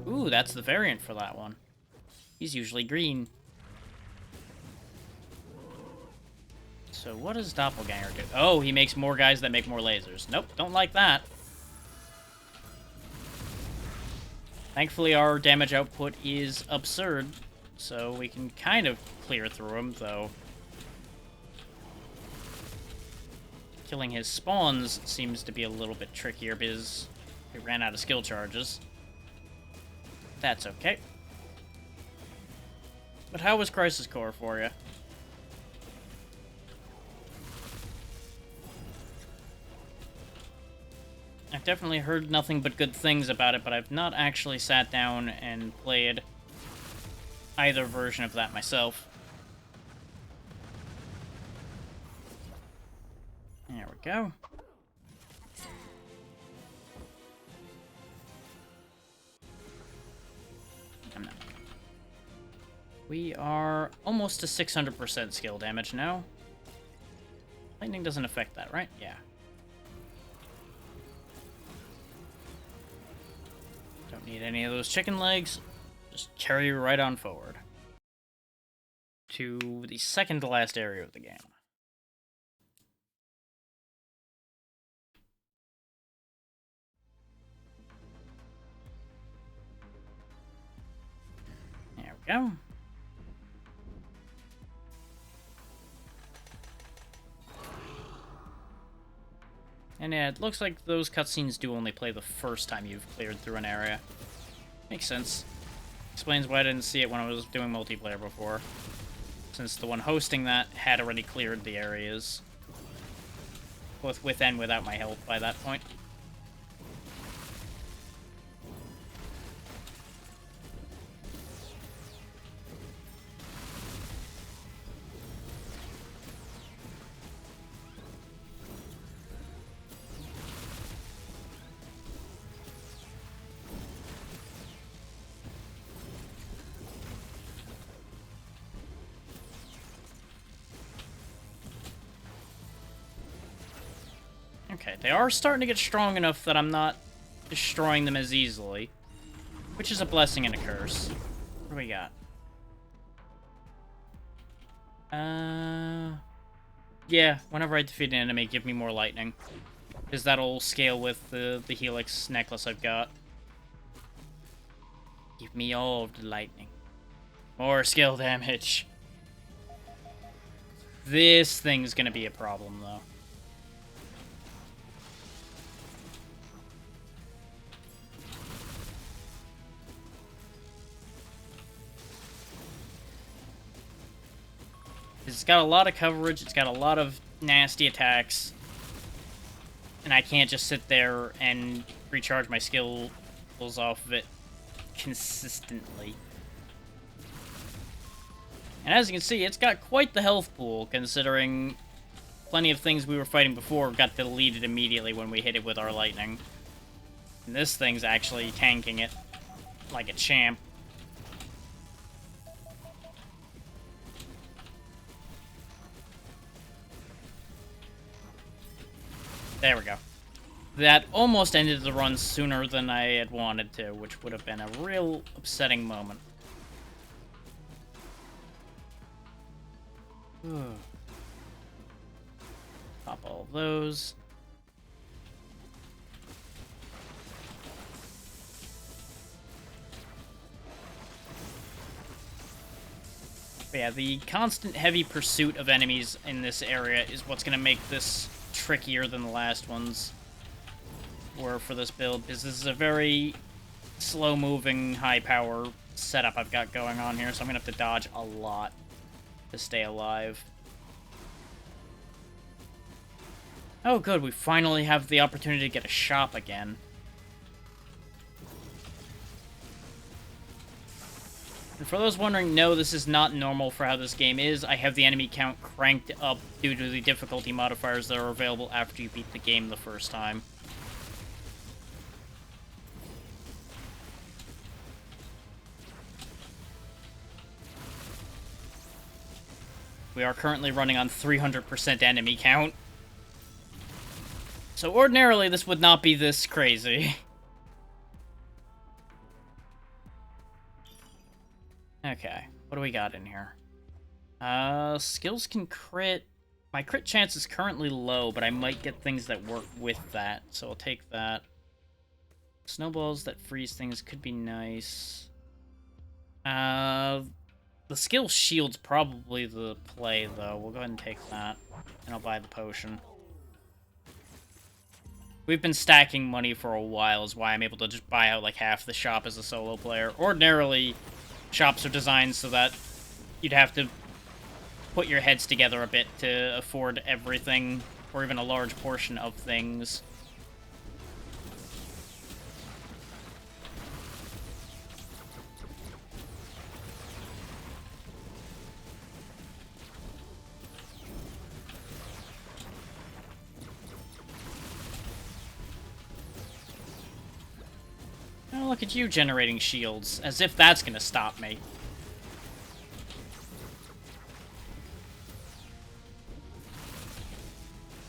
Ooh, that's the variant for that one. He's usually green. So what does Doppelganger do? Oh, he makes more guys that make more lasers. Nope, don't like that. Thankfully, our damage output is absurd, so we can kind of clear through him, though. Killing his spawns seems to be a little bit trickier because we ran out of skill charges. That's okay. But how was Crisis Core for you? I've definitely heard nothing but good things about it, but I've not actually sat down and played either version of that myself. There we go. We are almost to 600% skill damage now. Lightning doesn't affect that, right? Yeah. Don't need any of those chicken legs. Just carry right on forward. To the second to last area of the game. There we go. And yeah, it looks like those cutscenes do only play the first time you've cleared through an area. Makes sense. Explains why I didn't see it when I was doing multiplayer before. Since the one hosting that had already cleared the areas. Both with and without my help by that point. Okay, they are starting to get strong enough that I'm not destroying them as easily. Which is a blessing and a curse. What do we got? Yeah, whenever I defeat an enemy, give me more lightning. Because that'll scale with the Helix necklace I've got. Give me all of the lightning. More skill damage. This thing's gonna be a problem, though. It's got a lot of coverage, it's got a lot of nasty attacks, and I can't just sit there and recharge my skills off of it consistently. And as you can see, it's got quite the health pool, considering plenty of things we were fighting before got deleted immediately when we hit it with our lightning. And this thing's actually tanking it like a champ. There we go. That almost ended the run sooner than I had wanted to, which would have been a real upsetting moment. Pop all of those. But yeah, the constant heavy pursuit of enemies in this area is what's going to make this trickier than the last ones were for this build, because this is a very slow-moving, high-power setup I've got going on here, so I'm going to have to dodge a lot to stay alive. Oh good, we finally have the opportunity to get a shop again. And for those wondering, no, this is not normal for how this game is. I have the enemy count cranked up due to the difficulty modifiers that are available after you beat the game the first time. We are currently running on 300% enemy count. So ordinarily, this would not be this crazy. Okay, what do we got in here? Skills can crit. My crit chance is currently low, but I might get things that work with that, so I'll take that. Snowballs that freeze things could be nice. The skill shield's probably the play, though. We'll go ahead and take that, and I'll buy the potion. We've been stacking money for a while, is why I'm able to just buy out like half the shop as a solo player. Ordinarily, shops are designed so that you'd have to put your heads together a bit to afford everything, or even a large portion of things. Oh, look at you generating shields, as if that's gonna stop me.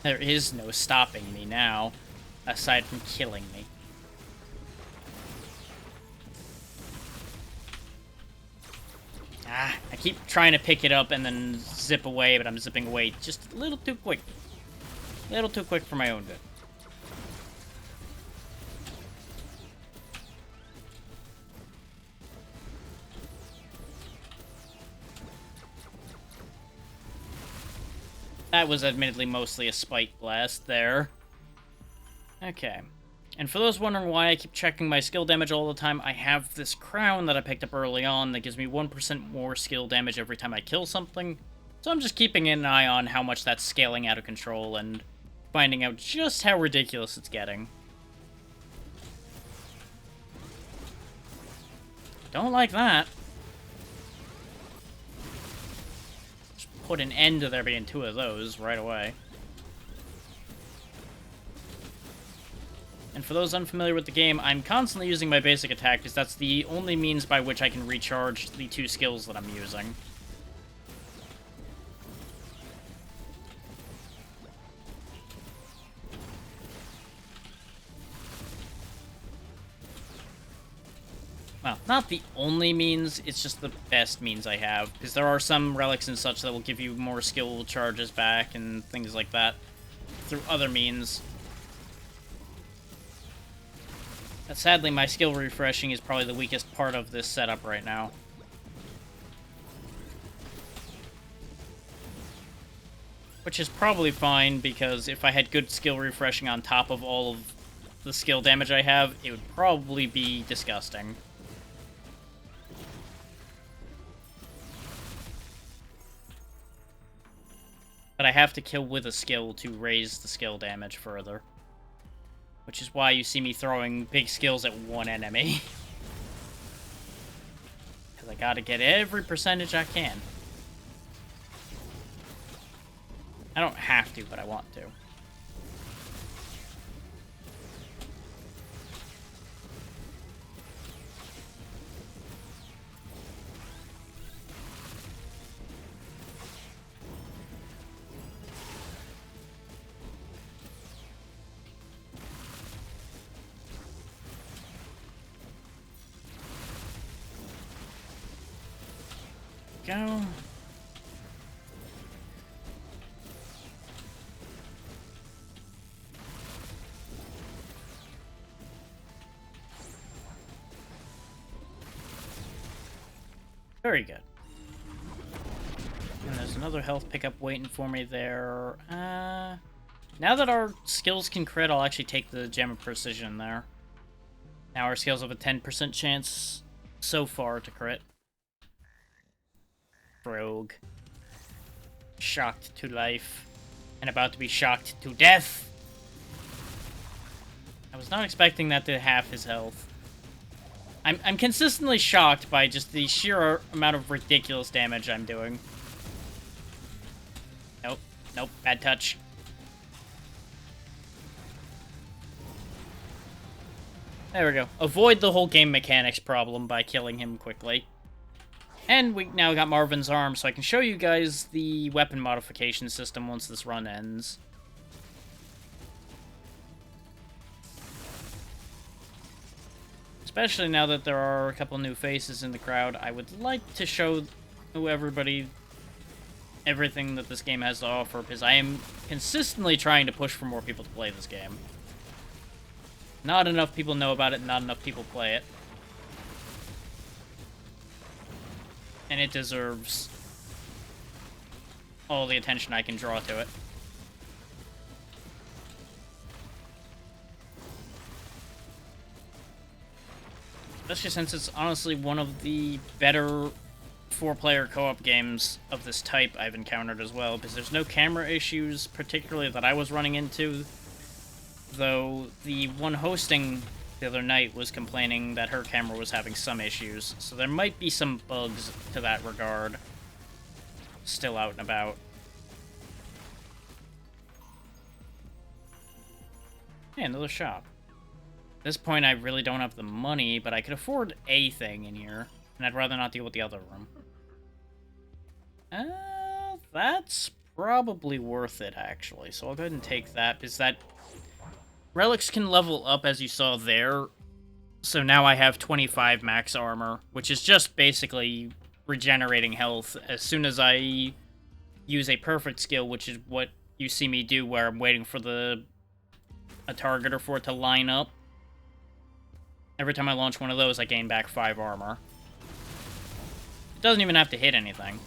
There is no stopping me now, aside from killing me. Ah, I keep trying to pick it up and then zip away, but I'm zipping away just a little too quick. A little too quick for my own good. That was admittedly mostly a spike blast there. Okay. And for those wondering why I keep checking my skill damage all the time, I have this crown that I picked up early on that gives me 1% more skill damage every time I kill something. So I'm just keeping an eye on how much that's scaling out of control and finding out just how ridiculous it's getting. Don't like that. Just put an end to there being 2 of those right away. And for those unfamiliar with the game, I'm constantly using my basic attack because that's the only means by which I can recharge the 2 skills that I'm using. Well, not the only means, it's just the best means I have, because there are some relics and such that will give you more skill charges back and things like that through other means. But sadly, my skill refreshing is probably the weakest part of this setup right now. Which is probably fine, because if I had good skill refreshing on top of all of the skill damage I have, it would probably be disgusting. But I have to kill with a skill to raise the skill damage further. Which is why you see me throwing big skills at one enemy. Because I gotta get every percentage I can. I don't have to, but I want to. Go. Very good. And there's another health pickup waiting for me there. Now that our skills can crit, I'll actually take the Gem of Precision there. Now our skills have a 10% chance so far to crit. Rogue. Shocked to life. And about to be shocked to death. I was not expecting that to half his health. I'm consistently shocked by just the sheer amount of ridiculous damage I'm doing. Nope. Nope. Bad touch. There we go. Avoid the whole game mechanics problem by killing him quickly. And we now got Marvin's arm, so I can show you guys the weapon modification system once this run ends. Especially now that there are a couple new faces in the crowd, I would like to show everybody everything that this game has to offer, because I am consistently trying to push for more people to play this game. Not enough people know about it, not enough people play it. And it deserves all the attention I can draw to it. Especially since it's honestly one of the better 4-player co-op games of this type I've encountered as well, because there's no camera issues, particularly that I was running into, though the one hosting the other night was complaining that her camera was having some issues, so there might be some bugs to that regard still out and about. Hey, another shop. At this point, I really don't have the money, but I could afford a thing in here, and I'd rather not deal with the other room. That's probably worth it, actually. So I'll go ahead and take that, because that... Relics can level up, as you saw there. So now I have 25 max armor, which is just basically regenerating health as soon as I use a perfect skill, which is what you see me do, where I'm waiting for a targeter for it to line up. Every time I launch one of those, I gain back 5 armor. It doesn't even have to hit anything.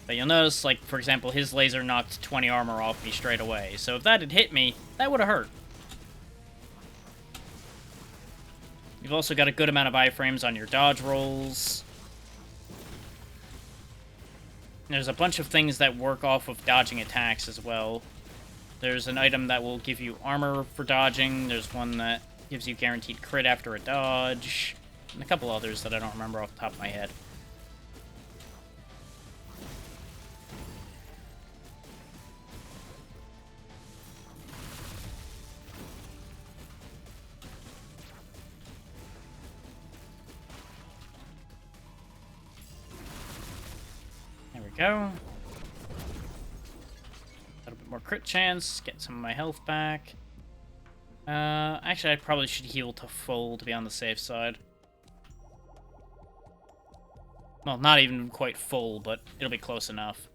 But you'll notice, like, for example, his laser knocked 20 armor off me straight away. So if that had hit me, that would have hurt. You've also got a good amount of iframes on your dodge rolls. There's a bunch of things that work off of dodging attacks as well. There's an item that will give you armor for dodging. There's one that gives you guaranteed crit after a dodge. And a couple others that I don't remember off the top of my head. There we go. A little bit more crit chance, get some of my health back. Actually, I probably should heal to full to be on the safe side. Well, not even quite full, but it'll be close enough.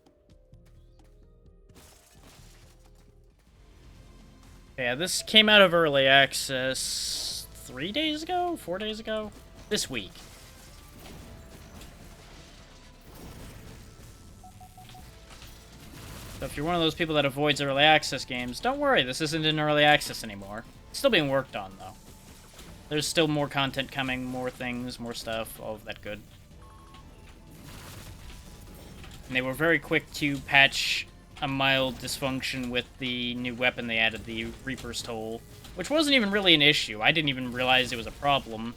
Yeah, this came out of early access 3 days ago? 4 days ago? This week. So if you're one of those people that avoids early access games, don't worry, this isn't in early access anymore. It's still being worked on, though. There's still more content coming, more things, more stuff, all of that good. And they were very quick to patch a mild dysfunction with the new weapon they added, the Reaper's Toll, which wasn't even really an issue. I didn't even realize it was a problem.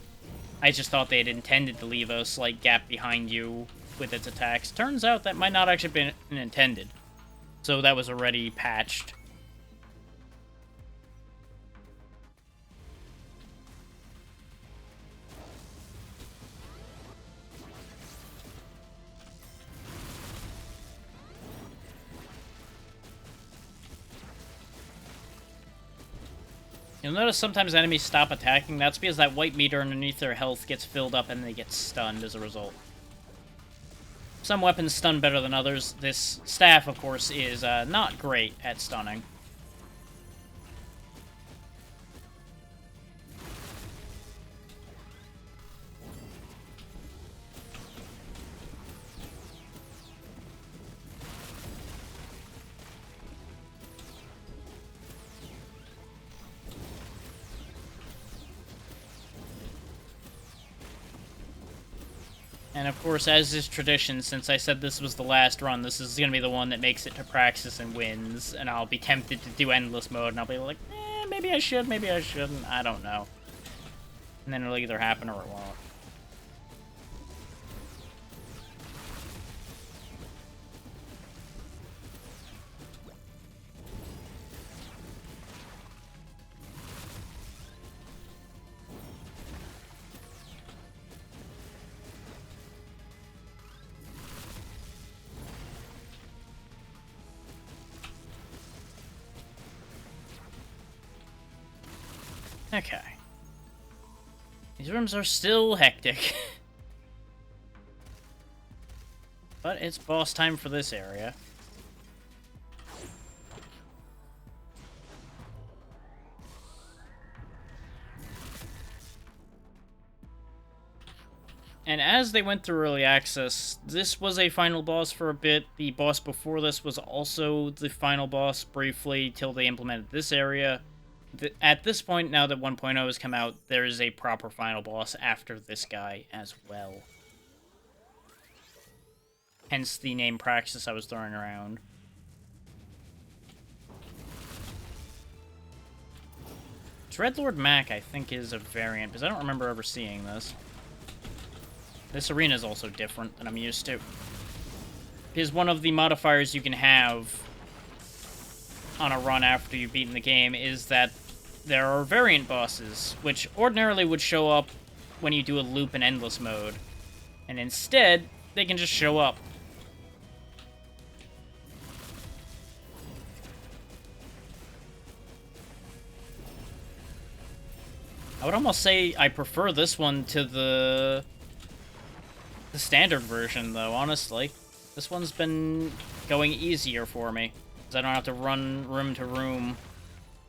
I just thought they had intended to leave a slight gap behind you with its attacks. Turns out that might not actually have been intended. So that was already patched. You'll notice sometimes enemies stop attacking. That's because that white meter underneath their health gets filled up and they get stunned as a result. Some weapons stun better than others. This staff, of course, is not great at stunning. And of course, as is tradition, since I said this was the last run, this is going to be the one that makes it to Praxis and wins, and I'll be tempted to do Endless Mode, and I'll be like, maybe I should, maybe I shouldn't, I don't know. And then it'll either happen or it won't. Okay. These rooms are still hectic. But it's boss time for this area. And as they went through early access, this was a final boss for a bit. The boss before this was also the final boss briefly till they implemented this area. At this point, now that 1.0 has come out, there is a proper final boss after this guy as well. Hence the name Praxis I was throwing around. Dreadlord Mac, I think, is a variant, because I don't remember ever seeing this. This arena is also different than I'm used to. Because one of the modifiers you can have on a run after you've beaten the game is that there are variant bosses, which ordinarily would show up when you do a loop in Endless Mode. And instead, they can just show up. I would almost say I prefer this one to the standard version, though, honestly. This one's been going easier for me, because I don't have to run room to room.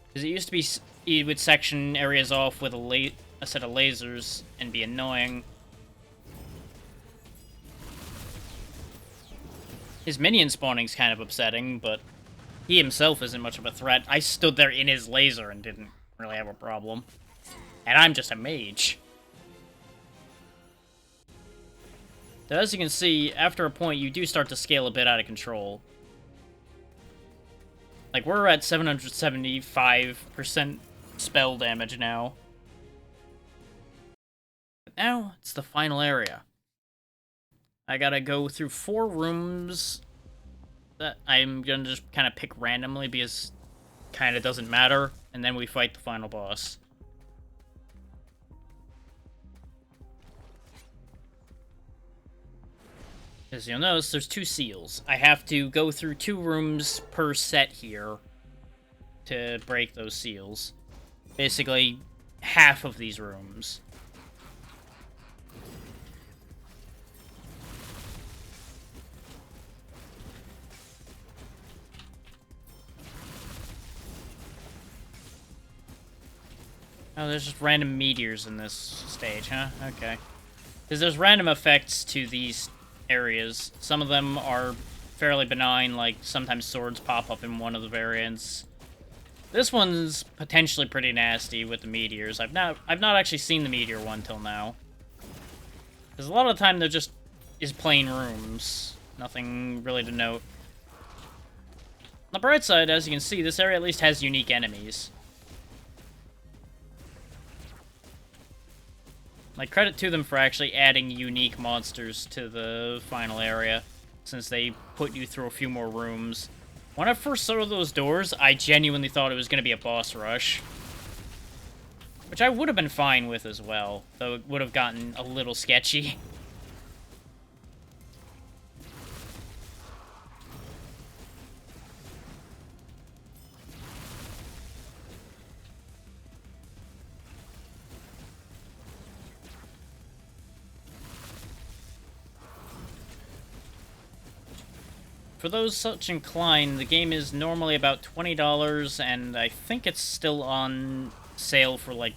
Because it used to be you would section areas off with a set of lasers and be annoying. His minion spawning's kind of upsetting, but he himself isn't much of a threat. I stood there in his laser and didn't really have a problem. And I'm just a mage. So as you can see, after a point, you do start to scale a bit out of control. Like, we're at 775% spell damage now. But now, it's the final area. I gotta go through 4 rooms that I'm gonna just kind of pick randomly because it kind of doesn't matter, and then we fight the final boss. As you'll notice, there's 2 seals. I have to go through 2 rooms per set here to break those seals. Basically, half of these rooms. Oh, there's just random meteors in this stage, huh? Okay. Because there's random effects to these areas. Some of them are fairly benign, like sometimes swords pop up in one of the variants. This one's potentially pretty nasty with the meteors. I've not actually seen the meteor one till now. Because a lot of the time they're just plain rooms. Nothing really to note. On the bright side, as you can see, this area at least has unique enemies. Like, credit to them for actually adding unique monsters to the final area, since they put you through a few more rooms. When I first saw those doors, I genuinely thought it was going to be a boss rush. Which I would have been fine with as well, though it would have gotten a little sketchy. For those such inclined, the game is normally about $20, and I think it's still on sale for like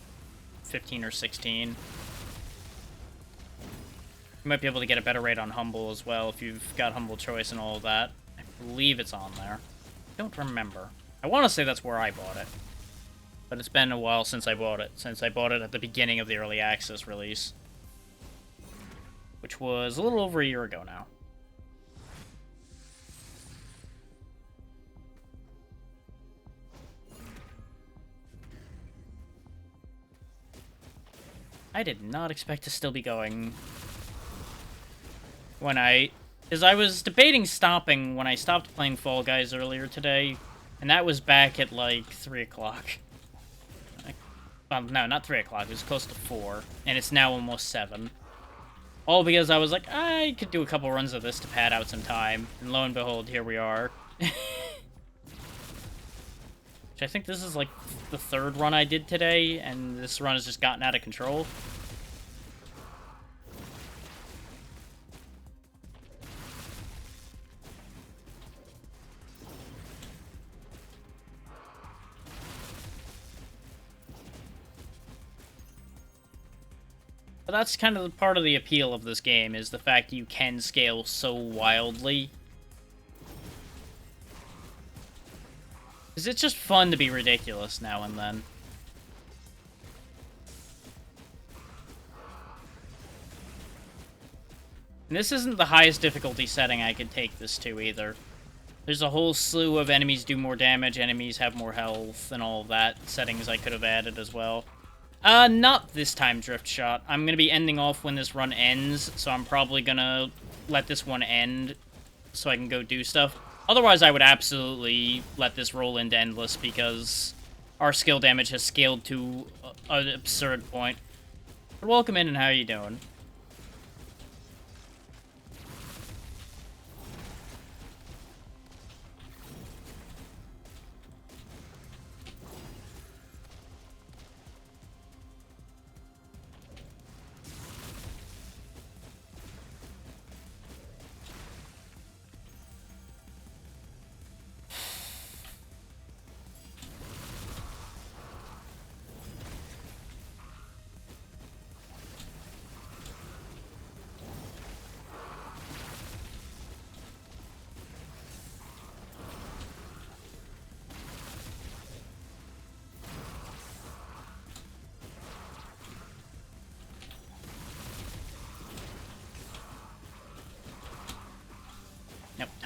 15 or 16. You might be able to get a better rate on Humble as well if you've got Humble Choice and all of that. I believe it's on there. I don't remember. I want to say that's where I bought it. But it's been a while since I bought it, at the beginning of the Early Access release. Which was a little over a year ago now. I did not expect to still be going because I was debating stopping when I stopped playing Fall Guys earlier today, and that was back at like 3 o'clock. Well, no, not 3 o'clock, it was close to 4, and it's now almost 7. All because I was like, I could do a couple runs of this to pad out some time, and lo and behold, here we are. Which I think this is like the 3rd run I did today, and this run has just gotten out of control. But that's kind of part of the appeal of this game, is the fact you can scale so wildly. Because it's just fun to be ridiculous now and then. And this isn't the highest difficulty setting I could take this to either. There's a whole slew of enemies do more damage, enemies have more health, and all of that settings I could have added as well. Not this time, Drift Shot. I'm gonna be ending off when this run ends, so I'm probably gonna let this one end so I can go do stuff. Otherwise, I would absolutely let this roll into Endless, because our skill damage has scaled to an absurd point. But welcome in, and how are you doing?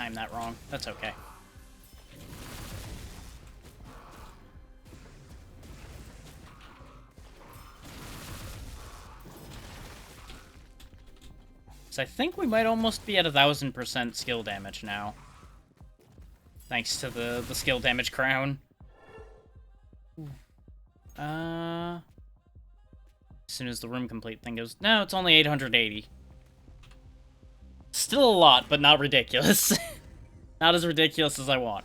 timed that wrong. That's okay. So I think we might almost be at 1000% skill damage now. Thanks to the skill damage crown. As soon as the room complete thing goes... No, it's only 880. Still a lot, but not ridiculous. Not as ridiculous as I want.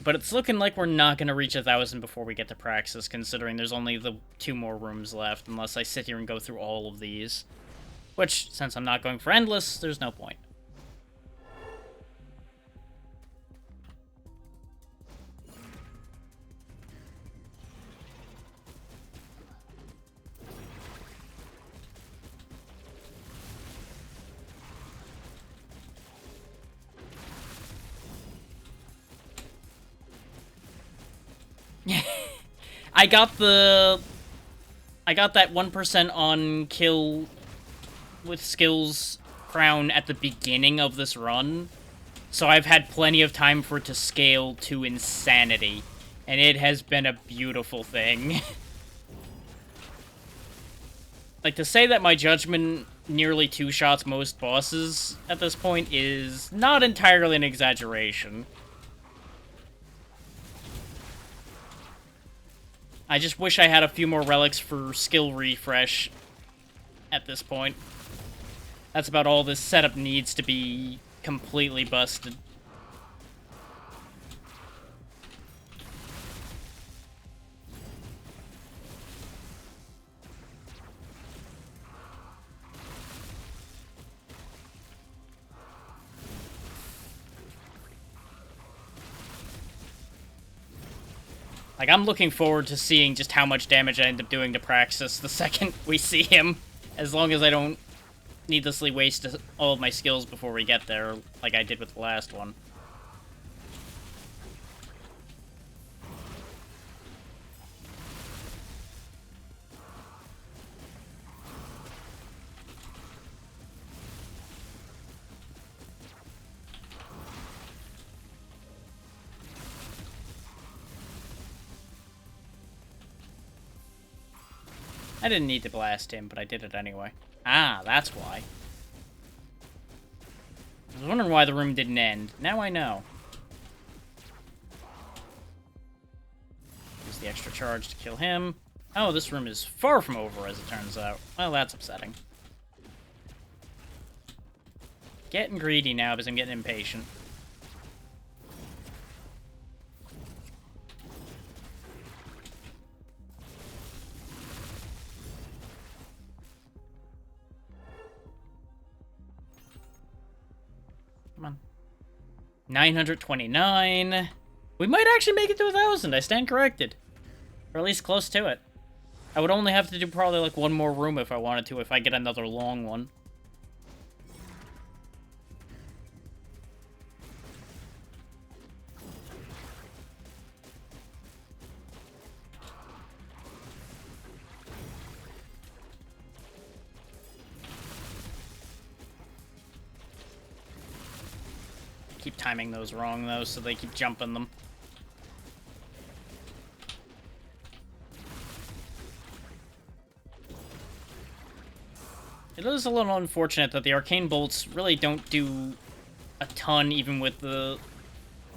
But it's looking like we're not going to reach 1000 before we get to Praxis, considering there's only the 2 more rooms left, unless I sit here and go through all of these. Which, since I'm not going for endless, there's no point. I got that 1% on kill with skills crown at the beginning of this run, so I've had plenty of time for it to scale to insanity, and it has been a beautiful thing. Like, to say that my judgment nearly two-shots most bosses at this point is not entirely an exaggeration. I just wish I had a few more relics for skill refresh at this point. That's about all this setup needs to be completely busted. Like, I'm looking forward to seeing just how much damage I end up doing to Praxis the second we see him. As long as I don't needlessly waste all of my skills before we get there, like I did with the last one. I didn't need to blast him, but I did it anyway. Ah, that's why. I was wondering why the room didn't end. Now I know. Use the extra charge to kill him. Oh, this room is far from over, as it turns out. Well, that's upsetting. Getting greedy now because I'm getting impatient. Come on. 929. We might actually make it to 1000. I stand corrected. Or at least close to it. I would only have to do probably like one more room if I wanted to, if I get another long one. Keep timing those wrong, though, so they keep jumping them. It is a little unfortunate that the arcane bolts really don't do a ton, even with the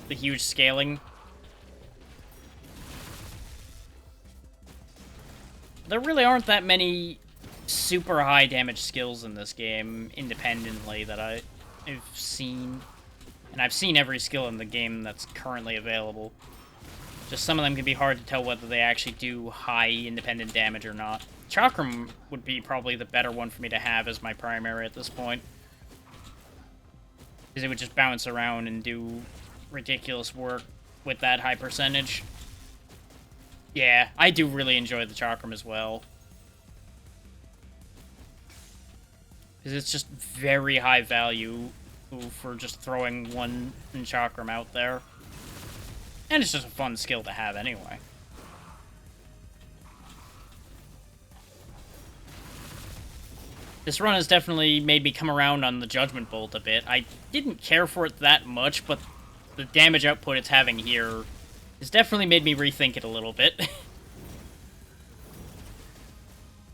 huge scaling. There really aren't that many super high damage skills in this game, independently, that I've seen. And I've seen every skill in the game that's currently available. Just some of them can be hard to tell whether they actually do high independent damage or not. Chakram would be probably the better one for me to have as my primary at this point. Because it would just bounce around and do ridiculous work with that high percentage. Yeah, I do really enjoy the Chakram as well. Because it's just very high value for just throwing one Chakram out there. And it's just a fun skill to have anyway. This run has definitely made me come around on the Judgment Bolt a bit. I didn't care for it that much, but the damage output it's having here has definitely made me rethink it a little bit.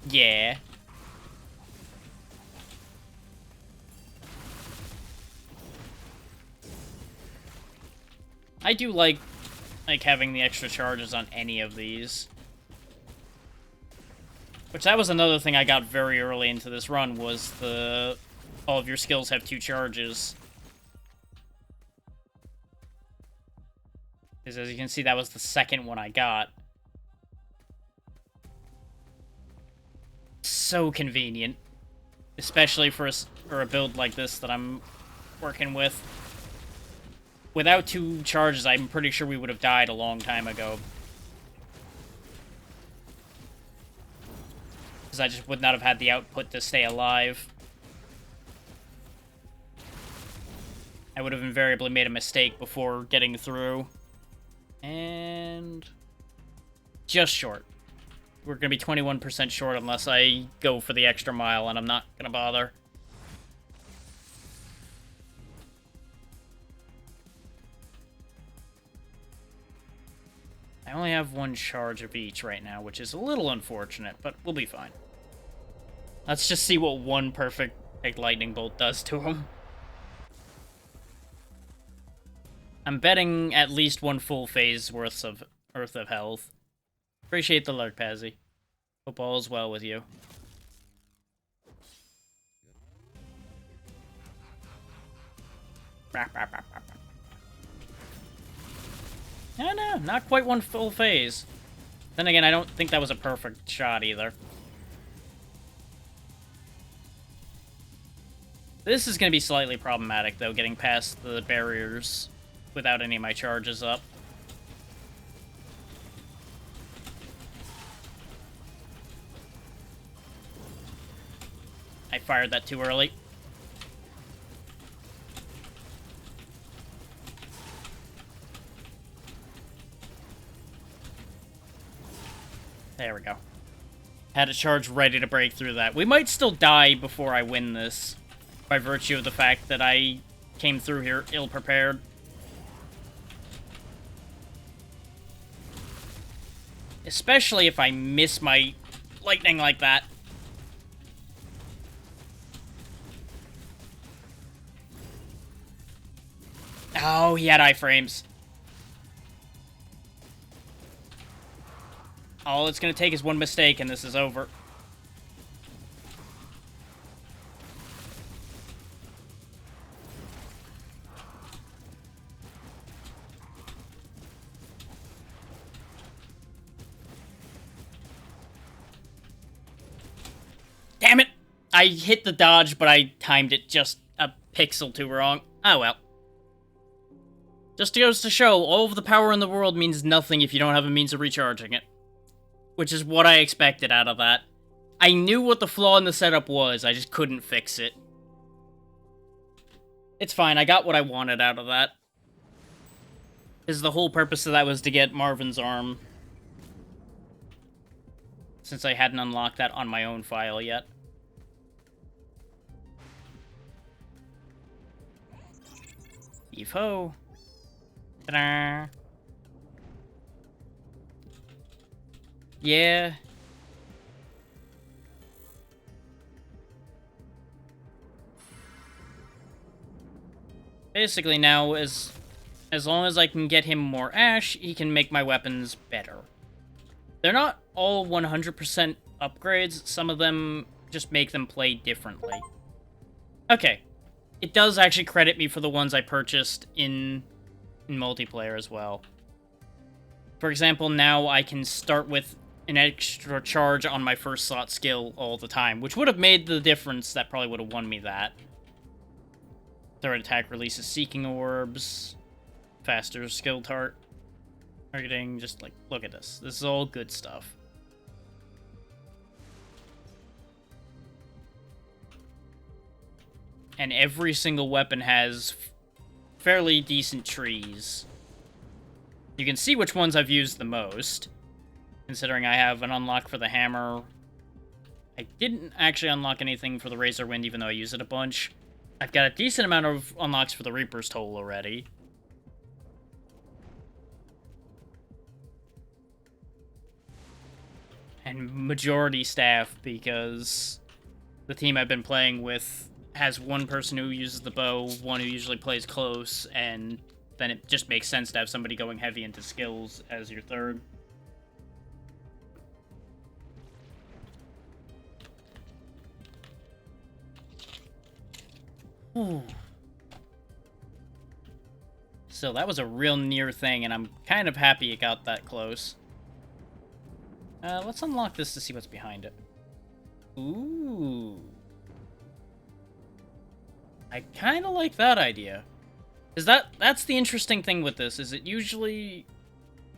Yeah. I do like having the extra charges on any of these. Which, that was another thing I got very early into this run, was all of your skills have 2 charges. Because as you can see, that was the second one I got. So convenient. Especially for a build like this that I'm working with. Without 2 charges, I'm pretty sure we would have died a long time ago. Because I just would not have had the output to stay alive. I would have invariably made a mistake before getting through. And just short. We're going to be 21% short unless I go for the extra mile, and I'm not going to bother. I only have 1 charge of each right now, which is a little unfortunate, but we'll be fine. Let's just see what 1 perfect lightning bolt does to him. I'm betting at least 1 full phase worth of health. Appreciate the lurk, Pazzy. Hope all is well with you. No, not quite 1 full phase. Then again, I don't think that was a perfect shot either. This is going to be slightly problematic, though, getting past the barriers without any of my charges up. I fired that too early. There we go. Had a charge ready to break through that. We might still die before I win this, by virtue of the fact that I came through here ill-prepared. Especially if I miss my lightning like that. Oh, he had iframes. All it's going to take is 1 mistake and this is over. Damn it! I hit the dodge, but I timed it just a pixel too wrong. Oh well. Just goes to show, all of the power in the world means nothing if you don't have a means of recharging it. Which is what I expected out of that. I knew what the flaw in the setup was, I just couldn't fix it. It's fine, I got what I wanted out of that. Because the whole purpose of that was to get Marvin's arm. Since I hadn't unlocked that on my own file yet. Beef-ho. Ta-da! Yeah. Basically now, as long as I can get him more ash, he can make my weapons better. They're not all 100% upgrades, some of them just make them play differently. Okay. It does actually credit me for the ones I purchased in multiplayer as well. For example, now I can start with an extra charge on my first slot skill all the time, which would have made the difference. That probably would have won me that. Third attack releases Seeking Orbs, faster skill targeting, just like, look at this. This is all good stuff. And every single weapon has fairly decent trees. You can see which ones I've used the most, considering I have an unlock for the hammer, I didn't actually unlock anything for the Razor Wind, even though I use it a bunch. I've got a decent amount of unlocks for the Reaper's Toll already. And majority staff, because the team I've been playing with has one person who uses the bow, one who usually plays close, and then it just makes sense to have somebody going heavy into skills as your third. Ooh. So that was a real near thing, and I'm kind of happy it got that close. Let's unlock this to see what's behind it. Ooh. I kind of like that idea. That's the interesting thing with this, is it usually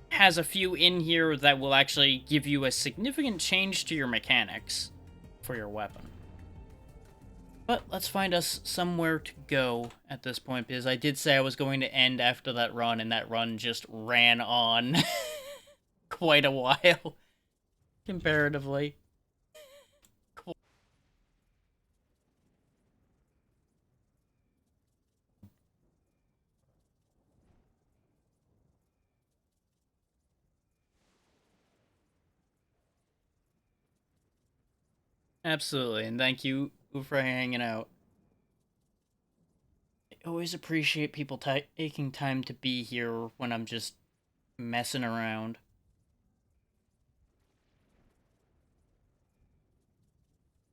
has a few in here that will actually give you a significant change to your mechanics for your weapon. But let's find us somewhere to go at this point, because I did say I was going to end after that run, and that run just ran on quite a while, comparatively. Cool. Absolutely, and thank you for hanging out. I always appreciate people taking time to be here when I'm just messing around.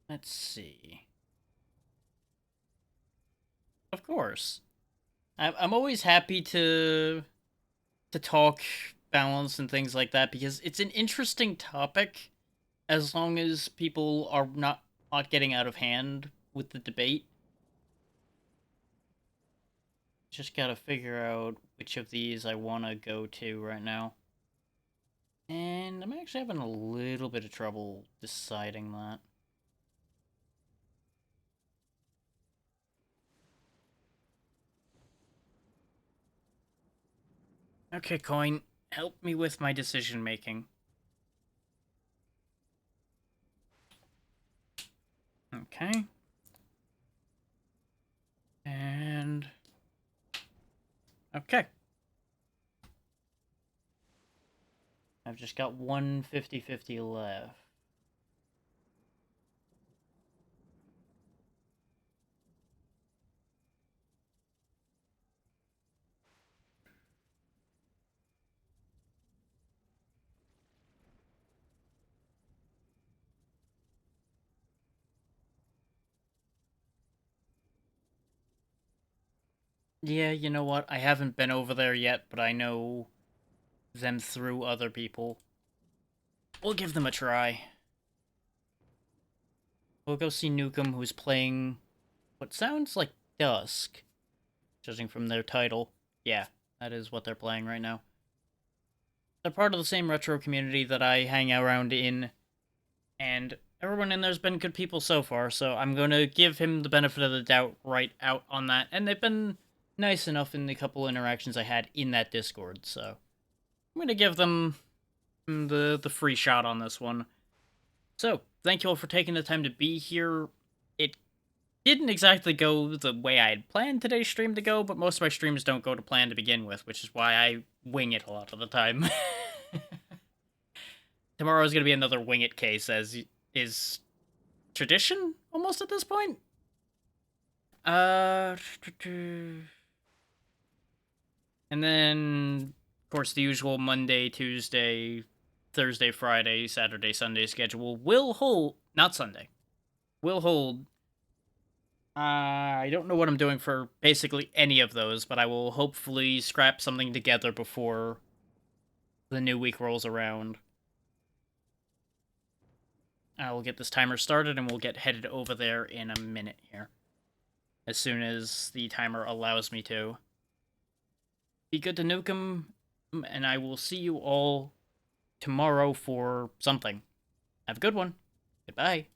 Let's see. Of course. I'm always happy to talk balance and things like that, because it's an interesting topic as long as people are not getting out of hand with the debate. Just gotta figure out which of these I want to go to right now. And I'm actually having a little bit of trouble deciding that. Okay, Coin, help me with my decision making. Okay. And... okay. I've just got one 50-50 left. Yeah, you know what? I haven't been over there yet, but I know them through other people. We'll give them a try. We'll go see Nukem, who's playing what sounds like Dusk, judging from their title. Yeah, that is what they're playing right now. They're part of the same retro community that I hang around in, and everyone in there's been good people so far, so I'm going to give him the benefit of the doubt right out on that, and they've been nice enough in the couple interactions I had in that Discord, so I'm going to give them the free shot on this one. So, thank you all for taking the time to be here. It didn't exactly go the way I had planned today's stream to go, but most of my streams don't go to plan to begin with, which is why I wing it a lot of the time. Tomorrow is going to be another wing it case, as is tradition, almost at this point. And then, of course, the usual Monday, Tuesday, Thursday, Friday, Saturday, Sunday schedule will hold. Not Sunday. Will hold. I don't know what I'm doing for basically any of those, but I will hopefully scrap something together before the new week rolls around. I will get this timer started, and we'll get headed over there in a minute here. As soon as the timer allows me to. Be good to Nukem, and I will see you all tomorrow for something. Have a good one. Goodbye.